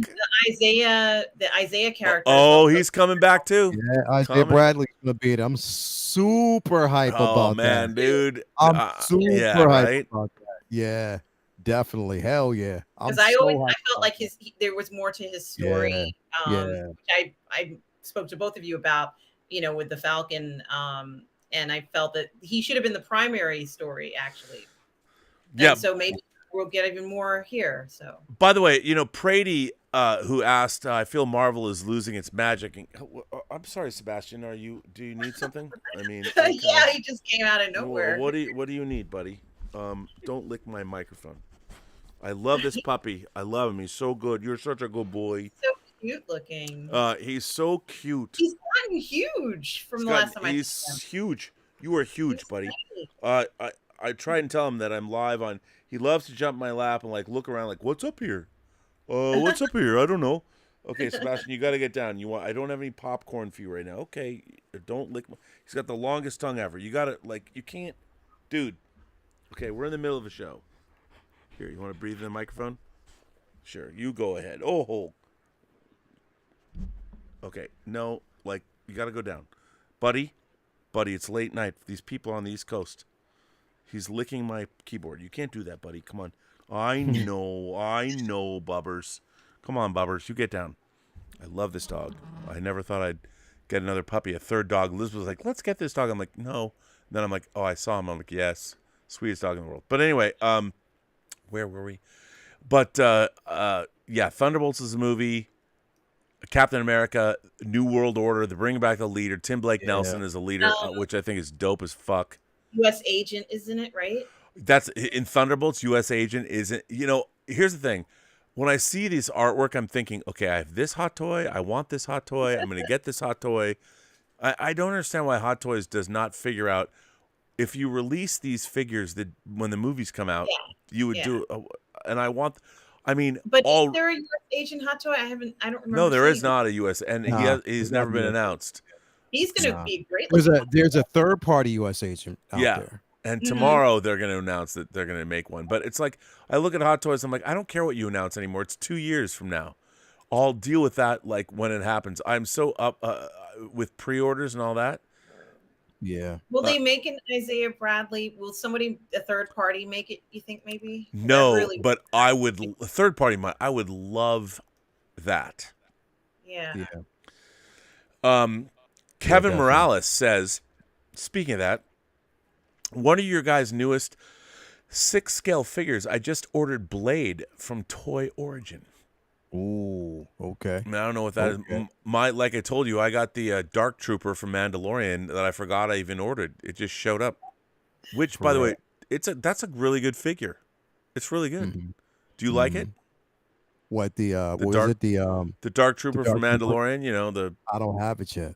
The Isaiah character. Oh, he's coming back too. Yeah, Isaiah Bradley's gonna be it. I'm super hype Oh about man, that. dude. I'm super yeah, hype right? about that. Yeah, definitely. Hell yeah. Because I'm I so always hyped I felt about like that. there was more to his story. Yeah. Which I spoke to both of you about, with the Falcon. And I felt that he should have been the primary story actually. Yeah. And so maybe we'll get even more here. So By the way, Prady, who asked, I feel Marvel is losing its magic. And, I'm sorry, Sebastian. Do you need something? I mean, yeah, he just came out of nowhere. What do you need, buddy? Don't lick my microphone. I love this puppy. I love him. He's so good. You're such a good boy. So cute looking. He's so cute. He's gotten huge from the last time I He's saw him. huge. You are huge, buddy. Tiny. I try and tell him that I'm live on. He loves to jump in my lap and look around like, what's up here? What's up here? I don't know. Okay, Sebastian, you got to get down. I don't have any popcorn for you right now. Okay, don't lick. He's got the longest tongue ever. You got to you can't, dude. Okay, we're in the middle of a show. Here, you want to breathe in the microphone? Sure, you go ahead. Oh. Okay, no, you got to go down, buddy. It's late night. These people on the East Coast. He's licking my keyboard. You can't do that, buddy. Come on. I know, Bubbers. Come on, Bubbers. You get down. I love this dog. I never thought I'd get another puppy, a third dog. Liz was like, let's get this dog. I'm like, no. And then I'm like, oh, I saw him. I'm like, yes. Sweetest dog in the world. But anyway, where were we? But, yeah, Thunderbolts is a movie. Captain America, New World Order, they're bringing back the leader. Tim Blake Nelson is a leader, which I think is dope as fuck. U.S. agent, isn't it, right? That's in Thunderbolts. U.S. agent isn't. Here's the thing. When I see this artwork, I'm thinking, okay, I have this hot toy. I want this hot toy. I'm going to get this hot toy. I don't understand why Hot Toys does not figure out if you release these figures that when the movies come out, you would do. And I want. I mean, but is there a U.S. agent hot toy? I don't remember. No, there is not a U.S. and he's never been announced. He's going to be great. There's a third party U.S. agent out there. And tomorrow they're going to announce that they're going to make one. But it's like, I look at Hot Toys, I'm like, I don't care what you announce anymore. It's 2 years from now. I'll deal with that when it happens. I'm so up with pre-orders and all that. Yeah. Will they make an Isaiah Bradley? Will somebody, a third party, make it? You think maybe? No, but I would third party. I would love that. Yeah. Kevin Morales says, speaking of that, one of your guys' newest 6-scale figures. I just ordered Blade from Toy Origin. Ooh, okay. I don't know what that is. Like I told you, I got the Dark Trooper from Mandalorian that I forgot I even ordered. It just showed up. Which, by the way, that's a really good figure. It's really good. Mm-hmm. Do you like it? What the Dark Trooper from Mandalorian? I don't have it yet.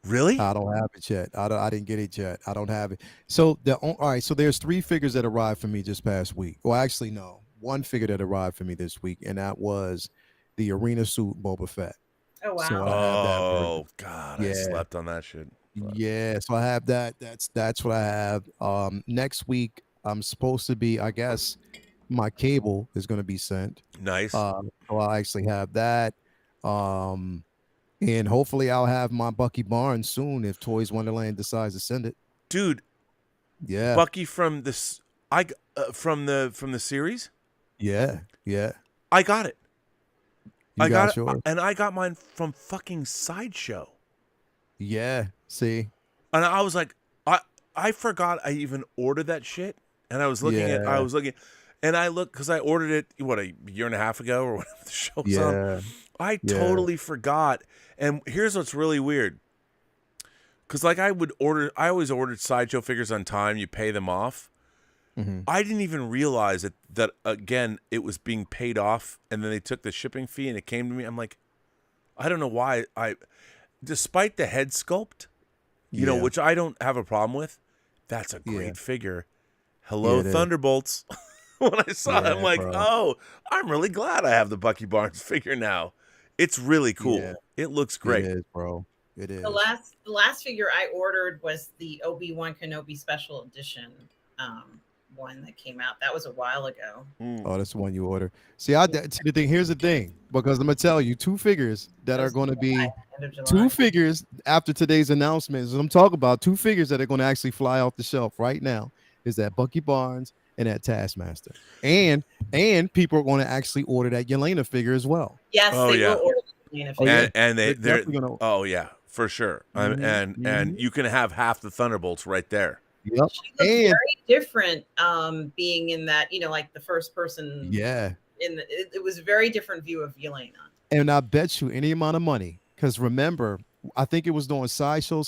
Really? I don't have it yet. I didn't get it yet. I don't have it. So all right. So there's 3 figures that arrived for me just past week. Well, actually, no. 1 figure that arrived for me this week, and that was the arena suit Boba Fett. Oh wow! So I have that God, I slept on that shit. Yeah, so I have that. That's what I have. Next week I'm supposed to be, I guess, my cable is going to be sent. Nice. So I actually have that. Um, and hopefully I'll have my Bucky Barnes soon if Toys Wonderland decides to send it. Dude, Yeah. Bucky from this from the series? Yeah. I got it. You I got it, yours. and I got mine from fucking Sideshow. Yeah. See. And I was like, I forgot I even ordered that shit. And I was looking and I looked because I ordered it a year and a half ago or whatever the show was on. I totally forgot. And here's what's really weird. Because like I always ordered Sideshow figures on time. You pay them off. Mm-hmm. I didn't even realize that again it was being paid off, and then they took the shipping fee, and it came to me. I'm like, I don't know why. Despite the head sculpt, you know, which I don't have a problem with, that's a great figure. Hello, Thunderbolts. When I saw it, I'm like, oh, I'm really glad I have the Bucky Barnes figure now. It's really cool. Yeah. It looks great. It is, bro. It is. The last figure I ordered was the Obi-Wan Kenobi special edition one that came out. That was a while ago. Oh, that's the one you order. See, here's the thing, because I'm gonna tell you two figures that are going to be two figures after today's announcements. I'm talking about two figures that are going to actually fly off the shelf right now. Is that Bucky Barnes and that Taskmaster, and people are going to actually order that Yelena figure as well. Yes, they will order the Yelena figure. And they're oh yeah, for sure. And you can have half the Thunderbolts right there. Yep. She looks very different being in that, like the first person. Yeah. It was a very different view of Yelena. And I bet you any amount of money, because remember, I think it was during Sideshow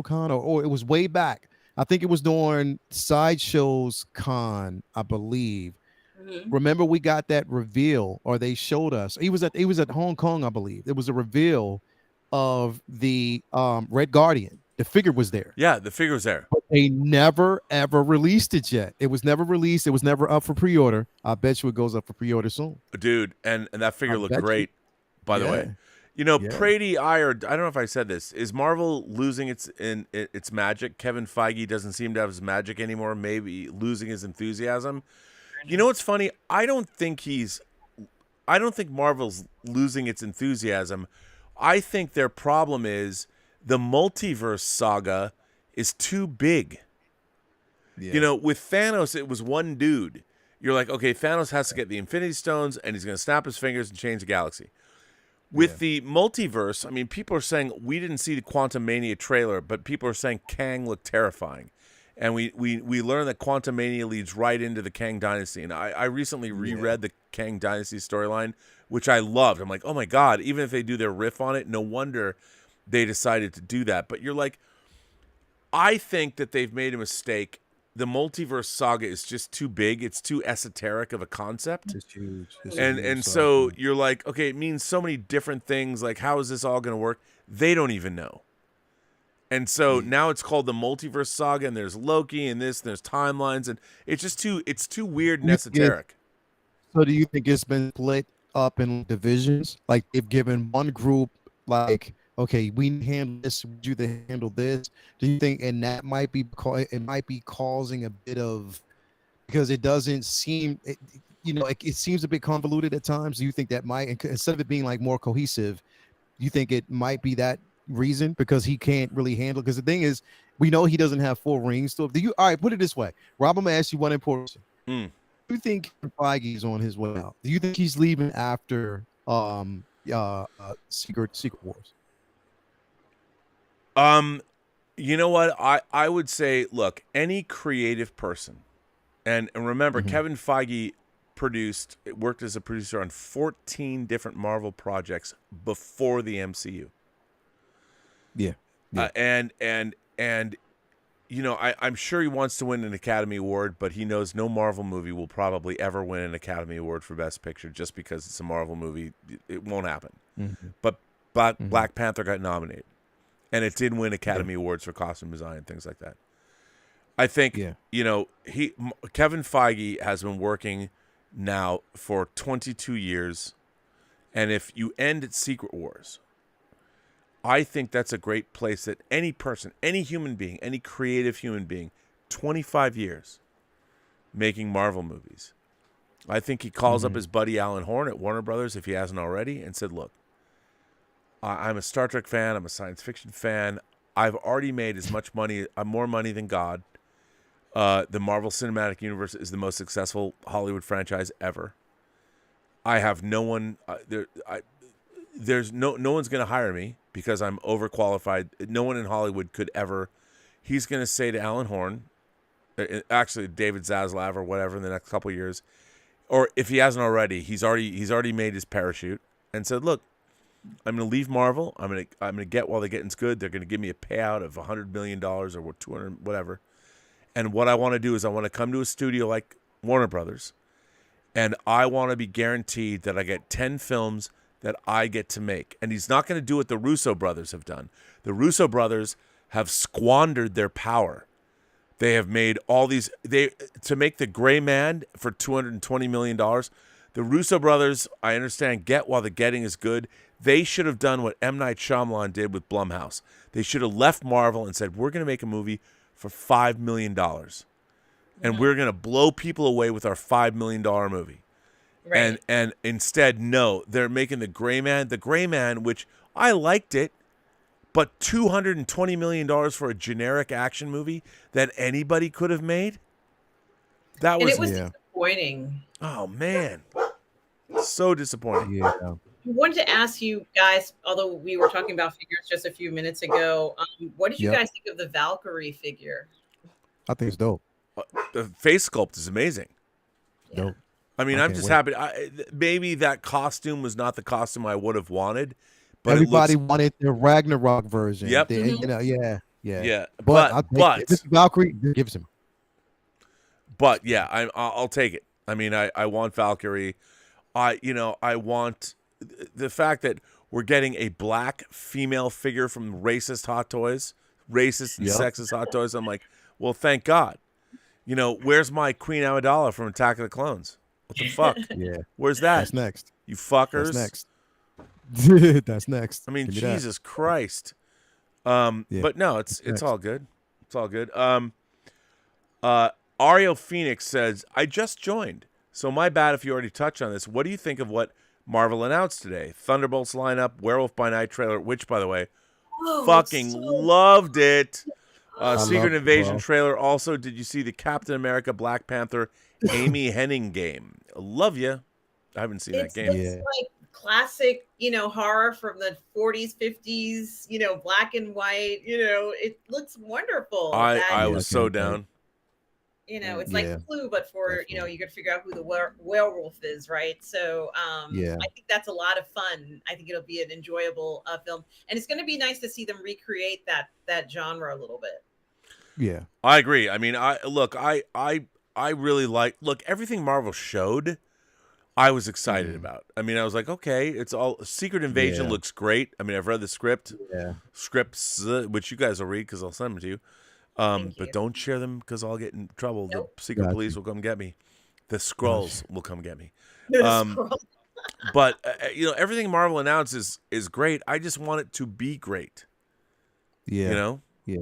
Con, or it was way back. I think it was during Sideshow's Con, I believe. Mm-hmm. Remember, we got that reveal, or they showed us. He was at Hong Kong, I believe. It was a reveal of the Red Guardian. The figure was there. Yeah, the figure was there. But they never, ever released it yet. It was never released. It was never up for pre-order. I bet you it goes up for pre-order soon. Dude, and that figure looked great, by the way. Prady I don't know if I said this. Is Marvel losing its magic? Kevin Feige doesn't seem to have his magic anymore, maybe losing his enthusiasm. You know what's funny? I don't think Marvel's losing its enthusiasm. I think their problem is the multiverse saga is too big. Yeah. With Thanos, it was one dude. You're like, okay, Thanos has to get the Infinity Stones, and he's going to snap his fingers and change the galaxy. With the multiverse, I mean, people are saying we didn't see the Quantum Mania trailer, but people are saying Kang looked terrifying. And we learned that Quantum Mania leads right into the Kang Dynasty. And I recently reread the Kang Dynasty storyline, which I loved. I'm like, oh my God, even if they do their riff on it, no wonder they decided to do that. But you're like, I think that they've made a mistake. The multiverse saga is just too big. It's too esoteric of a concept. It's huge. So you're like, okay, it means so many different things. Like, how is this all going to work? They don't even know. And so now it's called the multiverse saga, and there's Loki and this, and there's timelines, and it's too weird and esoteric. So do you think it's been split up in divisions? Like they've given one group like, okay, we handle this, you handle this. Do you think, and that might be causing a bit of, because it doesn't seem, it seems a bit convoluted at times. Do you think that might, instead of it being like more cohesive, you think it might be that reason because he can't really handle? Because the thing is, we know he doesn't have full rings to it. All right, put it this way. Rob, I'm gonna ask you one important question. Do you think Feige is on his way out? Do you think he's leaving after Secret Wars? You know what? I would say, look, any creative person, and remember, Kevin Feige worked as a producer on 14 different Marvel projects before the MCU. Yeah. I'm sure he wants to win an Academy Award, but he knows no Marvel movie will probably ever win an Academy Award for Best Picture just because it's a Marvel movie. It won't happen. But Black Panther got nominated, and it did win Academy Awards for costume design and things like that. I think, Kevin Feige has been working now for 22 years, and if you end at Secret Wars, I think that's a great place that any person, any human being, any creative human being, 25 years making Marvel movies. I think he calls up his buddy Alan Horn at Warner Brothers, if he hasn't already, and said, look, I'm a Star Trek fan. I'm a science fiction fan. I've already made as much money, more money than God. The Marvel Cinematic Universe is the most successful Hollywood franchise ever. I have no one there's no one's going to hire me because I'm overqualified. No one in Hollywood could ever. He's going to say to Alan Horn, actually David Zaslav or whatever in the next couple of years, or if he hasn't already, he's already made his parachute and said, "Look, I'm going to leave Marvel. I'm going to get while the getting's good. They're going to give me a payout of $100 million or 200 whatever. And what I want to do is I want to come to a studio like Warner Brothers, and I want to be guaranteed that I get 10 films that I get to make." And he's not going to do what the Russo brothers have done. The Russo brothers have squandered their power. They have made all these to make The Gray Man for $220 million. The Russo brothers, I understand, get while the getting is good. They should have done what M. Night Shyamalan did with Blumhouse. They should have left Marvel and said, we're going to make a movie for $5 million. And we're going to blow people away with our $5 million movie. Right. And instead, no, they're making The Gray Man. The Gray Man, which I liked it, but $220 million for a generic action movie that anybody could have made? That was, and it was disappointing. Oh, man. So disappointing. Yeah. I wanted to ask you guys, although we were talking about figures just a few minutes ago, what did you guys think of the Valkyrie figure? I think it's dope. The face sculpt is amazing. Dope. I mean, I'm just happy. Maybe that costume was not the costume I would have wanted, but everybody wanted the Ragnarok version. Yep. You know, yeah. But this Valkyrie gives him. But yeah, I'll take it. I mean, I want Valkyrie. I want the fact that we're getting a black female figure from racist Hot Toys, racist and sexist Hot Toys. I'm like, well, thank God. You know, where's my Queen Amidala from Attack of the Clones? What the fuck? Yeah. Where's that? That's next. You fuckers. That's next. That's next. I mean, Jesus Christ. Yeah. But no, it's all good. It's all good. Ario Phoenix says, I just joined. So my bad if you already touched on this. What do you think of what Marvel announced today? Thunderbolts lineup, Werewolf by Night trailer, which, by the way, fucking loved it. Secret Invasion trailer. Also, did you see the Captain America Black Panther Amy Hennig game? Love you. I haven't seen that game. It's like classic, horror from the 40s, 50s, black and white. It looks wonderful. I was so down. It's like Clue, but for, you got to figure out who the werewolf is, right? So I think that's a lot of fun. I think it'll be an enjoyable film. And it's going to be nice to see them recreate that genre a little bit. Yeah. I agree. I mean, I really like, everything Marvel showed, I was excited about. I mean, I was like, okay, it's all Secret Invasion looks great. I mean, I've read the scripts, which you guys will read because I'll send them to you. But don't share them because I'll get in trouble. Nope. The secret police will come get me. The Skrulls will come get me. But everything Marvel announces is great. I just want it to be great. Yeah. Yeah.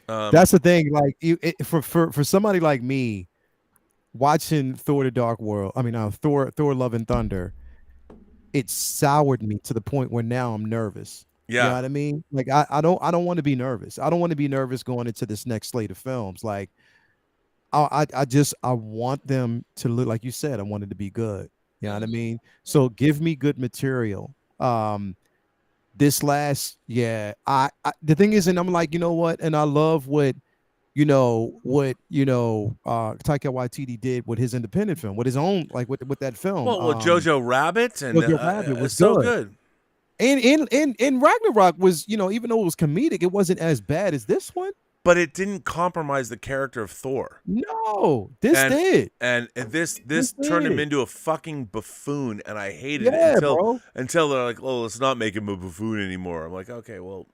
That's the thing. Like for somebody like me, watching Thor: The Dark World. I mean, Thor: Love and Thunder. It soured me to the point where now I'm nervous. Yeah. You know what I mean? Like I don't want to be nervous. I don't want to be nervous going into this next slate of films. Like I want them to look like you said. I want it to be good. You know what I mean? So give me good material. This last, the thing is, and I'm like, you know what? And I love what Taika Waititi did with his independent film, with his own, like with that film. Well, Jojo Rabbit and Jojo Rabbit was so good. And Ragnarok was, even though it was comedic, it wasn't as bad as this one. But it didn't compromise the character of Thor. No, this did. And this turned him into a fucking buffoon, and I hated it until they're like, oh, let's not make him a buffoon anymore. I'm like, okay, well,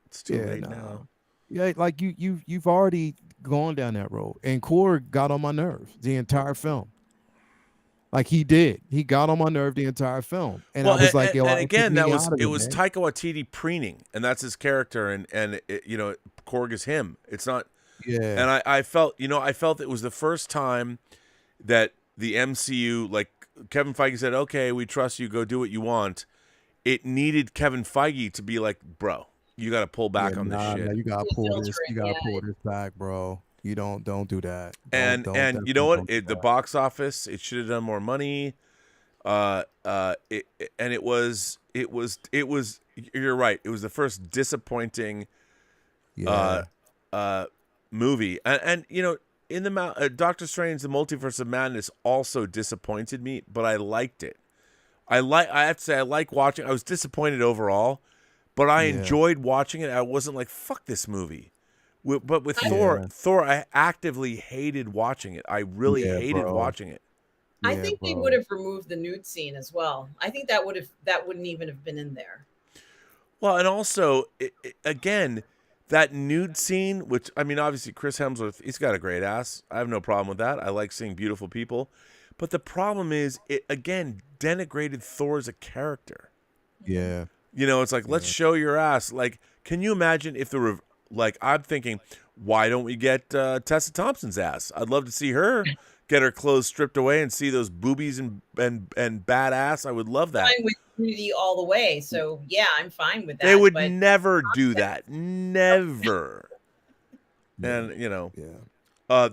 it's too late now. Yeah, like you've already gone down that road, and Core got on my nerves the entire film. Like he did. He got on my nerve the entire film. And well, I was like, yo, and again, that was out of it was man. Taika Waititi preening, and that's his character, and Korg is him. It's not. Yeah. And I felt it was the first time that the MCU, like Kevin Feige said, okay, we trust you, go do what you want. It needed Kevin Feige to be like, bro, you got to pull back on this shit. Nah, you got to pull this. You got to pull this back, bro. You don't do that. And you know what? The box office, it should have done more money. It was. You're right. It was the first disappointing, movie. And in the Doctor Strange: The Multiverse of Madness also disappointed me, but I liked it. I have to say I like watching. I was disappointed overall, but I enjoyed watching it. I wasn't like fuck this movie. But with Thor, I actively hated watching it. I really hated watching it. I think they would have removed the nude scene as well. I think that wouldn't even have been in there. Well, and also again, that nude scene, which I mean, obviously Chris Hemsworth, he's got a great ass. I have no problem with that. I like seeing beautiful people. But the problem is, it again denigrated Thor as a character. Yeah. It's like, let's show your ass. Like, can you imagine if I'm thinking, why don't we get Tessa Thompson's ass? I'd love to see her get her clothes stripped away and see those boobies and badass. I would love that. I'm with nudity all the way. So yeah, I'm fine with that. They would never do that. Never. And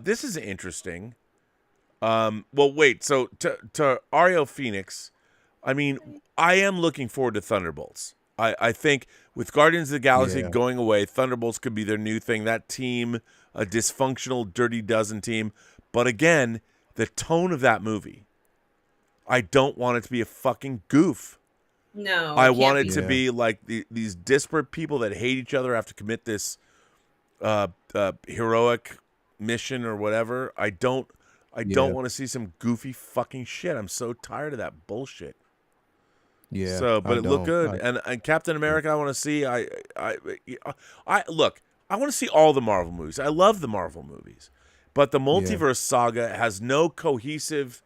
this is interesting. Well, wait. So to Ariel Phoenix, I mean, I am looking forward to Thunderbolts. I think with Guardians of the Galaxy going away, Thunderbolts could be their new thing. That team, a dysfunctional, Dirty Dozen team. But again, the tone of that movie, I don't want it to be a fucking goof. No, I want it to be like these disparate people that hate each other have to commit this heroic mission or whatever. I don't want to see some goofy fucking shit. I'm so tired of that bullshit. Yeah. So, but it looked good, and Captain America, I want to see. I look. I want to see all the Marvel movies. I love the Marvel movies, but the multiverse saga has no cohesive.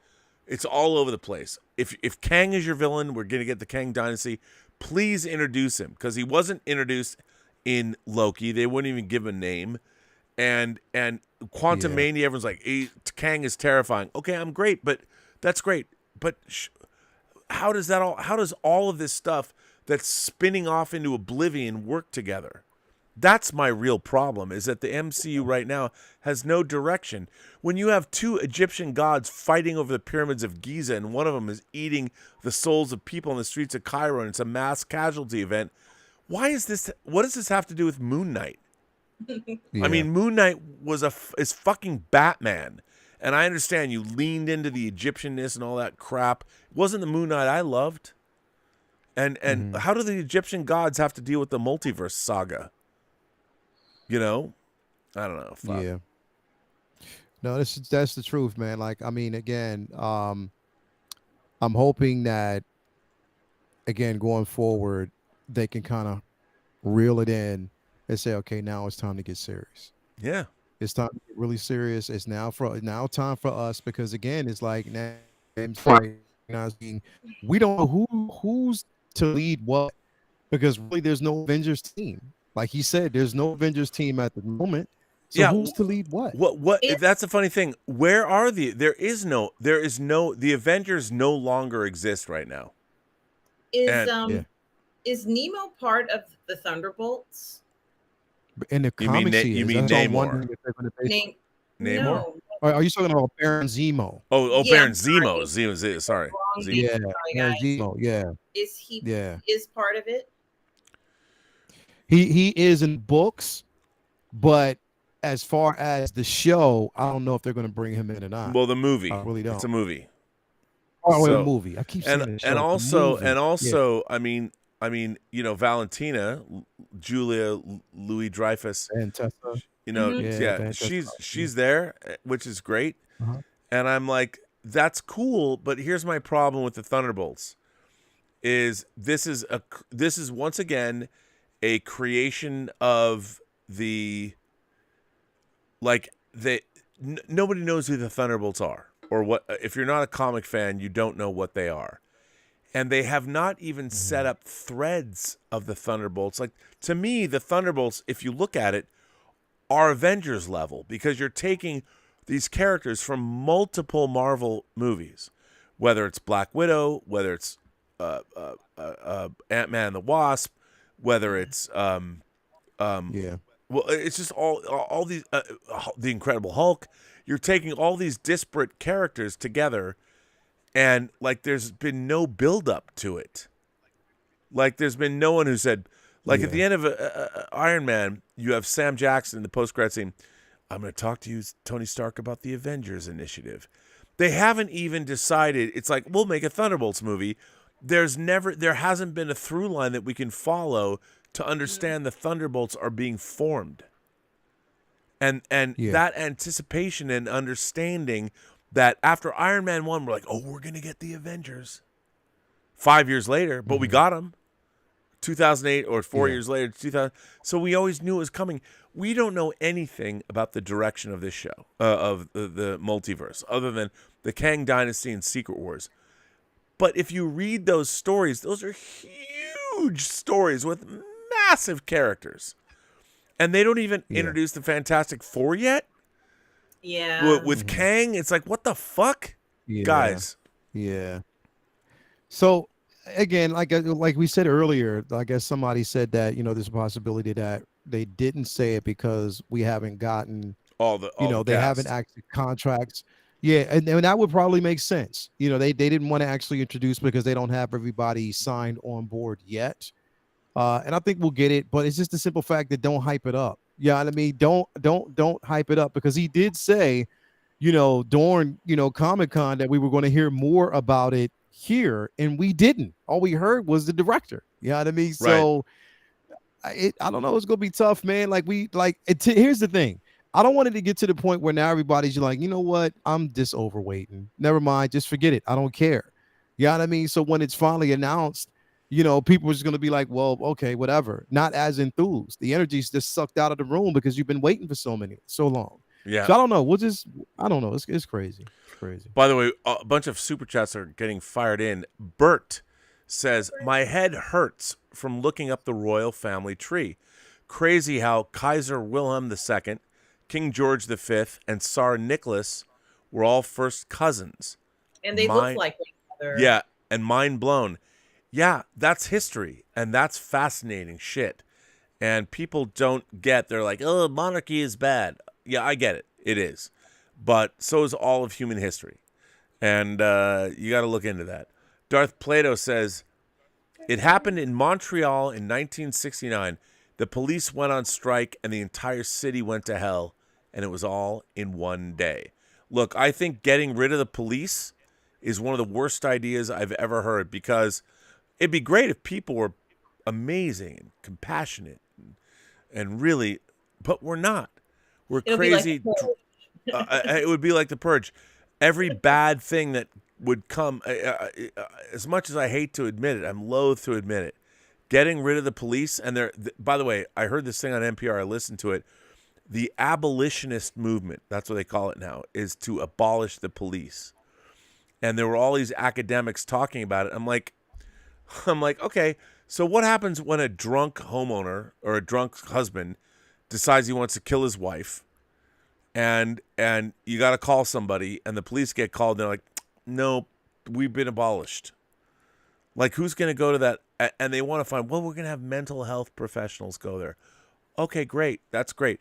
It's all over the place. If Kang is your villain, we're gonna get the Kang Dynasty. Please introduce him, because he wasn't introduced in Loki. They wouldn't even give him a name, and Quantum Mania. Everyone's like, Kang is terrifying. Okay, I'm great, but that's great, but. How does all of this stuff that's spinning off into oblivion work together? That's my real problem, is that the MCU right now has no direction. When you have two Egyptian gods fighting over the pyramids of Giza, and one of them is eating the souls of people in the streets of Cairo, and it's a mass casualty event, what does this have to do with Moon Knight? I mean, Moon Knight is fucking Batman. And I understand you leaned into the Egyptianness and all that crap. It wasn't the Moon Knight I loved. And how do the Egyptian gods have to deal with the multiverse saga? I don't know. Fuck. Yeah. No, that's the truth, man. Like, I mean, again, I'm hoping that, again, going forward, they can kind of reel it in and say, okay, now it's time to get serious. Yeah. It's time to get really serious. It's now time for us, because again, it's like now we don't know who's to lead what, because really there's no Avengers team. Like he said, there's no Avengers team at the moment. So who's to lead what? What that's a funny thing. Where are the the Avengers no longer exist right now. Is Nemo part of the Thunderbolts? In the comics, you mean Namor? Namor? No. Are you talking about Baron Zemo? Baron Zemo. Zemo. Sorry. Zemo. Yeah. Is he? Is part of it? He is in books, but as far as the show, I don't know if they're going to bring him in or not. Well, the movie. I really don't. It's a movie. A movie. I keep saying and also, I mean, Valentina, Julia Louis-Dreyfus, and Tessa. she's there, which is great. Uh-huh. And I'm like, that's cool, but here's my problem with the Thunderbolts: is this is once again a creation of nobody knows who the Thunderbolts are or what if you're not a comic fan, you don't know what they are. And they have not even set up threads of the Thunderbolts. Like, to me, the Thunderbolts, if you look at it, are Avengers level, because you're taking these characters from multiple Marvel movies, whether it's Black Widow, whether it's Ant-Man and the Wasp, whether it's well, it's just all these the Incredible Hulk. You're taking all these disparate characters together, and like there's been no build up to it. Like there's been no one who said, like at the end of Iron Man, you have Sam Jackson in the post-credit scene. I'm going to talk to you, Tony Stark, about the Avengers Initiative. They haven't even decided. It's like, we'll make a Thunderbolts movie. There hasn't been a through line that we can follow to understand the Thunderbolts are being formed. And that anticipation and understanding that after Iron Man 1, we're like, oh, we're going to get the Avengers. 5 years later, but we got them. 2008 or 4 years later, 2000. So we always knew it was coming. We don't know anything about the direction of this show, of the multiverse, other than the Kang Dynasty and Secret Wars. But if you read those stories, those are huge stories with massive characters. And they don't even introduce the Fantastic Four yet. Yeah. With Kang, it's like, what the fuck? Guys. Yeah. So, again, like we said earlier, I guess somebody said that, there's a possibility that they didn't say it because we haven't gotten they haven't actually contracts. Yeah, and that would probably make sense. They didn't want to actually introduce because they don't have everybody signed on board yet. And I think we'll get it, but it's just the simple fact that don't hype it up. Yeah, I mean, don't hype it up, because he did say, during Comic-Con that we were going to hear more about it here, and we didn't. All we heard was the director. You know what I mean? Right. So I don't know. It's gonna be tough, man. Here's the thing. I don't want it to get to the point where now everybody's like, you know what? I'm just overweighting. Never mind. Just forget it. I don't care. You know what I mean? So when it's finally announced, people are just gonna be like, well, okay, whatever. Not as enthused. The energy's just sucked out of the room because you've been waiting for so long. Yeah. So I don't know. I don't know. It's crazy. It's crazy. By the way, a bunch of super chats are getting fired in. Bert says, my head hurts from looking up the royal family tree. Crazy how Kaiser Wilhelm II, King George V, and Tsar Nicholas were all first cousins. And they look like each other. Yeah, and mind blown. Yeah, that's history, and that's fascinating shit. And people don't get, they're like, oh, monarchy is bad. Yeah, I get it. It is. But so is all of human history. And you got to look into that. Darth Plato says, it happened in Montreal in 1969. The police went on strike and the entire city went to hell. And it was all in one day. Look, I think getting rid of the police is one of the worst ideas I've ever heard, because it'd be great if people were amazing and compassionate and really, but we're not. We're crazy. It would be like the Purge. Every bad thing that would come, as much as I hate to admit it, I'm loath to admit it, getting rid of the police. And by the way, I heard this thing on NPR. I listened to it. The abolitionist movement, that's what they call it now, is to abolish the police. And there were all these academics talking about it. I'm like, okay, so what happens when a drunk homeowner or a drunk husband decides he wants to kill his wife, and you got to call somebody, and the police get called, and they're like, no, we've been abolished. Like, who's going to go to that? And they want to find, well, we're going to have mental health professionals go there. Okay, great. That's great.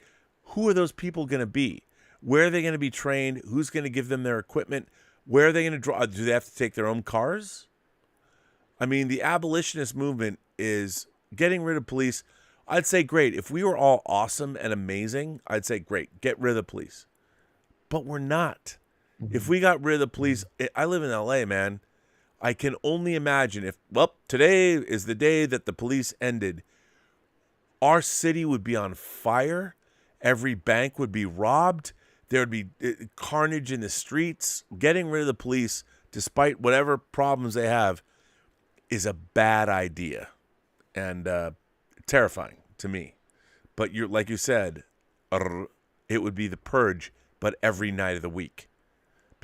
Who are those people going to be? Where are they going to be trained? Who's going to give them their equipment? Where are they going to draw? Do they have to take their own cars? I mean, the abolitionist movement is getting rid of police. I'd say great. If we were all awesome and amazing, I'd say great. Get rid of the police. But we're not. If we got rid of the police, I live in LA, man. I can only imagine if, today is the day that the police ended. Our city would be on fire. Every bank would be robbed. There would be carnage in the streets. Getting rid of the police, despite whatever problems they have, is a bad idea. And terrifying to me. But like you said, it would be the Purge, but every night of the week.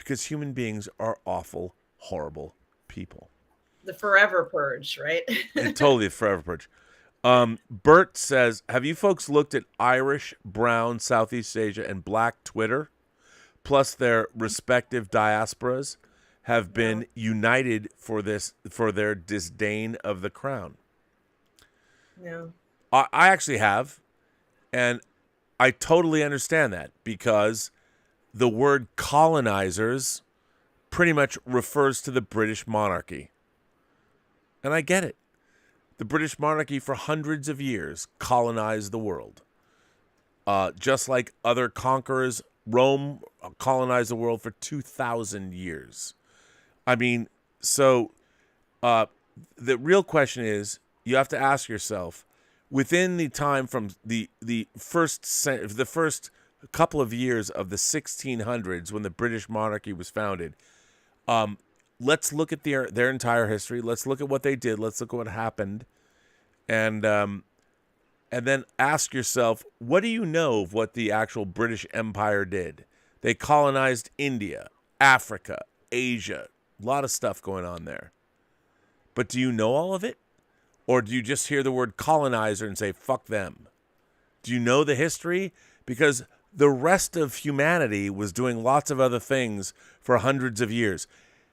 because human beings are awful, horrible people. The forever purge, right? Totally a forever purge. Bert says, have you folks looked at Irish, brown, Southeast Asia, and black Twitter, plus their respective diasporas, have been united for their disdain of the crown? No. I actually have, and I totally understand that, because the word colonizers pretty much refers to the British monarchy. And I get it. The British monarchy for hundreds of years colonized the world. Just like other conquerors, Rome colonized the world for 2,000 years. I mean, so the real question is, you have to ask yourself, within the time from the first couple of years of the 1600s, when the British monarchy was founded, let's look at their entire history. Let's look at what they did. Let's look at what happened, and then ask yourself, what do you know of what the actual British Empire did? They colonized India, Africa, Asia, a lot of stuff going on there. But do you know all of it? Or do you just hear the word colonizer and say, fuck them? Do you know the history? Because the rest of humanity was doing lots of other things for hundreds of years.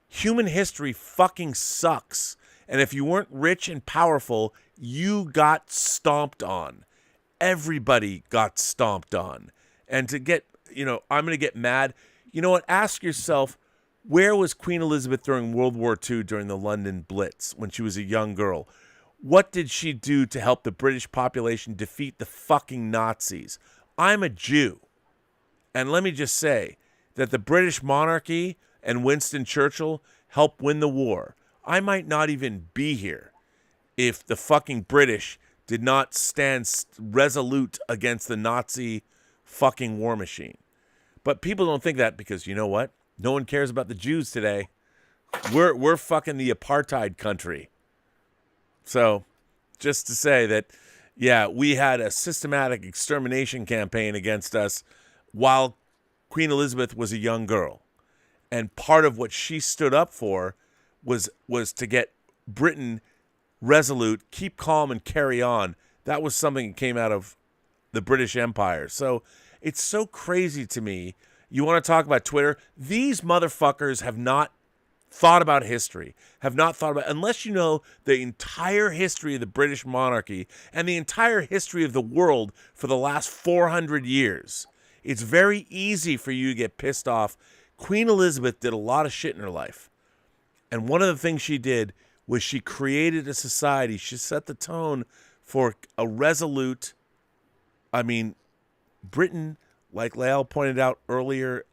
Human history fucking sucks. And if you weren't rich and powerful, you got stomped on. Everybody got stomped on. And to get, I'm going to get mad. You know what? Ask yourself, where was Queen Elizabeth during World War II, during the London Blitz, when she was a young girl? What did she do to help the British population defeat the fucking Nazis? I'm a Jew. And let me just say that the British monarchy and Winston Churchill helped win the war. I might not even be here if the fucking British did not stand resolute against the Nazi fucking war machine. But people don't think that, because you know what? No one cares about the Jews today. We're fucking the apartheid country. So, just to say that, yeah, we had a systematic extermination campaign against us while Queen Elizabeth was a young girl. And part of what she stood up for was to get Britain resolute, keep calm, and carry on. That was something that came out of the British Empire. So, it's so crazy to me. You want to talk about Twitter? These motherfuckers have not thought about history, unless you know the entire history of the British monarchy and the entire history of the world for the last 400 years. It's very easy for you to get pissed off. Queen Elizabeth did a lot of shit in her life. And one of the things she did was she created a society. She set the tone for a resolute, Britain, like Lael pointed out earlier,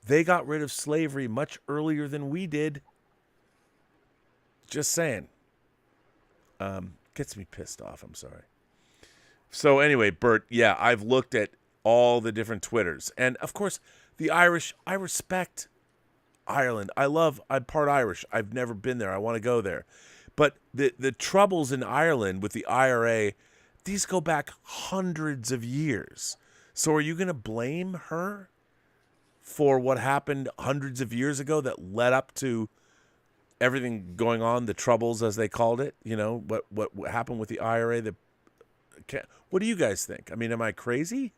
they got rid of slavery much earlier than we did. Just saying. Gets me pissed off. I'm sorry. So anyway, Bert, yeah, I've looked at all the different Twitters. And, of course, the Irish, I respect Ireland. I'm part Irish. I've never been there. I want to go there. But the troubles in Ireland with the IRA, these go back hundreds of years. So are you going to blame her for what happened hundreds of years ago that led up to everything going on, the troubles as they called it? What happened with the IRA? What do you guys think? Am I crazy?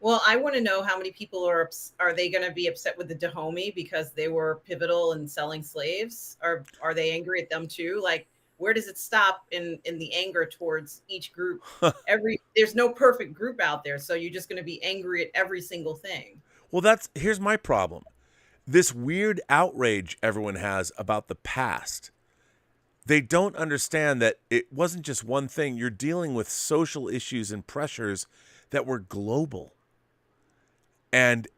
Well, I want to know how many people are they going to be upset with the Dahomey because they were pivotal in selling slaves? Or are they angry at them too? Like, where does it stop in the anger towards each group? There's no perfect group out there, so you're just going to be angry at every single thing. Well, here's my problem. This weird outrage everyone has about the past. They don't understand that it wasn't just one thing. You're dealing with social issues and pressures that were global. And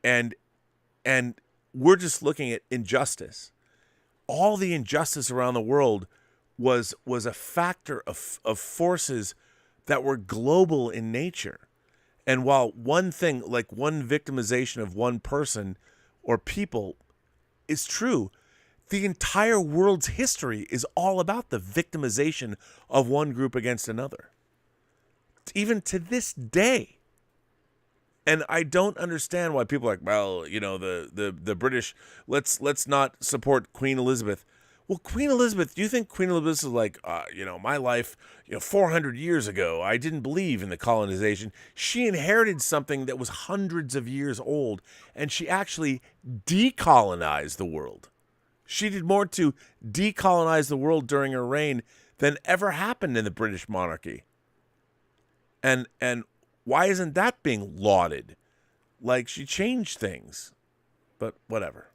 we're just looking at injustice. All the injustice around the world was a factor of forces that were global in nature. And while one thing, like one victimization of one person or people is true, the entire world's history is all about the victimization of one group against another. Even to this day, And I don't understand why people are like, well, you know, the British, let's not support Queen Elizabeth. Well, Queen Elizabeth, do you think Queen Elizabeth is like, you know, my life, 400 years ago, I didn't believe in the colonization. She inherited something that was hundreds of years old, and she actually decolonized the world. She did more to decolonize the world during her reign than ever happened in the British monarchy. And why isn't that being lauded? Like, she changed things. But whatever.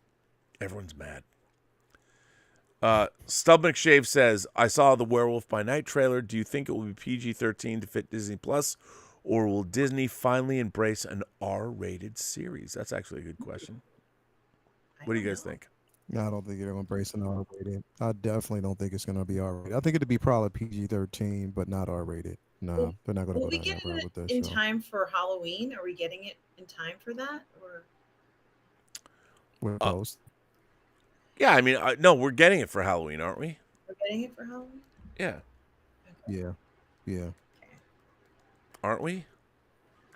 Everyone's mad. Stub McShave says, I saw the Werewolf by Night trailer. Do you think it will be PG-13 to fit Disney Plus, or will Disney finally embrace an R-rated series? That's actually a good question. What do you guys think? No, I don't think they're going to embrace an R-rated. I definitely don't think it's going to be R-rated. I think it'd be probably PG-13, but not R-rated. No, they're not going to go down that route with this. In time for Halloween? Are we getting it in time for that? Or with Post? Yeah, I mean, no, we're getting it for Halloween, aren't we? We're getting it for Halloween? Yeah. Yeah. Yeah. Okay. Aren't we?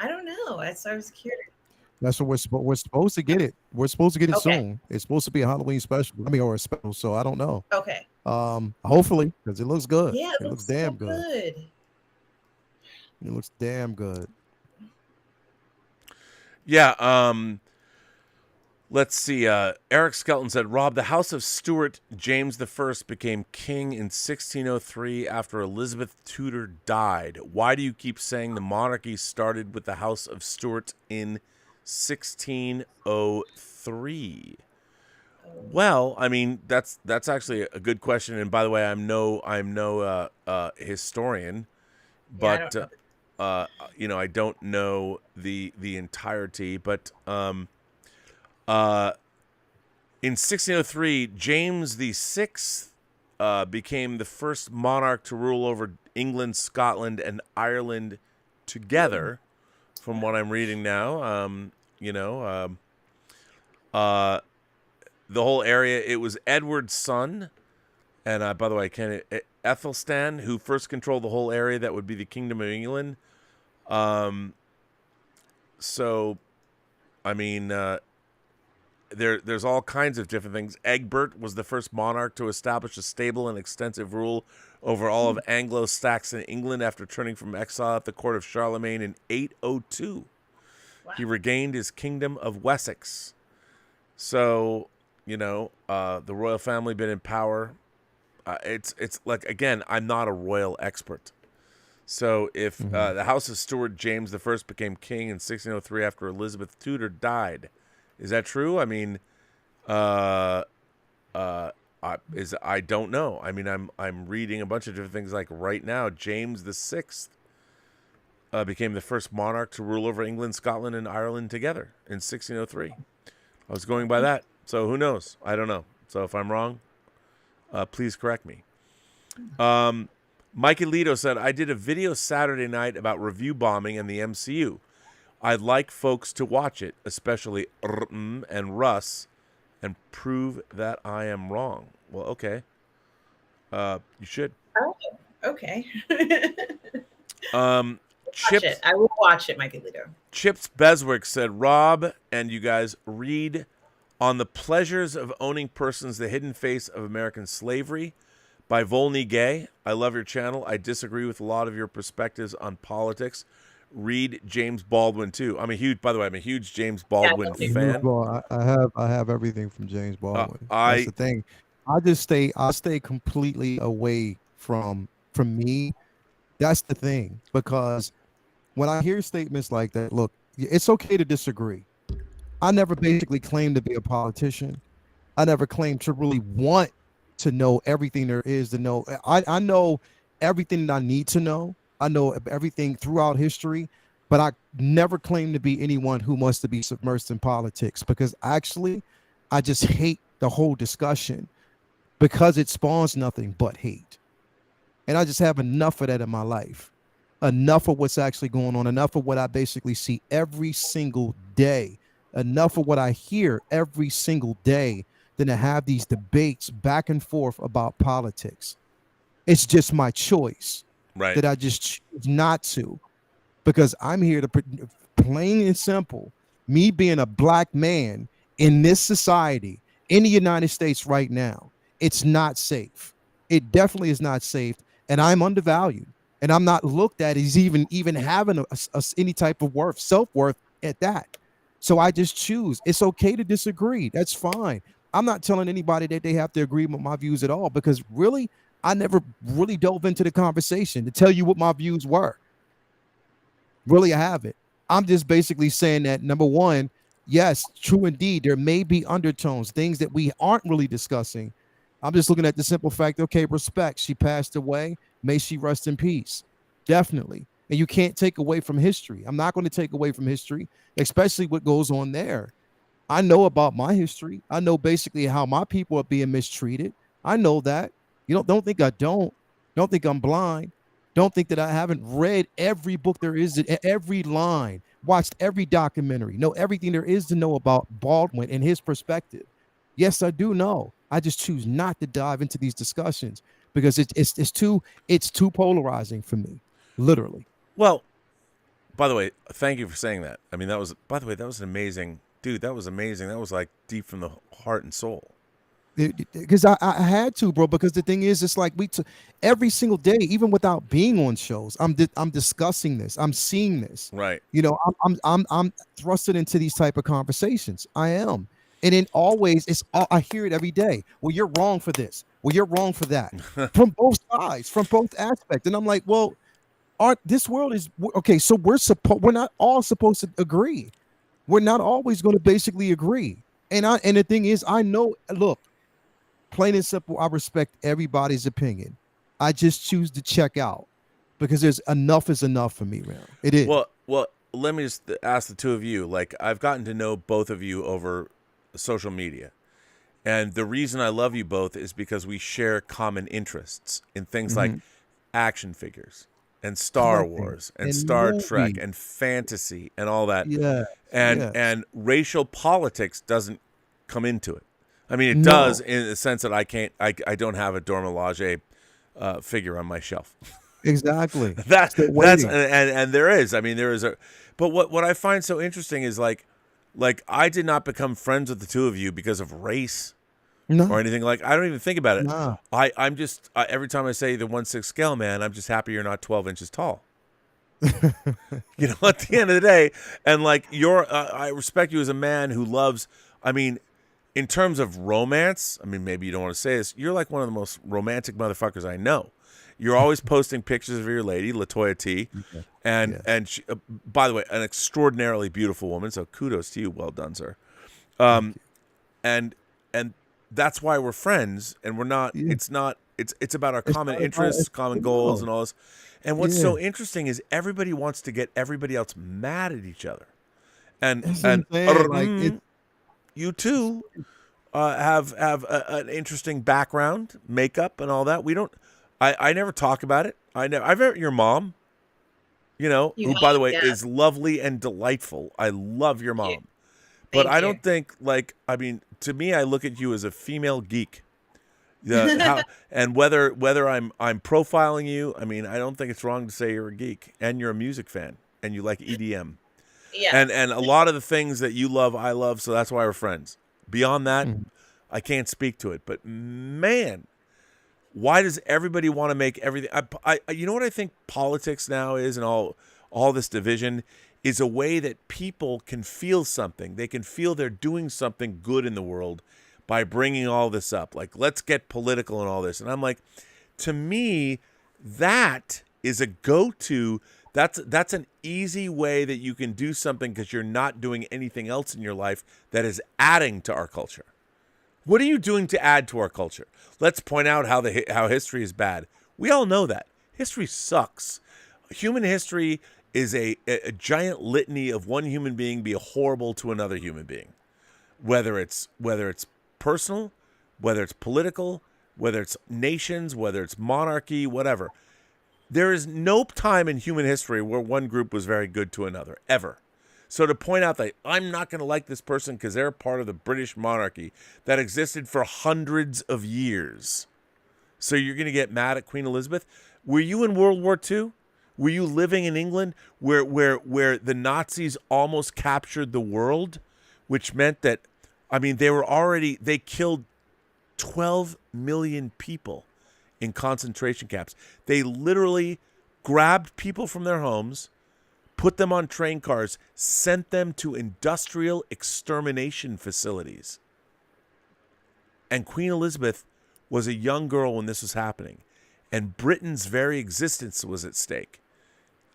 I don't know. I was curious. That's what we're supposed to get it. We're supposed to get it soon. It's supposed to be a Halloween special. I mean, or a special. So I don't know. Okay. Hopefully, because it looks good. Yeah, it looks damn so good. It looks damn good. Yeah. Let's see. Eric Skelton said, Rob, the House of Stuart James I became king in 1603 after Elizabeth Tudor died. Why do you keep saying the monarchy started with the House of Stuart in 1603? Well, I mean, that's actually a good question. And by the way, I'm no historian, but I don't know the entirety. But in 1603, James VI became the first monarch to rule over England, Scotland, and Ireland together. From what I'm reading now, the whole area. It was Edward's son, and by the way, Ethelstan, who first controlled the whole area that would be the Kingdom of England. So, I mean, there's all kinds of different things. Egbert was the first monarch to establish a stable and extensive rule over all of Anglo-Saxon England after turning from exile at the court of Charlemagne in 802. Wow. He regained his kingdom of Wessex. So, the royal family been in power. It's like, again, I'm not a royal expert. So if the House of Stuart James I became king in 1603 after Elizabeth Tudor died, is that true? I mean, I don't know. I mean, I'm reading a bunch of different things. Like right now, James VI became the first monarch to rule over England, Scotland, and Ireland together in 1603. I was going by that. So who knows? I don't know. So if I'm wrong, please correct me. Mikey Lito said, I did a video Saturday night about review bombing and the MCU. I'd like folks to watch it, especially and Russ, and prove that I am wrong. Well, okay. You should. Oh, okay. Chips, I will watch it, Mikey Lito. Chips Beswick said, Rob and you guys read On the Pleasures of Owning Persons, The Hidden Face of American Slavery by Volney Gay. I love your channel. I disagree with a lot of your perspectives on politics. Read James Baldwin too. I'm a huge James Baldwin fan. Well, I have everything from James Baldwin. That's the thing. I stay completely away from me. That's the thing, because when I hear statements like that, look, it's okay to disagree. I never basically claimed to be a politician. I never claimed to really want to know everything there is to know. I know everything that I need to know. I know everything throughout history, but I never claim to be anyone who wants to be submersed in politics, because actually I just hate the whole discussion because it spawns nothing but hate. And I just have enough of that in my life. Enough of what's actually going on. Enough of what I basically see every single day. Enough of what I hear every single day than to have these debates back and forth about politics. It's just my choice. Right. That I just choose not to. because I'm here to plain and simple, me being a black man in this society in the United States right now, it's not safe. It definitely is not safe, and I'm undervalued, and I'm not looked at as even having any type of worth, self-worth at that. So I just choose. It's okay to disagree. That's fine. I'm not telling anybody that they have to agree with my views at all, because really, I never really dove into the conversation to tell you what my views were. Really, I haven't. I'm just basically saying that, number one, yes, true indeed, there may be undertones, things that we aren't really discussing. I'm just looking at the simple fact, okay, respect. She passed away. May she rest in peace. Definitely. And you can't take away from history. I'm not going to take away from history, especially what goes on there. I know about my history. I know basically how my people are being mistreated. I know that. You don't think I don't. Don't think I'm blind. Don't think that I haven't read every book there is, every line, watched every documentary, know everything there is to know about Baldwin and his perspective. Yes, I do know. I just choose not to dive into these discussions because it's too polarizing for me, literally. Well, by the way, thank you for saying that. I mean, that was an amazing, dude. That was amazing. That was like deep from the heart and soul. Because I had to, bro. Because the thing is, it's like every single day, even without being on shows, I'm discussing this. I'm seeing this. Right. You know, I'm thrusted into these type of conversations. I am, and then always I hear it every day. Well, you're wrong for this. Well, you're wrong for that. From both sides, from both aspects, and I'm like, well, this world is okay. So we're not all supposed to agree. We're not always going to basically agree. And the thing is, I know. Look. Plain and simple, I respect everybody's opinion. I just choose to check out because enough is enough for me, man. It is. Well, let me just ask the two of you. Like, I've gotten to know both of you over social media. And the reason I love you both is because we share common interests in things like action figures and Star Wars and Star Trek and fantasy and all that. Yeah. And racial politics doesn't come into it. I mean, it does in the sense that I don't have a Dora Milaje figure on my shelf. Exactly. that's and there is. I mean, there is but what I find so interesting is like I did not become friends with the two of you because of race or anything. Like, I don't even think about it. No. I'm just every time I say the 1/6 scale, man, I'm just happy you're not 12 inches tall. You know, at the end of the day, and like I respect you as a man who loves. I mean. In terms of romance, I mean, maybe you don't want to say this, you're like one of the most romantic motherfuckers I know. You're always posting pictures of your lady, Latoya T, and she, by the way, an extraordinarily beautiful woman. So kudos to you, well done, sir. And that's why we're friends, and we're not. Yeah. It's about our common interests, common goals, and all this. And what's so interesting is everybody wants to get everybody else mad at each other, you too have an interesting background, makeup, and all that. We don't. I never talk about it. I've met your mom. You know, who, by the way, is lovely and delightful. I love your mom, but I don't think I mean, to me, I look at you as a female geek. And whether I'm profiling you, I mean, I don't think it's wrong to say you're a geek and you're a music fan and you like EDM. Yeah. And a lot of the things that you love, I love, so that's why we're friends. Beyond that, I can't speak to it. But man, why does everybody want to make everything? You know what I think politics now is, and all this division is a way that people can feel something. They can feel they're doing something good in the world by bringing all this up. Like, let's get political and all this. And I'm like, to me, that is a go-to. That's an easy way that you can do something because you're not doing anything else in your life that is adding to our culture. What are you doing to add to our culture? Let's point out how history is bad. We all know that. History sucks. Human history is a giant litany of one human being being horrible to another human being. Whether it's personal, whether it's political, whether it's nations, whether it's monarchy, whatever. There is no time in human history where one group was very good to another, ever. So to point out that I'm not going to like this person because they're part of the British monarchy that existed for hundreds of years. So you're going to get mad at Queen Elizabeth? Were you in World War II? Were you living in England where the Nazis almost captured the world, which meant that, I mean, they killed 12 million people in concentration camps. They literally grabbed people from their homes, put them on train cars, sent them to industrial extermination facilities. And Queen Elizabeth was a young girl when this was happening. And Britain's very existence was at stake.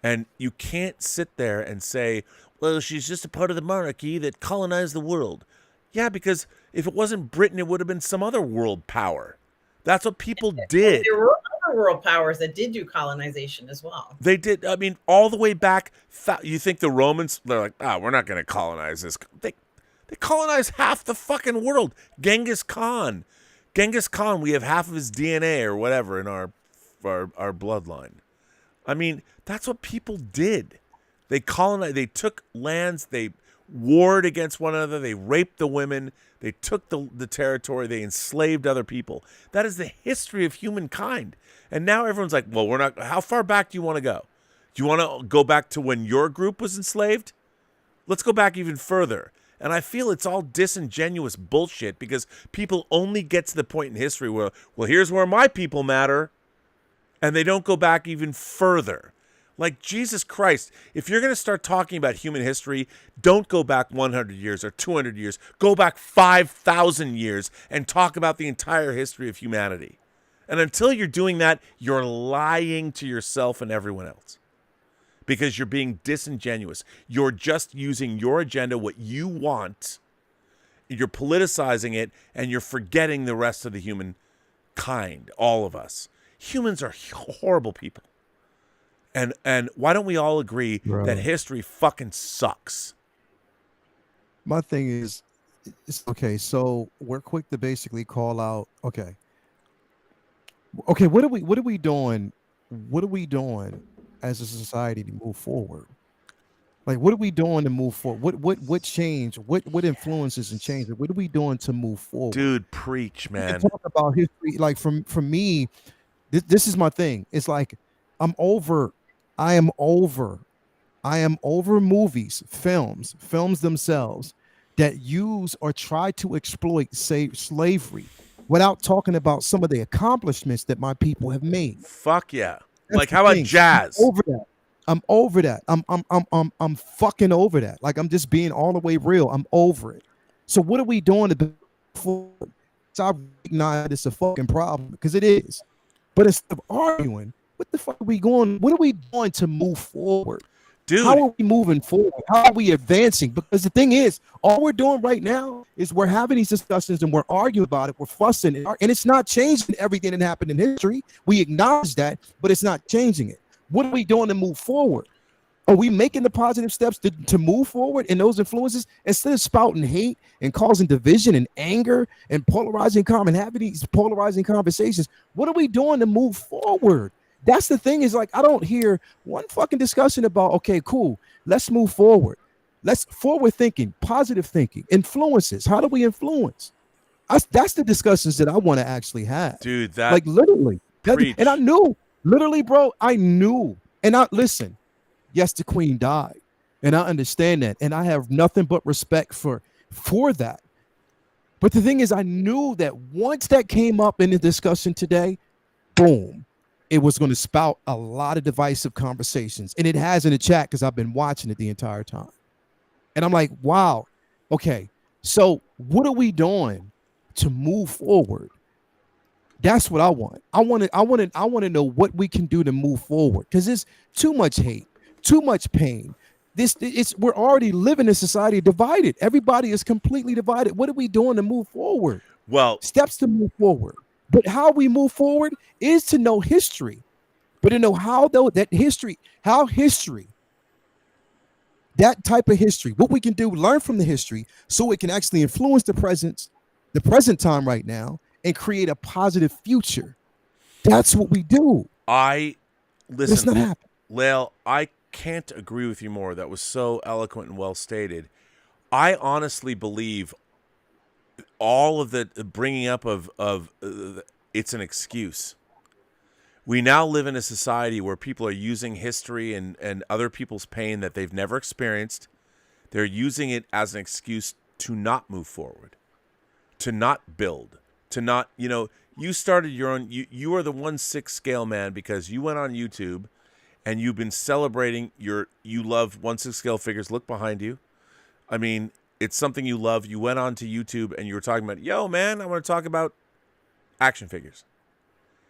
And you can't sit there and say, well, she's just a part of the monarchy that colonized the world. Yeah, because if it wasn't Britain, it would have been some other world power. That's what people did. There were other world powers that did do colonization as well. They did. I mean, all the way back. You think the Romans, they're like, we're not going to colonize this. They colonized half the fucking world. Genghis Khan, we have half of his DNA or whatever in our bloodline. I mean, that's what people did. They colonized. They took lands. They warred against one another. They raped the women. They took the territory. They enslaved other people. That is the history of humankind. And now everyone's like, well, we're not. How far back do you want to go? Do you want to go back to when your group was enslaved? Let's go back even further. And I feel it's all disingenuous bullshit because people only get to the point in history where, well, here's where my people matter. And they don't go back even further. Like, Jesus Christ, if you're going to start talking about human history, don't go back 100 years or 200 years. Go back 5,000 years and talk about the entire history of humanity. And until you're doing that, you're lying to yourself and everyone else. Because you're being disingenuous. You're just using your agenda, what you want. You're politicizing it, and you're forgetting the rest of the human kind, all of us. Humans are horrible people. And why don't we all agree that history fucking sucks? My thing is, okay, so we're quick to basically call out, okay, what are we doing? What are we doing as a society to move forward? Like, what are we doing to move forward? What change? What influences and changes? What are we doing to move forward? Dude, preach, man. Talk about history. Like, for me, this is my thing. It's like I am over movies, films themselves that use or try to exploit, say, slavery without talking about some of the accomplishments that my people have made. Fuck yeah. Like, how about jazz? I'm over that. I'm fucking over that. Like, I'm just being all the way real. I'm over it. So what are we doing to I recognize it's a fucking problem because it is. But instead of arguing, what the fuck are we going? What are we doing to move forward? Dude, how are we moving forward? How are we advancing? Because the thing is, all we're doing right now is we're having these discussions and we're arguing about it. We're fussing, and it's not changing everything that happened in history. We acknowledge that, but it's not changing it. What are we doing to move forward? Are we making the positive steps to move forward in those influences instead of spouting hate and causing division and anger and having these polarizing conversations? What are we doing to move forward? That's the thing, is like, I don't hear one fucking discussion about, okay, cool, let's move forward. Let's forward thinking, positive thinking, influences. How do we influence? That's the discussions that I want to actually have. Dude, that like literally. And I knew, literally, bro, I knew. And listen, yes, the queen died. And I understand that. And I have nothing but respect for that. But the thing is, I knew that once that came up in the discussion today, boom, it was going to spout a lot of divisive conversations. And it has in the chat because I've been watching it the entire time. And I'm like, wow, okay, so what are we doing to move forward? That's what I want. I want to know what we can do to move forward, because there's too much hate, too much pain. We're already living in a society divided. Everybody is completely divided. What are we doing to move forward? Well, steps to move forward. But how we move forward is to know history, but to know how, though, that history, that type of history, what we can do, learn from the history so it can actually influence the present time right now and create a positive future. That's what we do. Listen, it's not happening. Lael, I can't agree with you more. That was so eloquent and well stated. I honestly believe all of the bringing up of it's an excuse. We now live in a society where people are using history and other people's pain that they've never experienced. They're using it as an excuse to not move forward, to not build, to not, you started your own, you are the 1/6 scale man because you went on YouTube and you've been celebrating you love 1/6 scale figures. Look behind you. I mean, it's something you love. You went on to YouTube and you were talking about, yo, man, I want to talk about action figures.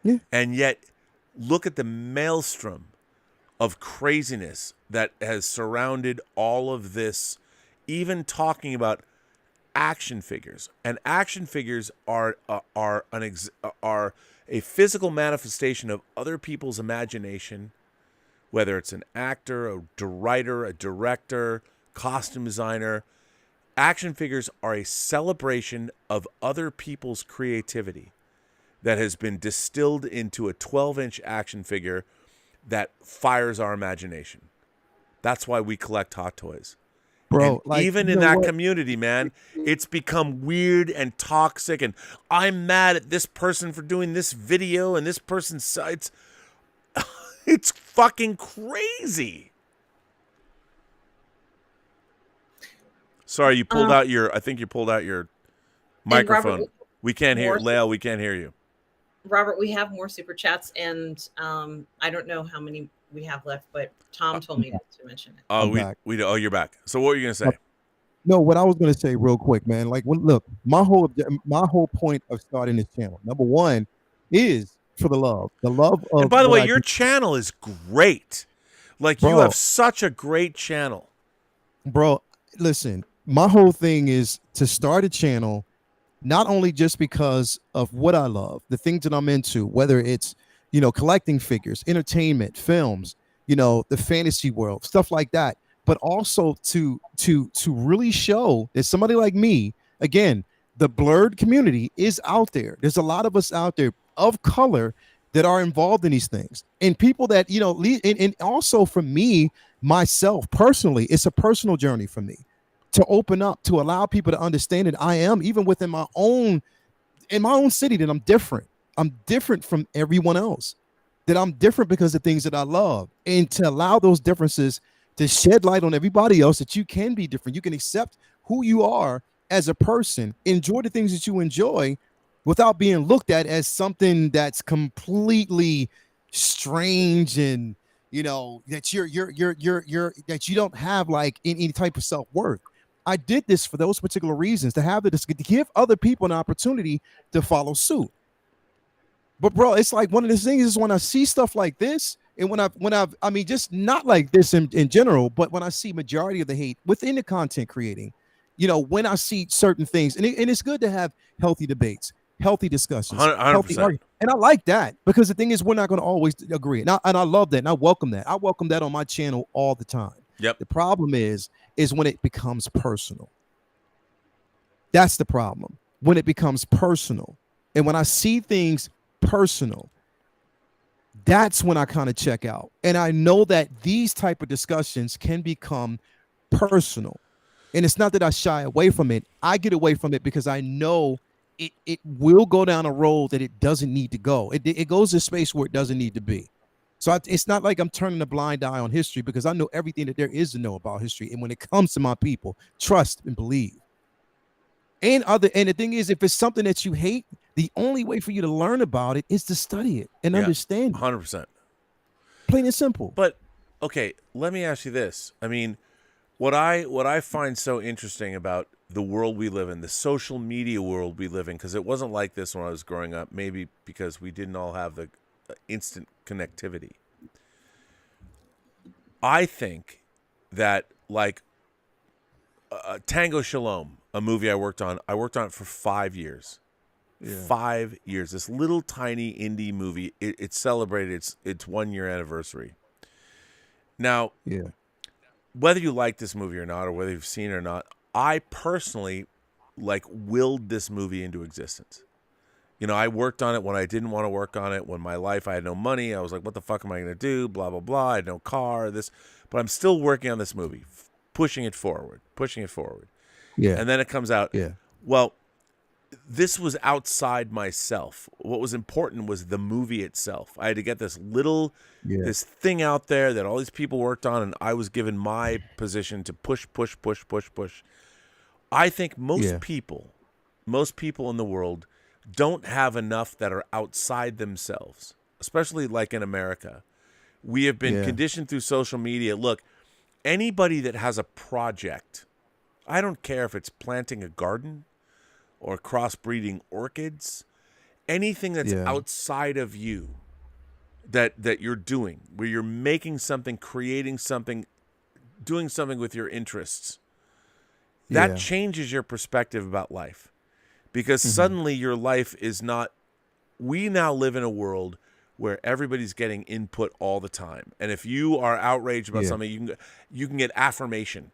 Yeah. And yet, look at the maelstrom of craziness that has surrounded all of this, even talking about action figures. And action figures are a physical manifestation of other people's imagination, whether it's an actor, a writer, a director, costume designer. Action figures are a celebration of other people's creativity that has been distilled into a 12-inch action figure that fires our imagination. That's why we collect Hot Toys. Bro, and even in that community, man, it's become weird and toxic, and I'm mad at this person for doing this video and this person's sites. It's fucking crazy. Sorry, you pulled out your, I think you pulled out your microphone. Robert, we can't hear, Lael, we can't hear you. Robert, we have more super chats, and I don't know how many we have left, but Tom told me to mention it. Oh, you're back. So what were you gonna say? No, what I was gonna say real quick, man. Like, look, my whole point of starting this channel, number one, is for the love of. And by the way, your channel is great. Like, you have such a great channel, bro. Listen, my whole thing is to start a channel, not only just because of what I love, the things that I'm into, whether it's, collecting figures, entertainment, films, the fantasy world, stuff like that, but also to really show that somebody like me, again, the blurred community is out there. There's a lot of us out there of color that are involved in these things, and people that, and also for me, myself personally, it's a personal journey for me to open up, to allow people to understand that I am, even within my own city, that I'm different. I'm different from everyone else, that I'm different because of things that I love, and to allow those differences to shed light on everybody else, that you can be different. You can accept who you are as a person, enjoy the things that you enjoy without being looked at as something that's completely strange and, that that you don't have like any type of self-worth. I did this for those particular reasons, to give other people an opportunity to follow suit. But bro, it's like one of the things is when I see stuff like this, and I mean, just not like this in general, but when I see majority of the hate within the content creating, when I see certain things, and it's good to have healthy debates, healthy discussions, 100%. healthy arguments. And I like that, because the thing is, we're not going to always agree. And I love that. And I welcome that. I welcome that on my channel all the time. Yep. The problem is when it becomes personal. That's the problem. When it becomes personal. And when I see things personal, that's when I kind of check out. And I know that these type of discussions can become personal. And it's not that I shy away from it. I get away from it because I know it will go down a road that it doesn't need to go. It goes to space where it doesn't need to be. So it's not like I'm turning a blind eye on history, because I know everything that there is to know about history. And when it comes to my people, trust and believe. And the thing is, if it's something that you hate, the only way for you to learn about it is to study it and understand it. 100%. Plain and simple. But okay, let me ask you this. I mean, what I find so interesting about the world we live in, the social media world we live in, because it wasn't like this when I was growing up, maybe because we didn't all have the instant connectivity. I think that, like, Tango Shalom, a movie I worked on it for 5 years. Yeah. 5 years. This little tiny indie movie. It celebrated its 1 year anniversary. Now, whether you like this movie or not, or whether you've seen it or not, I personally willed this movie into existence. I worked on it when I didn't want to work on it. When my life, I had no money. I was like, what the fuck am I going to do? Blah, blah, blah. I had no car, this. But I'm still working on this movie, pushing it forward. Yeah. And then it comes out. Yeah. Well, this was outside myself. What was important was the movie itself. I had to get this little, this thing out there that all these people worked on, and I was given my position to push. I think most people in the world don't have enough that are outside themselves, especially like in America. We have been conditioned through social media. Look, anybody that has a project, I don't care if it's planting a garden or crossbreeding orchids, anything that's outside of you that you're doing, where you're making something, creating something, doing something with your interests, that changes your perspective about life. Because suddenly your life is not, we now live in a world where everybody's getting input all the time. And if you are outraged about something, you can get affirmation.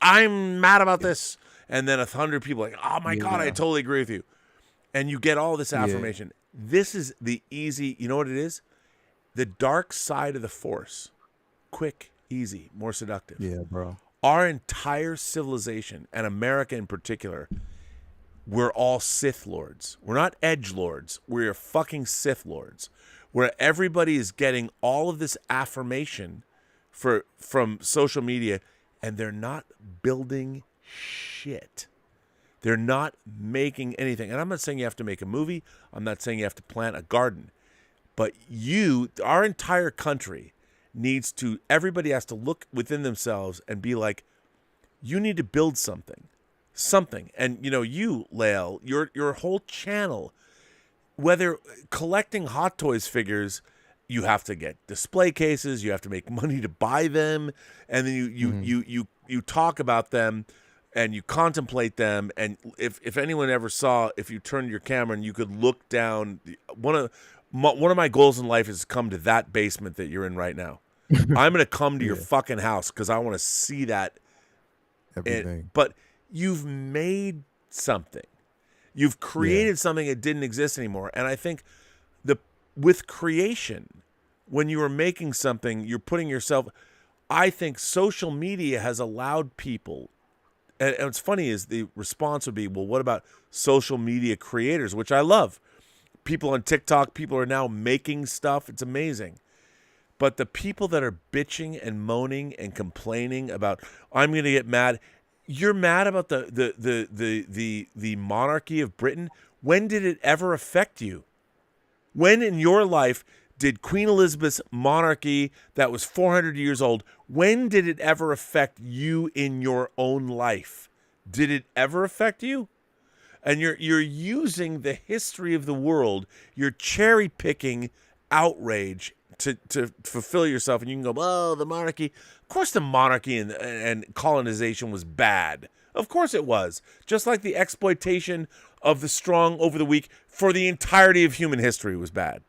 I'm mad about this. And then 100 people like, oh my God, I totally agree with you. And you get all this affirmation. This is the easy, you know what it is? The dark side of the force. Quick, easy, more seductive. Yeah, bro. Our entire civilization, and America in particular, we're all Sith Lords. We're not Edge Lords. We're fucking Sith Lords. Where everybody is getting all of this affirmation from social media, and they're not building shit. They're not making anything. And I'm not saying you have to make a movie. I'm not saying you have to plant a garden. But our entire country needs to, everybody has to look within themselves and be like, you need to build something. And, you, Lael, your whole channel, whether collecting Hot Toys figures, you have to get display cases, you have to make money to buy them, and then you talk about them and you contemplate them. And if anyone ever saw, if you turned your camera and you could look down, one of my goals in life is to come to that basement that you're in right now. I'm going to come to your fucking house because I want to see that. Everything. But you've made something. You've created something that didn't exist anymore. And I think with creation, when you are making something, you're putting yourself, I think social media has allowed people, and what's funny is the response would be, well, what about social media creators, which I love. People on TikTok, people are now making stuff. It's amazing. But the people that are bitching and moaning and complaining about, I'm going to get mad. You're mad about the monarchy of Britain. When did it ever affect you? When in your life did Queen Elizabeth's monarchy that was 400 years old, when did it ever affect you in your own life? Did it ever affect you? And you're using the history of the world, you're cherry picking outrage to fulfill yourself, and you can go, oh, the monarchy. Of course the monarchy and colonization was bad. Of course it was. Just like the exploitation of the strong over the weak for the entirety of human history was bad.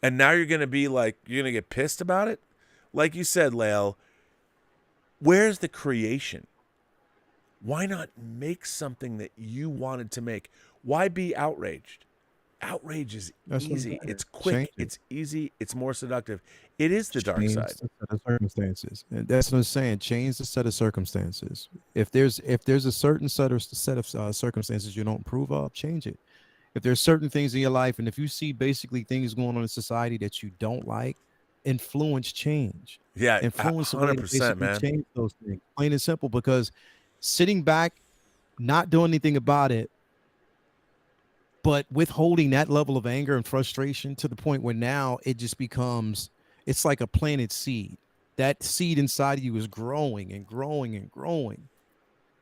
And now you're going to be like, you're going to get pissed about it? Like you said, Lael, where's the creation? Why not make something that you wanted to make? Why be outraged? Outrage is easy. It's quick. It's easy. It's more seductive. It is the dark side. The set of circumstances. And that's what I'm saying. Change the set of circumstances. If there's a certain set of circumstances you don't approve of, change it. If there's certain things in your life, and if you see basically things going on in society that you don't like, influence change. Yeah, influence 100%, man. Change those things. Plain and simple. Because sitting back, not doing anything about it, but withholding that level of anger and frustration to the point where now it just becomes, it's like a planted seed. That seed inside of you is growing and growing and growing.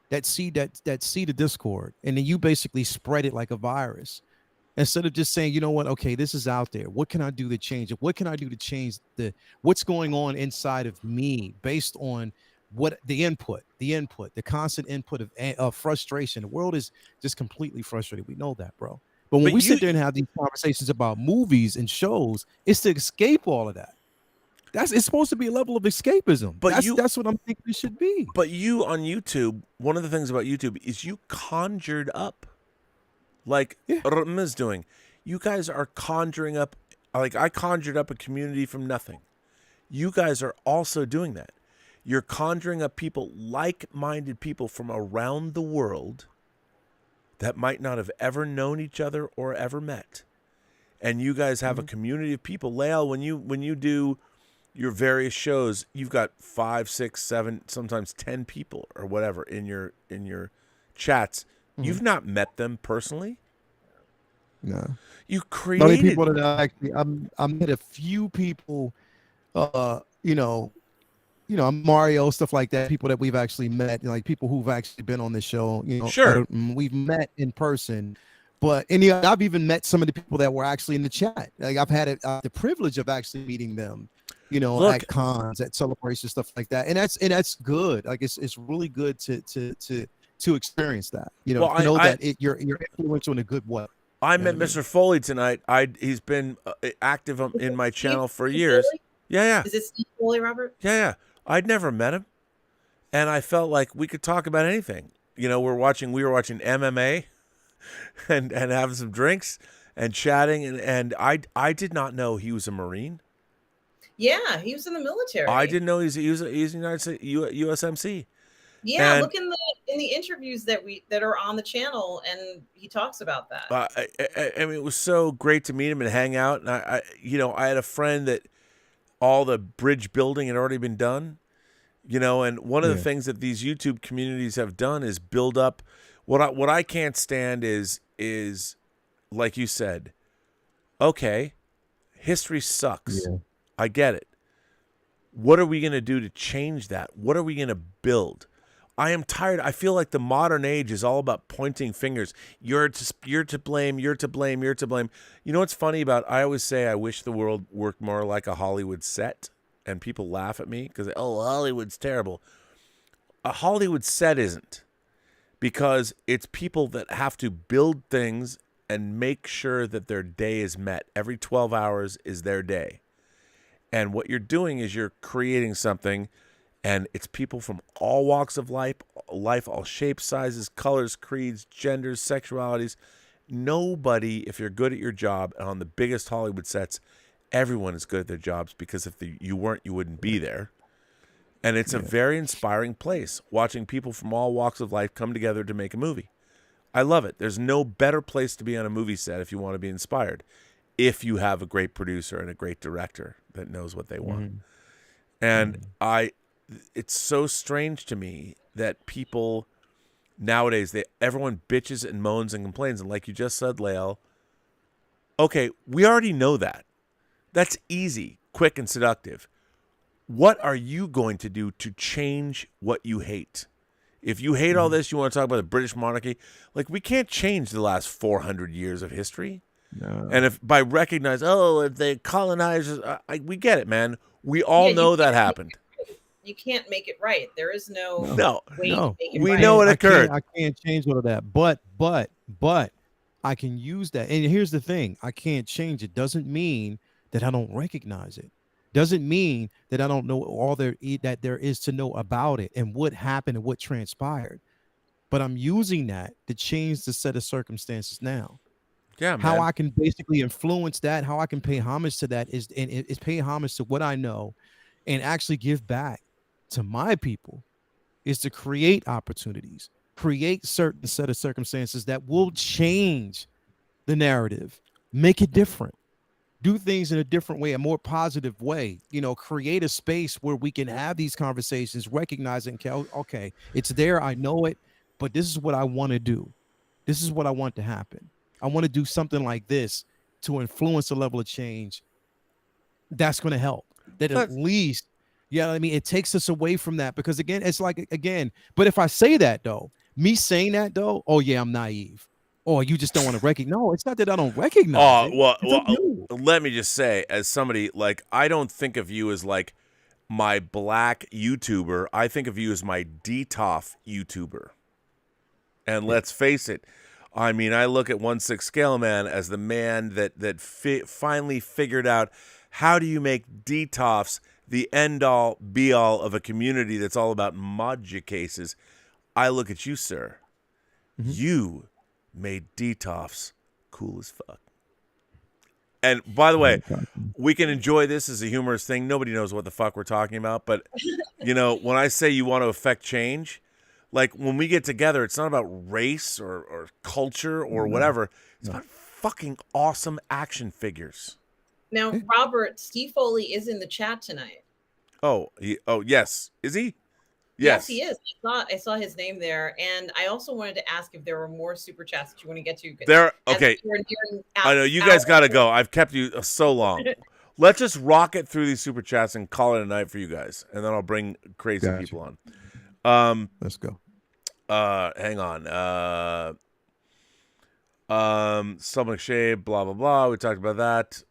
That seed of discord. And then you basically spread it like a virus. Instead of just saying, you know what, okay, this is out there. What can I do to change it? What can I do to change what's going on inside of me based on what the constant input of frustration. The world is just completely frustrated. We know that, bro. But when we sit there and have these conversations about movies and shows, it's to escape all of that. It's supposed to be a level of escapism. But that's what I'm thinking it should be. But you on YouTube, one of the things about YouTube is you conjured up, like Mmmm is doing. You guys are conjuring up, like I conjured up a community from nothing. You guys are also doing that. You're conjuring up people, like-minded people from around the world that might not have ever known each other or ever met. And you guys have a community of people. Lael, when you do your various shows, you've got 5, 6, 7, sometimes 10 people or whatever in your chats. You've not met them personally? No. You The only created people that I actually I met a few people, Mario, stuff like that, people that we've actually met, like people who've actually been on the show, Sure. we've met in person. But I've even met some of the people that were actually in the chat. Like I've had the privilege of actually meeting them, Look, at cons, at celebrations, stuff like that. And that's good. Like it's really good to experience that. Well, to know that you're influential in a good way. I You know met what I mean? Mr. Foley tonight. He's been active in my channel for years. Foley? Yeah. Is it Steve Foley, Robert? Yeah. I'd never met him, and I felt like we could talk about anything. We were watching MMA, and having some drinks and chatting, and I did not know he was a Marine. Yeah, he was in the military. I didn't know he's United States USMC. Yeah, And look in the interviews that are on the channel, and he talks about that. I mean, it was so great to meet him and hang out. And I had a friend that all the bridge building had already been done. And one of the things that these YouTube communities have done is build up. What I can't stand is like you said, okay, history sucks. Yeah. I get it. What are we going to do to change that? What are we going to build? I am tired. I feel like the modern age is all about pointing fingers. You're to blame. You're to blame. You're to blame. You know what's funny about? I always say I wish the world worked more like a Hollywood set, and people laugh at me because Hollywood's terrible. A Hollywood set isn't, because it's people that have to build things and make sure that their day is met. Every 12 hours is their day. And what you're doing is you're creating something, and it's people from all walks of life, all shapes, sizes, colors, creeds, genders, sexualities. Nobody, if you're good at your job, and on the biggest Hollywood sets, everyone is good at their jobs, because if you weren't, you wouldn't be there. And it's a very inspiring place, watching people from all walks of life come together to make a movie. I love it. There's no better place to be on a movie set if you want to be inspired, if you have a great producer and a great director that knows what they want. And it's so strange to me that people nowadays, everyone bitches and moans and complains. And like you just said, Lael, okay, we already know that. That's easy, quick, and seductive. What are you going to do to change what you hate? If you hate all this, you want to talk about the British monarchy, like, we can't change the last 400 years of history. No. And if by recognize, if the colonizers, we get it, man. We all know that happened. You can't make it right. There is no way No. to make it We right. know it occurred. I can't change all of that, but I can use that. And here's the thing: I can't change it. Doesn't mean that I don't recognize it. Doesn't mean that I don't know all that there is to know about it and what happened and what transpired. But I'm using that to change the set of circumstances now. Yeah, man. How I can basically influence that, how I can pay homage to that is pay homage to what I know and actually give back to my people, is to create opportunities, create certain set of circumstances that will change the narrative, make it different, do things in a different way, a more positive way, create a space where we can have these conversations, recognizing, okay, it's there, I know it, but this is what I want to do. This is what I want to happen. I want to do something like this to influence a level of change that's going to help. That at least, it takes us away from that, because again, it's like, but if I say that though, me saying that though, I'm naive. Or you just don't want to recognize. No, it's not that I don't recognize it. Well, let me just say, as somebody, like, I don't think of you as like my black YouTuber. I think of you as my DTOF YouTuber. And let's face it, I mean, I look at 1/6 Scale Man as the man that finally figured out, how do you make DTOFs the end-all, be-all of a community that's all about modja cases. I look at you, sir. Mm-hmm. You made DTOFs cool as fuck. And by the way, we can enjoy this as a humorous thing. Nobody knows what the fuck we're talking about. But, when I say you want to affect change, Like when we get together, it's not about race or culture or whatever. It's about fucking awesome action figures. Now, Robert, Steve Foley is in the chat tonight. Oh, yes. Is he? Yes, he is. I saw his name there, and I also wanted to ask if there were more super chats that you want to get to. Okay. I know you guys got to go. I've kept you so long. Let's just rocket through these super chats and call it a night for you guys, and then I'll bring crazy people on. Let's go. Hang on. Stomach shave, blah blah blah. We talked about that.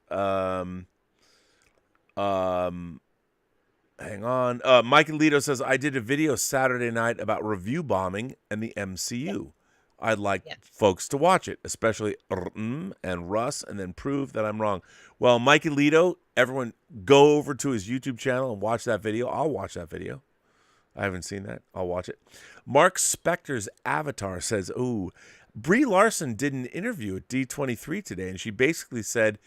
Hang on. Mike Alito says, I did a video Saturday night about review bombing and the MCU. I'd like folks to watch it, especially and Russ, and then prove that I'm wrong. Well, Mike Alito, everyone go over to his YouTube channel and watch that video. I'll watch that video. I haven't seen that. I'll watch it. Mark Spector's avatar says, ooh, Brie Larson did an interview at D23 today, and she basically said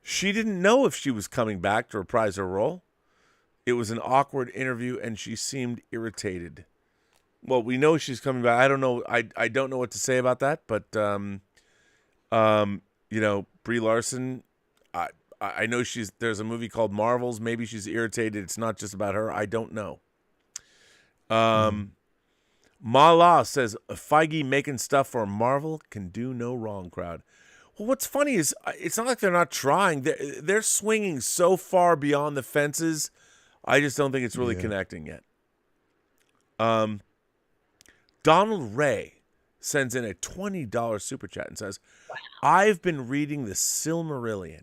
she didn't know if she was coming back to reprise her role. It was an awkward interview, and she seemed irritated. Well, we know she's coming back. I don't know. I don't know what to say about that, but Brie Larson. I know there's a movie called Marvels. Maybe she's irritated. It's not just about her. I don't know. Mala says Feige making stuff for Marvel can do no wrong. Crowd. Well, what's funny is it's not like they're not trying. They're swinging so far beyond the fences. I just don't think it's really connecting yet. Donald Ray sends in a $20 super chat and says, I've been reading the Silmarillion,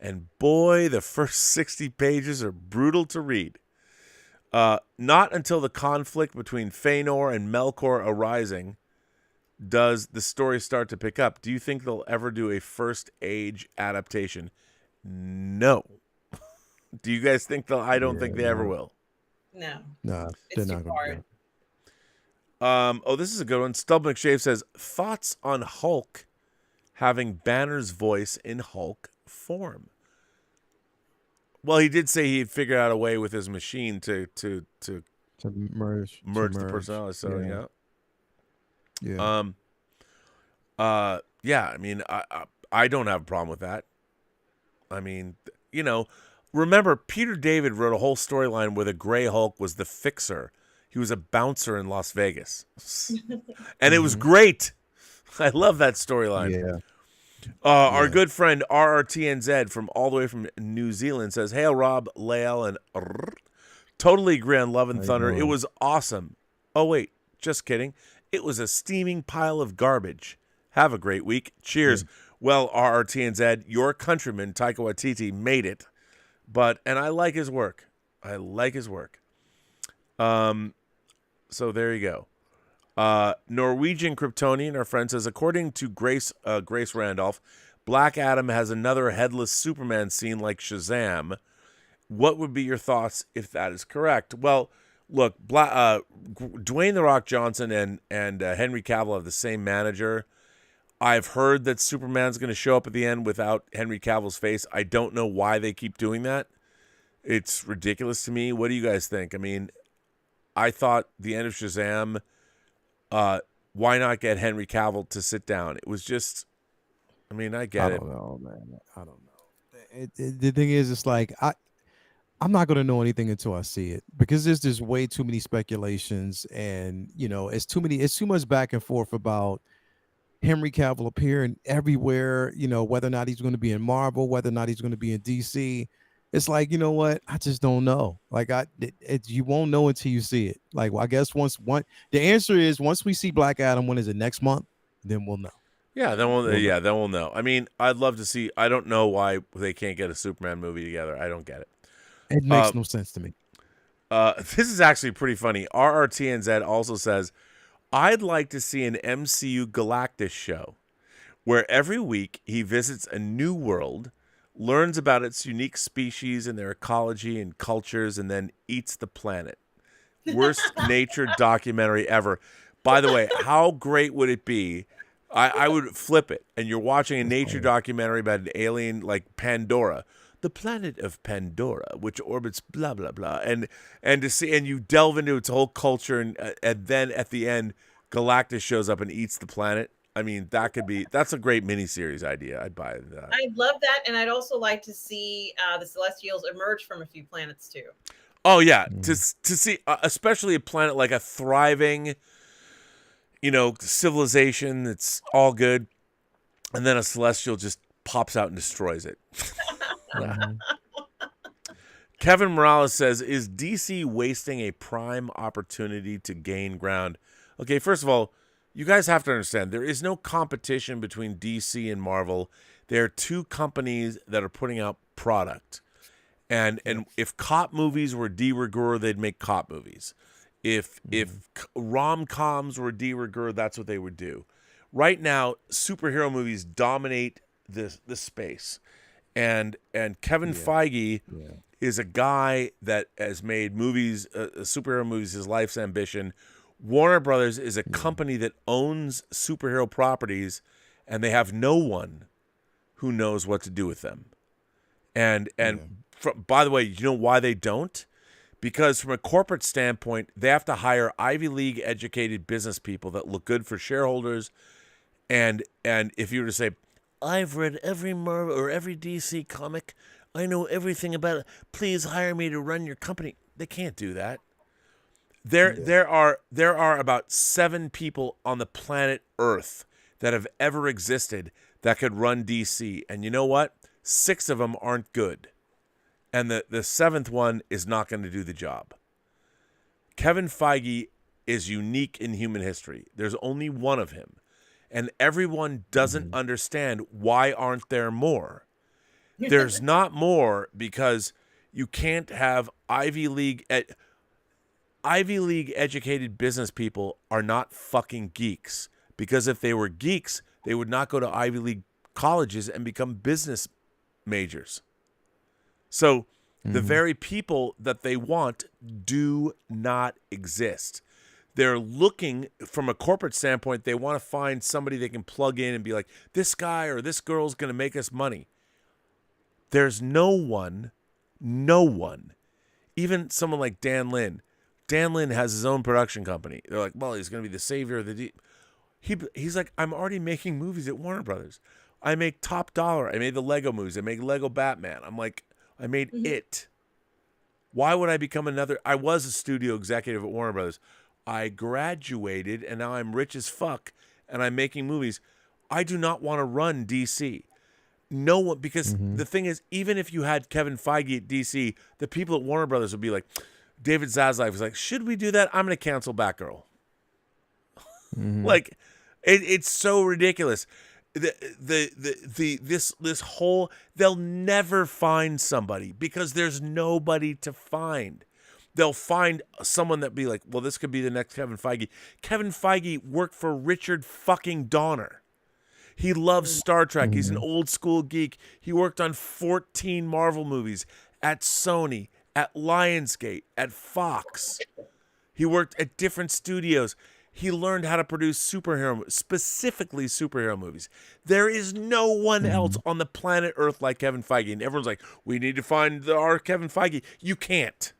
and boy, the first 60 pages are brutal to read. Not until the conflict between Fëanor and Melkor arising does the story start to pick up. Do you think they'll ever do a First Age adaptation? No. Do you guys think they'll? I don't think they ever will. No. No, they're not going to. This is a good one. Stub McShave says, thoughts on Hulk having Banner's voice in Hulk form. Well, he did say he'd figured out a way with his machine to merge the personality. So yeah. I mean, I don't have a problem with that. I mean, remember Peter David wrote a whole storyline where the Gray Hulk was the fixer. He was a bouncer in Las Vegas, and it was great. I love that storyline. Yeah. Our good friend RRTNZ from all the way from New Zealand says, "Hail Rob, Lael, and totally agree on Love and Thunder. It was awesome. Oh wait, just kidding. It was a steaming pile of garbage. Have a great week. Cheers." Well, RRTNZ, your countryman Taika Waititi made it, and I like his work. So there you go. Norwegian Kryptonian, our friend, says, according to Grace Randolph, Black Adam has another headless Superman scene like Shazam. What would be your thoughts if that is correct? Well, look, Dwayne The Rock Johnson and Henry Cavill have the same manager. I've heard that Superman's going to show up at the end without Henry Cavill's face. I don't know why they keep doing that. It's ridiculous to me. What do you guys think? I mean, I thought the end of Shazam, why not get Henry Cavill to sit down? It was just, I mean, I get it. I don't know, man. I don't know. The thing is, it's like, I'm not going to know anything until I see it, because there's just way too many speculations, and, it's too much back and forth about Henry Cavill appearing everywhere, whether or not he's going to be in Marvel, whether or not he's going to be in DC. It's like, you know what? I just don't know. Like, you won't know until you see it. Like, well, I guess the answer is once we see Black Adam, when is it, next month? Then we'll know. Yeah, then we'll know. I mean, I'd love to see. I don't know why they can't get a Superman movie together. I don't get it. It makes no sense to me. This is actually pretty funny. RRTNZ also says, I'd like to see an MCU Galactus show where every week he visits a new world, learns about its unique species and their ecology and cultures, and then eats the planet. Worst nature documentary ever. By the way, how great would it be? I would flip it, and you're watching a nature documentary about an alien like Pandora. the planet of Pandora, which orbits blah blah blah, and to see, and you delve into its whole culture, and then at the end, Galactus shows up and eats the planet. I mean, that's a great miniseries idea. I'd buy that. I'd love that, and I'd also like to see the Celestials emerge from a few planets too. Oh yeah, to see, especially a planet like a thriving, civilization that's all good, and then a Celestial just pops out and destroys it. Kevin Morales says, "Is DC wasting a prime opportunity to gain ground?" Okay, first of all, you guys have to understand, there is no competition between DC and Marvel. There are two companies that are putting out product. And if cop movies were de rigueur, they'd make cop movies. If rom-coms were de rigueur, that's what they would do. Right now, superhero movies dominate the space. And Kevin Feige is a guy that has made movies, superhero movies, his life's ambition. Warner Brothers is a company that owns superhero properties, and they have no one who knows what to do with them. By the way, you know why they don't? Because from a corporate standpoint, they have to hire Ivy League educated business people that look good for shareholders. And if you were to say, I've read every Marvel or every DC comic, I know everything about it, please hire me to run your company. They can't do that. There are about 7 people on the planet Earth that have ever existed that could run DC. And you know what? 6 of them aren't good. And the 7th one is not going to do the job. Kevin Feige is unique in human history. There's only one of him. And everyone doesn't understand, why aren't there more? There's not more because you can't have Ivy League educated business people are not fucking geeks, because if they were geeks, they would not go to Ivy League colleges and become business majors. So the very people that they want do not exist. They're looking from a corporate standpoint. They want to find somebody they can plug in and be like, this guy or this girl's going to make us money. There's no one, even someone like Dan Lin. Dan Lin has his own production company. They're like, well, he's going to be the savior of the deep. He's like, I'm already making movies at Warner Brothers. I make top dollar. I made the Lego movies. I make Lego Batman. I'm like, I made it. Why would I become another? I was a studio executive at Warner Brothers. I graduated, and now I'm rich as fuck, and I'm making movies. I do not want to run DC. No one, because the thing is, even if you had Kevin Feige at DC, the people at Warner Brothers would be like, David Zaslav was like, should we do that? I'm going to cancel Batgirl. Like, it's so ridiculous. This whole, they'll never find somebody because there's nobody to find. They'll find someone that be like, well, this could be the next Kevin Feige. Kevin Feige worked for Richard fucking Donner. He loves Star Trek. He's an old school geek. He worked on 14 Marvel movies at Sony, at Lionsgate, at Fox. He worked at different studios. He learned how to produce specifically superhero movies. There is no one else on the planet Earth like Kevin Feige. And everyone's like, we need to find our Kevin Feige. You can't.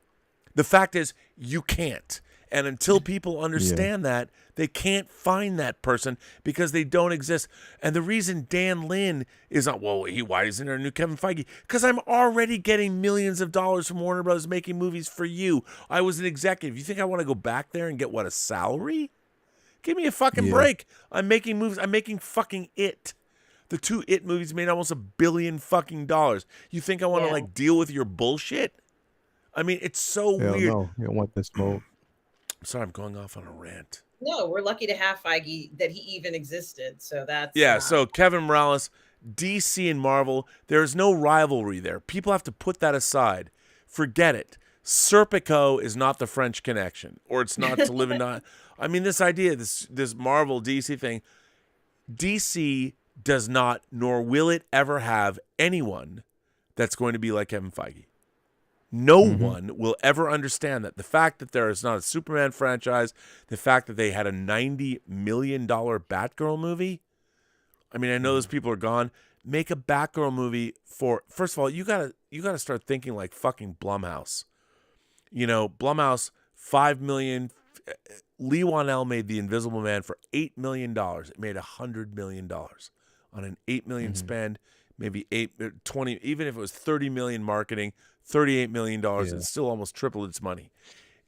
The fact is, you can't. And until people understand that, they can't find that person because they don't exist. And the reason Dan Lin is not, why isn't there a new Kevin Feige? Because I'm already getting millions of dollars from Warner Brothers making movies for you. I was an executive. You think I want to go back there and get, a salary? Give me a fucking break. I'm making movies. I'm making fucking It. The 2 It movies made almost $1 billion fucking dollars. You think I want to deal with your bullshit? I mean, it's so weird. No, you don't want this smoke. Sorry, I'm going off on a rant. No, we're lucky to have Feige, that he even existed. So that's So Kevin Morales, DC and Marvel, there's no rivalry there. People have to put that aside. Forget it. Serpico is not the French Connection, or it's not to live and die. I mean, this idea, this Marvel DC thing, DC does not, nor will it ever have anyone that's going to be like Kevin Feige. No one will ever understand that. The fact that there is not a Superman franchise, the fact that they had a $90 million Batgirl movie. I mean, I know those people are gone. make a Batgirl movie for, first of all, you gotta start thinking like fucking Blumhouse. You know, Blumhouse, $5 million. Lee Wanell made The Invisible Man for $8 million. It made $100 million on an $8 million spend, maybe 20, even if it was $30 million marketing, $38 million, it still almost tripled its money.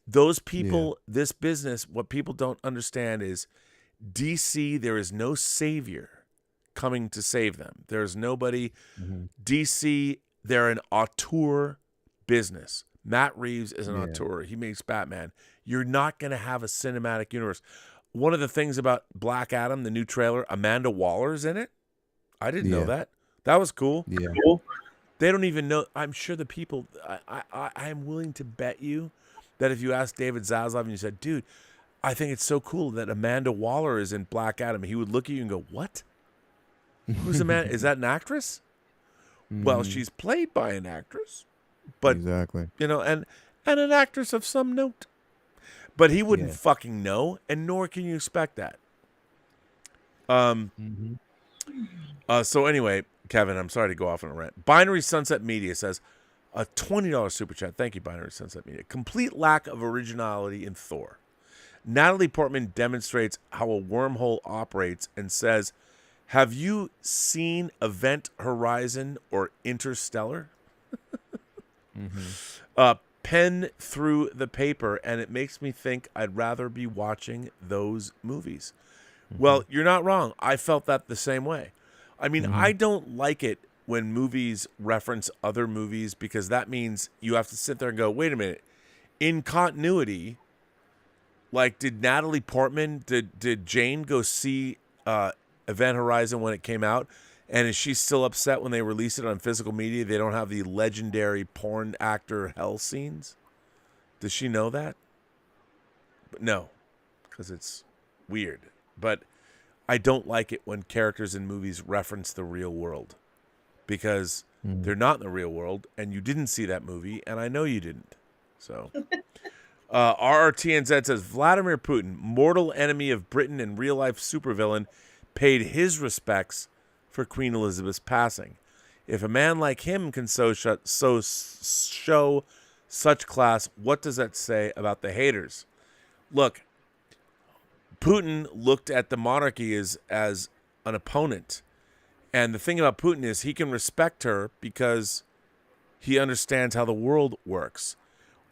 Those people, this business, what people don't understand is DC, there is no savior coming to save them. There's nobody. DC, they're an auteur business. Matt Reeves is an auteur. He makes Batman. You're not going to have a cinematic universe. One of the things about Black Adam, the new trailer, Amanda Waller's in it. I didn't know that. That was cool. Yeah. Cool. They don't even know. I'm sure the people, I am willing to bet you that if you asked David Zaslav and you said, dude, I think it's so cool that Amanda Waller is in Black Adam, he would look at you and go, what? Who's Amanda? Is that an actress? Well, she's played by an actress, but exactly, you know, and an actress of some note. But he wouldn't fucking know, and nor can you expect that. So anyway, Kevin, I'm sorry to go off on a rant. Binary Sunset Media says a $20 super chat. Thank you, Binary Sunset Media. Complete lack of originality in Thor. Natalie Portman demonstrates how a wormhole operates and says, have you seen Event Horizon or Interstellar? Pen through the paper, and it makes me think I'd rather be watching those movies. Well, you're not wrong. I felt that the same way. I mean, I don't like it when movies reference other movies because that means you have to sit there and go, wait a minute. In continuity, like, did Natalie Portman, did Jane go see Event Horizon when it came out? And is she still upset when they release it on physical media? They don't have the legendary porn actor hell scenes? Does she know that? But no, because it's weird. But I don't like it when characters in movies reference the real world because they're not in the real world, and you didn't see that movie, and I know you didn't. So, RRTNZ says, Vladimir Putin, mortal enemy of Britain and real-life supervillain, paid his respects for Queen Elizabeth's passing. If a man like him can show such class, what does that say about the haters? Look, Putin looked at the monarchy as an opponent. And the thing about Putin is he can respect her because he understands how the world works.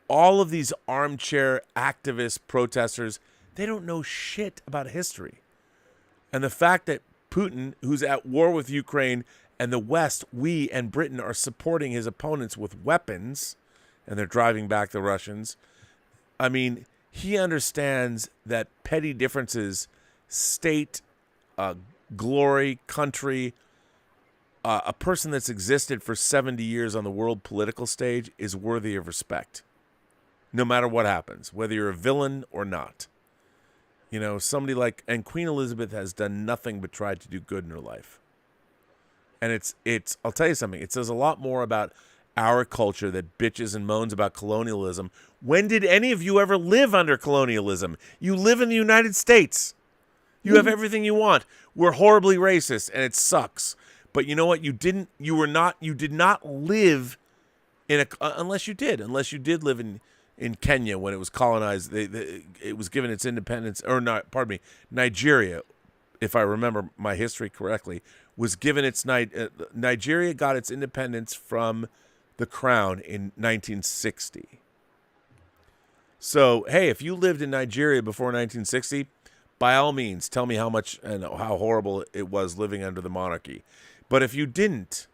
All of these armchair activist protesters, they don't know shit about history. And the fact that Putin, who's at war with Ukraine, and the West, we and Britain are supporting his opponents with weapons, and they're driving back the Russians. I mean, he understands that petty differences, state, glory, country, a person that's existed for 70 years on the world political stage is worthy of respect, no matter what happens, whether you're a villain or not. You know, somebody like, and Queen Elizabeth has done nothing but tried to do good in her life. And it's, I'll tell you something, it says a lot more about our culture that bitches and moans about colonialism. When did any of you ever live under colonialism? You live in the United States. You have everything you want. We're horribly racist and it sucks. But you know what? You did not live in a, unless you did live in Kenya when it was colonized. It was given its independence, or not, pardon me, Nigeria, if I remember my history correctly, was given its, Nigeria got its independence from the crown in 1960. So, hey, if you lived in Nigeria before 1960, by all means, tell me how much and how horrible it was living under the monarchy. But if you didn't,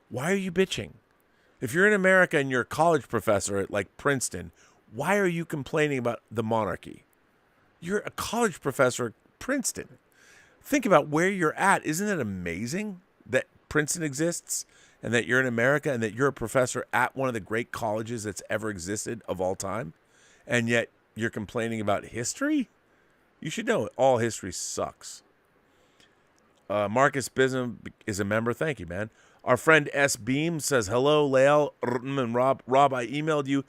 why are you bitching? If you're in America and you're a college professor at like Princeton, why are you complaining about the monarchy? You're a college professor at Princeton. Think about where you're at. Isn't it amazing that Princeton exists and that you're in America and that you're a professor at one of the great colleges that's ever existed of all time? And yet you're complaining about history? You should know all history sucks. Marcus Bism is a member. Thank you, man. Our friend S. Beam says, hello, Lael, and Rob. Rob, I emailed you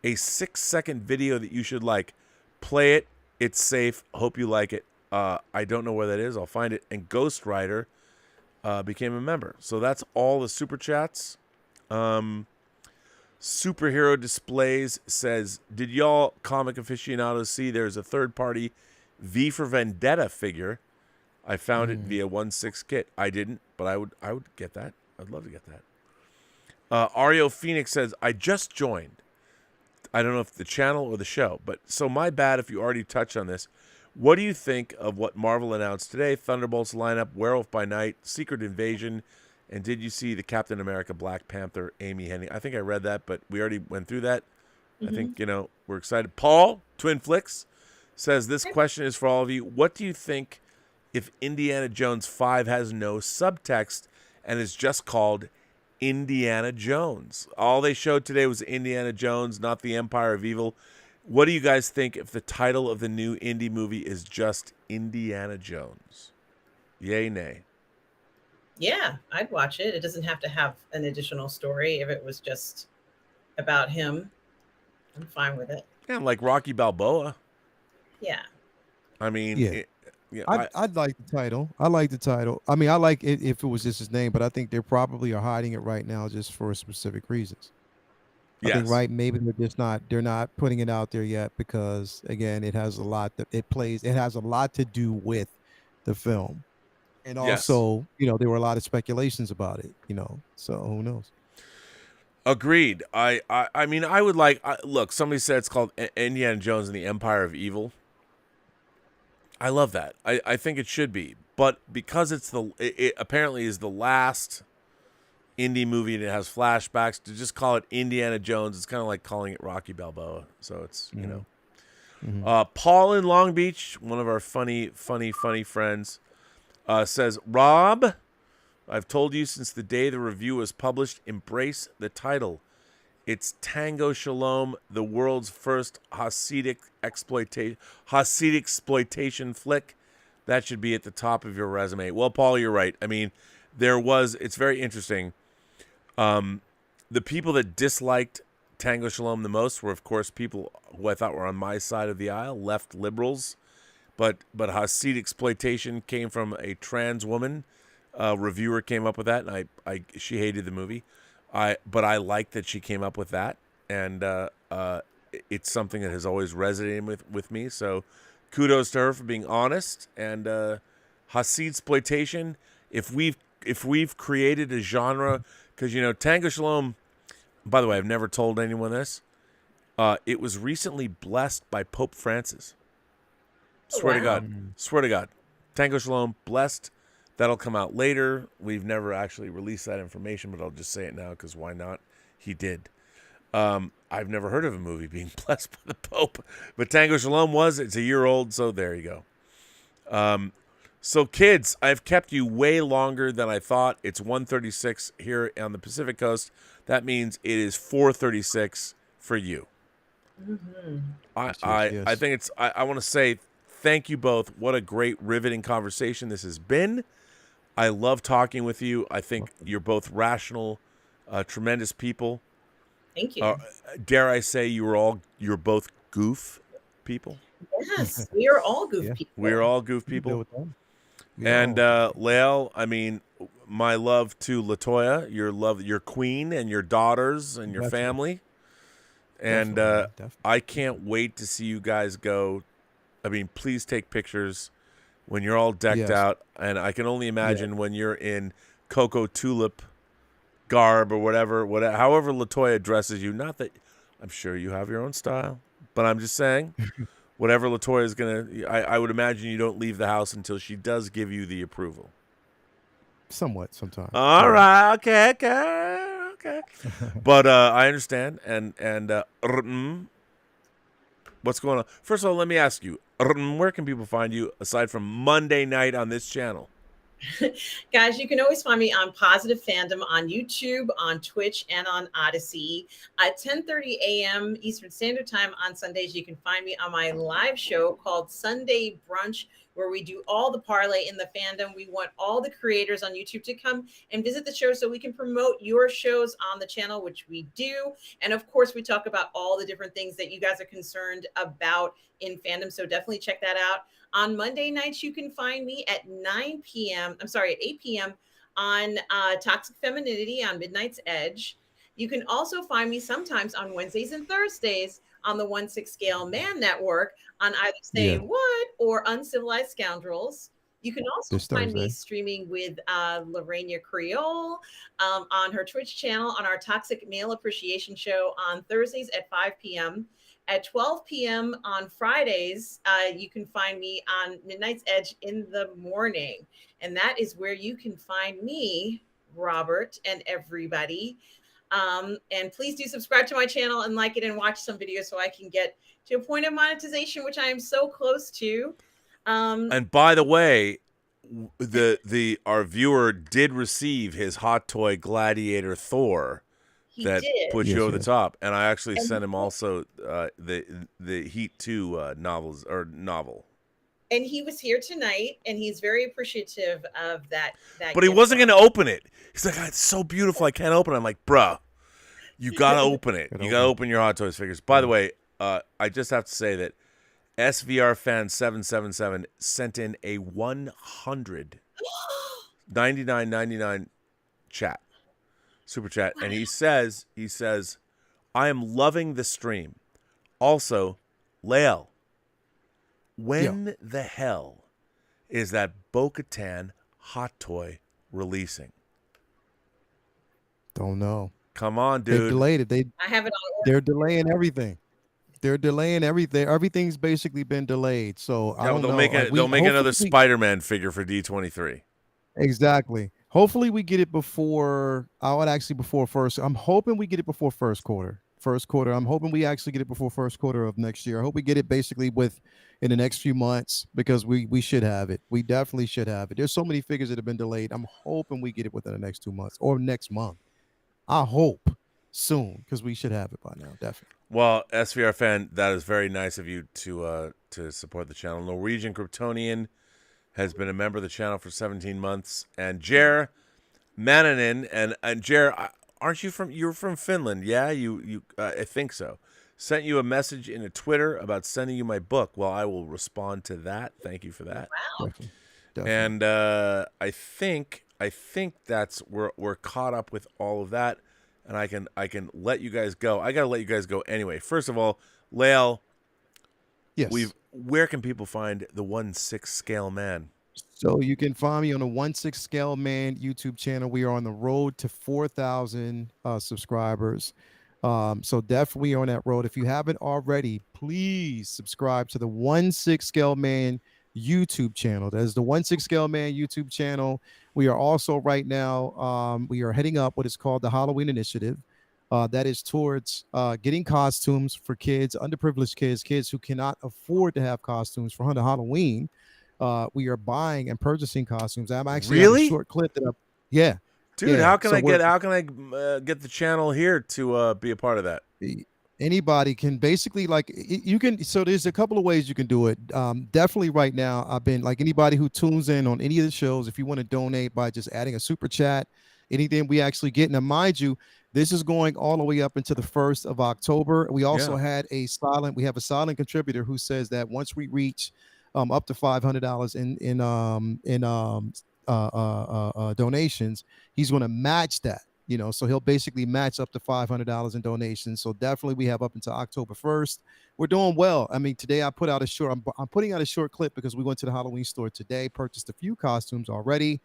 a 6-second video that you should like. Play it. It's safe. Hope you like it. I don't know where that is. I'll find it. And Ghost Rider, became a member. So that's all the super chats. Superhero Displays says, did y'all comic aficionados see there's a third-party V for Vendetta figure? I found it via 1/6 kit. I didn't, but I would get that. I'd love to get that. Ario Phoenix says, I just joined. I don't know if the channel or the show, but so my bad if you already touched on this. What do you think of what Marvel announced today? Thunderbolts lineup, Werewolf by Night, Secret Invasion, and did you see the Captain America Black Panther Amy Hennig? I think I read that, but we already went through that. I think, we're excited. Paul, Twin Flicks, says this question is for all of you. What do you think if Indiana Jones 5 has no subtext and is just called Indiana Jones? All they showed today was Indiana Jones, not the Empire of Evil. What do you guys think if the title of the new indie movie is just Indiana Jones? Yay, nay? Yeah, I'd watch it. It doesn't have to have an additional story. If it was just about him, I'm fine with it. Yeah, like Rocky Balboa. Yeah. I mean, yeah. I'd like the title. I like the title. I mean, I like it if it was just his name, but I think they probably are hiding it right now just for specific reasons. I think maybe they're not putting it out there yet because again, it has a lot to do with the film. And also, there were a lot of speculations about it, so who knows? Agreed. I mean, I would look, somebody said it's called Indiana Jones and the Empire of Evil. I love that. I think it should be. But because it apparently is the last indie movie and it has flashbacks, to just call it Indiana Jones, it's kind of like calling it Rocky Balboa. So it's, Paul in Long Beach, one of our funny friends, says, Rob, I've told you since the day the review was published, embrace the title. It's Tango Shalom, the world's first Hasidic exploitation flick. That should be at the top of your resume. Well, Paul, you're right. I mean, it's very interesting. The people that disliked Tango Shalom the most were, of course, people who I thought were on my side of the aisle, left liberals. But Hasid exploitation came from a trans woman. Reviewer came up with that, and she hated the movie. But I like that she came up with that, and it's something that has always resonated with me. So kudos to her for being honest. And Hasid exploitation. If we've created a genre, because Tango Shalom. By the way, I've never told anyone this. It was recently blessed by Pope Francis. Swear to God. Tango Shalom, blessed. That'll come out later. We've never actually released that information, but I'll just say it now because why not? He did. I've never heard of a movie being blessed by the Pope, but Tango Shalom was. It's a year old, so there you go. So kids, I've kept you way longer than I thought. It's 1:36 here on the Pacific Coast. That means it is 4:36 for you. Mm-hmm. I think it's. I want to say thank you both. What a great, riveting conversation this has been. I love talking with you. I think you're both rational, tremendous people. Thank you. Dare I say you're both goof people? Yes, we are all goof people. We're all goof people. And Lael, I mean, my love to Latoya, your queen and your daughters and your family. And I can't wait to see you guys go. I mean, please take pictures when you're all decked out. And I can only imagine when you're in Coco Tulip garb or whatever, however Latoya dresses you. Not that I'm sure you have your own style, but I'm just saying, whatever Latoya is I would imagine you don't leave the house until she does give you the approval. Sometimes. All right. Okay. But I understand. And what's going on? First of all, let me ask you, where can people find you aside from Monday night on this channel? Guys, you can always find me on Positive Fandom on YouTube, on Twitch, and on Odyssey at 10:30 a.m. Eastern Standard Time on Sundays. You can find me on my live show called Sunday Brunch, where we do all the parlay in the fandom. We want all the creators on YouTube to come and visit the show so we can promote your shows on the channel, which we do. And of course, we talk about all the different things that you guys are concerned about in fandom. So definitely check that out. On Monday nights, you can find me at 8 p.m. on Toxic Femininity on Midnight's Edge. You can also find me sometimes on Wednesdays and Thursdays on the 1/6 Scale Man Network on either Say What or Uncivilized Scoundrels. You can also find me streaming with Lorena Creole on her Twitch channel on our Toxic Male Appreciation Show on Thursdays at 5 p.m. At 12 p.m. on Fridays, you can find me on Midnight's Edge in the morning. And that is where you can find me, Robert, and everybody. And please do subscribe to my channel and like it and watch some videos so I can get to a point of monetization, which I am so close to. And by the way, our viewer did receive his hot toy Gladiator Thor that put you over the top, and I actually sent him also the Heat 2 novel. And he was here tonight, and he's very appreciative of that. But he wasn't going to open it. He's like, "It's so beautiful, I can't open it." I'm like, "Bruh, you gotta open it. You gotta open your Hot Toys figures." By the way, I just have to say that SVR fan 777 sent in a $199.99 chat, super chat, and he says, "I am loving the stream. Also, Lael, when the hell is that Bo-Katan hot toy releasing?" Don't know. Come on, dude. They delayed it. I have it on order. They're delaying everything. They're delaying everything. Everything's basically been delayed. So I don't know. They'll make another Spider-Man figure for D23. Exactly. Hopefully we get it before. Before first. I'm hoping we get it before first quarter. I'm hoping we actually get it before first quarter of next year. I hope we get it basically in the next few months, because we should have it. We definitely should have it. There's so many figures that have been delayed. I'm hoping we get it within the next 2 months or next month. I hope soon, because we should have it by now, definitely. Well, SVR fan, that is very nice of you to support the channel. Norwegian Kryptonian has been a member of the channel for 17 months, and Jer Mananen, and Jer, aren't you you're from Finland? Yeah, you I think so. Sent you a message in a Twitter about sending you my book. Well, I will respond to that. Thank you for that. Wow. Definitely. And I think that's we're caught up with all of that, and I can let you guys go. I gotta let you guys go anyway. First of all, Lael, yes, where can people find the 1/6 Scale Man? So you can find me on the 1/6 Scale Man YouTube channel. We are on the road to 4,000 subscribers. So definitely on that road. If you haven't already, please subscribe to the 1/6 Scale Man YouTube channel. That is the 1/6 Scale Man YouTube channel. We are also right now, we are heading up what is called the Halloween Initiative. That is towards getting costumes for kids, underprivileged kids who cannot afford to have costumes for Halloween. We are buying and purchasing costumes. I'm actually really a short clip that dude. Yeah. How can I get the channel here to be a part of that? Anybody can basically, like, you can. So there's a couple of ways you can do it. Definitely right now, I've been like, anybody who tunes in on any of the shows, if you want to donate by just adding a super chat, anything we actually get. Now, mind you, this is going all the way up into the 1st of October. We also had a silent contributor who says that once we reach up to $500 in donations, he's going to match that. So he'll basically match up to $500 in donations. So definitely we have up until October 1st. We're doing well. I mean, today I put out I'm putting out a short clip because we went to the Halloween store today, purchased a few costumes already.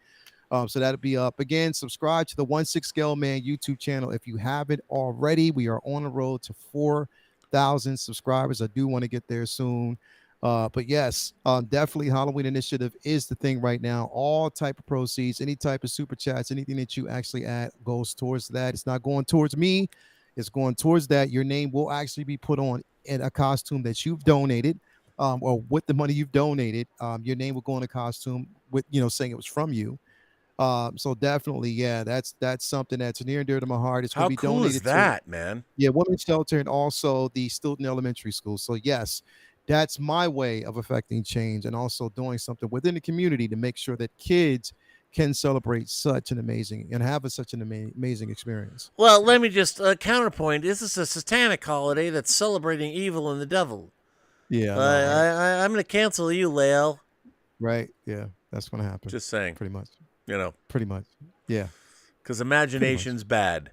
So that'll be up. Again, subscribe to the 1/6 Scale Man YouTube channel if you haven't already. We are on the road to 4,000 subscribers. I do want to get there soon. But yes, definitely Halloween Initiative is the thing right now. All type of proceeds, any type of super chats, anything that you actually add goes towards that. It's not going towards me. It's going towards that. Your name will actually be put on in a costume that you've donated, or with the money you've donated. Your name will go in a costume with, saying it was from you. So definitely, yeah, that's something that's near and dear to my heart. It's going to be donated. How cool is that, man? Yeah, Women's Shelter and also the Stilton Elementary School. So yes, that's my way of affecting change and also doing something within the community to make sure that kids can celebrate such an amazing experience. Well, let me just counterpoint. This is a satanic holiday that's celebrating evil and the devil. Yeah. I'm going to cancel you, Lael. Right. Yeah, that's going to happen. Just saying. Pretty much. Pretty much. Yeah. Because imagination's bad.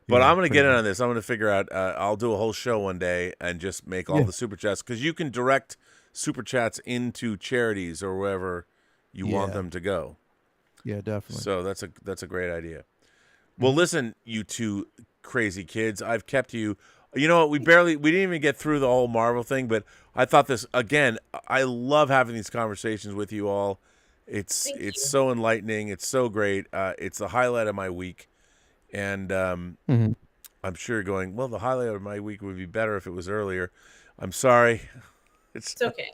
But I'm going to get in on this. I'm going to figure out, I'll do a whole show one day and just make all the super chats. Because you can direct super chats into charities or wherever you want them to go. Yeah, definitely. So that's a great idea. Well, listen, you two crazy kids. I've kept you. You know what? We didn't even get through the whole Marvel thing, but I thought this, again, I love having these conversations with you all. It's so enlightening. It's so great. It's the highlight of my week. And I'm sure you're going, well, the highlight of my week would be better if it was earlier. I'm sorry. It's okay.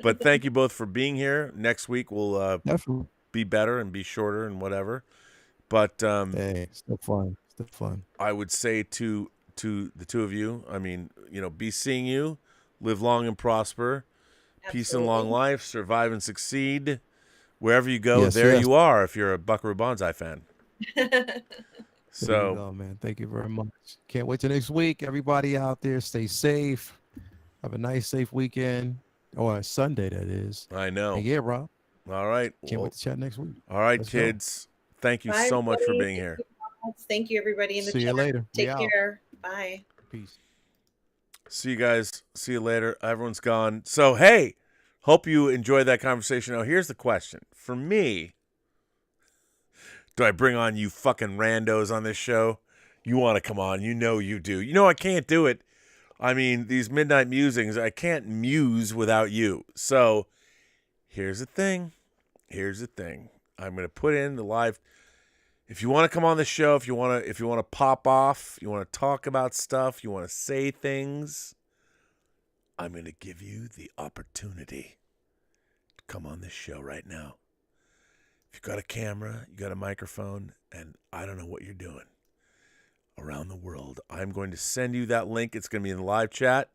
But thank you both for being here. Next week will Definitely be better and be shorter and whatever. But hey, still fun. Still fun. I would say to the two of you, I mean, be seeing you, live long and prosper, peace and long life, survive and succeed. Wherever you go, you are if you're a Buckaroo Banzai fan. So, oh man, thank you very much. Can't wait till next week. Everybody out there, stay safe. Have a nice, safe weekend. Or Sunday, that is. I know. And yeah, Rob. All right. Can't wait to chat next week. All right, kids. Thank you so much for being here. Thank you, everybody in the chat. See you later. Take care. Bye. Peace. See you guys. See you later. Everyone's gone. So, hey, hope you enjoyed that conversation. Now, here's the question. For me, do I bring on you fucking randos on this show? You want to come on. You know you do. You know I can't do it. I mean, these midnight musings, I can't muse without you. So, here's the thing. I'm going to put in the live. If you want to come on the show, if you want to pop off, you want to talk about stuff, you want to say things, I'm going to give you the opportunity to come on this show right now. If you got a camera, you got a microphone, and I don't know what you're doing around the world, I'm going to send you that link. It's going to be in the live chat.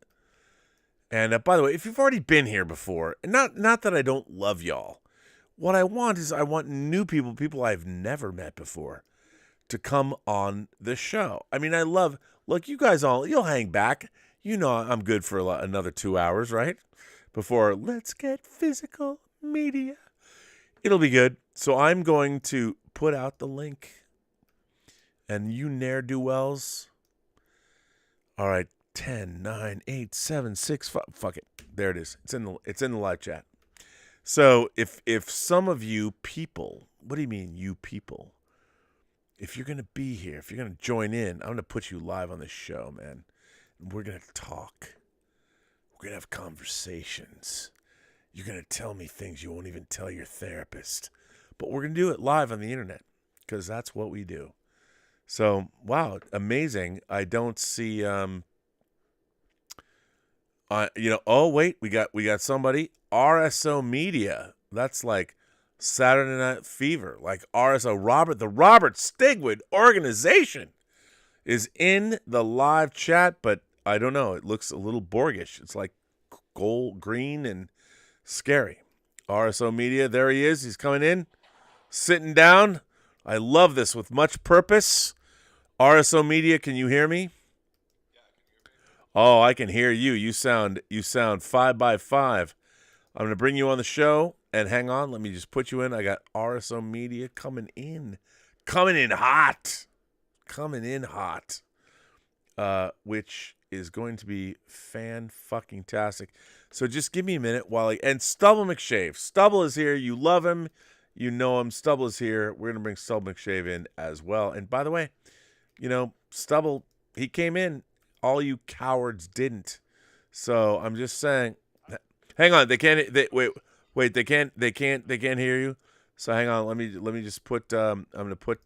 And by the way, if you've already been here before, and not that I don't love y'all, what I want is I want new people I've never met before, to come on the show. I mean, look, you guys you'll hang back. You know I'm good for another 2 hours, right? Before Let's Get Physical Media. It'll be good. So I'm going to put out the link. And you ne'er-do-wells. All right, 10, 9, 8, 7, 6, 5. Fuck it. There it is. It's in the live chat. So if some of you people, what do you mean you people? If you're going to be here, if you're going to join in, I'm going to put you live on the show, man. And we're going to talk. We're going to have conversations. You're going to tell me things you won't even tell your therapist. But we're going to do it live on the internet because that's what we do. So, wow, amazing. I don't see oh wait, we got somebody. RSO Media. That's like Saturday Night Fever. Like RSO the Robert Stigwood organization is in the live chat, but I don't know. It looks a little Borgish. It's like gold, green, and scary. RSO Media, there he is. He's coming in, sitting down. I love this with much purpose. RSO Media, can you hear me? Oh, I can hear you. You sound 5x5. I'm going to bring you on the show, and hang on. Let me just put you in. I got RSO Media coming in hot, which is going to be fan-fucking-tastic. So just give me a minute and Stubble McShave. Stubble is here. You love him. You know him. Stubble is here. We're going to bring Stubble McShave in as well. And by the way, Stubble, he came in. All you cowards didn't. So I'm just saying. Hang on. They can't hear you. So hang on. Let me just put. I'm gonna put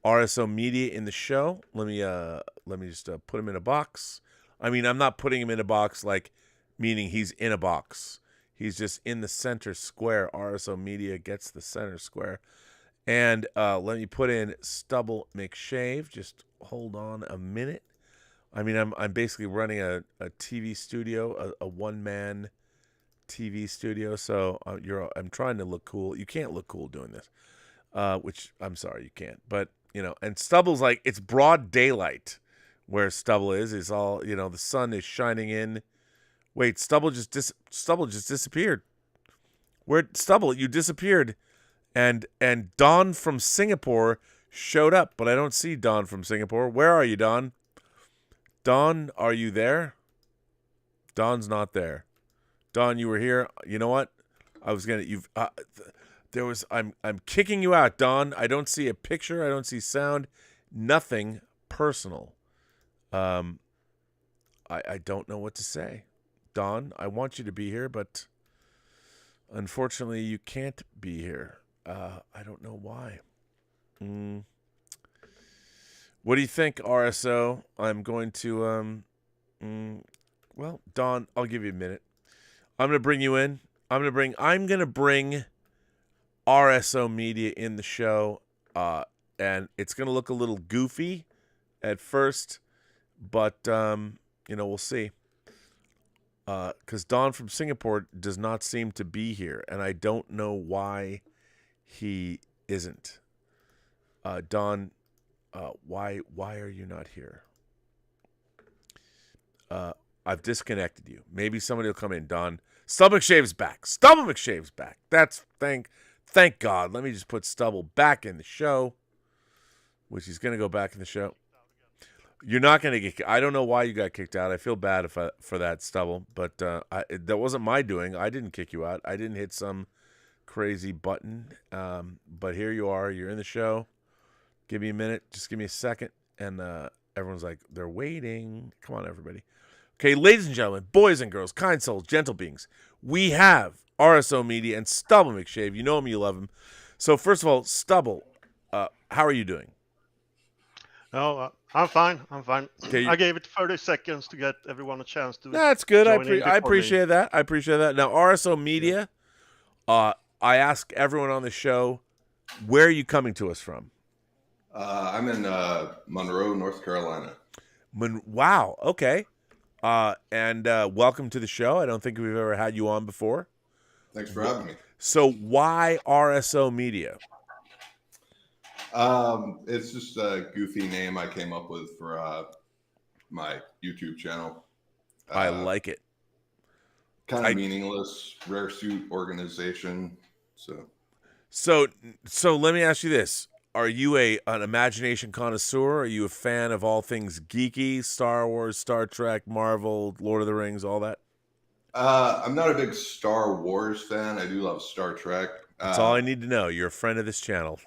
RSO Media in the show. Let me just put him in a box. I mean, I'm not putting him in a box meaning he's in a box. He's just in the center square. RSO Media gets the center square. And let me put in Stubble McShave. Just hold on a minute. I mean, I'm basically running a TV studio, a one-man TV studio. So I'm trying to look cool. You can't look cool doing this, which I'm sorry you can't. But and Stubble's it's broad daylight where Stubble is. It's all the sun is shining in. Wait, Stubble just disappeared. Where Stubble? You disappeared. And Don from Singapore showed up, but I don't see Don from Singapore. Where are you, Don? Don, are you there? Don's not there. Don, you were here. You know what? I was gonna. I'm kicking you out, Don. I don't see a picture. I don't see sound. Nothing personal. I don't know what to say. Don, I want you to be here, but unfortunately you can't be here. I don't know why. What do you think, RSO? I'm going to well, Don, I'll give you a minute. I'm gonna bring you in. I'm gonna bring RSO Media in the show, and it's gonna look a little goofy at first, but we'll see. Because Don from Singapore does not seem to be here, and I don't know why he isn't. Don, why are you not here? I've disconnected you. Maybe somebody will come in. Don, Stubble McShave's back. Stubble McShave's back. That's thank God. Let me just put Stubble back in the show, which he's going to go back in the show. You're not going to get. I don't know why you got kicked out. I feel bad for that, Stubble, but that wasn't my doing. I didn't kick you out. I didn't hit some crazy button. But here you are. You're in the show. Give me a minute. Just give me a second. And everyone's like, they're waiting. Come on, everybody. Okay, ladies and gentlemen, boys and girls, kind souls, gentle beings, we have RSO Media and Stubble McShave. You know him, you love him. So first of all, Stubble, how are you doing? Oh, I'm fine. Okay, I gave it 30 seconds to get everyone a chance to. That's good. I I appreciate that. I appreciate that. Now, RSO Media, I ask everyone on the show, where are you coming to us from? I'm in Monroe, North Carolina. Wow. Okay. And welcome to the show. I don't think we've ever had you on before. Thanks for having me. So why RSO Media? It's just a goofy name I came up with for my YouTube channel. I like it. Kind of meaningless, rare suit organization. So let me ask you this. Are you an imagination connoisseur? Are you a fan of all things geeky, Star Wars, Star Trek, Marvel, Lord of the Rings, all that? I'm not a big Star Wars fan. I do love Star Trek. That's all I need to know. You're a friend of this channel.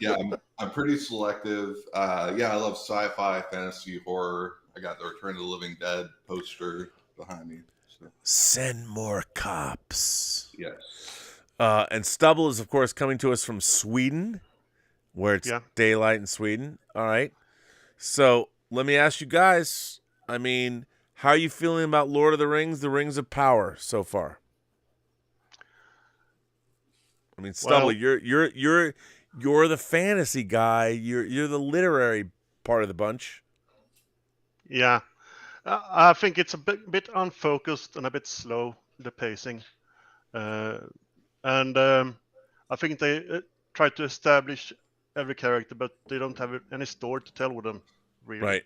Yeah, I'm pretty selective. Yeah, I love sci-fi, fantasy, horror. I got the Return of the Living Dead poster behind me. So. Send more cops. Yes. And Stubble is, of course, coming to us from Sweden, where it's daylight in Sweden. All right. So let me ask you guys, I mean, how are you feeling about Lord of the Rings, the Rings of Power so far? I mean, Stubble, well, you're the fantasy guy. You're the literary part of the bunch. Yeah. I think it's a bit unfocused and a bit slow, the pacing. And I think they try to establish every character, but they don't have any story to tell with them, really. Right.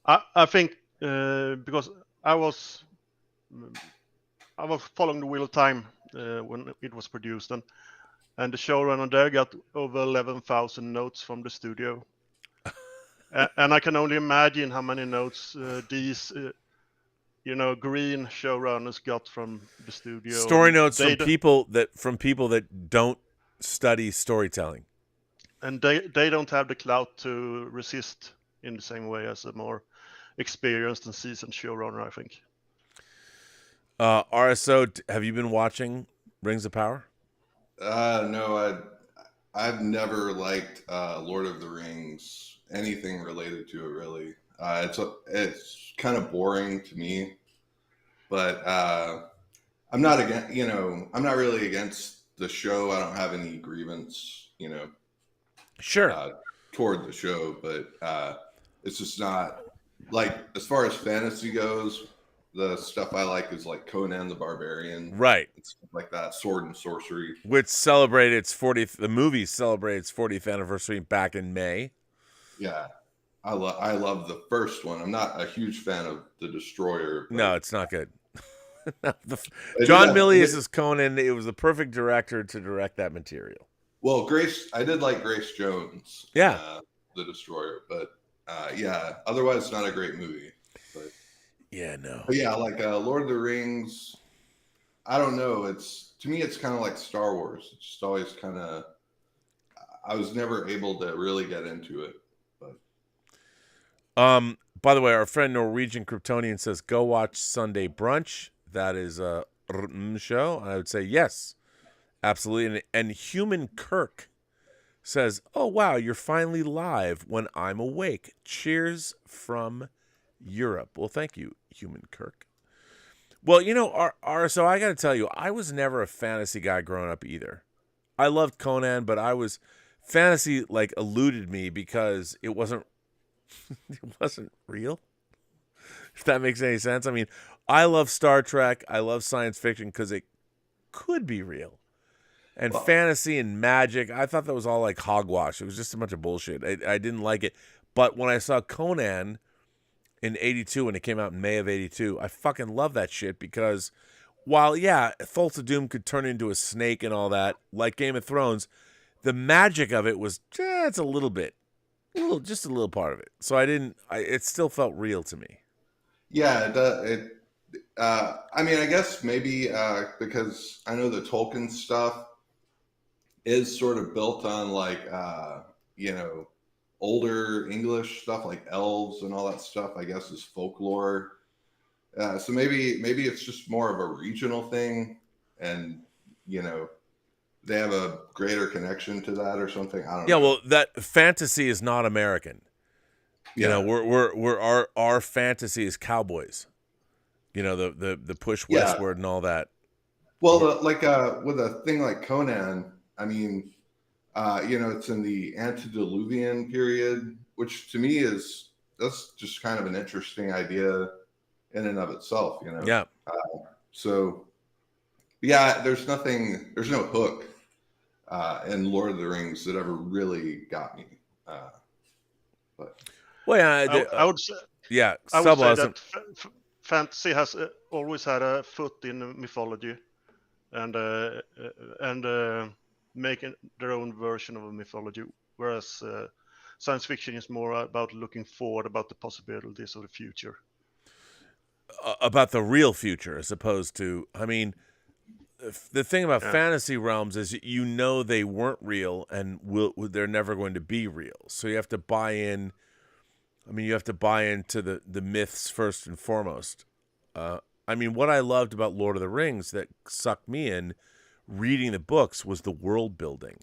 I think because I was following the Wheel of Time when it was produced, and the showrunner there got over 11,000 notes from the studio. And I can only imagine how many notes these green showrunners got from the studio. Story notes from people that don't study storytelling. And they don't have the clout to resist in the same way as a more experienced and seasoned showrunner, I think. RSO, have you been watching Rings of Power? No, I've never liked Lord of the Rings, anything related to it, really. It's kind of boring to me, but I'm not really against the show. I don't have any grievance, sure, toward the show, but it's just not like, as far as fantasy goes, the stuff I like is like Conan the Barbarian, right? And stuff like that, sword and sorcery, which celebrated its 40th. The movie celebrated its 40th anniversary back in May. Yeah, I love the first one. I'm not a huge fan of the Destroyer. No, it's not good. John Milius is Conan. It was the perfect director to direct that material. Well, I did like Grace Jones. Yeah. The Destroyer, but yeah, otherwise not a great movie. But, yeah, no. But yeah, like Lord of the Rings, I don't know. To me, it's kind of like Star Wars. It's just always kind of, I was never able to really get into it. But by the way, our friend Norwegian Kryptonian says, go watch Sunday Brunch. That is a show. I would say yes, absolutely. And Human Kirk says, oh, wow, you're finally live when I'm awake. Cheers from Europe. Well, thank you, Human Kirk. Well, you know, so I got to tell you, I was never a fantasy guy growing up either. I loved Conan, but fantasy like eluded me because it wasn't real. If that makes any sense. I mean, I love Star Trek. I love science fiction because it could be real. And fantasy and magic, I thought that was all like hogwash. It was just a bunch of bullshit. I didn't like it. But when I saw Conan in 82, when it came out in May of 82, I fucking love that shit because while, yeah, Thulsa Doom could turn into a snake and all that, like Game of Thrones, the magic of it was just a little bit. Just a little part of it. So it still felt real to me. Yeah, I mean, I guess maybe because I know the Tolkien stuff is sort of built on like, older English stuff like elves and all that stuff, I guess is folklore. So maybe it's just more of a regional thing and, they have a greater connection to that or something. I don't know. Yeah, well, that fantasy is not American. You know, we're our fantasy is cowboys. The push westward and all that. Well, with a thing like Conan, I mean, it's in the antediluvian period, which to me that's just kind of an interesting idea in and of itself. Yeah. So, yeah, there's no hook in Lord of the Rings that ever really got me. But well, yeah, I would say, yeah, I would say that fantasy has always had a foot in mythology, and making their own version of a mythology, whereas science fiction is more about looking forward, about the possibilities of the future, about the real future, as opposed to, I mean. The thing about fantasy realms is they weren't real and they're never going to be real. So you have to buy in. I mean, you have to buy into the myths first and foremost. I mean, what I loved about Lord of the Rings that sucked me in reading the books was the world building.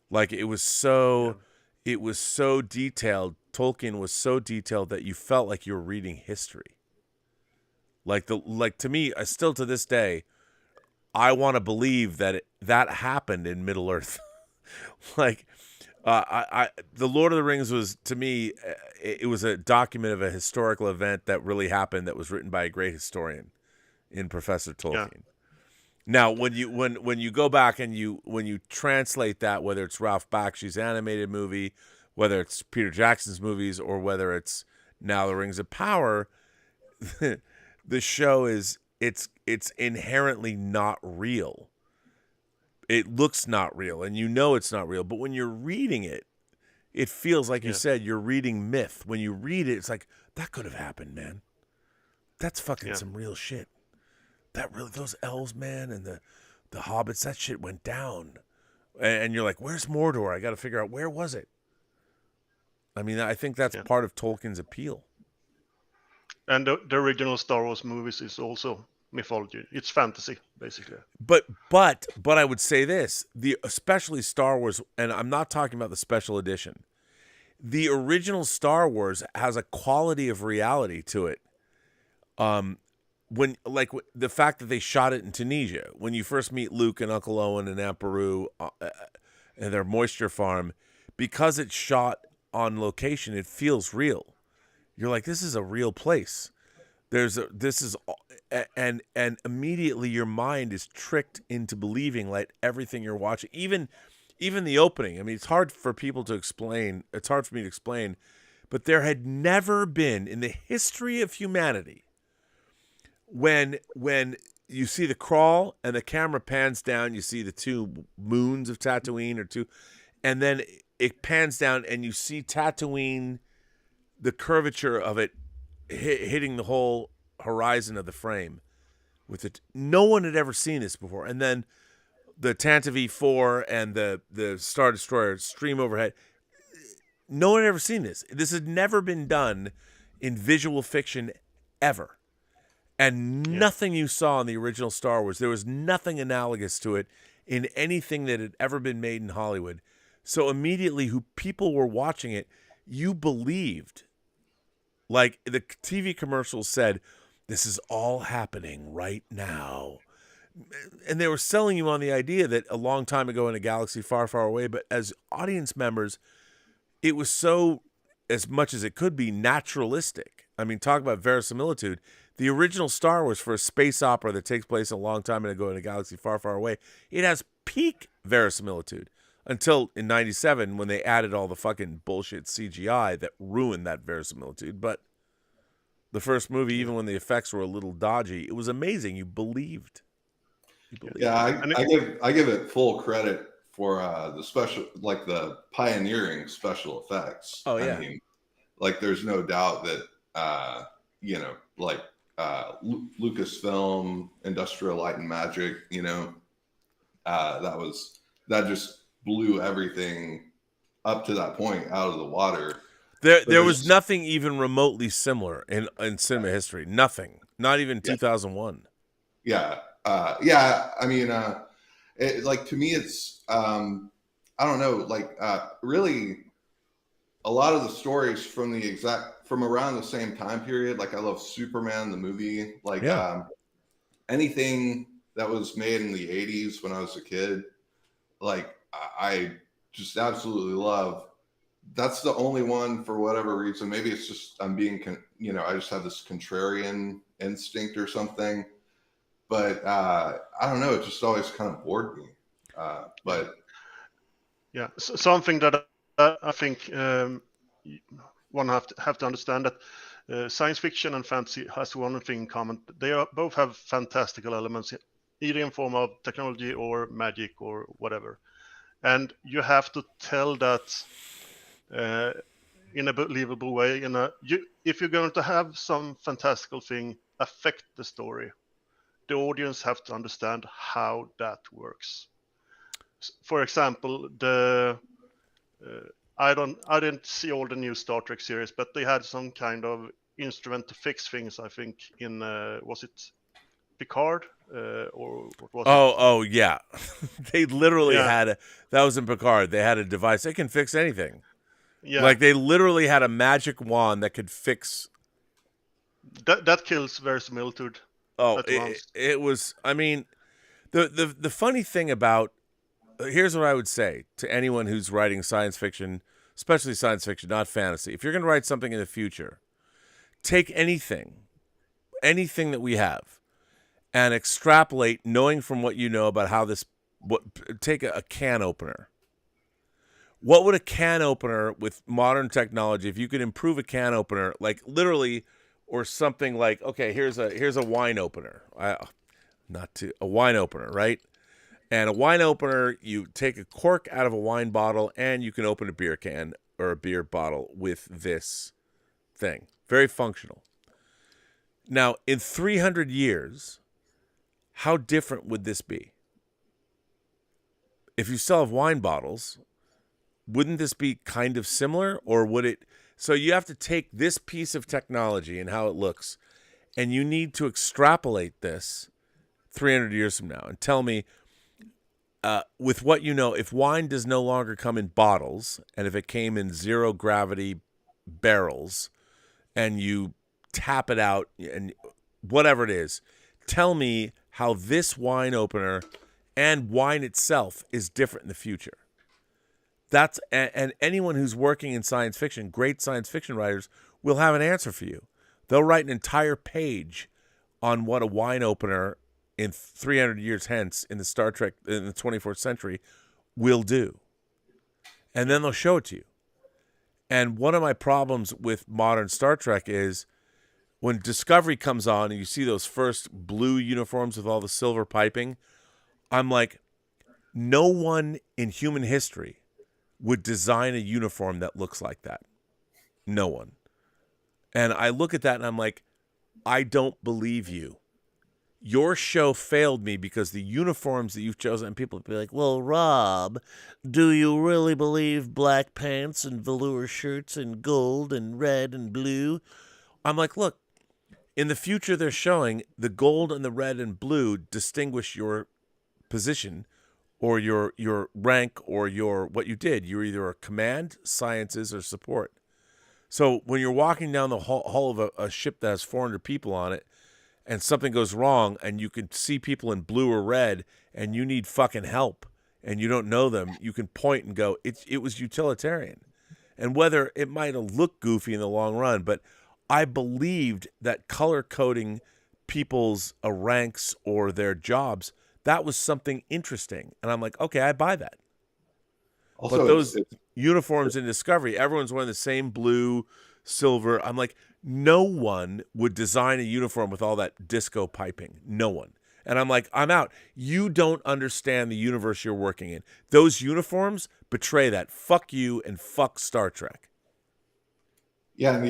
Like it was so detailed. Tolkien was so detailed that you felt like you were reading history. Like to me, I still to this day, I want to believe that that happened in Middle Earth. The Lord of the Rings was, to me, it was a document of a historical event that really happened that was written by a great historian in Professor Tolkien. Yeah. Now, when you go back and when you translate that, whether it's Ralph Bakshi's animated movie, whether it's Peter Jackson's movies, or whether it's now The Rings of Power, the show is it's inherently not real. It looks not real, and it's not real. But when you're reading it, it feels like you said you're reading myth. When you read it, it's like that could have happened, man. That's fucking some real shit. That really, those elves, man, and the hobbits, that shit went down. And you're like, where's Mordor? I got to figure out, where was it? I mean, I think that's part of Tolkien's appeal. And the original Star Wars movies is also mythology. It's fantasy, basically. But I would say this, especially Star Wars, and I'm not talking about the special edition. The original Star Wars has a quality of reality to it. When the fact that they shot it in Tunisia, when you first meet Luke and Uncle Owen and Aunt Beru and their moisture farm, because it's shot on location, it feels real. You're like, this is a real place. And immediately your mind is tricked into believing like everything you're watching, even the opening. I mean, it's hard for people to explain. It's hard for me to explain, but there had never been in the history of humanity when you see the crawl and the camera pans down, you see the 2 moons of Tatooine and then it pans down and you see Tatooine, the curvature of it hitting the whole horizon of the frame with it. No one had ever seen this before. And then the Tantive 4 and the Star Destroyer stream overhead. No one had ever seen this. This had never been done in visual fiction ever. And nothing you saw in the original Star Wars, there was nothing analogous to it in anything that had ever been made in Hollywood. So immediately, people were watching it, you believed. Like the TV commercials said, this is all happening right now. And they were selling you on the idea that a long time ago in a galaxy far, far away, but as audience members, it was so, as much as it could be, naturalistic. I mean, talk about verisimilitude. The original Star Wars, for a space opera that takes place a long time ago in a galaxy far, far away, it has peak verisimilitude. Until in 97, when they added all the fucking bullshit CGI that ruined that verisimilitude. But the first movie, even when the effects were a little dodgy, it was amazing. You believed. Yeah, I give it full credit for the special, like the pioneering special effects. Oh yeah. I mean, like there's no doubt that Lucasfilm, Industrial Light and Magic, that just blew everything up to that point out of the water. There was nothing even remotely similar in cinema history. Nothing. Not even 2001. Yeah. I mean, to me, it's, I don't know, really a lot of the stories from around the same time period. Like I love Superman, the movie, anything that was made in the 80s when I was a kid, I just absolutely love. That's the only one, for whatever reason. Maybe it's just I'm being, I just have this contrarian instinct or something. But I don't know. It just always kind of bored me. Something that I think one have to understand that science fiction and fantasy has one thing in common. They both have fantastical elements, either in form of technology or magic or whatever. And you have to tell that in a believable way. If you're going to have some fantastical thing affect the story, the audience have to understand how that works. For example, I didn't see all the new Star Trek series, but they had some kind of instrument to fix things. I think in was it Picard or what was it? Oh yeah, they literally had that was in Picard. They had a device that can fix anything. Yeah, like they literally had a magic wand that could fix. That kills verisimilitude. Oh, it was. I mean, the funny thing about here's what I would say to anyone who's writing science fiction, especially science fiction, not fantasy. If you're going to write something in the future, take anything that we have, and extrapolate, knowing from what you know about how this. Take a can opener. What would a can opener with modern technology, if you could improve a can opener, like literally, or something like, okay, here's a wine opener, a wine opener, right? And a wine opener, you take a cork out of a wine bottle, and you can open a beer can or a beer bottle with this thing. Very functional. Now, in 300 years, how different would this be? If you still have wine bottles, wouldn't this be kind of similar, or would it? So you have to take this piece of technology and how it looks, and you need to extrapolate this 300 years from now and tell me, with what you know, if wine does no longer come in bottles, and if it came in zero gravity barrels, and you tap it out and whatever it is, tell me how this wine opener and wine itself is different in the future. And anyone who's working in science fiction, great science fiction writers, will have an answer for you. They'll write an entire page on what a wine opener in 300 years hence in the Star Trek in the 24th century will do. And then they'll show it to you. And one of my problems with modern Star Trek is when Discovery comes on and you see those first blue uniforms with all the silver piping, I'm like, no one in human history would design a uniform that looks like that. No one. And I look at that and I'm like, I don't believe you. Your show failed me because the uniforms that you've chosen, and people would be like, well, Rob, do you really believe black pants and velour shirts and gold and red and blue? I'm like, look, in the future they're showing the gold and the red and blue distinguish your position or your rank or what you did. You're either a command, sciences, or support. So when you're walking down the hull of a ship that has 400 people on it, and something goes wrong, and you can see people in blue or red, and you need fucking help, and you don't know them, you can point and go, it was utilitarian. And whether it might have looked goofy in the long run, but I believed that color coding people's ranks or their jobs, that was something interesting. And I'm like, okay, I buy that. Also, but those uniforms in Discovery, everyone's wearing the same blue, silver. I'm like, no one would design a uniform with all that disco piping. No one. And I'm like, I'm out. You don't understand the universe you're working in. Those uniforms betray that. Fuck you and fuck Star Trek. Yeah, and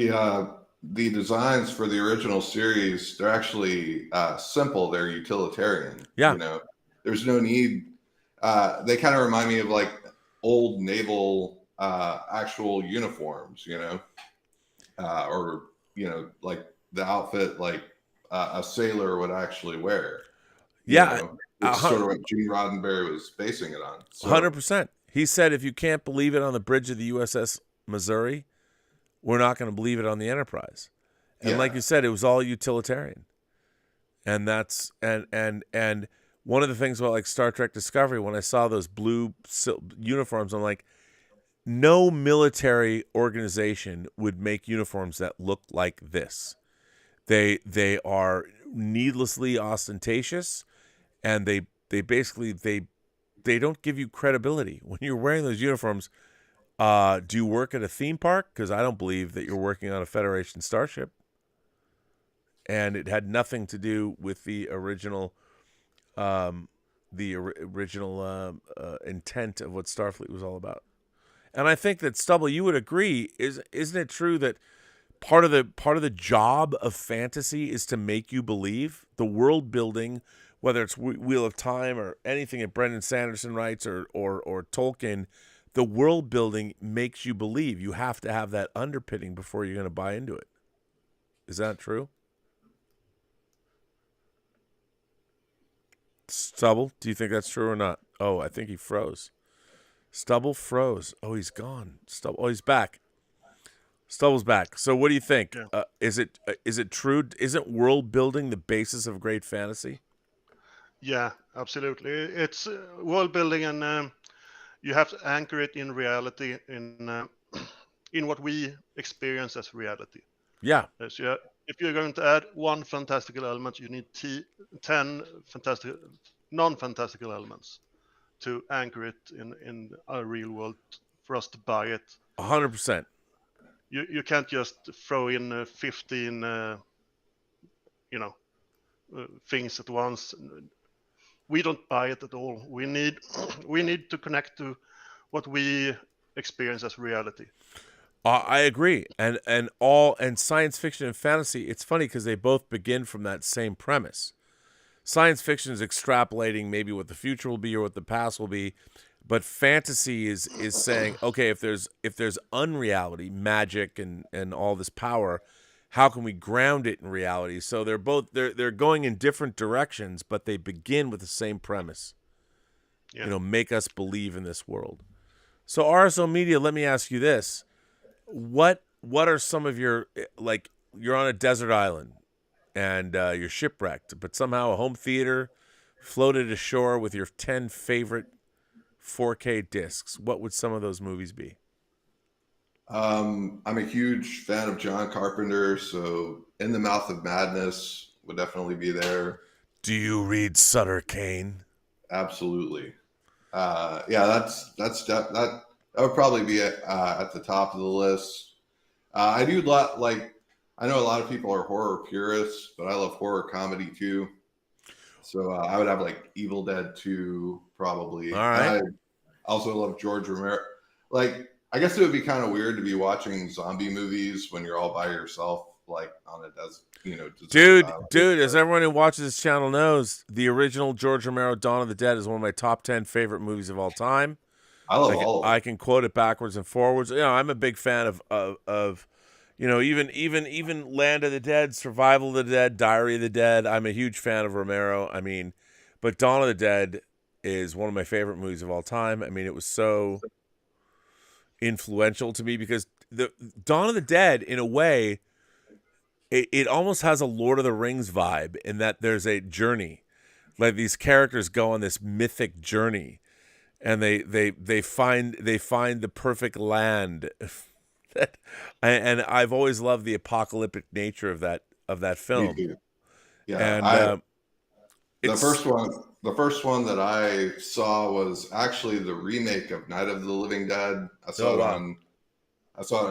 the designs for the original series, they're actually simple. They're utilitarian. Yeah. You know, there's no need. They kind of remind me of like old naval actual uniforms, you know, or, you know, like the outfit like a sailor would actually wear. Yeah. You know? It's sort of what Gene Roddenberry was basing it on. So, 100%. He said, if you can't believe it on the bridge of the USS Missouri, we're not going to believe it on the Enterprise. And like you said, it was all utilitarian. And that's, and one of the things about like Star Trek Discovery, when I saw those blue uniforms, I'm like, no military organization would make uniforms that look like this. They are needlessly ostentatious, and they basically they don't give you credibility when you're wearing those uniforms. Do you work at a theme park? Because I don't believe that you're working on a Federation starship. And it had nothing to do with the original intent of what Starfleet was all about. And I think that, Stubble, you would agree, isn't it true that part of the job of fantasy is to make you believe? The world building, whether it's Wheel of Time or anything that Brendan Sanderson writes or Tolkien, the world building makes you believe. You have to have that underpinning before you're going to buy into it. Is that true? Stubble, do you think that's true or not? Oh, I think he froze. Stubble froze. Oh, he's gone. Stubble. Oh, he's back. Stubble's back. So what do you think? Yeah. Is it true? Isn't world building the basis of great fantasy? Yeah, absolutely. It's world building, and you have to anchor it in reality, in what we experience as reality. Yeah. So if you're going to add one fantastical element, you need 10 non-fantastical elements to anchor it in a real world for us to buy it. 100%. You can't just throw in 15 things at once. We don't buy it at all. We need to connect to what we experience as reality. I agree, and science fiction and fantasy. It's funny because they both begin from that same premise. Science fiction is extrapolating maybe what the future will be or what the past will be, but fantasy is saying, okay, if there's unreality, magic, and all this power, how can we ground it in reality? So they're going in different directions, but they begin with the same premise. Yeah. Make us believe in this world. So RSO Media, let me ask you this. What are some of your, like, you're on a desert island and you're shipwrecked, but somehow a home theater floated ashore with your 10 favorite 4K discs. What would some of those movies be? I'm a huge fan of John Carpenter, so In the Mouth of Madness would definitely be there. Do you read Sutter Kane? Absolutely. That would probably be at the top of the list. I do like I know a lot of people are horror purists, but I love horror comedy too. So I would have like Evil Dead 2 probably. All right. And I also love George Romero. Like, I guess it would be kind of weird to be watching zombie movies when you're all by yourself, like on a desert, Dude, as everyone who watches this channel knows, the original George Romero Dawn of the Dead is one of my top 10 favorite movies of all time. I love all of them. I can quote it backwards and forwards. I'm a big fan of even Land of the Dead, Survival of the Dead, Diary of the Dead. I'm a huge fan of Romero. I mean, but Dawn of the Dead is one of my favorite movies of all time. I mean, it was so influential to me because the Dawn of the Dead, in a way, it almost has a Lord of the Rings vibe in that there's a journey. Like these characters go on this mythic journey, and they find the perfect land. And I've always loved the apocalyptic nature of that film. Yeah, and the first one that I saw was actually the remake of Night of the Living Dead. I saw it on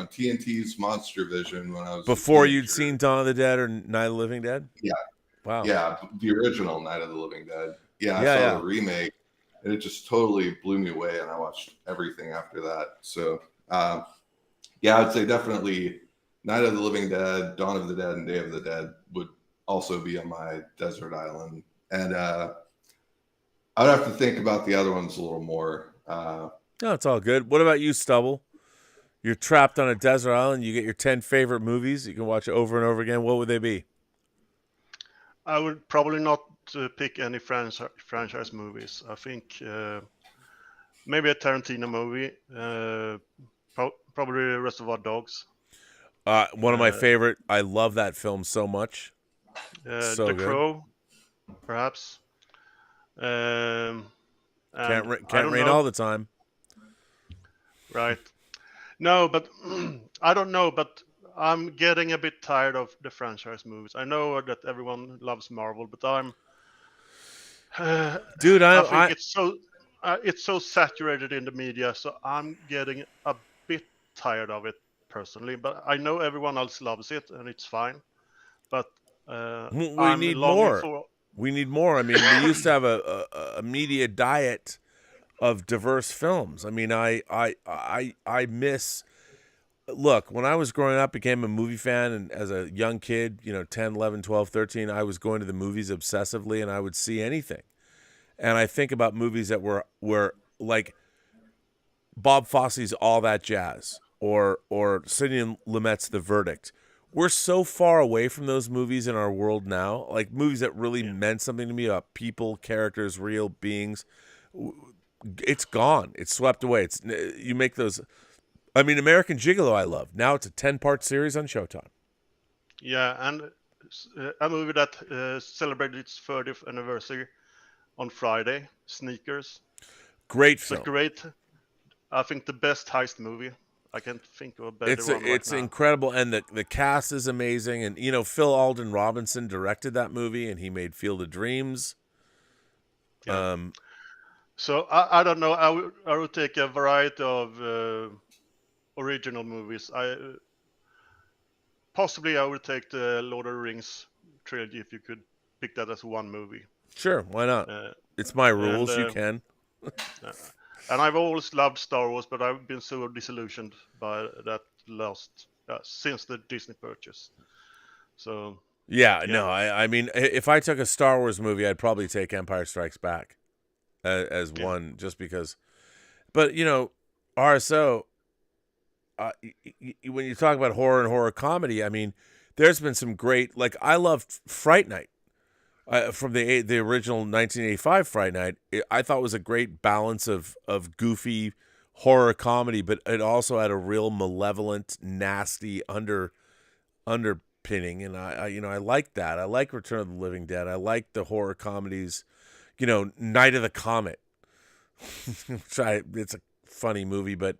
TNT's Monster Vision when I was before you'd seen Dawn of the Dead or Night of the Living Dead. Yeah, wow. Yeah, the original Night of the Living Dead. Yeah, I saw the remake, and it just totally blew me away. And I watched everything after that. So, I'd say definitely Night of the Living Dead, Dawn of the Dead, and Day of the Dead would also be on my desert island. And I'd have to think about the other ones a little more. No, it's all good. What about you, Stubble? You're trapped on a desert island. You get your 10 favorite movies. You can watch over and over again. What would they be? I would probably not pick any franchise movies. I think maybe a Tarantino movie. Probably Reservoir Dogs. One of my favorite. I love that film so much. So The Crow, perhaps. Can't rain all the time. Right. No, but I don't know, but I'm getting a bit tired of the franchise movies. I know that everyone loves Marvel, but I think it's so saturated in the media, so I'm getting a bit tired of it personally. But I know everyone else loves it, and it's fine. But we need more. We need more. I mean, we used to have a media diet of diverse films. I mean, I miss. Look, when I was growing up, became a movie fan, and as a young kid, 10, 11, 12, 13, I was going to the movies obsessively, and I would see anything. And I think about movies that were like Bob Fosse's All That Jazz or Sidney Lumet's The Verdict. We're so far away from those movies in our world now, like movies that really meant something to me about people, characters, real beings. It's gone. It's swept away. You make those. I mean, American Gigolo I love. Now it's a 10-part series on Showtime. Yeah, and a movie that celebrated its 30th anniversary on Friday, Sneakers. Great film. I think the best heist movie. I can't think of a better one right It's now. incredible, and the cast is amazing. And, Phil Alden Robinson directed that movie, and he made Field of Dreams. Yeah. So I don't know. I would take a variety of original movies. I would take the Lord of the Rings trilogy if you could pick that as one movie. Sure, why not? It's my rules. You can. And I've always loved Star Wars, but I've been so disillusioned by that since the Disney purchase. So No, I mean, if I took a Star Wars movie, I'd probably take Empire Strikes Back as one, just because. But RSO, when you talk about horror and horror comedy, I mean, there's been some great. Like I loved Fright Night. From the original 1985 Fright Night, I thought was a great balance of goofy horror comedy, but it also had a real malevolent, nasty underpinning, and I like that. I like Return of the Living Dead. I like the horror comedies, Night of the Comet. It's a funny movie, but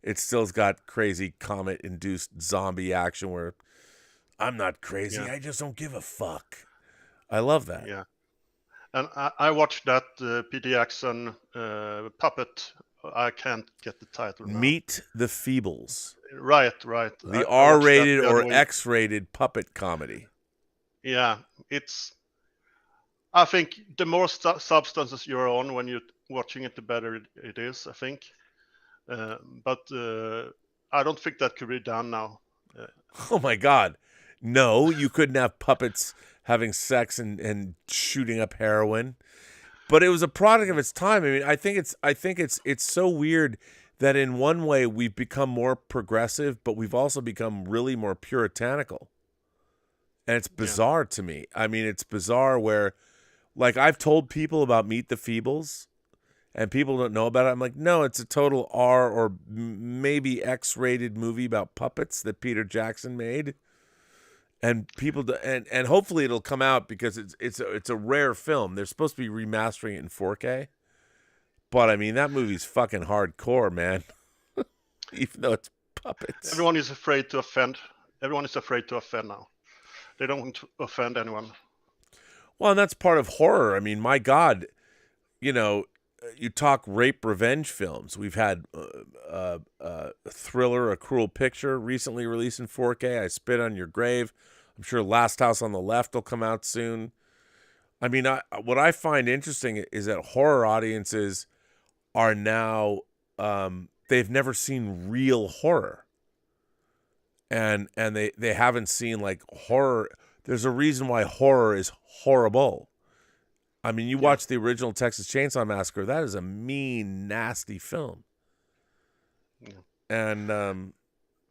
it still's got crazy comet-induced zombie action where I'm not crazy. I just don't give a fuck. I love that. Yeah, and I watched that Peter Jackson puppet I can't get the title now. Meet the Feebles. Right. The I watched that R-rated the other or week. X-rated puppet comedy. Yeah, I think the more substances you're on when you're watching it, the better it is, I think. But I don't think that could be done now. Oh my God. No, you couldn't have puppets having sex and shooting up heroin. But it was a product of its time. I mean, I think it's so weird that in one way we've become more progressive, but we've also become really more puritanical. And it's bizarre to me. I mean, it's bizarre where, like, I've told people about Meet the Feebles, and people don't know about it. I'm like, no, it's a total R or maybe X-rated movie about puppets that Peter Jackson made. And people and hopefully it'll come out because it's a rare film. They're supposed to be remastering it in 4K. But I mean, that movie's fucking hardcore, man. Even though it's puppets. Everyone is afraid to offend. Everyone is afraid to offend now. They don't want to offend anyone. Well, and that's part of horror. I mean, my God, you know, you talk rape revenge films. We've had a Thriller, A Cruel Picture, recently released in 4K. I Spit on Your Grave. I'm sure Last House on the Left will come out soon. I mean, what I find interesting is that horror audiences are now, they've never seen real horror. And they haven't seen, like, horror. There's a reason why horror is horrible. I mean, you watch the original Texas Chainsaw Massacre. That is a mean, nasty film. Yeah. And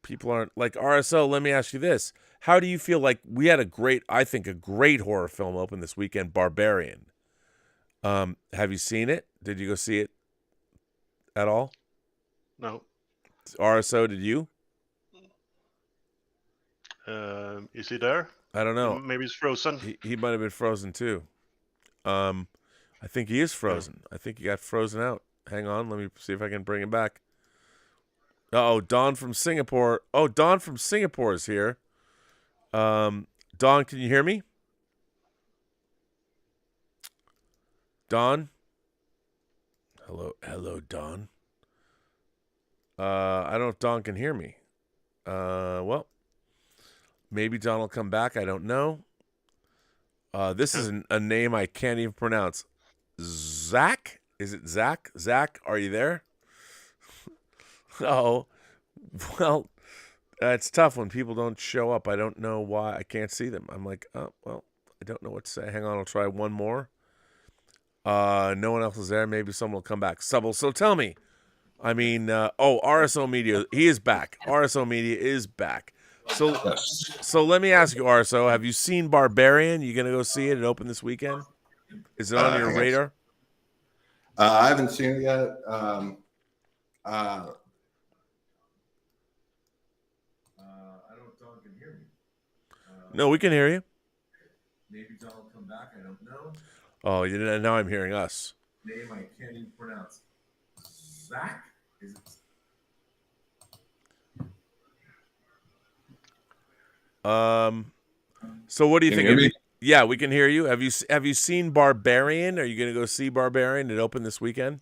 people aren't like RSO. Let me ask you this: how do you feel? Like, we had a great horror film open this weekend, Barbarian. Have you seen it? Did you go see it at all? No. RSO, did you? Is he there? I don't know. Maybe he's frozen. He might have been frozen too. I think he is frozen. I think he got frozen out. Hang on, let me see if I can bring him back. Oh, Don from Singapore. Oh, Don from Singapore is here. Don, can you hear me? Don? Hello, Don. I don't know if Don can hear me. Well, maybe Don will come back. I don't know. This is a name I can't even pronounce. Zach? Is it Zach? Zach, are you there? Oh, well, it's tough when people don't show up. I don't know why. I can't see them. I'm like, oh, well, I don't know what to say. Hang on, I'll try one more. No one else is there. Maybe someone will come back. So tell me. I mean, RSO Media, he is back. RSO Media is back. So let me ask you, RSO, have you seen Barbarian? You gonna go see it? It opened this weekend. Is it on your radar? I haven't seen it yet. I don't know if Don can hear me. No, we can hear you. Maybe Don will come back. I don't know. Oh, now I'm hearing us. Name I can't even pronounce. Zach? Is it? So what do you Can think? you hear me? Yeah, we can hear you. Have you seen Barbarian? Are you going to go see Barbarian? It opened this weekend.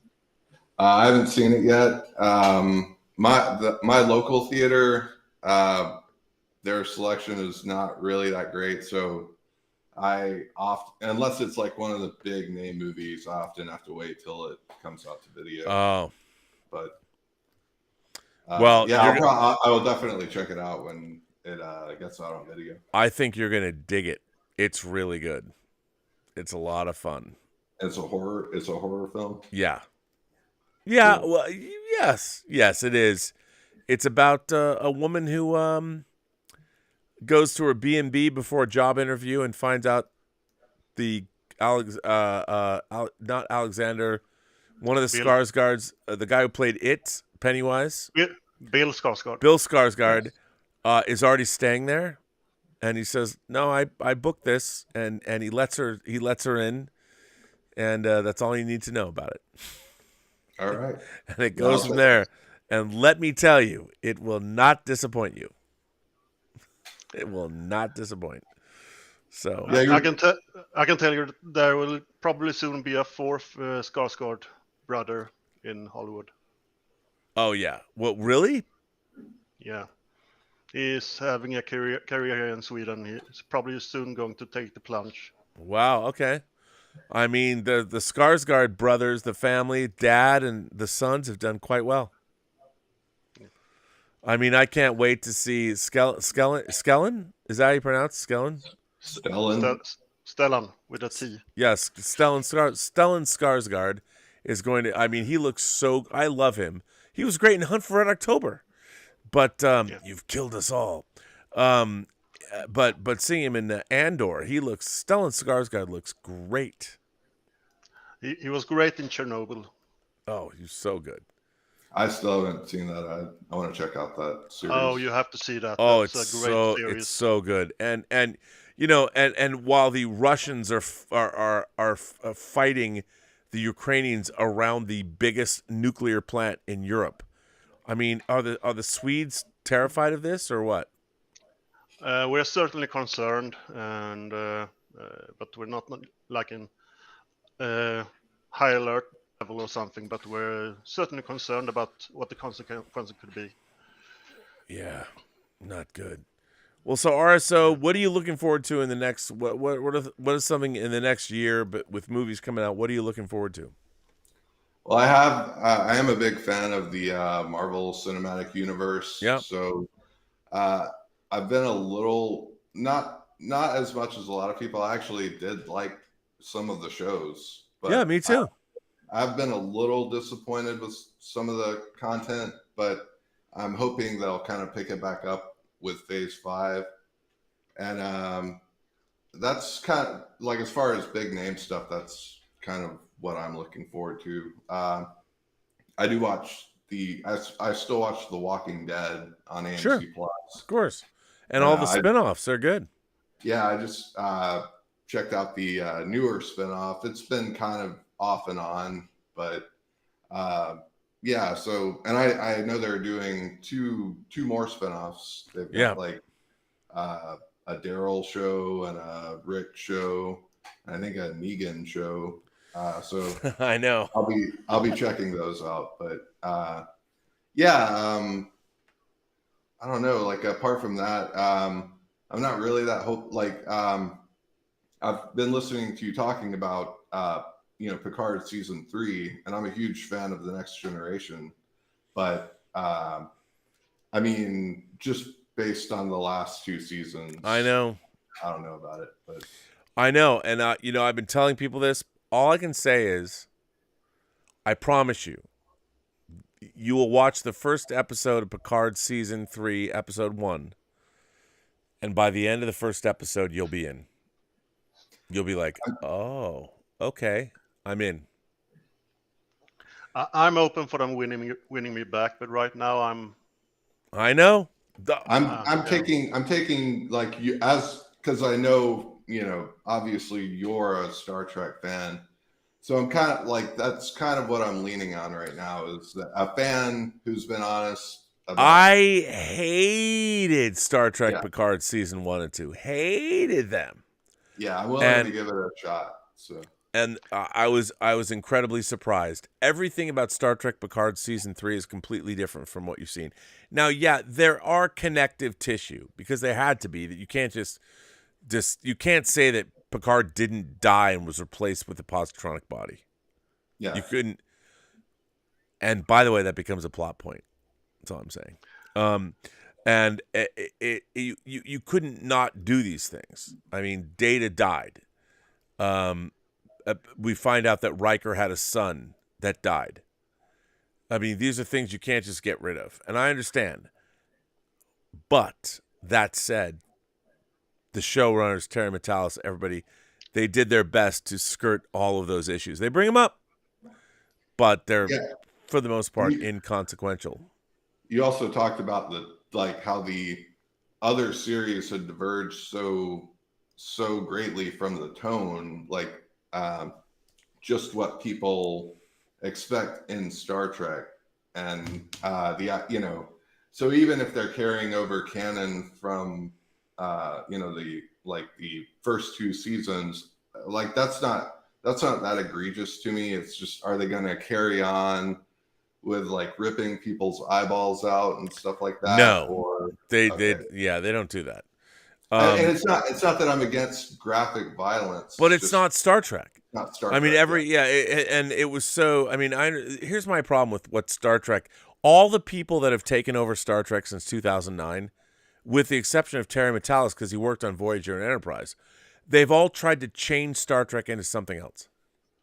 I haven't seen it yet. My local theater, their selection is not really that great. So unless it's like one of the big name movies, I often have to wait till it comes out to video. Oh, but well, yeah, I will definitely check it out when it gets out on video. I think you're gonna dig it. It's really good. It's a lot of fun. It's a horror film. Yeah. Well, yes, it is. It's about a woman who goes to her B&B before a job interview and finds out not Alexander, one of the Skarsgårds, the guy who played It, Pennywise. Bill Skarsgård. Bill Skarsgård is already staying there, and he says, "No, I booked this," and he lets her in, and that's all you need to know about it. All right, and it goes from there. And let me tell you, it will not disappoint you. It will not disappoint. So I can tell you there will probably soon be a fourth Skarsgård brother in Hollywood. Oh yeah. Well, really? Yeah. He's having a career here in Sweden. He's probably soon going to take the plunge. Wow. Okay. I mean, the Skarsgård brothers, the family, dad and the sons have done quite well. I mean, I can't wait to see Skellen. Is that how you pronounce it? Skellen? Stellan with a T. Yes, Stellan Skarsgård is going to. I mean, he looks so. I love him. He was great in Hunt for Red October, but you've killed us all. But seeing him in Andor, Stellan Skarsgård looks great. He was great in Chernobyl. Oh, he's so good. I still haven't seen that. I want to check out that series. Oh, you have to see that. Oh, That's a great series. It's so good. And you know, and while the Russians are fighting the Ukrainians around the biggest nuclear plant in Europe, I mean, are the Swedes terrified of this or what? We're certainly concerned, and but we're not like in high alert level or something. But we're certainly concerned about what the consequences could be. Yeah, not good. Well, so RSO, what are you looking forward to in the next? What is something in the next year? But with movies coming out, what are you looking forward to? Well, I am a big fan of the Marvel Cinematic Universe. Yeah. So I've been a little not as much as a lot of people. I actually did like some of the shows. But yeah, me too. I've been a little disappointed with some of the content, but I'm hoping they'll kind of pick it back up with Phase 5. And that's kind of like, as far as big name stuff, that's kind of what I'm looking forward to. I do watch I still watch The Walking Dead on AMC Sure. Plus. Of course. And all the spinoffs are good. Yeah, I just checked out the newer spinoff. It's been kind of off and on, but yeah. So, and I know they're doing two more spinoffs. They've got like a Daryl show and a Rick show, and I think a Negan show. So I know I'll be checking those out. But yeah, I don't know. Like, apart from that, I'm not really that I've been listening to you talking about Picard season 3, and I'm a huge fan of The Next Generation. But I mean, just based on the last 2 seasons, I know. I don't know about it, but I know. And I've been telling people this. All I can say is, I promise you, you will watch the first episode of Picard season 3, episode 1, and by the end of the first episode, you'll be in. You'll be like, oh, okay, I'm in. I'm open for them winning me back, but right now I know. I'm taking like you, as because I know, obviously you're a Star Trek fan, so I'm kind of like, that's kind of what I'm leaning on right now, is that a fan who's been honest about. I hated Star Trek Picard season 1 and 2. Hated them. Yeah, I'm willing to give it a shot. So. And I was incredibly surprised. Everything about Star Trek Picard season 3 is completely different from what you've seen. Now, yeah, there are connective tissue, because they had to be. That you can't just you can't say that Picard didn't die and was replaced with a positronic body. Yeah, you couldn't. And by the way, that becomes a plot point. That's all I'm saying. And you couldn't not do these things. I mean, Data died. We find out that Riker had a son that died. I mean, these are things you can't just get rid of. And I understand. But that said, the showrunners, Terry Matalas, everybody, they did their best to skirt all of those issues. They bring them up, but they're, for the most part, inconsequential. You also talked about how the other series had diverged so greatly from the tone, just what people expect in Star Trek, and so even if they're carrying over canon from the first 2 seasons, that's not that egregious to me. It's just, are they going to carry on with like ripping people's eyeballs out and stuff like that? No, or they okay. they don't do that. And it's not that I'm against graphic violence, but it's not Star Trek. Not Star I mean, Trek, and it was so. I mean, here's my problem with what Star Trek. All the people that have taken over Star Trek since 2009, with the exception of Terry Matalas because he worked on Voyager and Enterprise, they've all tried to change Star Trek into something else.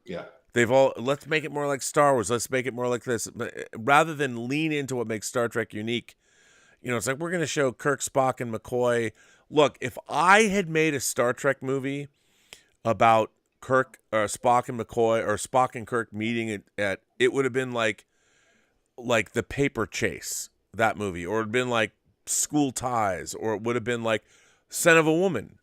Yeah. They've all, let's make it more like Star Wars. Let's make it more like this. Rather than lean into what makes Star Trek unique. You know, it's like we're going to show Kirk, Spock, and McCoy. Look, if I had made a Star Trek movie about Kirk, or Spock and McCoy, or Spock and Kirk meeting at it would have been like The Paper Chase, that movie. Or it would have been like School Ties. Or it would have been like Son of a Woman.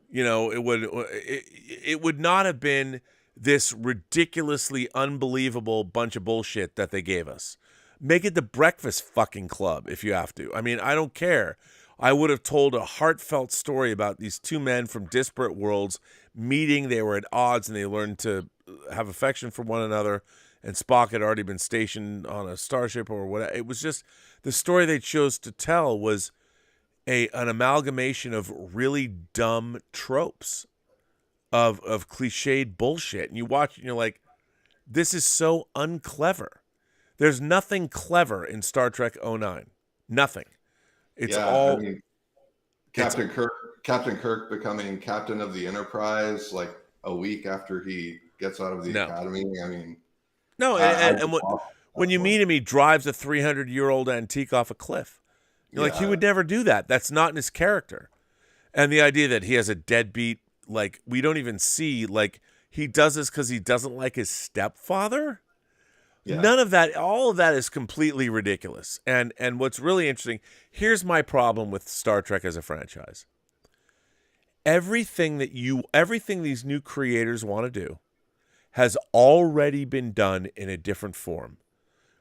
You know, it would not have been this ridiculously unbelievable bunch of bullshit that they gave us. Make it The Breakfast fucking Club if you have to. I mean, I don't care. I would have told a heartfelt story about these two men from disparate worlds meeting. They were at odds and they learned to have affection for one another. And Spock had already been stationed on a starship or whatever. It was just the story they chose to tell was an amalgamation of really dumb tropes. Of cliched bullshit. And you watch and you're like, this is so unclever. There's nothing clever in Star Trek 09. Nothing. It's all... I mean, Captain Kirk becoming captain of the Enterprise like a week after he gets out of the academy. I mean... No, and when you meet him, he drives a 300-year-old antique off a cliff. You're like, he would never do that. That's not in his character. And the idea that he has a deadbeat, like, we don't even see, like, he does this because he doesn't like his stepfather. Yeah. None of that, all of that is completely ridiculous. And what's really interesting, here's my problem with Star Trek as a franchise. Everything these new creators want to do has already been done in a different form,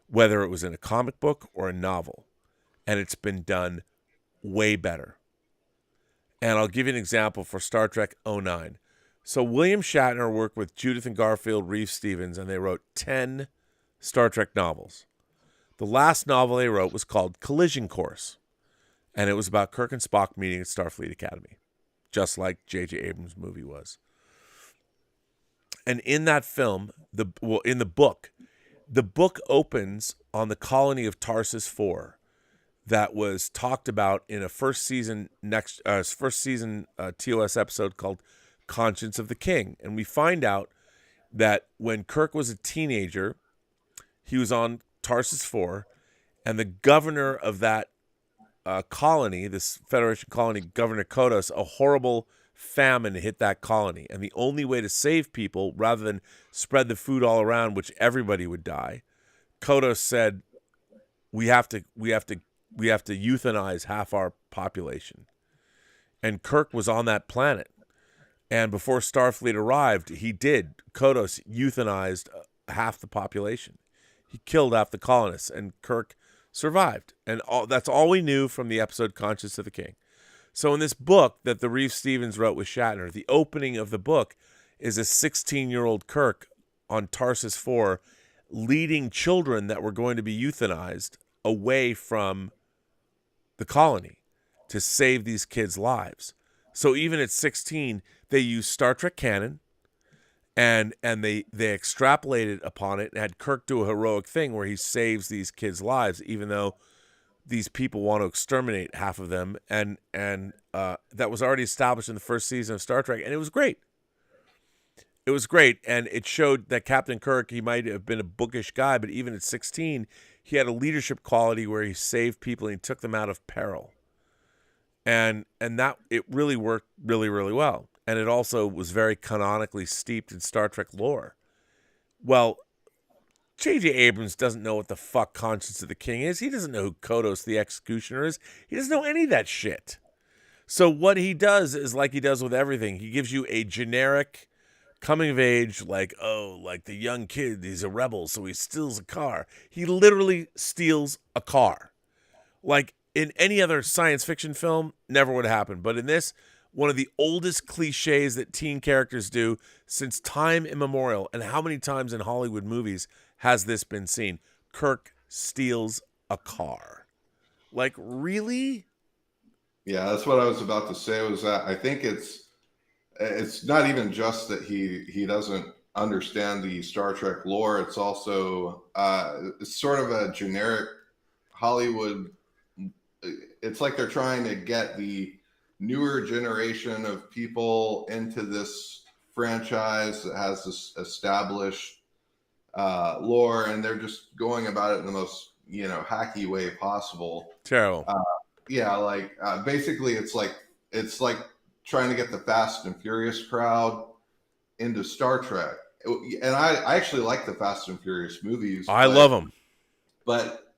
whether it was in a comic book or a novel. And it's been done way better. And I'll give you an example for Star Trek 09. So William Shatner worked with Judith and Garfield, Reeve Stevens, and they wrote 10 Star Trek novels. The last novel they wrote was called Collision Course, and it was about Kirk and Spock meeting at Starfleet Academy, just like J.J. Abrams' movie was. And in that film, in the book opens on the colony of Tarsus 4. That was talked about in a first season TOS episode called Conscience of the King. And we find out that when Kirk was a teenager, he was on Tarsus 4, and the governor of that colony, this Federation colony, Governor Kodos, a horrible famine hit that colony. And the only way to save people, rather than spread the food all around, which everybody would die, Kodos said, we have to euthanize half our population. And Kirk was on that planet. And before Starfleet arrived, Kodos euthanized half the population. He killed half the colonists, and Kirk survived. And that's all we knew from the episode Conscience of the King. So in this book that the Reeve Stevens wrote with Shatner, the opening of the book is a 16-year-old Kirk on Tarsus 4 leading children that were going to be euthanized away from the colony to save these kids' lives. So even at 16, they used Star Trek canon, and they extrapolated upon it and had Kirk do a heroic thing where he saves these kids' lives, even though these people want to exterminate half of them. And that was already established in the first season of Star Trek, and it was great. It was great, and it showed that Captain Kirk, he might have been a bookish guy, but even at 16, he had a leadership quality where he saved people and he took them out of peril. And that it really worked really, really well. And it also was very canonically steeped in Star Trek lore. Well, J.J. Abrams doesn't know what the fuck Conscience of the King is. He doesn't know who Kodos the Executioner is. He doesn't know any of that shit. So what he does is like he does with everything. He gives you a generic coming of age, like the young kid, he's a rebel, so he steals a car. He literally steals a car. Like in any other science fiction film, never would have happened. But in this, one of the oldest cliches that teen characters do since time immemorial, and how many times in Hollywood movies has this been seen? Kirk steals a car. Like, really? Yeah, that's what I was about to say. Was that I think it's not even just that he doesn't understand the Star Trek lore. It's also it's sort of a generic Hollywood. It's like they're trying to get the newer generation of people into this franchise that has this established lore, and they're just going about it in the most hacky way possible. Terrible. Yeah, like basically, it's like trying to get the Fast and Furious crowd into Star Trek. And I actually like the Fast and Furious movies. I love them. But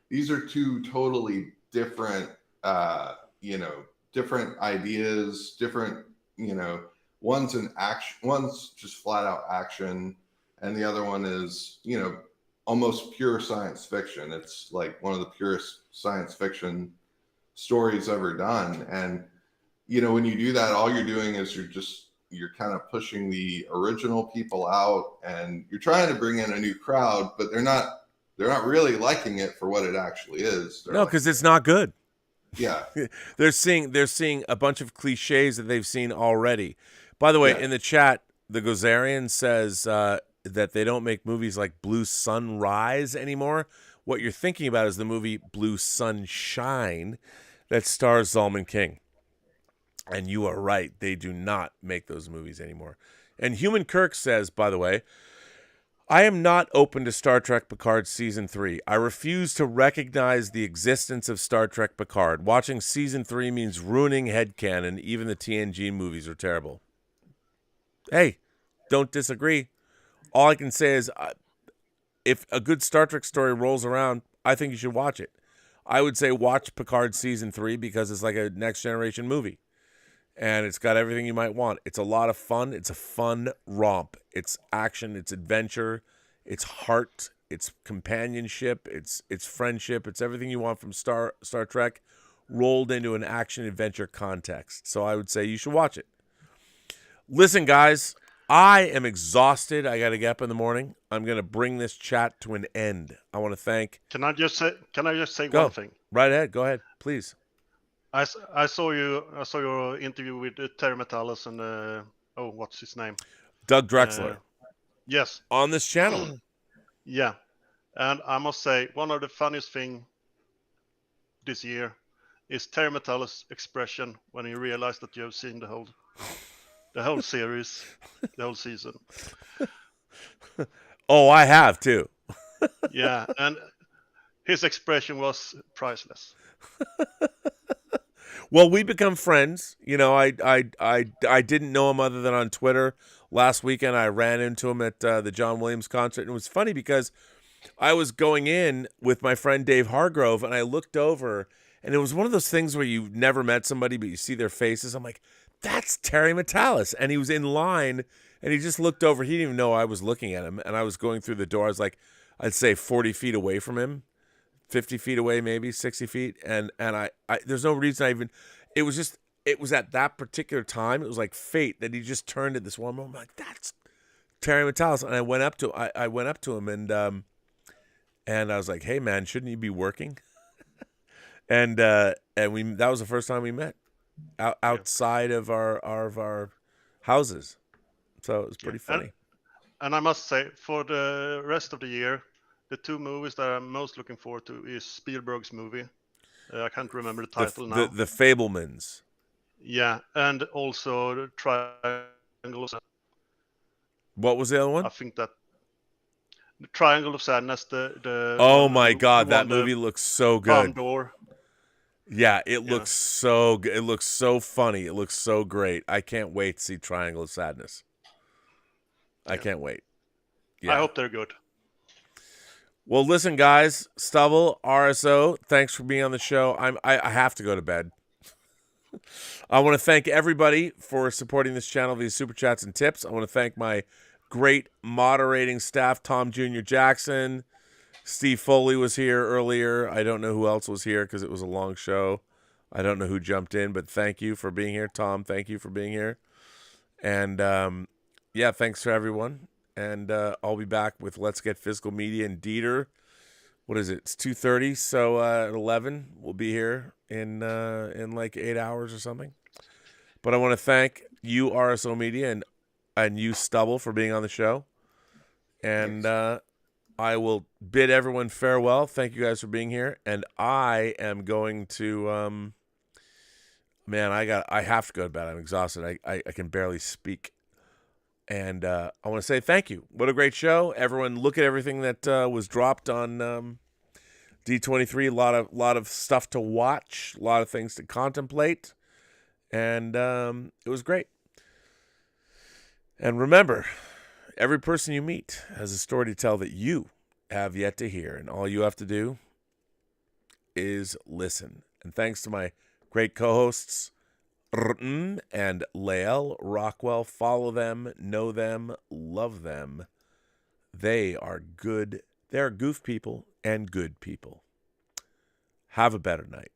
these are two totally different, different ideas, different, one's an action, one's just flat out action. And the other one is, almost pure science fiction. It's like one of the purest science fiction stories ever done. And, when you do that, all you're doing is you're kind of pushing the original people out, and you're trying to bring in a new crowd, but they're not really liking it for what it actually is. No, because it's not good. Yeah. They're seeing a bunch of cliches that they've seen already. By the way, in the chat, the Gozarian says that they don't make movies like Blue Sunrise anymore. What you're thinking about is the movie Blue Sunshine that stars Zalman King. And you are right. They do not make those movies anymore. And Human Kirk says, by the way, I am not open to Star Trek Picard Season 3. I refuse to recognize the existence of Star Trek Picard. Watching Season 3 means ruining headcanon. Even the TNG movies are terrible. Hey, don't disagree. All I can say is if a good Star Trek story rolls around, I think you should watch it. I would say watch Picard Season 3 because it's like a Next Generation movie. And it's got everything you might want. It's a lot of fun. It's a fun romp. It's action. It's adventure. It's heart. It's companionship. It's friendship. It's everything you want from Star Trek rolled into an action adventure context. So I would say you should watch it. Listen, guys, I am exhausted. I got to get up in the morning. I'm going to bring this chat to an end. I want to thank. Can I just say one thing? Right ahead. Go ahead, please. I saw your interview with Terry Metalis and what's his name? Doug Drexler. Yes. On this channel. Yeah. And I must say, one of the funniest thing this year is Terry Metalis' expression when he realized that you have seen the whole series, the whole season. Oh, I have too. Yeah, and his expression was priceless. Well, we become friends. I didn't know him other than on Twitter. Last weekend, I ran into him at the John Williams concert. And it was funny because I was going in with my friend Dave Hargrove, and I looked over, and it was one of those things where you've never met somebody, but you see their faces. I'm like, that's Terry Metalis. And he was in line, and he just looked over. He didn't even know I was looking at him. And I was going through the door. I was like, I'd say 40 feet away from him. 50 feet away, maybe 60 feet. And I there's no reason it was at that particular time. It was like fate that he just turned at this one moment. I'm like, that's Terry Metalis. And I went up to him and I was like, hey man, shouldn't you be working? and that was the first time we met outside of our houses. So it was pretty funny. And I must say, for the rest of the year, the two movies that I'm most looking forward to is Spielberg's movie. I can't remember the title now. The Fablemans. Yeah, and also the Triangle of Sadness. What was the other one? I think that the Triangle of Sadness. The oh my God, that movie looks so good. Door. Yeah, it looks so good. It looks so funny. It looks so great. I can't wait to see Triangle of Sadness. I can't wait. Yeah. I hope they're good. Well, listen, guys, Stubble, RSO, thanks for being on the show. I have to go to bed. I want to thank everybody for supporting this channel via Super Chats and tips. I want to thank my great moderating staff, Tom Jr. Jackson. Steve Foley was here earlier. I don't know who else was here because it was a long show. I don't know who jumped in, but thank you for being here. Tom, thank you for being here. And, thanks to everyone. And I'll be back with Let's Get Physical Media and Dieter what is it? It's 2:30, so at 11 we'll be here in like 8 hours or something. But I want to thank you, RSO Media, and you, Stubble, for being on the show. And I will bid everyone farewell. Thank you guys for being here. And I am going to man, I have to go to bed. I'm exhausted. I can barely speak. And I want to say thank you. What a great show. Everyone, look at everything that was dropped on D23. A lot of stuff to watch, a lot of things to contemplate. And it was great. And remember, every person you meet has a story to tell that you have yet to hear. And all you have to do is listen. And thanks to my great co-hosts, Mmmm and Lael, Rockwell. Follow them, know them, love them. They are good. They're goof people and good people. Have a better night.